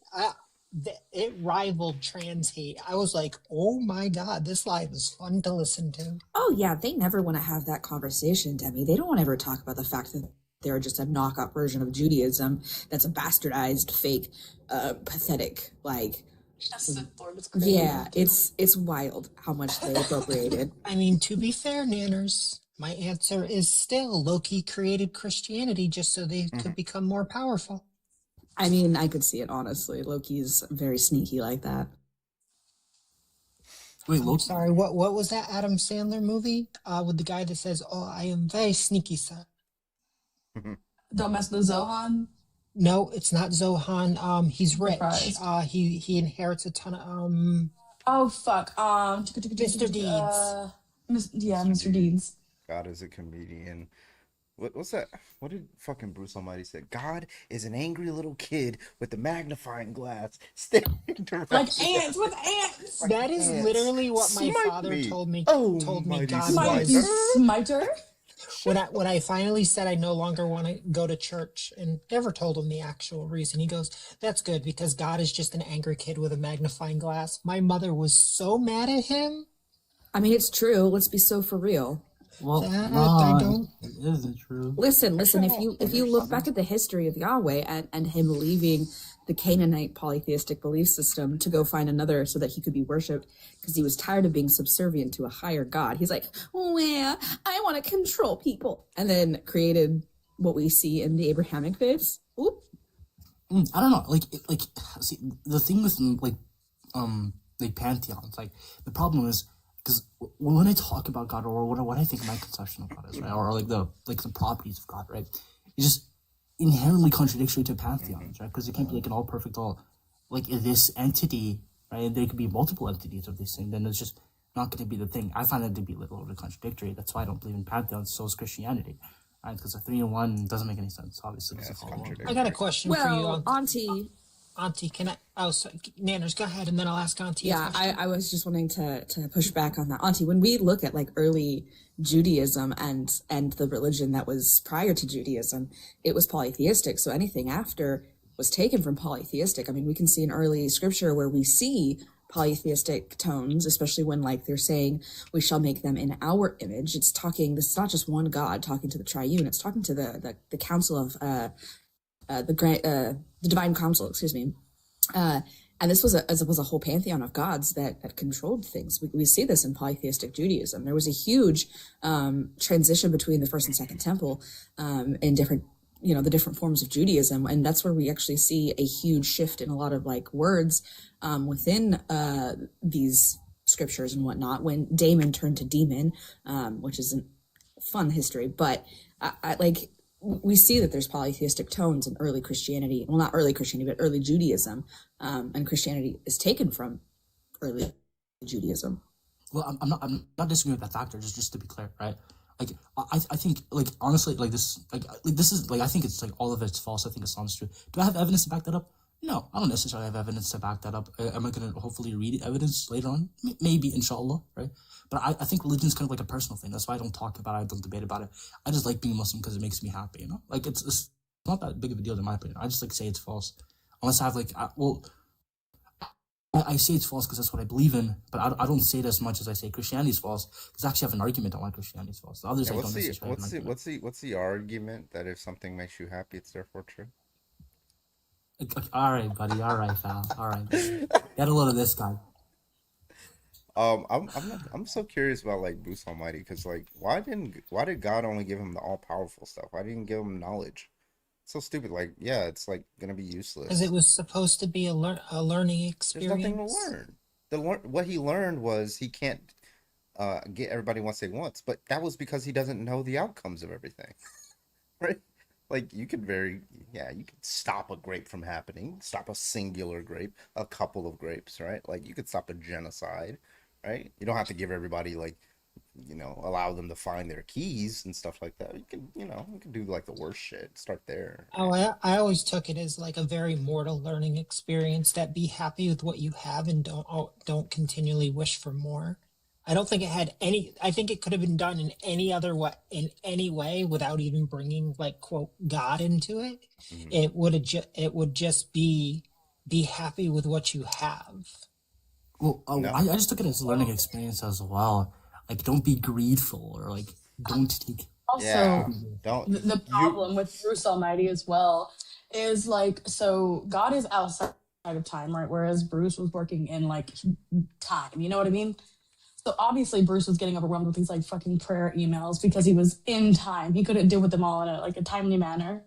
It rivaled trans hate. I was like, oh my God, this live is fun to listen to. Oh yeah, they never want to have that conversation, Demi. They don't want to ever talk about the fact that they're just a knockout version of Judaism that's a bastardized, fake, pathetic, like. Yeah, it's wild how much they appropriated. I mean, to be fair, Nanners, my answer is still Loki created Christianity just so they could become more powerful. I mean, I could see it, honestly. Loki's very sneaky like that. Wait, Loki? Sorry, what was that Adam Sandler movie with the guy that says, "Oh, I am very sneaky, sir." Don't mess with Zohan. No, it's not Zohan. He's rich. Surprise. He inherits a ton of Oh fuck. Mr. Deeds. Mr. Deeds. God is a comedian. What's that? What did fucking Bruce Almighty say? God is an angry little kid with a magnifying glass staring directly Like ants with ants. That is ants. literally what my Smite father me. told me. Oh, Told me mighty God Mighty was. smiter. When I finally said I no longer want to go to church and never told him the actual reason, he goes, "That's good because God is just an angry kid with a magnifying glass." My mother was so mad at him. I mean, it's true. Let's be so for real. Well, I don't. it isn't true. Listen. If you look back at the history of Yahweh and him leaving the Canaanite polytheistic belief system to go find another so that he could be worshipped because he was tired of being subservient to a higher God. He's like, well, I want to control people, and then created what we see in the Abrahamic faiths. Oop. I don't know. See, the thing with pantheons, like the problem is because when I talk about God or what I think my conception of God is, right, or the properties of God, right, it's just inherently contradictory to pantheons, right? Because it can't be like an all perfect, this entity, right? And there could be multiple entities of this thing. Then it's just not going to be the thing. I find it to be a little bit contradictory. That's why I don't believe in pantheons. So is Christianity, right? Because a 3-in-1 doesn't make any sense. Obviously, I got a question for you, Well, Auntie. Auntie, can I? Oh, sorry, Nanners, go ahead, and then I'll ask Auntie. Yeah, I was just wanting to push back on that. Auntie, when we look at like early Judaism and the religion that was prior to Judaism, it was polytheistic. So anything after was taken from polytheistic. I mean, we can see in early scripture where we see polytheistic tones, especially when like they're saying we shall make them in our image. It's talking, this is not just one God talking to the triune, it's talking to the council of the divine council, excuse me. And this was a whole pantheon of gods that controlled things. We see this in polytheistic Judaism. There was a huge transition between the first and second temple in different, the different forms of Judaism. And that's where we actually see a huge shift in a lot of like words within these scriptures and whatnot. When Damon turned to demon, which is a fun history, but we see that there's polytheistic tones in early Christianity. Well, not early Christianity, but early Judaism. And Christianity is taken from early Judaism. Well, I'm not disagreeing with that factor. Just to be clear, right? Like, I think, like, honestly, like this is like I think it's like all of it's false. I think Islam's true. Do I have evidence to back that up? No, I don't necessarily have evidence to back that up. Am I going to hopefully read evidence later on? Maybe, inshallah, right? But I think religion is kind of like a personal thing. That's why I don't talk about it. I don't debate about it. I just like being Muslim because it makes me happy, Like, it's not that big of a deal in my opinion. I just say it's false. Unless I have I say it's false because that's what I believe in, but I don't say it as much as I say Christianity is false, because I actually have an argument on why Christianity is false. The others I don't necessarily have an argument. What's the argument that if something makes you happy, it's therefore true? All right, buddy. All right, pal. All right. Get a load of this guy. I'm so curious about like Bruce Almighty, because like why did God only give him the all powerful stuff? Why didn't he give him knowledge? It's so stupid. Like, yeah, it's like gonna be useless. Because it was supposed to be a learning experience. There's nothing to learn. What he learned was he can't get everybody once they wants, but that was because he doesn't know the outcomes of everything, right? Like you could stop a grape from happening, stop a singular grape, a couple of grapes, right? Like you could stop a genocide, right? You don't have to give everybody like, allow them to find their keys and stuff like that. You can do like the worst shit. Start there. Oh, I always took it as like a very mortal learning experience, that be happy with what you have and don't continually wish for more. I don't think it had any. I think it could have been done in any other way, without even bringing like quote God into it. Mm-hmm. It would just be happy with what you have. Well, I just took it as a learning experience as well. Like, don't be greedful, or like don't take. Also, the problem with Bruce Almighty as well is like, so God is outside of time, right? Whereas Bruce was working in like time. You know what I mean? So obviously Bruce was getting overwhelmed with these like fucking prayer emails because he was in time. He couldn't deal with them all in a timely manner.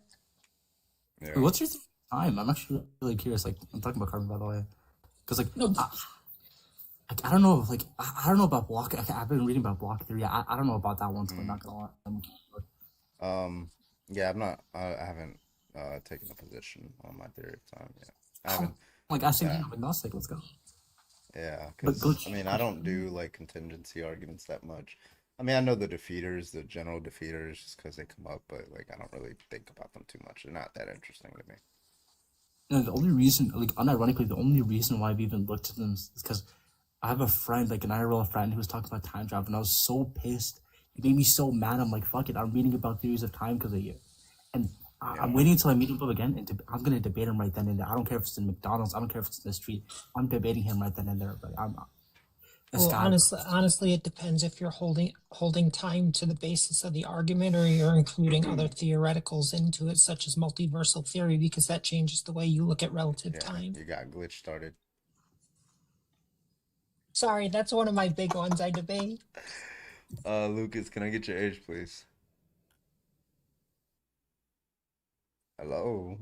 Yeah. What's your time? I'm actually really curious. Like, I'm talking about Carbon, by the way, because like I don't know if like I don't know about block. I've been reading about block theory. I don't know about that one. So I'm not gonna lie. Yeah, I'm not. I haven't taken a position on my theory of time. Yeah, I haven't. Like I said, agnostic. Let's go. Yeah, But because I mean, I don't do like contingency arguments that much. I mean, I know the defeaters, the general defeaters, just because they come up, but like I don't really think about them too much. They're not that interesting to me. You know, the only reason, like unironically, the only reason why I've even looked at them is because I have a friend, like an IRL friend, who was talking about time travel, and I was so pissed. It made me so mad. I'm like, fuck it, I'm reading about theories of time because of you. And I'm waiting until I meet him again, and I'm going to debate him right then and there. I don't care if it's in McDonald's. I don't care if it's in the street. I'm debating him right then and there. But honestly, it depends if you're holding time to the basis of the argument or you're including other theoreticals into it, such as multiversal theory, because that changes the way you look at relative time. You got glitch started. Sorry, that's one of my big ones I debate. Lucas, can I get your age, please? Hello.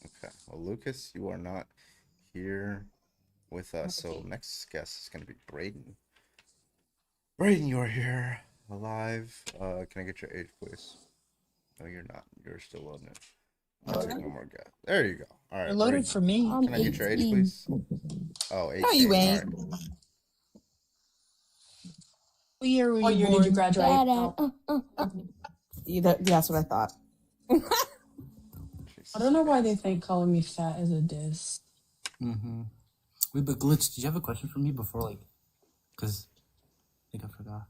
Okay. Well, Lucas, you are not here with us. So next guest is going to be Braden. Braden, you are here alive. Can I get your age, please? No, you're not. You're still on it. I'll take one more guess. There you go. All right. Loaded Braden. for me. Can I get your age, please? Oh, 18. No, you ain't. All right. What year were What you year born? did you graduate? That's what I thought. I don't know why they think calling me fat is a diss. Mm-hmm. Wait, but Glitch, did you have a question for me before, like, because I think I forgot.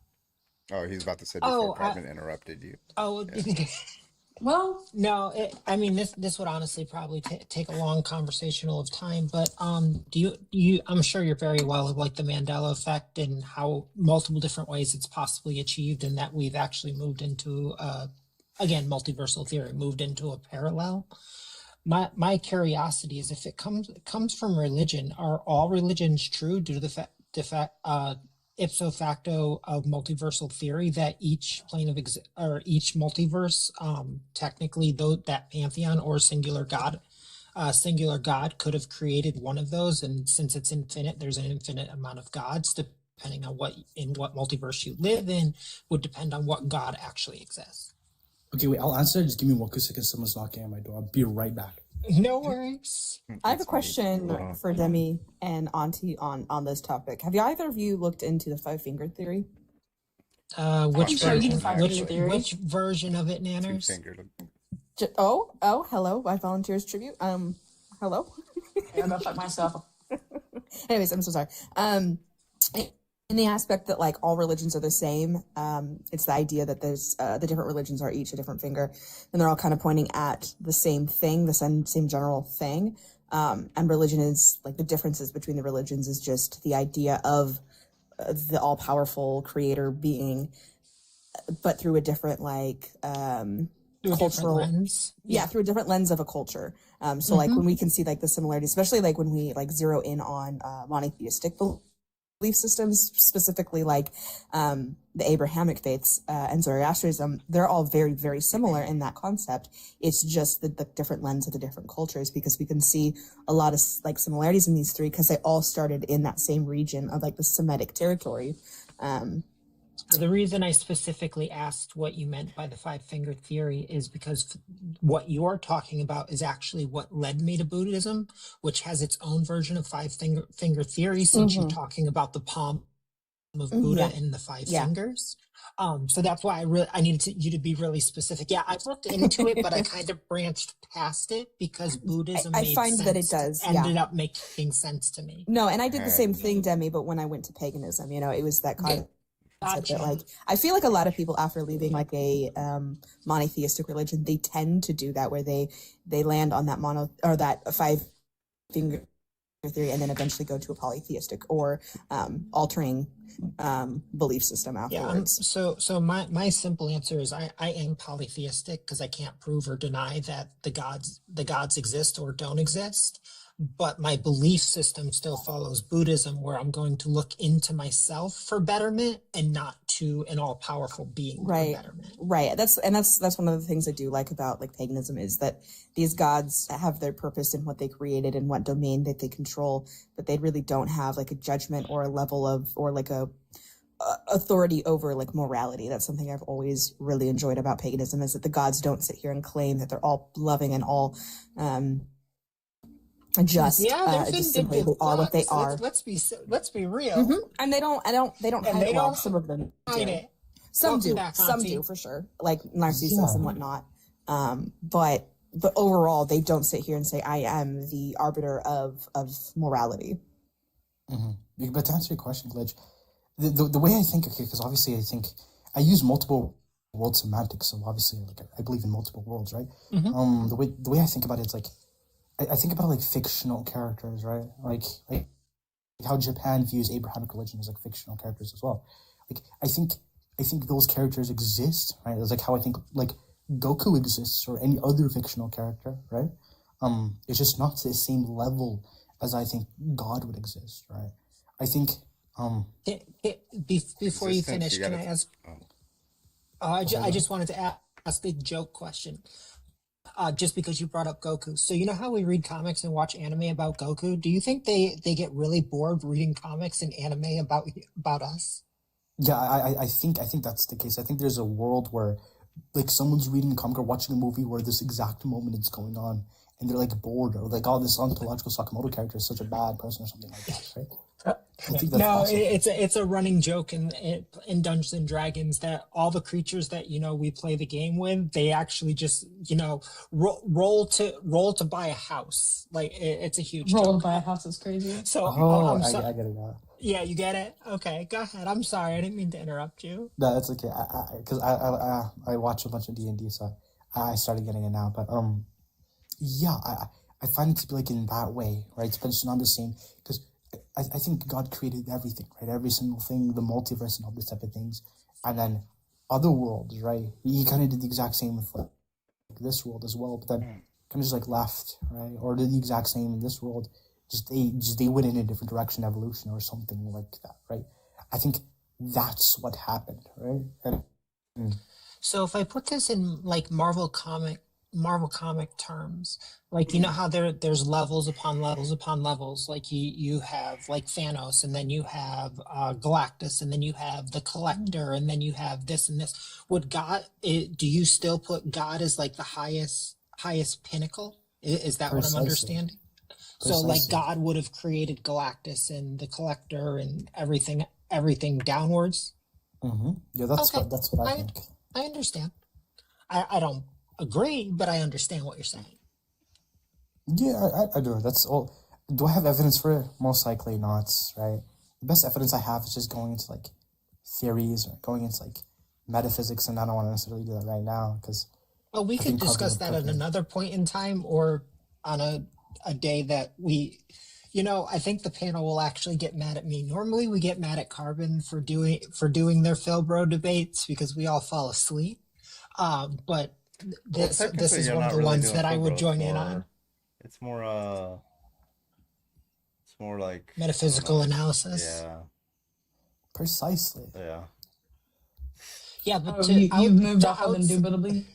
Oh, he's about to say before Carmen interrupted you. Oh, Yeah. well, no. I mean, this would honestly probably take a long conversational of time. But do you? I'm sure you're very well of like the Mandela effect and how multiple different ways it's possibly achieved, and that we've actually moved into again multiversal theory, moved into a parallel. My curiosity is if it comes from religion, are all religions true due to the ipso facto of multiversal theory that each plane of or each multiverse, technically though that pantheon or singular god could have created one of those, and since it's infinite, there's an infinite amount of gods depending on what multiverse you live in would depend on what god actually exists. Okay, wait, I'll answer. Just give me 1 quick second. Someone's knocking at my door. I'll be right back. No worries. I have a question for Demi and Auntie on this topic. Have either of you looked into the 5-finger theory? Which version of it, Nanners? Hello, by Volunteers Tribute. Hello. Yeah, I'm gonna fuck myself. Anyways, I'm so sorry. In the aspect that like all religions are the same, it's the idea that there's the different religions are each a different finger, and they're all kind of pointing at the same thing, the same general thing. And religion is like the differences between the religions is just the idea of the all-powerful creator being, but through a different like cultural lens. Yeah, through a different lens of a culture. So like when we can see like the similarities, especially like when we like zero in on monotheistic belief systems, specifically like the Abrahamic faiths and Zoroastrianism, they're all very, very similar in that concept. It's just the different lens of the different cultures, because we can see a lot of like similarities in these three because they all started in that same region of like the Semitic territory. The reason I specifically asked what you meant by the 5-finger theory is because what you're talking about is actually what led me to Buddhism, which has its own version of 5-finger theory, since you're talking about the palm of Buddha and the 5 fingers. So that's why I needed you to be really specific. Yeah, I've looked into it, but I kind of branched past it because Buddhism I find that it does ended up making sense to me. No, and I did the same thing, Demi, but when I went to paganism, it was that kind of that, like, I feel like a lot of people after leaving like a monotheistic religion, they tend to do that, where they land on that that 5-finger theory and then eventually go to a polytheistic or altering belief system afterwards. So my simple answer is I am polytheistic because I can't prove or deny that the gods exist or don't exist. But my belief system still follows Buddhism, where I'm going to look into myself for betterment and not to an all-powerful being for betterment. Right. That's one of the things I do like about like paganism, is that these gods have their purpose in what they created and what domain that they control, but they really don't have like a judgment or a level of, or like a authority over like morality. That's something I've always really enjoyed about paganism, is that the gods don't sit here and claim that they're all loving and all just. Yeah, they're just simply they vindictive are what they gods. are. Let's be real. And they don't And hide they it. Well, don't some of them hide do. it. Some Don't do do. that, Some Conti. do for sure, like Narcissus Yeah. and whatnot. But overall, they don't sit here and say, "I am the arbiter of morality." Mm-hmm. But to answer your question, Glitch, the way I think, okay, because obviously I think I use multiple world semantics, so obviously like I believe in multiple worlds, right? Mhm. The way I think about it is like I think about it like fictional characters, right? Like how Japan views Abrahamic religion as like fictional characters as well. Like I think those characters exist, right? It's like how I think like Goku exists or any other fictional character, right? It's just not to the same level as I think God would exist, right? I think Before you Existence, finish, you can gotta- I ask? oh. I just wanted to ask a joke question. Just because you brought up Goku. So you know how we read comics and watch anime about Goku? Do you think they get really bored reading comics and anime about us? Yeah, I think that's the case. I think there's a world where like someone's reading a comic or watching a movie where this exact moment is going on and they're like bored or like, oh, this ontological Sakamoto character is such a bad person or something like that, right? I think that's No, possible. it's a running joke in Dungeons and Dragons that all the creatures that we play the game with, they actually just roll to buy a house. Like it's a huge Roll joke. to buy a house is crazy. So I get it now. Yeah, you get it. Okay, go ahead. I'm sorry, I didn't mean to interrupt you. No, that's okay. Because I watch a bunch of D&D, so I started getting it now. But yeah, I find it to be like in that way, right? But it's not the same because I think God created everything, right? Every single thing, the multiverse and all this type of things, and then other worlds, right? He kind of did the exact same with like this world as well, but then kind of just like left, right? Or did the exact same in this world. They went in a different direction, evolution or something like that, right? I think that's what happened, right? So if I put this in like Marvel comic terms, like you know how there's levels upon levels upon levels, like you have like Thanos, and then you have Galactus, and then you have the Collector, and then you have this and this. Do you still put God as like the highest pinnacle? Is that what I'm Precisely. understanding? So like Precisely. God would have created Galactus and the Collector and everything downwards. Yeah, that's Okay. what I think. I understand. I don't agree, but I understand what you're saying. Yeah, I do. That's all. Do I have evidence for it? Most likely not, right? The best evidence I have is just going into like theories or going into like metaphysics, and I don't want to necessarily do that right now because. Well, we could discuss that at another point in time or on a day that we, I think the panel will actually get mad at me. Normally we get mad at Carbon for doing their Philbro debates because we all fall asleep. But this technically, is you're one of not the really ones doing that I would Philbro. join in on. It's more like Metaphysical analysis. Yeah. Precisely. Yeah. Yeah, but Oh, you've moved off of indubitably.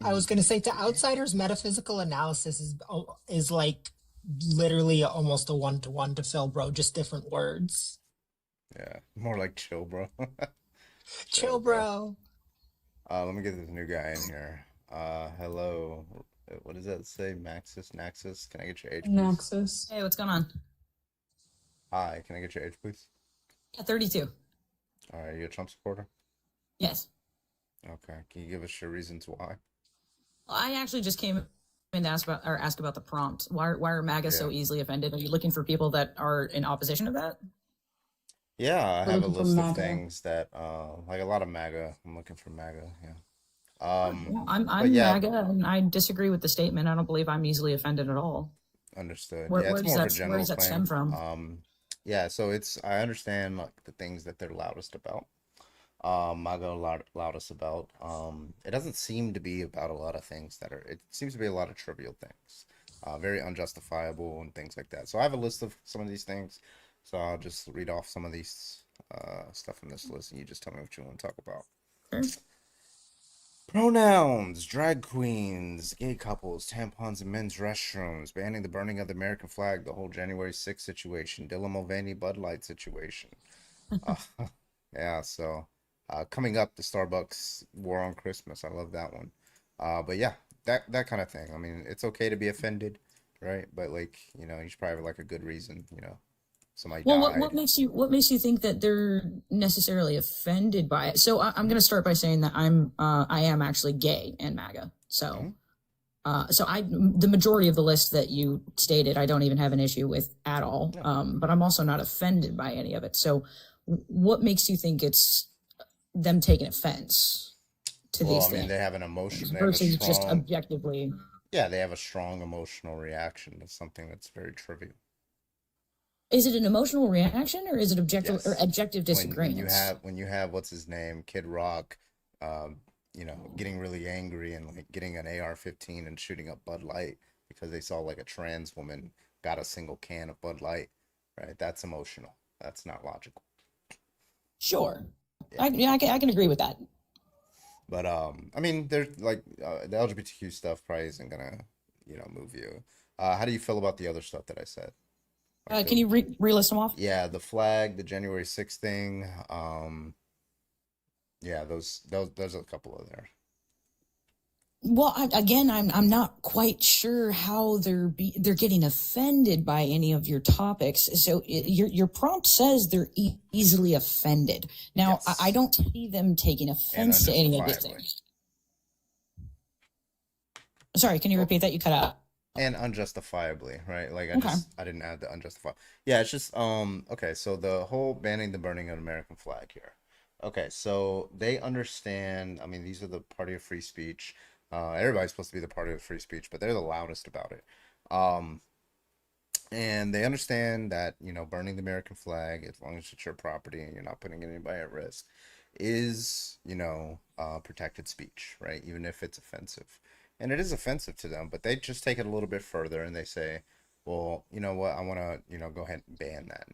I was going to say to outsiders, metaphysical analysis is like literally almost a 1-to-1 to Philbro, just different words. Yeah. More like chill, bro. Chill, bro. Let me get this new guy in here. Hello. What does that say? Naxus? Can I get your age, please? Naxus. Hey, what's going on? Hi, can I get your age, please? Yeah, 32. All right, you a Trump supporter? Yes. Okay. Can you give us your reasons why? Well, I actually just came in to ask about the prompt. Why are MAGA so easily offended? Are you looking for people that are in opposition to that? Yeah, I have a looking for list of MAGA. things that, like a lot of MAGA. I'm looking for MAGA, yeah. I'm but yeah, MAGA, and I disagree with the statement. I don't believe I'm easily offended at all. understood. Where- Yeah, where it's does more of a that- general where does that stem claim. from? Yeah, so I understand like the things that they're loudest about. MAGA loudest about. It doesn't seem to be about a lot of things it seems to be a lot of trivial things, very unjustifiable and things like that. So I have a list of some of these things. So I'll just read off some of these stuff in this list, and you just tell me what you want to talk about. Pronouns, drag queens, gay couples, tampons in men's restrooms, banning the burning of the American flag, the whole January 6th situation, Dylan Mulvaney Bud Light situation. Yeah, so coming up, the Starbucks War on Christmas. I love that one. But yeah, that kind of thing. I mean, it's okay to be offended, right? But like, you should probably have like a good reason, somebody Well, died. what makes you think that they're necessarily offended by it? So I'm going to start by saying that I am actually gay and MAGA. So the majority of the list that you stated, I don't even have an issue with at all. But I'm also not offended by any of it. So what makes you think it's them taking offense to Well, these I mean, things they have an emotion. They have a versus just strong, objectively? yeah, they have a strong emotional reaction to something that's very trivial. Is it an emotional reaction or is it objective or Yes. objective When disagreements? when you have what's his name, Kid Rock, getting really angry and like getting an AR-15 and shooting up Bud Light because they saw like a trans woman got a single can of Bud Light, right? That's emotional. That's not logical. Sure. I can agree with that. But I mean, there's like the LGBTQ stuff probably isn't gonna, move you. How do you feel about the other stuff that I said? Like Can you re-list them off? yeah, the flag, the January 6th thing. Yeah, there's a couple of there. Well, I'm not quite sure how they're getting offended by any of your topics. So your prompt says they're easily offended. Now, I don't see them taking offense to any of these things. Sorry, can you repeat that? You cut out. And unjustifiably, right? Like Okay. I didn't add the unjustified. Yeah, it's just okay, so the whole banning the burning of an American flag here. Okay, so they understand, I mean, these are the party of free speech. Everybody's supposed to be the party of free speech, but they're the loudest about it. Um, and they understand that, burning the American flag, as long as it's your property and you're not putting anybody at risk, is, protected speech, right? Even if it's offensive. And it is offensive to them, but they just take it a little bit further and they say, well, you know what, I want to, go ahead and ban that.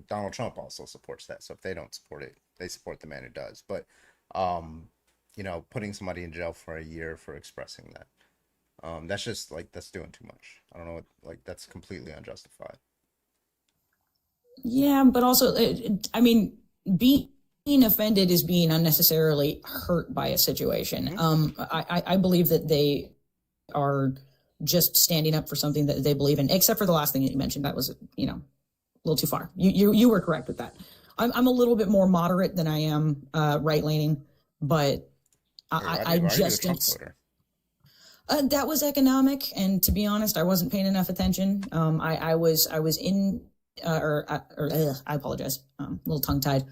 Donald Trump also supports that. So if they don't support it, they support the man who does. But, putting somebody in jail for a year for expressing that, that's just like, that's doing too much. I don't know what, like, that's completely unjustified. Yeah, but also, I mean, being offended is being unnecessarily hurt by a situation. I believe that they are just standing up for something that they believe in, except for the last thing that you mentioned. That was, a little too far. You were correct with that. I'm a little bit more moderate than I am right leaning, but I just don't. That was economic, and to be honest, I wasn't paying enough attention. I was in, I apologize, a little tongue tied.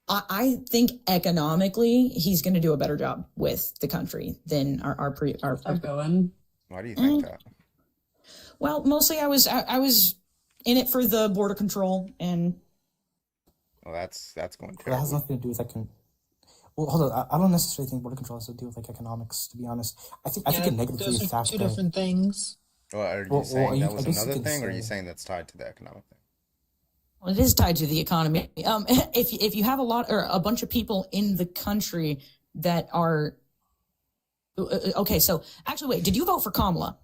I think economically he's going to do a better job with the country than our going. Why do you think that? Well, mostly I was in it for the border control and. Well, that's going That has terribly. nothing to do with Well, hold on. I don't necessarily think border control has to do with economics. To be honest, I think it negatively those are affects two different things. Well, are you Well, saying that I was guess you another could thing, or are you say- saying that's tied to the economic thing? Well, it is tied to the economy. If you have a bunch of people in the country that are okay, so actually, wait, did you vote for Kamala?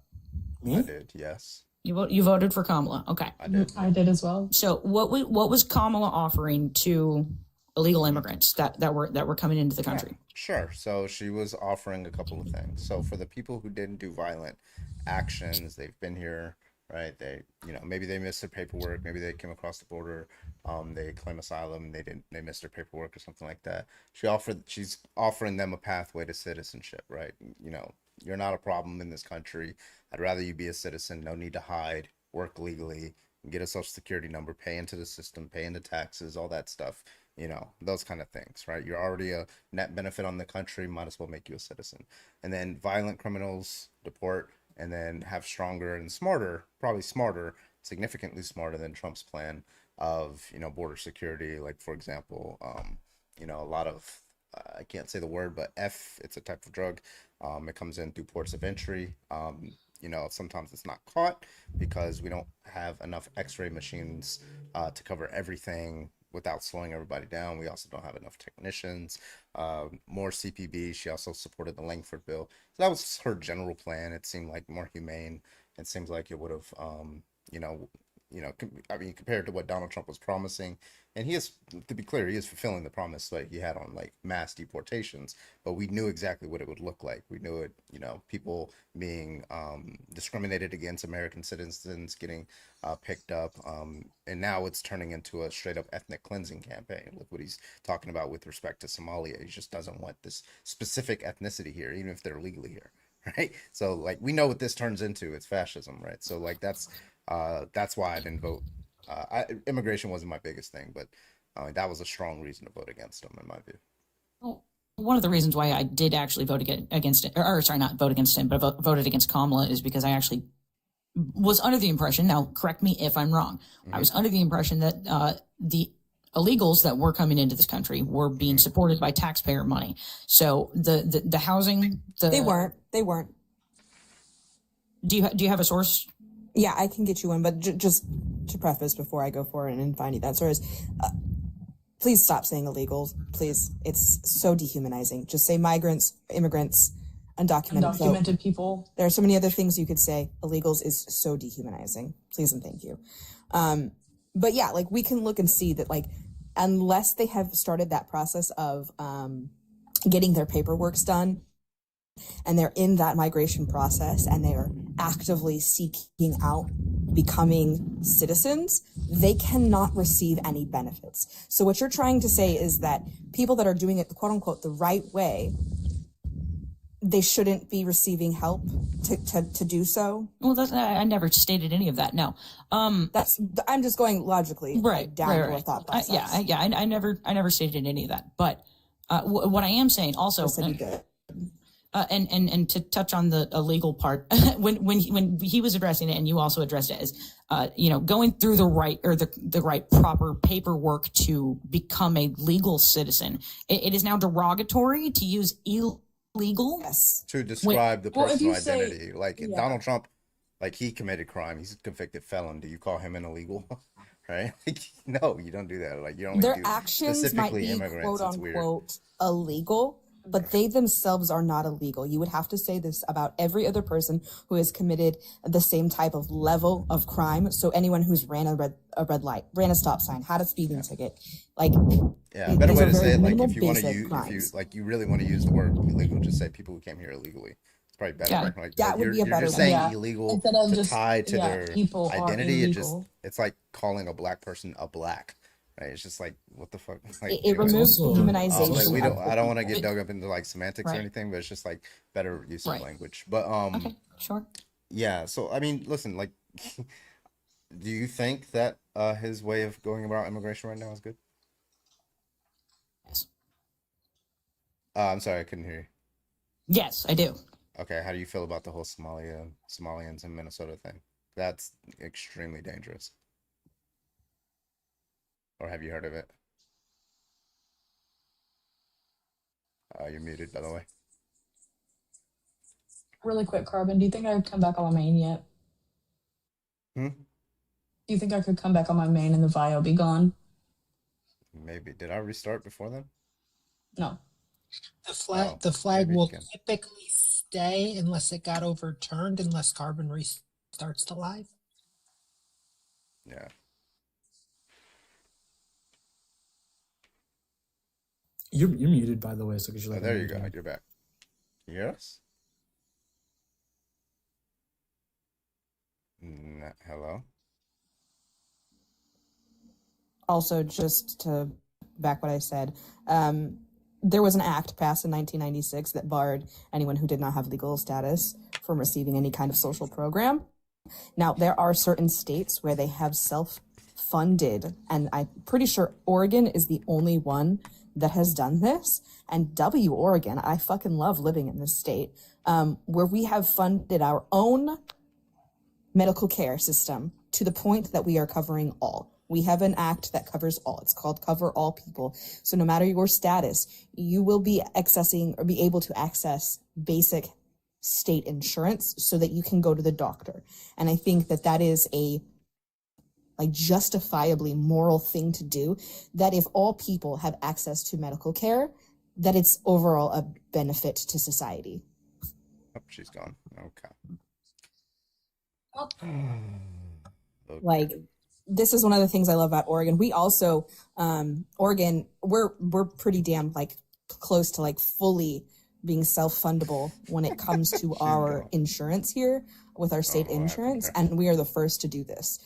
I did, yes. You voted for Kamala. Okay, I did as well. so what was Kamala offering to illegal immigrants that were coming into the country? Sure. So she was offering a couple of things. So for the people who didn't do violent actions, they've been here, right? They, maybe they missed their paperwork, maybe they came across the border, they claim asylum, they missed their paperwork or something like that. She's offering them a pathway to citizenship, right? You're not a problem in this country. I'd rather you be a citizen, no need to hide, work legally, get a social security number, pay into the system, pay into taxes, all that stuff. Those kind of things, right? You're already a net benefit on the country, might as well make you a citizen. And then violent criminals, deport, and then have stronger and smarter, probably smarter, significantly smarter than Trump's plan of, border security. Like, for example, a lot of, I can't say the word, but it's a type of drug. It comes in through ports of entry. Sometimes it's not caught because we don't have enough x-ray machines to cover everything without slowing everybody down. We also don't have enough technicians. More CPB. She also supported the Langford bill. So that was her general plan. It seemed like more humane. It seems like it would have, I mean, compared to what Donald Trump was promising, and he is, to be clear, he is fulfilling the promise like he had on like mass deportations, but we knew exactly what it would look like. We knew it, people being discriminated against, American citizens getting picked up, and now it's turning into a straight up ethnic cleansing campaign. Look what he's talking about with respect to Somalia. He just doesn't want this specific ethnicity here, even if they're legally here. Right. So like we know what this turns into. It's fascism. Right. So like that's why I didn't vote. Immigration wasn't my biggest thing, but that was a strong reason to vote against him in my view. Well, one of the reasons why I did actually vote against it, or sorry, not vote against him, but voted against Kamala is because I actually was under the impression, now correct me if I'm wrong, I was under the impression that the illegals that were coming into this country were being supported by taxpayer money. So the housing, They weren't. Do you have a source? Yeah, I can get you one, but just to preface before I go forward and find you that source, please stop saying illegals. Please, it's so dehumanizing. Just say migrants, immigrants, undocumented. Undocumented people. There are so many other things you could say. Illegals is so dehumanizing. Please and thank you. But yeah, like we can look and see that like unless they have started that process of getting their paperwork done and they're in that migration process and they are actively seeking out becoming citizens, they cannot receive any benefits. So what you're trying to say is that people that are doing it, quote unquote, the right way, they shouldn't be receiving help to do so. Well, I never stated any of that. No, I'm just going logically right down right. your thought process. I never stated any of that. But what I am saying also, and to touch on the illegal part, when he was addressing it, and you also addressed it as, going through the right proper paperwork to become a legal citizen, it is now derogatory to use illegal to describe the personal identity. Yeah. Donald Trump, like he committed crime. He's a convicted felon. Do you call him an illegal? Right? Like, no, you don't do that. Like you don't. Their actions might be quote unquote illegal, but they themselves are not illegal. You would have to say this about every other person who has committed the same type of level of crime. So anyone who's ran a red light, ran a stop sign, had a speeding ticket, like a better way to say it, like if you want to use, if you really want to use the word illegal, just say people who came here illegally. It's probably better. Yeah. Right? Like, That would be a better you're just way. saying illegal Instead of to just, tie to their people are identity. illegal. It's like calling a black person a black. Right? It's just like what the fuck. Like, it removes the humanization. Like of I don't want to get dug up into like semantics or Right. anything, but it's just like better use of Right. language. But Okay, sure. yeah. So I mean, listen, like, do you think that his way of going about immigration right now is good? Yes. I'm sorry, I couldn't hear you. Yes, I do. Okay, how do you feel about the whole Somalians in Minnesota thing? That's extremely dangerous. Or have you heard of it? You're muted, by the way. Really quick, Carbon, do you think I could come back on my main yet? Hmm? Do you think I could come back on my main and the VIO be gone? Maybe. Did I restart before then? No. The flag maybe will it can. typically stay unless it got overturned, unless Carbon restarts the live. Yeah. You're muted, by the way. So Oh, there you go. You're back. Can you hear us? Hello? Also, just to back what I said, there was an act passed in 1996 that barred anyone who did not have legal status from receiving any kind of social program. Now, there are certain states where they have self-funded, and I'm pretty sure Oregon is the only one that has done this. And Oregon, I fucking love living in this state, where we have funded our own medical care system to the point that we are covering all. We have an act that covers all. It's called Cover All People. So no matter your status, you will be accessing or be able to access basic state insurance so that you can go to the doctor. And I think that that is a justifiably moral thing to do, that if all people have access to medical care, that it's overall a benefit to society. Oh, she's gone. Okay. Like, this is one of the things I love about Oregon. We also, Oregon, we're pretty damn like close to like fully being self-fundable when it comes to our insurance here with our state insurance, and we are the first to do this.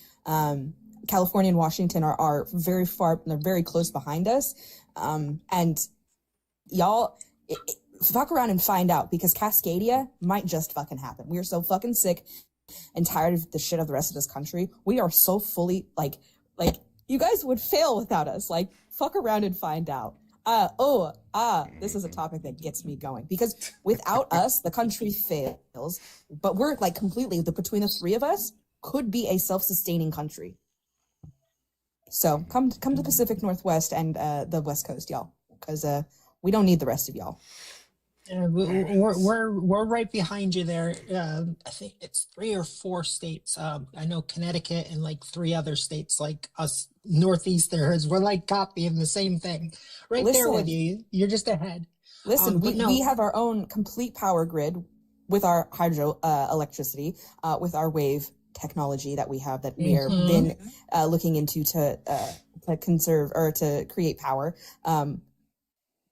California and Washington are very far, they're very close behind us, and y'all fuck around and find out, because Cascadia might just fucking happen. We are so fucking sick and tired of the shit of the rest of this country. We are so fully like you guys would fail without us. Like, fuck around and find out. This is a topic that gets me going, because without us, the country fails. But we're like completely, between the three of us, could be a self-sustaining country. So come to the Pacific Northwest and the West Coast, y'all, because we don't need the rest of y'all. We're right behind you there. I think it's 3 or 4 states. I know Connecticut and like 3 other states, like us Northeasterners. We're like copying the same thing. Right there with you. You're just ahead. Listen, we have our own complete power grid with our hydro electricity, with our wave technology that we have, that we are been looking into to conserve or to create power.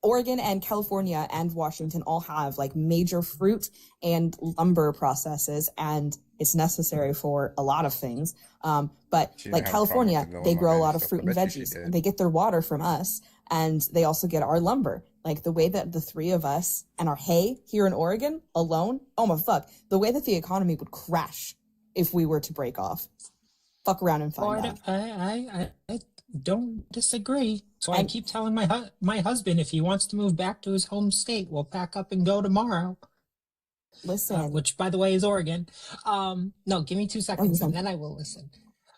Oregon and California and Washington all have like major fruit and lumber processes, and it's necessary for a lot of things. But like California, they grow a lot of fruit and veggies, and they get their water from us, and they also get our lumber. Like the way that the three of us and our hay here in Oregon alone, oh my fuck, the way that the economy would crash if we were to break off. Fuck around and find out. I don't disagree. So I keep telling my husband, if he wants to move back to his home state, we'll pack up and go tomorrow. Listen, which by the way is Oregon. No, give me 2 seconds and then I will listen.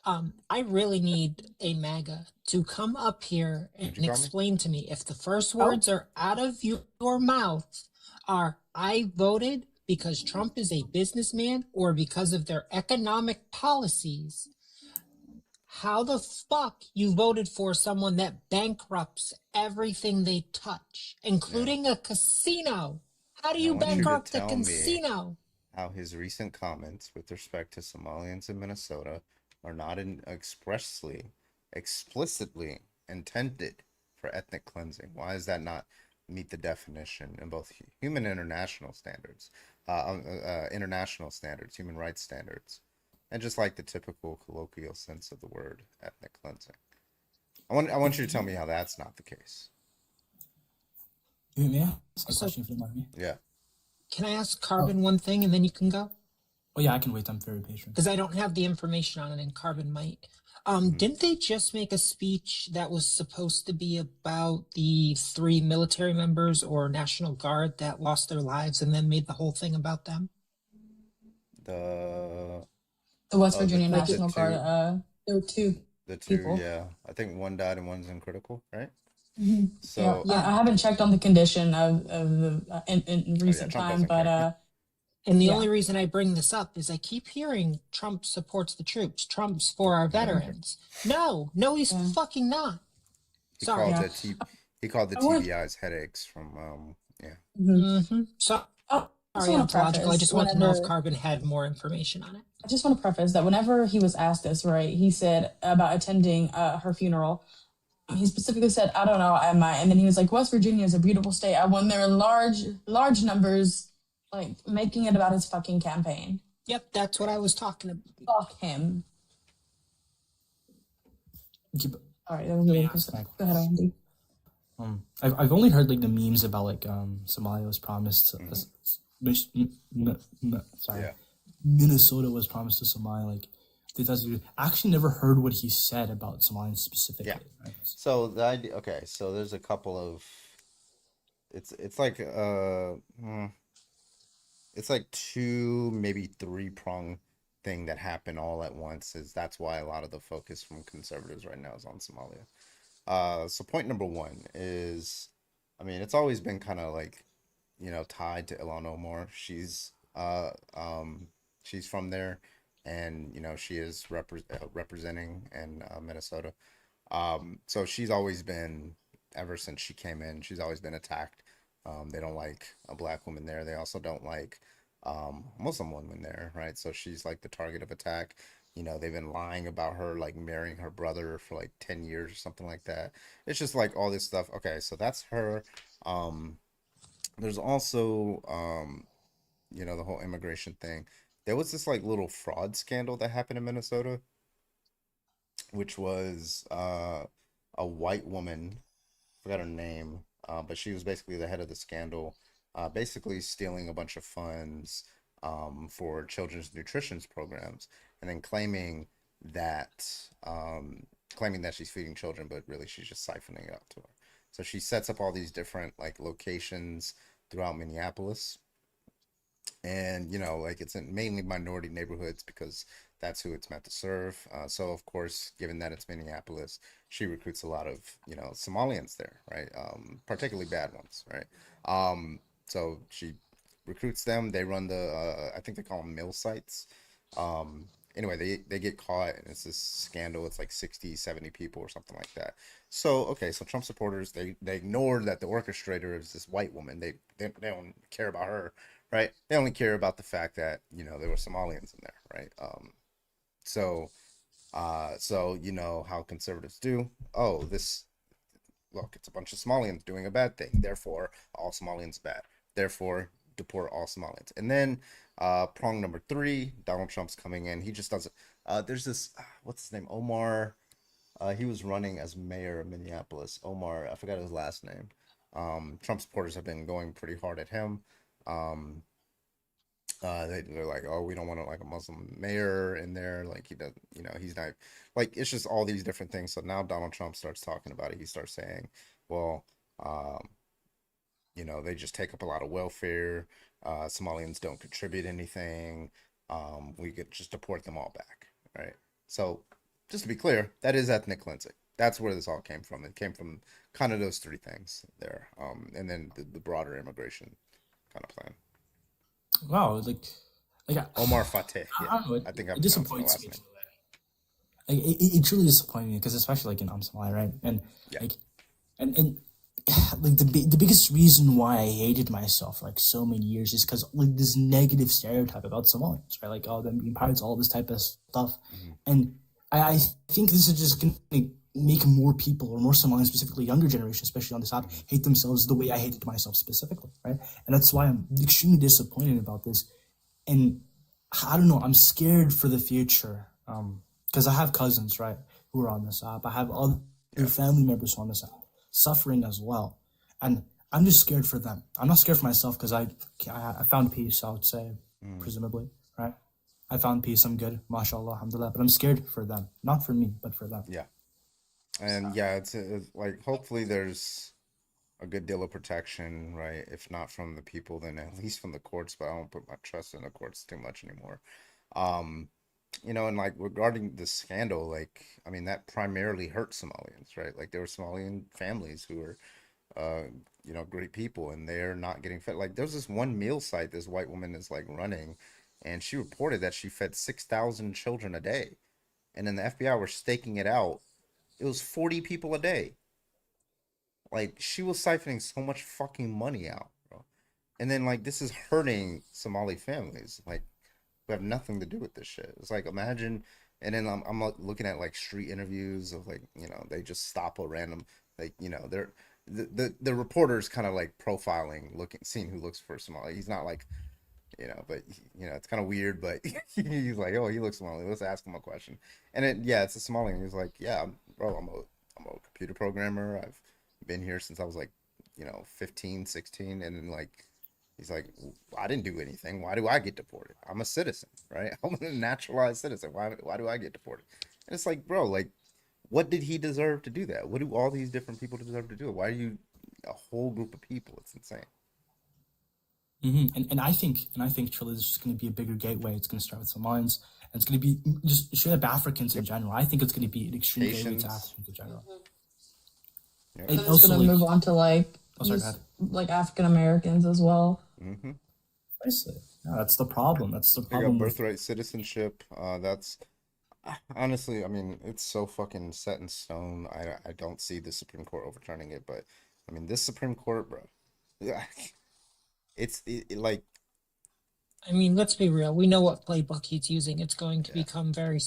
I really need a MAGA to come up here and explain to me if the first words are out of your mouth are "I voted because Trump is a businessman" or because of their economic policies. How the fuck you voted for someone that bankrupts everything they touch, including a casino? How do you bankrupt a casino? How his recent comments with respect to Somalians in Minnesota are not explicitly intended for ethnic cleansing. Why does that not meet the definition in both human international standards, human rights standards, and just like the typical colloquial sense of the word ethnic cleansing? I want you to tell me how that's not the case. May I ask a question if you don't mind me? Yeah. Can I ask Carbon one thing and then you can go? Oh yeah, I can wait. I'm very patient. Because I don't have the information on it and Carbon might. Didn't they just make a speech that was supposed to be about the 3 military members or National Guard that lost their lives and then made the whole thing about them? The West Virginia National Guard. There were 2 people. Yeah. I think 1 died and 1's in critical, right? Mm-hmm. So yeah, I haven't checked on the condition of the in recent time, but and the only reason I bring this up is I keep hearing Trump supports the troops. Trump's for our veterans. No, he's fucking not. He called the TBI's headaches from Sorry, ontological. I just want to know if Carbon had more information on it. I just want to preface that whenever he was asked this, right, he said about attending her funeral. He specifically said, "I don't know, I might." And then he was like, "West Virginia is a beautiful state." When there are large numbers, like making it about his fucking campaign. Yep, that's what I was talking about. Fuck him. All right, that was really interesting. Go ahead, Andy. I've only heard like the memes about like Somalia was promised Minnesota was promised to Somalia like. I actually never heard what he said about Somalians specifically. Yeah. Right? So the idea, so there's a couple of, it's like 2, maybe 3-prong thing that happen all at once. That's why a lot of the focus from conservatives right now is on Somalia. So point number 1 is, I mean, it's always been kind of like, tied to Ilhan Omar. She's from there. And she is representing in Minnesota, so she's always been, ever since she came in, she's always been attacked. They don't like a black woman there. They also don't like Muslim women there, right? So she's like the target of attack. they've been lying about her like marrying her brother for like 10 years or something like that. It's just like all this stuff. Okay, so that's her. Um, there's also the whole immigration thing. There was this like little fraud scandal that happened in Minnesota, which was a white woman, forgot her name, but she was basically the head of the scandal, basically stealing a bunch of funds for children's nutrition programs, and then that claiming that she's feeding children, but really she's just siphoning it out to her. So she sets up all these different like locations throughout Minneapolis, and like it's in mainly minority neighborhoods because that's who it's meant to serve. So of course, given that it's Minneapolis, she recruits a lot of Somalians there, right? Particularly bad ones, right? So she recruits them. They run the I think they call them mill sites. Anyway, they get caught, and it's this scandal. It's like 60, 70 people or something like that. So okay, so Trump supporters, they ignore that the orchestrator is this white woman. They don't care about her, right? They only care about the fact that there were Somalians in there, right? So you know how conservatives do. Oh, look, it's a bunch of Somalians doing a bad thing. Therefore, all Somalians bad. Therefore, deport all Somalians. And then prong number 3, Donald Trump's coming in. He just doesn't. There's this, what's his name? Omar. He was running as mayor of Minneapolis. Omar, I forgot his last name. Trump supporters have been going pretty hard at him. They're like, oh, we don't want like a Muslim mayor in there. Like he doesn't, he's not like, it's just all these different things. So now Donald Trump starts talking about it. He starts saying, well, they just take up a lot of welfare. Somalians don't contribute anything. We could just deport them all back, right? So just to be clear, that is ethnic cleansing. That's where this all came from. It came from kind of those 3 things there, and then the broader immigration kind of plan. Wow, like Omar Fateh. Yeah, I don't know. I think I'm It disappoints me. Like, it truly disappointed me because especially like in Somali, right? And like, and like the biggest reason why I hated myself for like so many years is because like this negative stereotype about Somalians, right? Like, oh, them being pirates, all this type of stuff, and I think this is just gonna make more people, or more Somalians, specifically younger generation, especially on this app, hate themselves the way I hated myself specifically, right? And that's why I'm extremely disappointed about this. And I don't know, I'm scared for the future, because I have cousins, right, who are on this app. I have other family members on this app suffering as well, and I'm just scared for them. I'm not scared for myself because I found peace, I would say, presumably, right? I found peace. I'm good, mashallah, alhamdulillah. But I'm scared for them, not for me, but for them. Yeah. And yeah, it's like, hopefully there's a good deal of protection, right? If not from the people, then at least from the courts, but I don't put my trust in the courts too much anymore. And like regarding the scandal, like, I mean, that primarily hurt Somalians, right? Like there were Somalian families who were, great people, and they're not getting fed. Like there's this one meal site this white woman is like running, and she reported that she fed 6,000 children a day. And then the FBI were staking it out. It was 40 people a day. Like, she was siphoning so much fucking money out, bro. And then, like, this is hurting Somali families, like, who have nothing to do with this shit. It's like, imagine, and then I'm looking at, like, street interviews of, like, they just stop a random, like, they're, the reporter's kind of, like, profiling, seeing who looks for Somali. He's not, like, but it's kind of weird, but he's like, oh, he looks Somali, let's ask him a question. And it's a Somalian. He's like, yeah, bro, I'm a computer programmer. I've been here since I was like 15, 16. And then like he's like, I didn't do anything. Why do I get deported? I'm a citizen, right? I'm a naturalized citizen. Why do I get deported? And it's like, bro, like, what did he deserve to do that? What do all these different people deserve to do it? Why are you a whole group of people? It's insane. And I think truly this is going to be a bigger gateway. It's going to start with Somalians, and it's going to be just straight up Africans in general. I think it's going to be an extreme gateway to Africans in general. And then it's going to move on to like African Americans as well. Precisely. Yeah, that's the problem. That's the They problem. got birthright citizenship. That's honestly, I mean, it's so fucking set in stone. I don't see the Supreme Court overturning it, but I mean, this Supreme Court, bro. Yeah. It's like I mean, let's be real. We know what playbook he's using. It's going to become very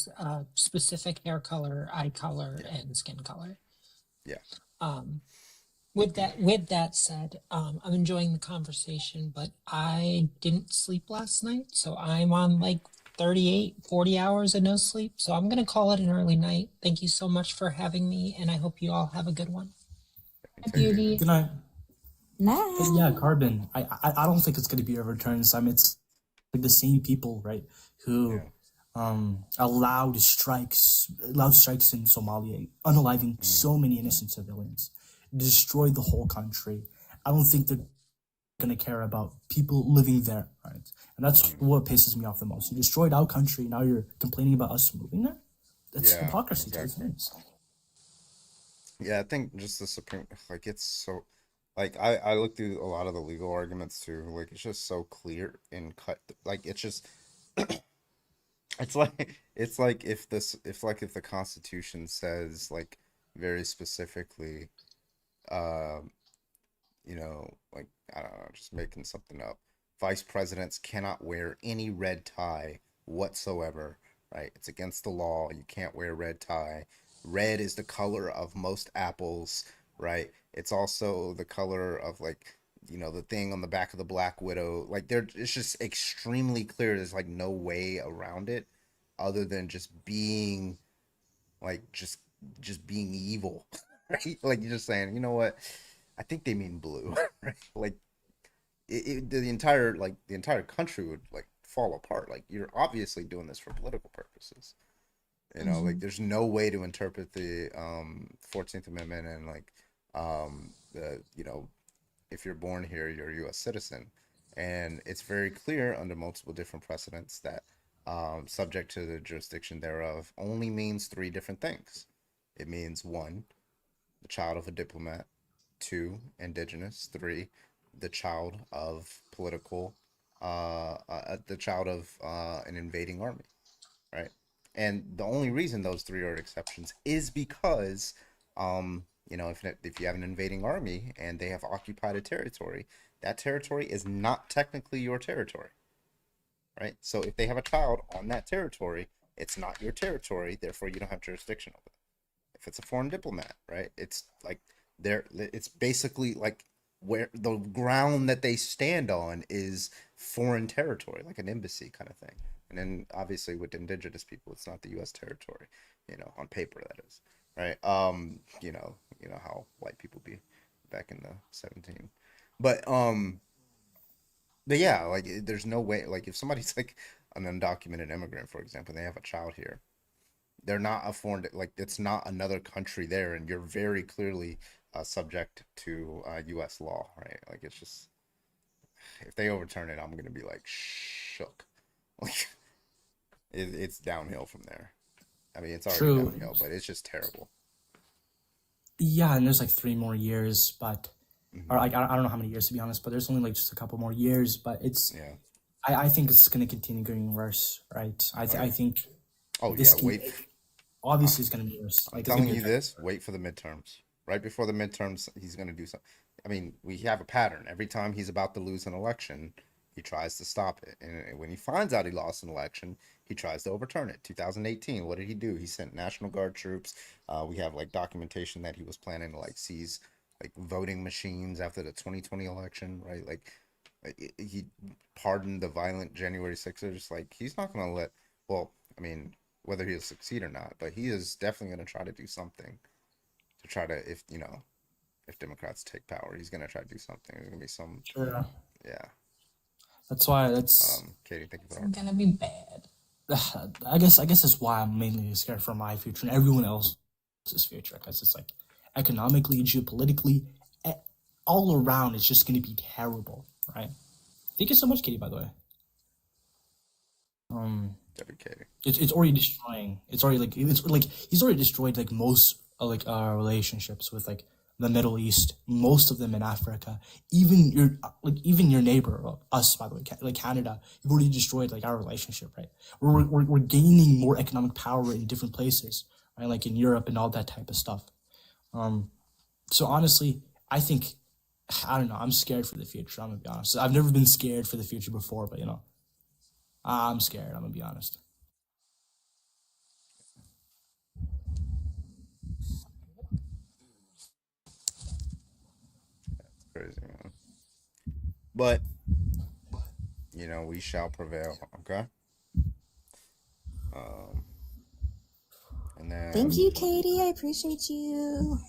specific hair color, eye color, and skin color. Yeah. With that said, I'm enjoying the conversation, but I didn't sleep last night, so I'm on like 38, 40 hours of no sleep. So I'm going to call it an early night. Thank you so much for having me, and I hope you all have a good one. Beauty. Good night. Nice. Yeah, Carbon. I don't think it's going to be overturned. So, I mean, it's like the same people, right, who allowed strikes in Somalia, unaliving so many innocent civilians, destroyed the whole country. I don't think they're going to care about people living there, right? And that's what pisses me off the most. You destroyed our country, now you're complaining about us moving there? That's hypocrisy to its face. Yeah, I think just the Supreme, like, it's so, like, I look through a lot of the legal arguments too. Like, it's just so clear and cut. Like, it's just, it's like if the Constitution says, like, very specifically, like, I don't know, just making something up. Vice presidents cannot wear any red tie whatsoever, right? It's against the law. You can't wear red tie. Red is the color of most apples, right? It's also the color of, like, the thing on the back of the Black Widow. Like, it's just extremely clear. There's like no way around it other than just being, like, just being evil, right? Like, you're just saying, you know what? I think they mean blue, right? Like, the entire country would, like, fall apart. Like, you're obviously doing this for political purposes. Like, there's no way to interpret the 14th Amendment and, like, if you're born here, you're a U.S. citizen. And it's very clear under multiple different precedents that subject to the jurisdiction thereof only means three different things. It means 1, the child of a diplomat; 2, indigenous; 3, the child of an invading army, right? And the only reason those 3 are exceptions is because, if you have an invading army and they have occupied a territory, that territory is not technically your territory, right? So if they have a child on that territory, it's not your territory, therefore you don't have jurisdiction over it. If it's a foreign diplomat, right, it's like it's basically like where the ground that they stand on is foreign territory, like an embassy kind of thing. And then obviously with indigenous people, it's not the U.S. territory, on paper that is, right? You know how white people be back in the 17. But yeah, like, there's no way, like, if somebody's like an undocumented immigrant, for example, and they have a child here, they're not a foreign, like, it's not another country there, and you're very clearly subject to U.S. law, right? Like, it's just, if they overturn it, I'm gonna be like shook. Like, it's downhill from there. I mean, it's already downhill, but it's just terrible. Yeah, and there's like 3 more years, but or like I don't know how many years, to be honest, but there's only like just a couple more years. But it's I think it's going to continue getting worse, right? I think. Obviously it's going to be worse. I'm telling you this. Wait for the midterms. Right before the midterms, he's going to do something. I mean, we have a pattern. Every time he's about to lose an election, he tries to stop it. And when he finds out he lost an election, he tries to overturn it. 2018, what did he do? He sent National Guard troops. We have, like, documentation that he was planning to, like, seize, like, voting machines after the 2020 election, right? Like, he pardoned the violent January 6ers. Like, he's not going to let, well, I mean, whether he'll succeed or not, but he is definitely going to try to do something to try to, if Democrats take power, he's going to try to do something. There's going to be some, yeah. That's why Katie, thank you for It's gonna be bad. I guess that's why I'm mainly scared for my future and everyone else's future, because it's like economically, geopolitically, all around, it's just going to be terrible, right? Thank you so much, Katie, by the way. Katie. It's already destroying. It's already he's already destroyed like most relationships with like the Middle East, most of them in Africa, even your neighbor, us, by the way, like Canada, you've already destroyed like our relationship, right? We're gaining more economic power in different places, right? Like in Europe and all that type of stuff. So honestly, I don't know, I'm scared for the future. I'm gonna be honest. I've never been scared for the future before, but I'm scared. I'm gonna be honest. Crazy, man. But you know, we shall prevail. Okay. Um, and then Thank you, Katie. I appreciate you.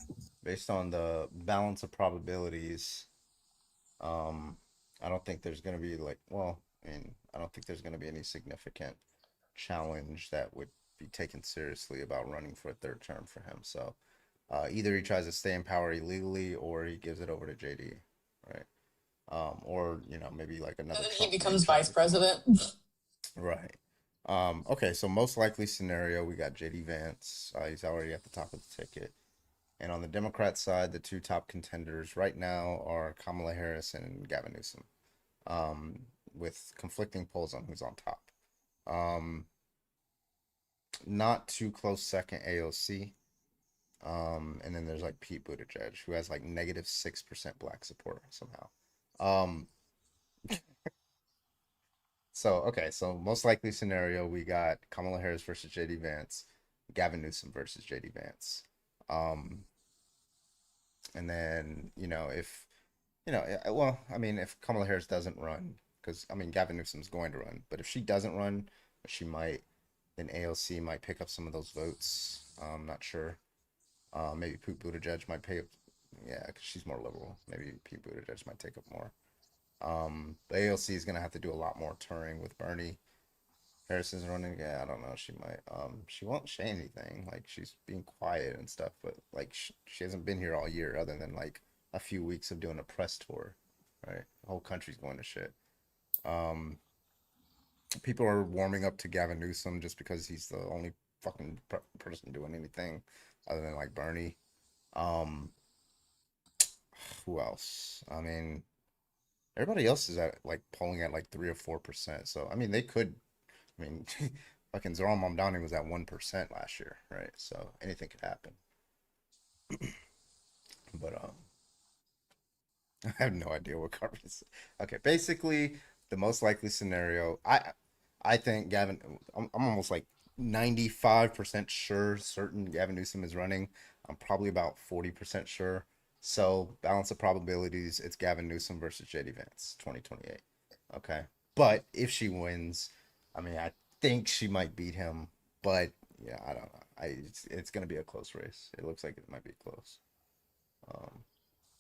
based on the balance of probabilities, I don't think there's gonna be like, well, I mean, I don't think there's gonna be any significant challenge that would be taken seriously about running for a third term for him. So, either he tries to stay in power illegally, or he gives it over to JD, right? Or you know, maybe like another. And then he Trump becomes tries vice to come up. president. Right. Okay, so most likely scenario, we got JD Vance. He's already at the top of the ticket. And on the Democrat side, the two top contenders right now are Kamala Harris and Gavin Newsom, with conflicting polls on who's on top. Not too close second, AOC. And then there's like Pete Buttigieg, who has like -6% black support somehow. So, okay, so most likely scenario, we got Kamala Harris versus JD Vance, Gavin Newsom versus JD Vance. And then, you know, well, I mean, if Kamala Harris doesn't run, because, I mean, Gavin Newsom's going to run, but if she doesn't run, she might, then AOC might pick up some of those votes. I'm not sure. Maybe Pete Buttigieg might pick up, yeah, because she's more liberal. Maybe Pete Buttigieg might take up more. The AOC is gonna have to do a lot more touring with Bernie. Harrison's running. Yeah, I don't know. She might. She won't say anything. Like she's being quiet and stuff. But like she hasn't been here all year, other than like a few weeks of doing a press tour. Right, the whole country's going to shit. People are warming up to Gavin Newsom just because he's the only fucking person doing anything other than like Bernie. Who else? I mean. Everybody else is at like polling at like 3 or 4%. So I mean, they could. I mean, fucking Zoran Mamdani was at 1% last year, right? So anything could happen. But I have no idea what Carver is. Okay, basically, the most likely scenario. I think Gavin. I'm almost like 95% sure, certain Gavin Newsom is running. I'm probably about 40% sure. So, balance of probabilities, it's Gavin Newsom versus JD Vance, 2028. Okay. But if she wins, I mean, I think she might beat him. But, yeah, I don't know. It's going to be a close race. It looks like it might be close.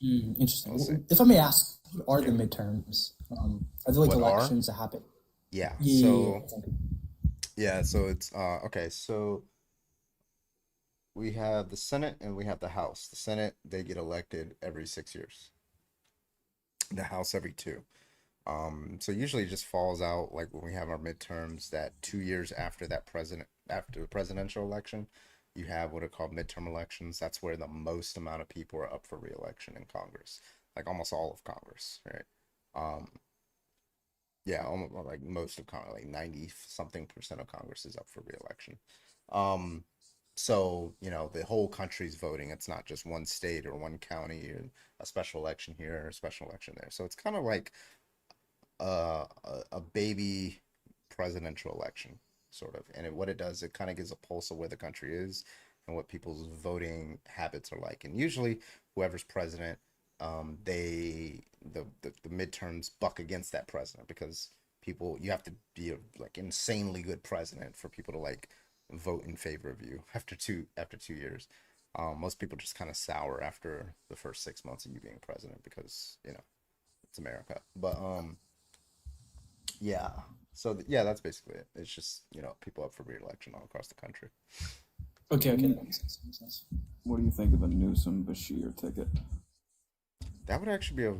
Interesting. We'll If I may ask, what are the midterms? Are there like elections that happen? Yeah. Yeah. So it's, okay, so we have the Senate and we have the House. The Senate, they get elected every 6 years. The House every 2. So usually it just falls out like when we have our midterms, that 2 years after the presidential election, you have what are called midterm elections. That's where the most amount of people are up for re-election in Congress, like almost all of Congress, right? Yeah, almost like most of Congress, like 90-something% of Congress is up for re-election. So, you know, the whole country's voting. It's not just one state or one county or a special election here or a special election there. So it's kind of like a baby presidential election, sort of. And what it does, it kind of gives a pulse of where the country is and what people's voting habits are like. And usually whoever's president, the midterms buck against that president because you have to be a like insanely good president for people to like vote in favor of you after two years. Most people just kind of sour after the first 6 months of you being president because, you know, it's America. But yeah. So yeah, that's basically it. It's just, you know, people up for re-election all across the country. Okay, that makes sense. What do you think of a Newsom Bashir ticket? That would actually be a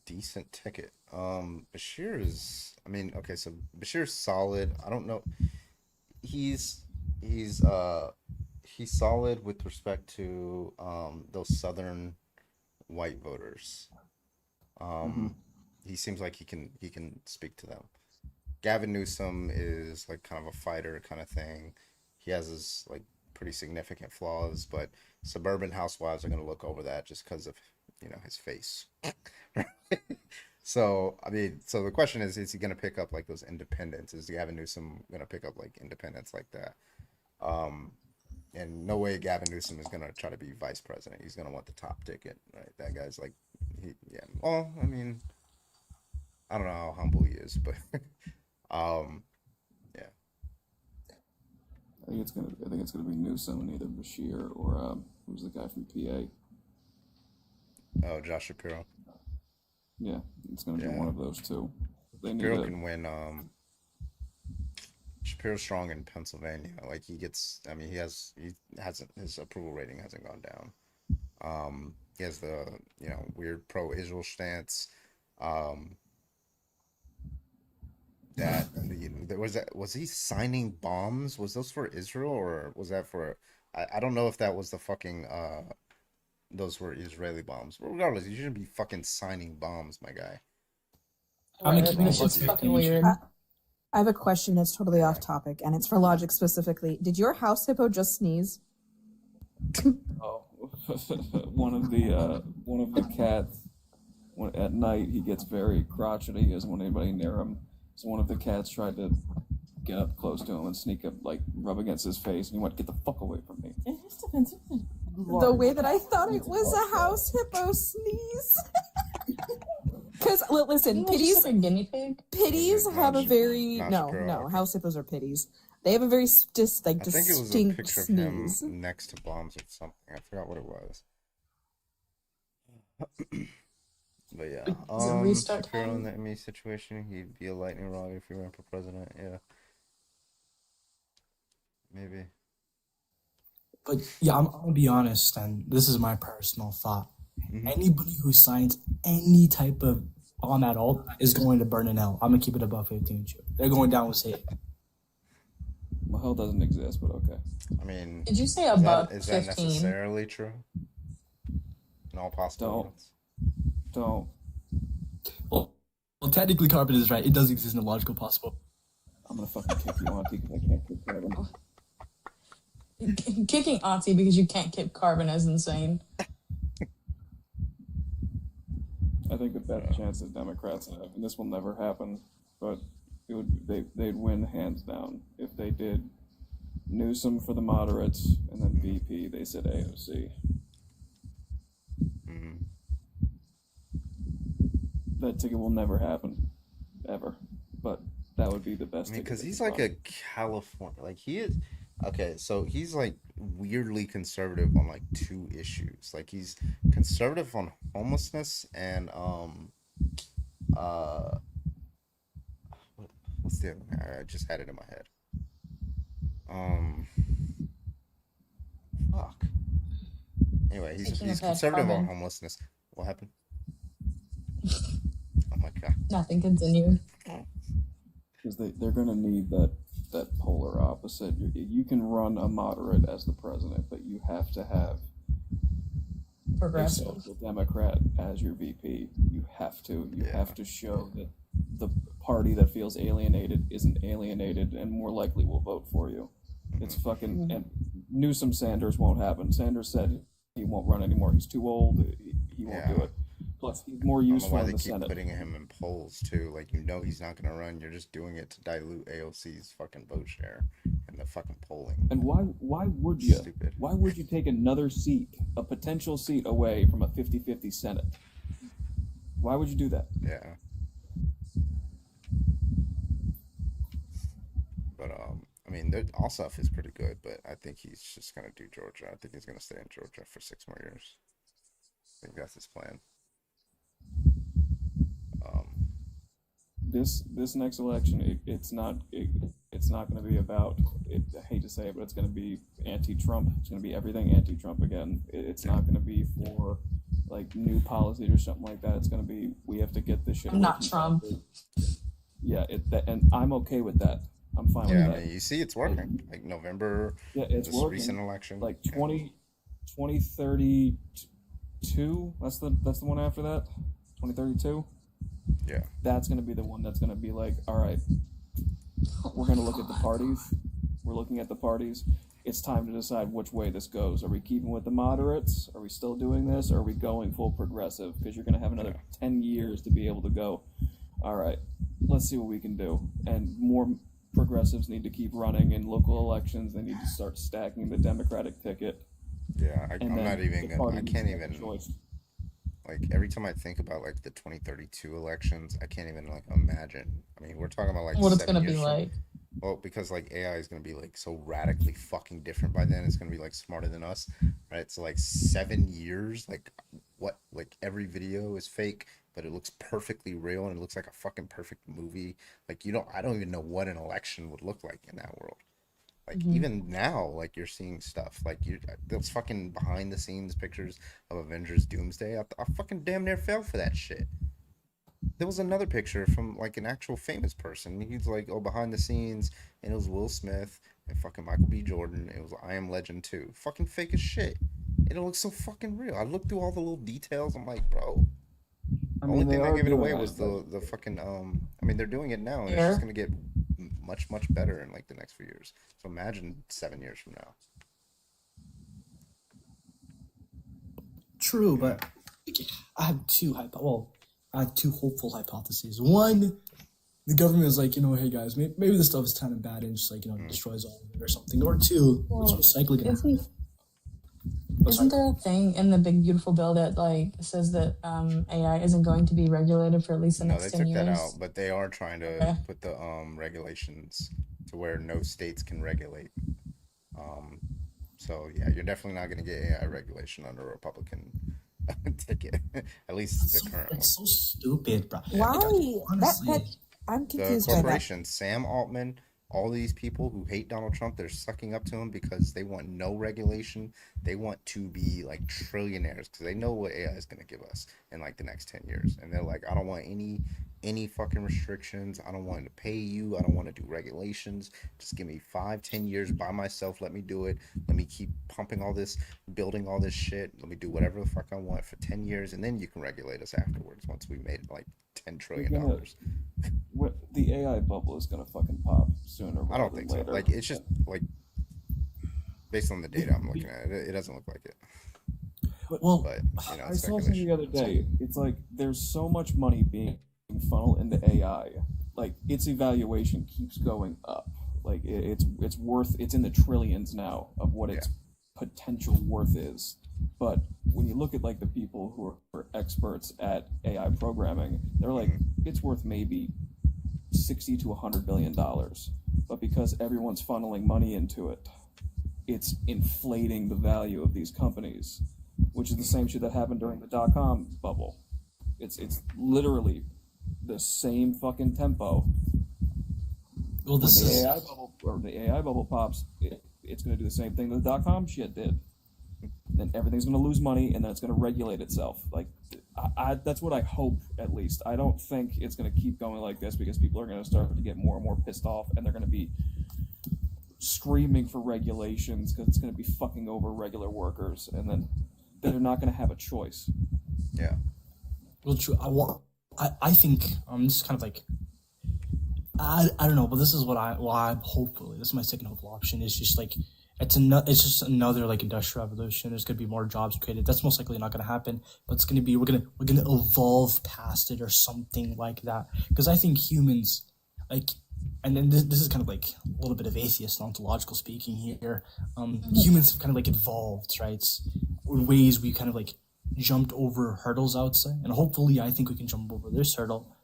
decent ticket. Bashir is, I mean, okay, so Bashir's solid. I don't know. He's solid with respect to those southern white voters. He seems like he can speak to them. Gavin Newsom is like kind of a fighter kind of thing. He has his like pretty significant flaws, but suburban housewives are going to look over that just because of, you know, his face. So I mean, so the question is he gonna pick up like those independents? Is Gavin Newsom gonna pick up like independents like that? And no way Gavin Newsom is gonna try to be vice president. He's gonna want the top ticket, right? That guy's like, yeah. Well, I mean, I don't know how humble he is, but yeah. I think it's gonna be Newsom and either Bashir or who's the guy from PA? Oh, Josh Shapiro. Yeah, it's gonna be one of those two. They need Shapiro can win. Shapiro's strong in Pennsylvania. Like he hasn't his approval rating hasn't gone down. He has the weird pro-Israel stance. Was he signing bombs? Was those for Israel or was that for? I don't know if that was the fucking those were Israeli bombs. But regardless, you shouldn't be fucking signing bombs, my guy. It's fucking weird. I have a question that's totally off topic, and it's for Logic specifically. Did your house hippo just sneeze? Oh, one of the cats. At night, he gets very crotchety. He doesn't want anybody near him. So one of the cats tried to get up close to him and sneak up, like rub against his face, and he went, "Get the fuck away from me." The way that I thought it was a house hippo sneeze. Because listen, pitties have a very house hippos are pitties. They have a very distinct I think it was a picture sneeze. of him next to bombs or something. I forgot what it was. But yeah, Shapiro in the ME situation, he'd be a lightning rod if he ran for president. Yeah, maybe. But yeah, I'm gonna be honest, and this is my personal thought. Anybody who signs any type of bomb at all is going to burn in hell. I'm gonna keep it above 15. They're going down with Satan. Well, hell doesn't exist, but okay. I mean, Did you say above 15? Is 15? that necessarily true? In all possibilities. Don't. Well, technically, carbon is right. It does exist in a logical possible. I'm gonna fucking kick you, Auntie, because I can't kick carbon. Kicking Auntie because you can't kick carbon is insane. I think the best chance is Democrats have, and this will never happen, but they'd win hands down if they did Newsom for the moderates, and then VP, they said AOC. That ticket will never happen, ever, but that would be the best ticket. Because he's like a California, like he is, okay, so he's like weirdly conservative on like two issues. Like he's conservative on homelessness and what's the other one? I just had it in my head. Fuck. Anyway, he's conservative on homelessness. What happened? Oh my god. Nothing, continue. Because they're going to need that polar opposite. You can run a moderate as the president, but you have to have progressive, a social Democrat as your VP. You have to. You have to show that the party that feels alienated isn't alienated and more likely will vote for you. It's fucking... And Newsom Sanders won't happen. Sanders said he won't run anymore. He's too old. He won't do it. Plus, he's more useful in the Senate. I don't know why they keep putting him in polls too. Like, he's not going to run. You're just doing it to dilute AOC's fucking vote share and the fucking polling. And why would you? Stupid. Why would you take another seat, a potential seat away from a 50-50 Senate? Why would you do that? Yeah. But I mean, Ossoff is pretty good, but I think he's just going to do Georgia. I think he's going to stay in Georgia for 6 more years. I think that's his plan. This next election, it's not going to be about. I hate to say it, but it's going to be anti-Trump. It's going to be everything anti-Trump again. It's not going to be for like new policies or something like that. It's going to be we have to get this shit. Not Trump. Yeah, and I'm okay with that. I'm fine with that. Yeah, you see, it's working. Like November. Yeah, it's this working. Recent election, like 2032. That's the one after that. 2032. Yeah. That's going to be the one that's going to be like, all right, we're going to look at the parties. We're looking at the parties, it's time to decide which way this goes. Are we keeping with the moderates? Are we still doing this? Or are we going full progressive? Because you're going to have another 10 years to be able to go, all right, let's see what we can do. And more progressives need to keep running in local elections. They need to start stacking the Democratic ticket. Yeah, I'm not even, I can't even, like, every time I think about, like, the 2032 elections, I can't even, like, imagine. I mean, we're talking about, like, what it's 7 gonna be years like. Well, because, like, AI is going to be, like, so radically fucking different by then. It's going to be, like, smarter than us, right? So, like, 7 years, like, what, like, every video is fake, but it looks perfectly real, and it looks like a fucking perfect movie. Like, I don't even know what an election would look like in that world. Like, even now, like, you're seeing stuff like those fucking behind the scenes pictures of Avengers Doomsday. I fucking damn near fell for that shit. There was another picture from, like, an actual famous person. He's like, oh, behind the scenes, and it was Will Smith and fucking Michael B. Jordan. It was I Am Legend 2. Fucking fake as shit. And it looks so fucking real. I looked through all the little details. I'm like, bro. The only thing that gave it away was the fucking I mean, they're doing it now, and it's just gonna get much better in, like, the next few years. So imagine 7 years from now. True, but I have two hopeful hypotheses. One, the government is like, hey guys, maybe this stuff is kind of bad and just like, destroys all of it or something. Or two, it's recycling. Isn't there a thing in the big beautiful bill that like says that AI isn't going to be regulated for at least the No, next they 10 took years? that out, but they are trying to put the regulations to where no states can regulate. So yeah, you're definitely not going to get AI regulation under a Republican ticket. At least the current one. It's so stupid, bro. Why? Honestly, I'm The confused by that. corporation, Sam Altman, all these people who hate Donald Trump, they're sucking up to him because they want no regulation. They want to be like trillionaires because they know what AI is going to give us in like the next 10 years. And they're like, I don't want any fucking restrictions. I don't want to pay you. I don't want to do regulations. Just give me 5-10 years by myself. Let me do it. Let me keep pumping all this, building all this shit. Let me do whatever the fuck I want for 10 years. And then you can regulate us afterwards once we made like $10 trillion. The AI bubble is gonna fucking pop sooner. I don't think so. Like, it's just like based on the data I'm looking at, it doesn't look like it. But I it's saw something the other day. It's like there's so much money being funneled into AI. Like, its evaluation keeps going up. Like, it's worth. It's in the trillions now of what its potential worth is. But when you look at like the people who are experts at AI programming, they're like, it's worth maybe $60 to $100 billion. But because everyone's funneling money into it, it's inflating the value of these companies, which is the same shit that happened during the .com bubble. It's literally the same fucking tempo. Well, when the AI bubble pops, it's going to do the same thing that the .com shit did. Then everything's going to lose money, and then it's going to regulate itself. Like, that's what I hope, at least. I don't think it's going to keep going like this because people are going to start to get more and more pissed off, and they're going to be screaming for regulations because it's going to be fucking over regular workers, and then they're not going to have a choice. Yeah. Well, true. I think this is kind of like I don't know, but this is what I'm hopefully. This is my second hopeful option. Is just like it's just another like industrial revolution. There's gonna be more jobs created. That's most likely not gonna happen, but it's gonna be we're gonna evolve past it or something like that. Because I think humans like, and then this is kind of like a little bit of atheist ontological speaking here. Humans have kind of like evolved, right? In ways we kind of like jumped over hurdles, I would say, and hopefully I think we can jump over this hurdle.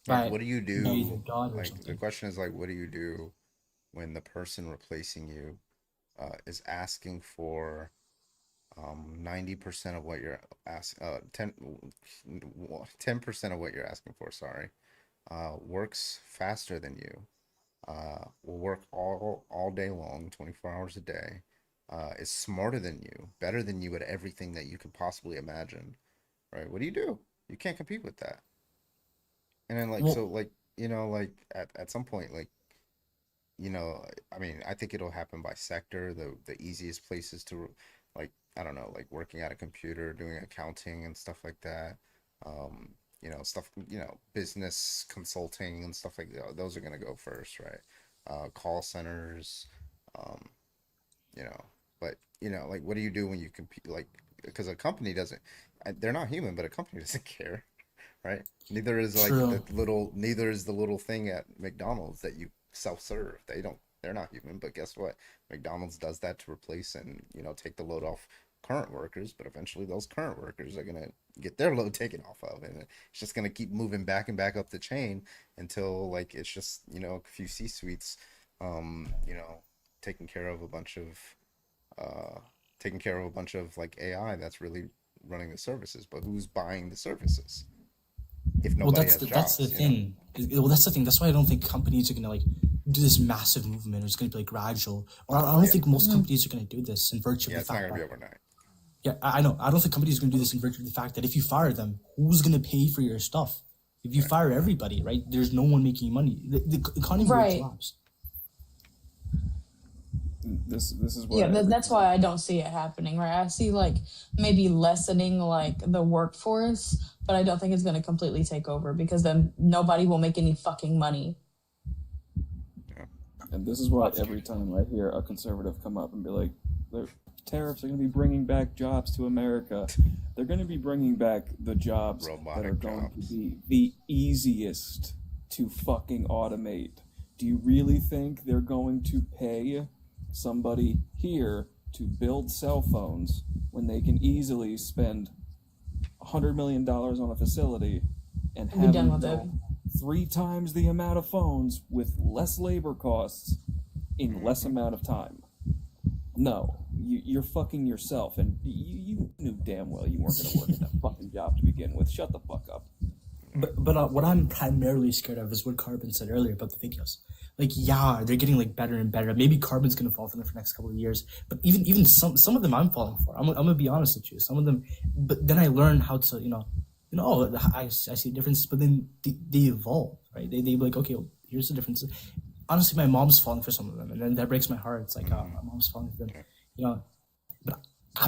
Like, what do you do? Like, the question is like, what do you do when the person replacing you is asking for 90% of what you're asking, 10% of what you're asking for, sorry, works faster than you, will work all day long, 24 hours a day, is smarter than you, better than you at everything that you could possibly imagine, right? What do? You can't compete with that. And then like, so like, like at some point, like, I mean, I think it'll happen by sector. The easiest places to, like, I don't know, like working at a computer, doing accounting and stuff like that. Stuff, business consulting and stuff like that. Those are going to go first, right? Call centers, Um, you know, but like, what do you do when you compete? Like, because a company doesn't, they're not human, but a company doesn't care, right? Neither is like True. neither is the little thing at McDonald's that you self-serve. They're not human, but guess what? McDonald's does that to replace and, take the load off current workers, but eventually those current workers are gonna get their load taken off of, and it's just gonna keep moving back and back up the chain until like it's just, a few C-suites, taking care of a bunch of like AI that's really running the services. But who's buying the services if Well, nobody that's has that's the jobs? You know? thing. Well, that's the thing. That's why I don't think companies are gonna like do this massive movement. Or it's gonna be like gradual. Or I don't think most companies are gonna do this in virtue of Yeah, the it's not fact gonna be that overnight. yeah, I know. I don't think companies are gonna do this in virtue of the fact that if you fire them, who's gonna pay for your stuff? If you fire everybody, right? There's no one making money. The economy will Right. collapse. This is what Yeah, that's why I don't see it happening, right? I see like maybe lessening like the workforce, but I don't think it's going to completely take over because then nobody will make any fucking money. And this is why every time I hear a conservative come up and be like, the tariffs are going to be bringing back jobs to America, they're going to be bringing back the jobs that are going to be the easiest to fucking automate. Do you really think they're going to pay somebody here to build cell phones when they can easily spend $100 million on a facility and Be have done them with it. build 3 times the amount of phones with less labor costs in less amount of time? No, you're fucking yourself, and you knew damn well you weren't going to work at that fucking job to begin with. Shut the fuck up. But what I'm primarily scared of is what Carbon said earlier about the videos. Like, yeah, they're getting like better and better. Maybe Carbon's gonna fall for them for the next couple of years. But even some of them I'm falling for. I'm gonna be honest with you. Some of them, but then I learn how to I see differences. But then they evolve, right? They be like, okay, well, here's the difference. Honestly, my mom's falling for some of them, and then that breaks my heart. It's like, my mom's falling for them, But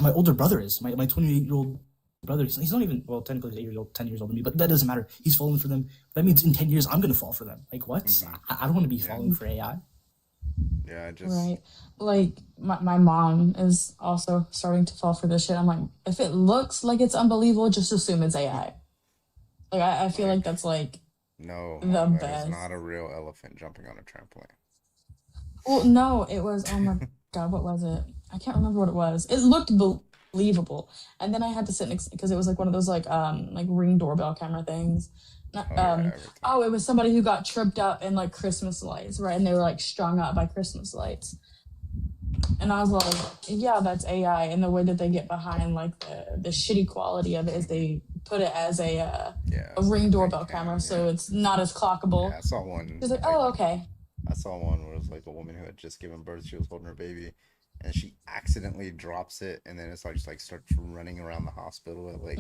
my older brother is my 28-year-old brother. He's not even, well, technically he's 8 years old, 10 years older than me, but that doesn't matter. He's falling for them. That means in 10 years I'm gonna fall for them. Like, what? I don't want to be falling for AI. Yeah, just Right. Like my mom is also starting to fall for this shit. I'm like, if it looks like it's unbelievable, just assume it's AI. Like I feel like that's like no, the Mom, that best. is not a real elephant jumping on a trampoline. Well, no, it was. Oh my god, what was it? I can't remember what it was. It looked believable, and then I had to sit next because it was like one of those like Ring doorbell camera things. It was somebody who got tripped up in like Christmas lights, right? And they were like strung up by Christmas lights. And I was like, yeah, that's AI. And the way that they get behind like the shitty quality of it is they put it as a Ring doorbell camera, so it's not as clockable. Yeah, I saw one. It's like, oh, okay. I saw one where it was like a woman who had just given birth. She was holding her baby, and she accidentally drops it, and then it's like just like starts running around the hospital at like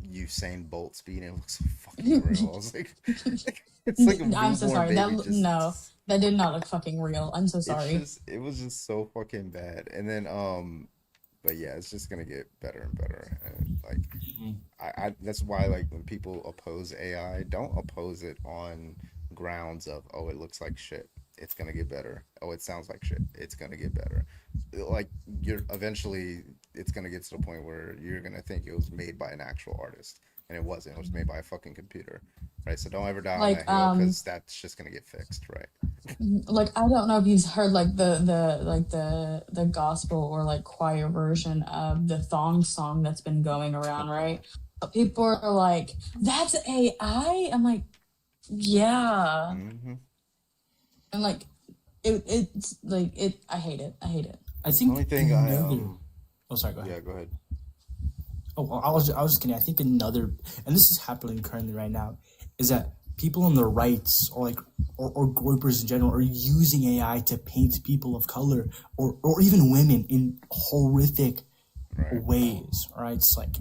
Usain Bolt speed, and it looks so fucking real. I was like, it's like a I'm so newborn sorry. baby No, that did not look fucking real. I'm so sorry. It was just so fucking bad. And then but yeah, it's just gonna get better and better. And like I that's why like when people oppose AI, don't oppose it on grounds of, oh, it looks like shit, it's gonna get better. Oh, it sounds like shit, it's gonna get better. Like you're eventually it's gonna get to the point where you're gonna think it was made by an actual artist, and it wasn't. It was made by a fucking computer, right? So don't ever die on that hill, because that's just gonna get fixed, right? Like I don't know if you've heard like the gospel or like choir version of the thong song that's been going around, right? But people are like, that's AI. I'm like, yeah. And like it's like it I hate it. I think the only thing oh, sorry, go ahead. Yeah, go ahead. Oh, well, I was just kidding. I think another, and this is happening currently right now, is that people on the rights or like or groupers in general are using AI to paint people of color or even women in horrific ways. Right? It's like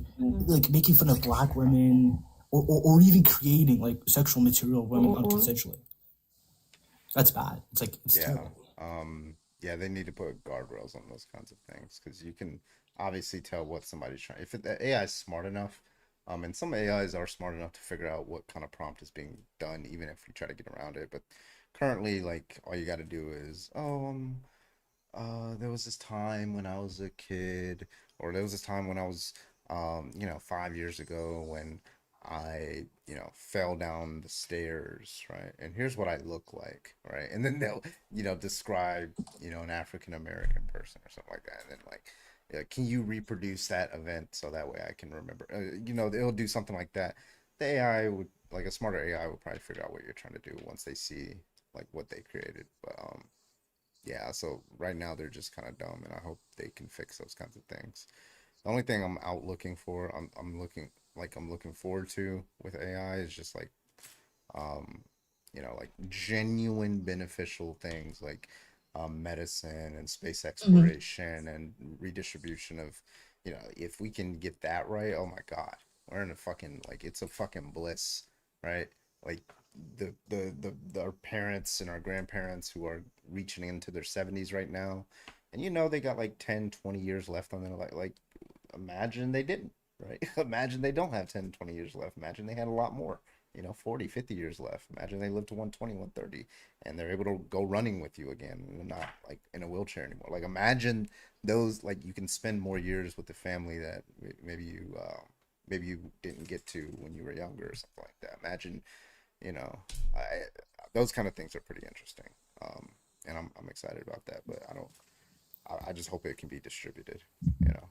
making fun of black women or even creating like sexual material of women unconsensually. That's bad. It's like it's terrible. Yeah, they need to put guardrails on those kinds of things, because you can obviously tell what somebody's trying. If the AI is smart enough, and some AIs are smart enough to figure out what kind of prompt is being done, even if you try to get around it. But currently, like, all you got to do is, There was this time when I was a kid, or there was this time when I was, 5 years ago when fell down the stairs, right? And here's what I look like, right? And then they'll, describe, an African American person or something like that. And then like, yeah, can you reproduce that event so that way I can remember? They'll do something like that. The AI would, like a smarter AI would probably figure out what you're trying to do once they see like what they created. But yeah, so right now they're just kind of dumb, and I hope they can fix those kinds of things. The only thing I'm out looking for, I'm looking forward to with AI is just like, um, like genuine beneficial things like medicine and space Mhm. exploration and redistribution of, if we can get that right, oh my God, we're in a fucking like it's a fucking bliss, right? Like our parents and our grandparents who are reaching into their 70s right now, and they got like 10, 20 years left on their life. Like imagine they didn't, right? Imagine they don't have 10, 20 years left. Imagine they had a lot more, 40, 50 years left. Imagine they live to 120, 130, and they're able to go running with you again and they're not like in a wheelchair anymore. Like imagine those, like you can spend more years with the family that maybe you didn't get to when you were younger or something like that. Imagine, you know, I those kind of things are pretty interesting. And I'm excited about that, but I just hope it can be distributed,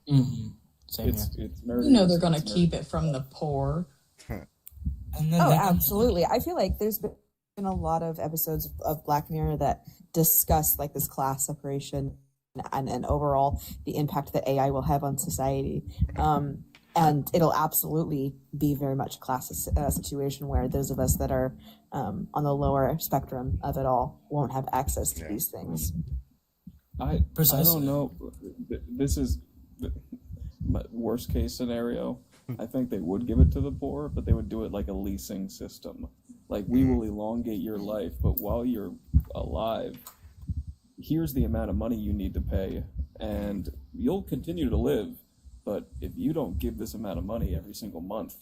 Mm-hmm. Same It's here. it's You know nerdy. they're gonna It's keep nerdy. it from the poor. And then Oh, that, absolutely. I feel like there's been a lot of episodes of Black Mirror that discuss like this class separation and overall the impact that AI will have on society. And it'll absolutely be very much a class situation where those of us that are on the lower spectrum of it all won't have access to these things. I Precisely. don't know. This is the worst case scenario. I think they would give it to the poor, but they would do it like a leasing system. Like we will elongate your life, but while you're alive, here's the amount of money you need to pay, and you'll continue to live. But if you don't give this amount of money every single month,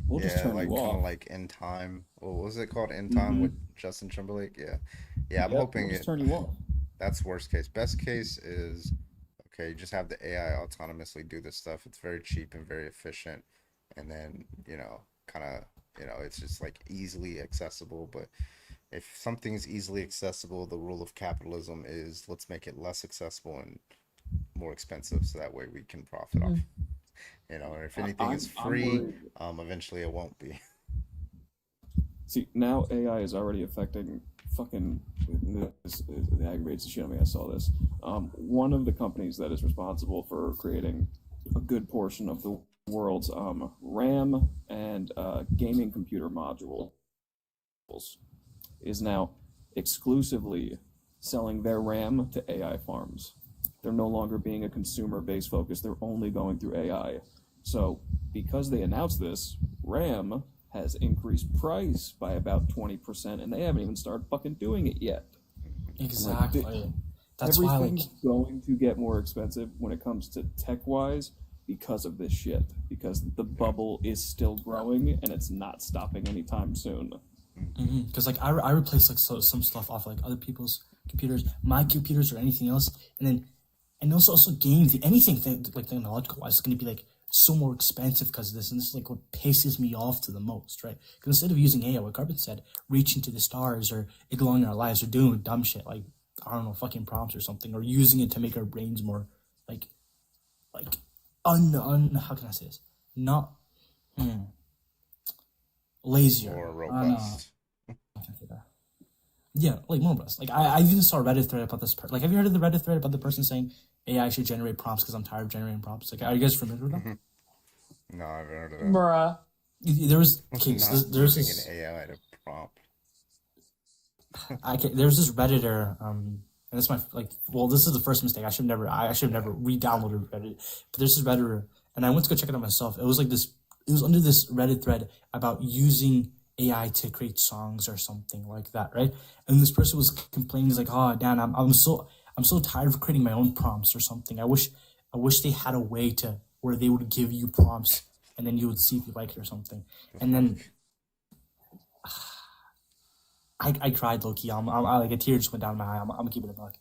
we'll just Yeah, turn like you kind of off. like In Time. What was it called? In Time with Justin Timberlake. Yeah, yeah. I'm Yep, we'll hoping just it. turn you off. That's worst case. Best case is okay. Just have the AI autonomously do this stuff. It's very cheap and very efficient, and then kind of it's just like easily accessible. But if something's easily accessible, the rule of capitalism is let's make it less accessible and more expensive, so that way we can profit off. Or if anything is I'm free, worried. eventually it won't be. See, now AI is already affecting fucking. This it aggravates the shit out of me. I saw this. One of the companies that is responsible for creating a good portion of the world's RAM and gaming computer modules is now exclusively selling their RAM to AI farms. They're no longer being a consumer-based focus. They're only going through AI. So because they announced this, RAM has increased price by about 20%, and they haven't even started fucking doing it yet. Exactly. That's why, like, everything's going to get more expensive when it comes to tech-wise because of this shit. Because the bubble is still growing, and it's not stopping anytime soon. because like I replace like some stuff off like other people's computers, my computers or anything else, and also games, anything like technological wise is going to be like so more expensive because of this, and this is like what pisses me off to the most, right? Because instead of using AI, what Carbon said, reaching to the stars or ignoring our lives or doing dumb shit like I don't know, fucking prompts or something, or using it to make our brains more like how can I say this? Not lazier. More I don't know. robust. I can't say that. Yeah, like more robust. Like I even saw a Reddit thread about this. Like, have you heard of the Reddit thread about the person saying AI should generate prompts because I'm tired of generating prompts? Like, are you guys familiar with that? No, I haven't heard of that. Bruh. There was okay, so Not there's using this. an AI to prompt. There's this Redditor, and this is my this is the first mistake. I should have never re-downloaded Reddit. But there's this Redditor, and I went to go check it out myself. It was like this. It was under this Reddit thread about using AI to create songs or something like that, right? And this person was complaining, he's like, "Oh, Dan, I'm so tired of creating my own prompts or something. I wish they had a way to where they would give you prompts and then you would see if you like it or something." And then I cried low key. I like a tear just went down my eye. I'm gonna keep it a buck.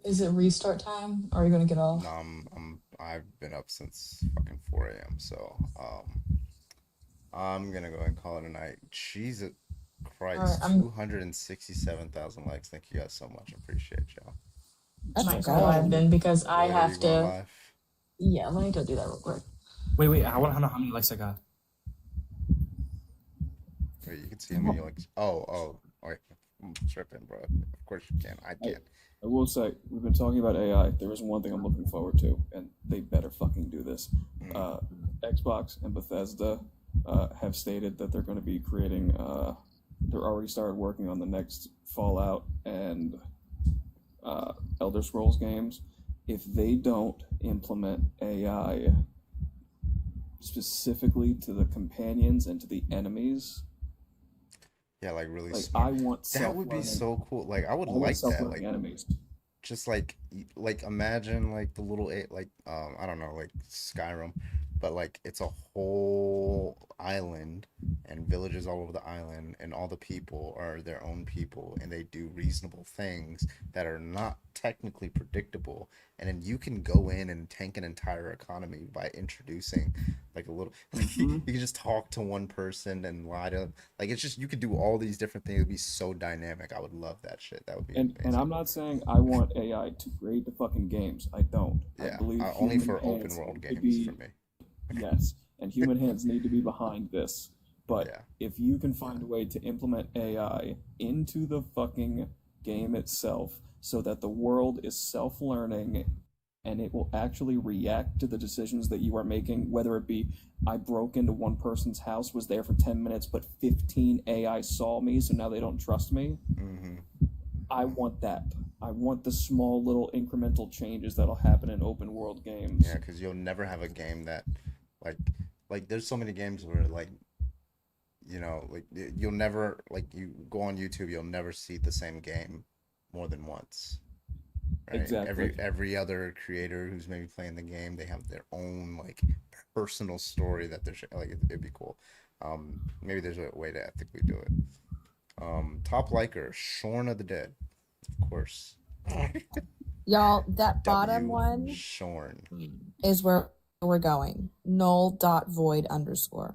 Is it restart time? Or are you gonna get off? No, I've been up since fucking 4 a.m. So I'm gonna go ahead and call it a night. Jesus Christ, Alright, 267,000 likes. Thank you guys so much. I appreciate y'all. Might go live then because I Wait, are you have going to. live? Yeah, let me go do that real quick. Wait, I want to know how many likes I got. Wait, you can see how many likes. Oh, wait, I'm tripping, bro. Of course you can. I can't. I will say, we've been talking about AI. There is one thing I'm looking forward to, and they better fucking do this. Xbox and Bethesda have stated that they're going to be creating, they're already started working on the next Fallout and Elder Scrolls games. If they don't implement AI specifically to the companions and to the enemies, Yeah, like really like smart. I want That would be self-learning. so cool. Like I would I want like that. self-learning Like enemies. just like imagine like the little like I don't know, like Skyrim, but like it's a whole island and villages all over the island, and all the people are their own people, and they do reasonable things that are not technically predictable, and then you can go in and tank an entire economy by introducing like a little you can just talk to one person and lie to them. Like it's just you could do all these different things. It'd be so dynamic. I would love that shit. That would be And I'm not saying I want AI to create the fucking games. I don't. Yeah, I believe only human for open hands world need to games be- for me. Yes, and human hands need to be behind this. But Yeah. if you can find a way to implement AI into the fucking game itself so that the world is self-learning and it will actually react to the decisions that you are making, whether it be I broke into one person's house, was there for 10 minutes, but 15 AI saw me, so now they don't trust me. I want that. I want the small little incremental changes that'll happen in open world games. Yeah, because you'll never have a game that like there's so many games where like like you'll never like you go on YouTube, you'll never see the same game more than once. Right? Exactly. Every other creator who's maybe playing the game, they have their own like personal story that they're like it'd be cool. Maybe there's a way to ethically do it. Top liker, Shorn of the Dead, of course. Y'all, that bottom one Shorn. is where we're going. null.void_.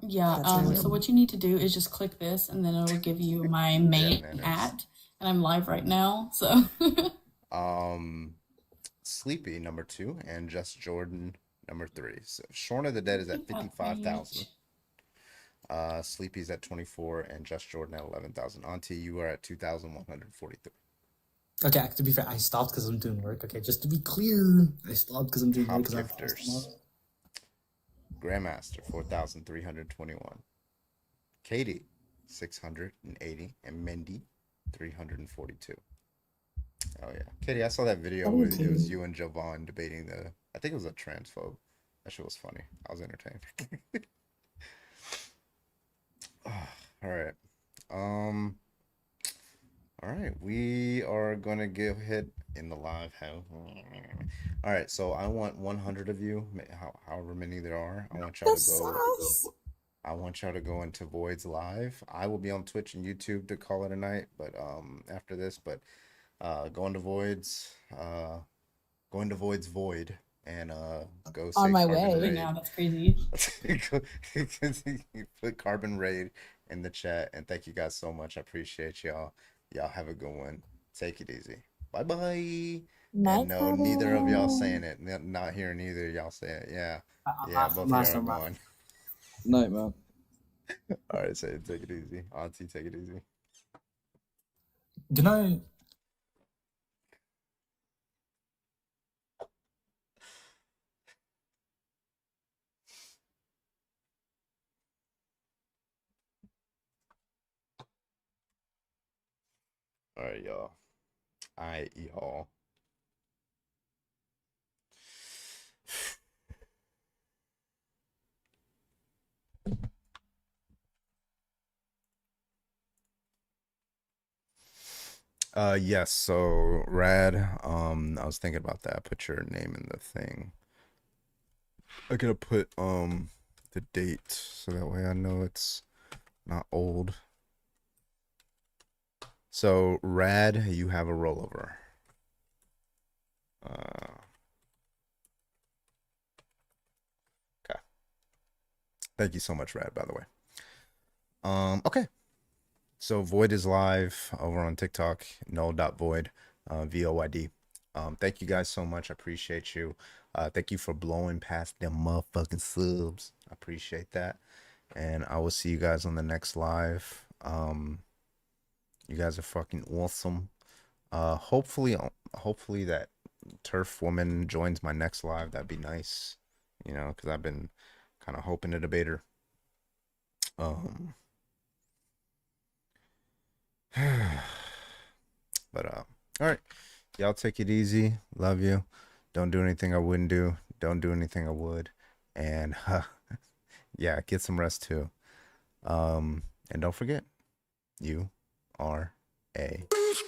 Yeah, That's where we're so going. what you need to do is just click this and then it'll give you my main at. And I'm live right now, so Sleepy number 2 and Just Jordan number 3. So Shorn of the Dead is at 55,000. Sleepy's at 24 and Just Jordan at 11,000. Auntie, you are at 2,143. Okay, to be fair, I stopped because I'm doing work. Okay, just to be clear, I stopped because I'm doing work because I'm Gifters. Grandmaster 4,321. Katie 680 and Mindy 342. Oh yeah, Katie, I saw that video where it was you and Jovan debating the. I think it was a transphobe. That shit was funny. I was entertained. All right. All right. We are gonna go ahead in the live house. All right. So I want 100 of you, however many there are. I want y'all to go. I want y'all to go into Void's live. I will be on Twitch and YouTube to call it a night, but after this, but go into Void's Void and go say On my Carbon way. Raid. now that's crazy. Put Carbon Raid in the chat, and thank you guys so much. I appreciate y'all. Y'all have a good one. Take it easy. Bye bye. Night, And no, neither of y'all saying it. Not hearing either of y'all say it. Yeah. Yeah, both of y'all are going. Night, man. All right, say take it easy. Auntie, take it easy. Good night. All right, y'all. All right, y'all. Yes, so Rad, I was thinking about that. Put your name in the thing. I gotta put the date so that way I know it's not old. So Rad, you have a rollover. Okay. Thank you so much, Rad, by the way. Okay. So Void is live over on TikTok, null.void, VOID. Thank you guys so much. I appreciate you. Thank you for blowing past them motherfucking subs. I appreciate that. And I will see you guys on the next live. You guys are fucking awesome. Hopefully that Turf Woman joins my next live. That'd be nice. You know, because I've been kind of hoping to debate her. But all right, y'all take it easy. Love you. Don't do anything I wouldn't do. Don't do anything I would. And yeah, get some rest too. And don't forget, you are a bitch.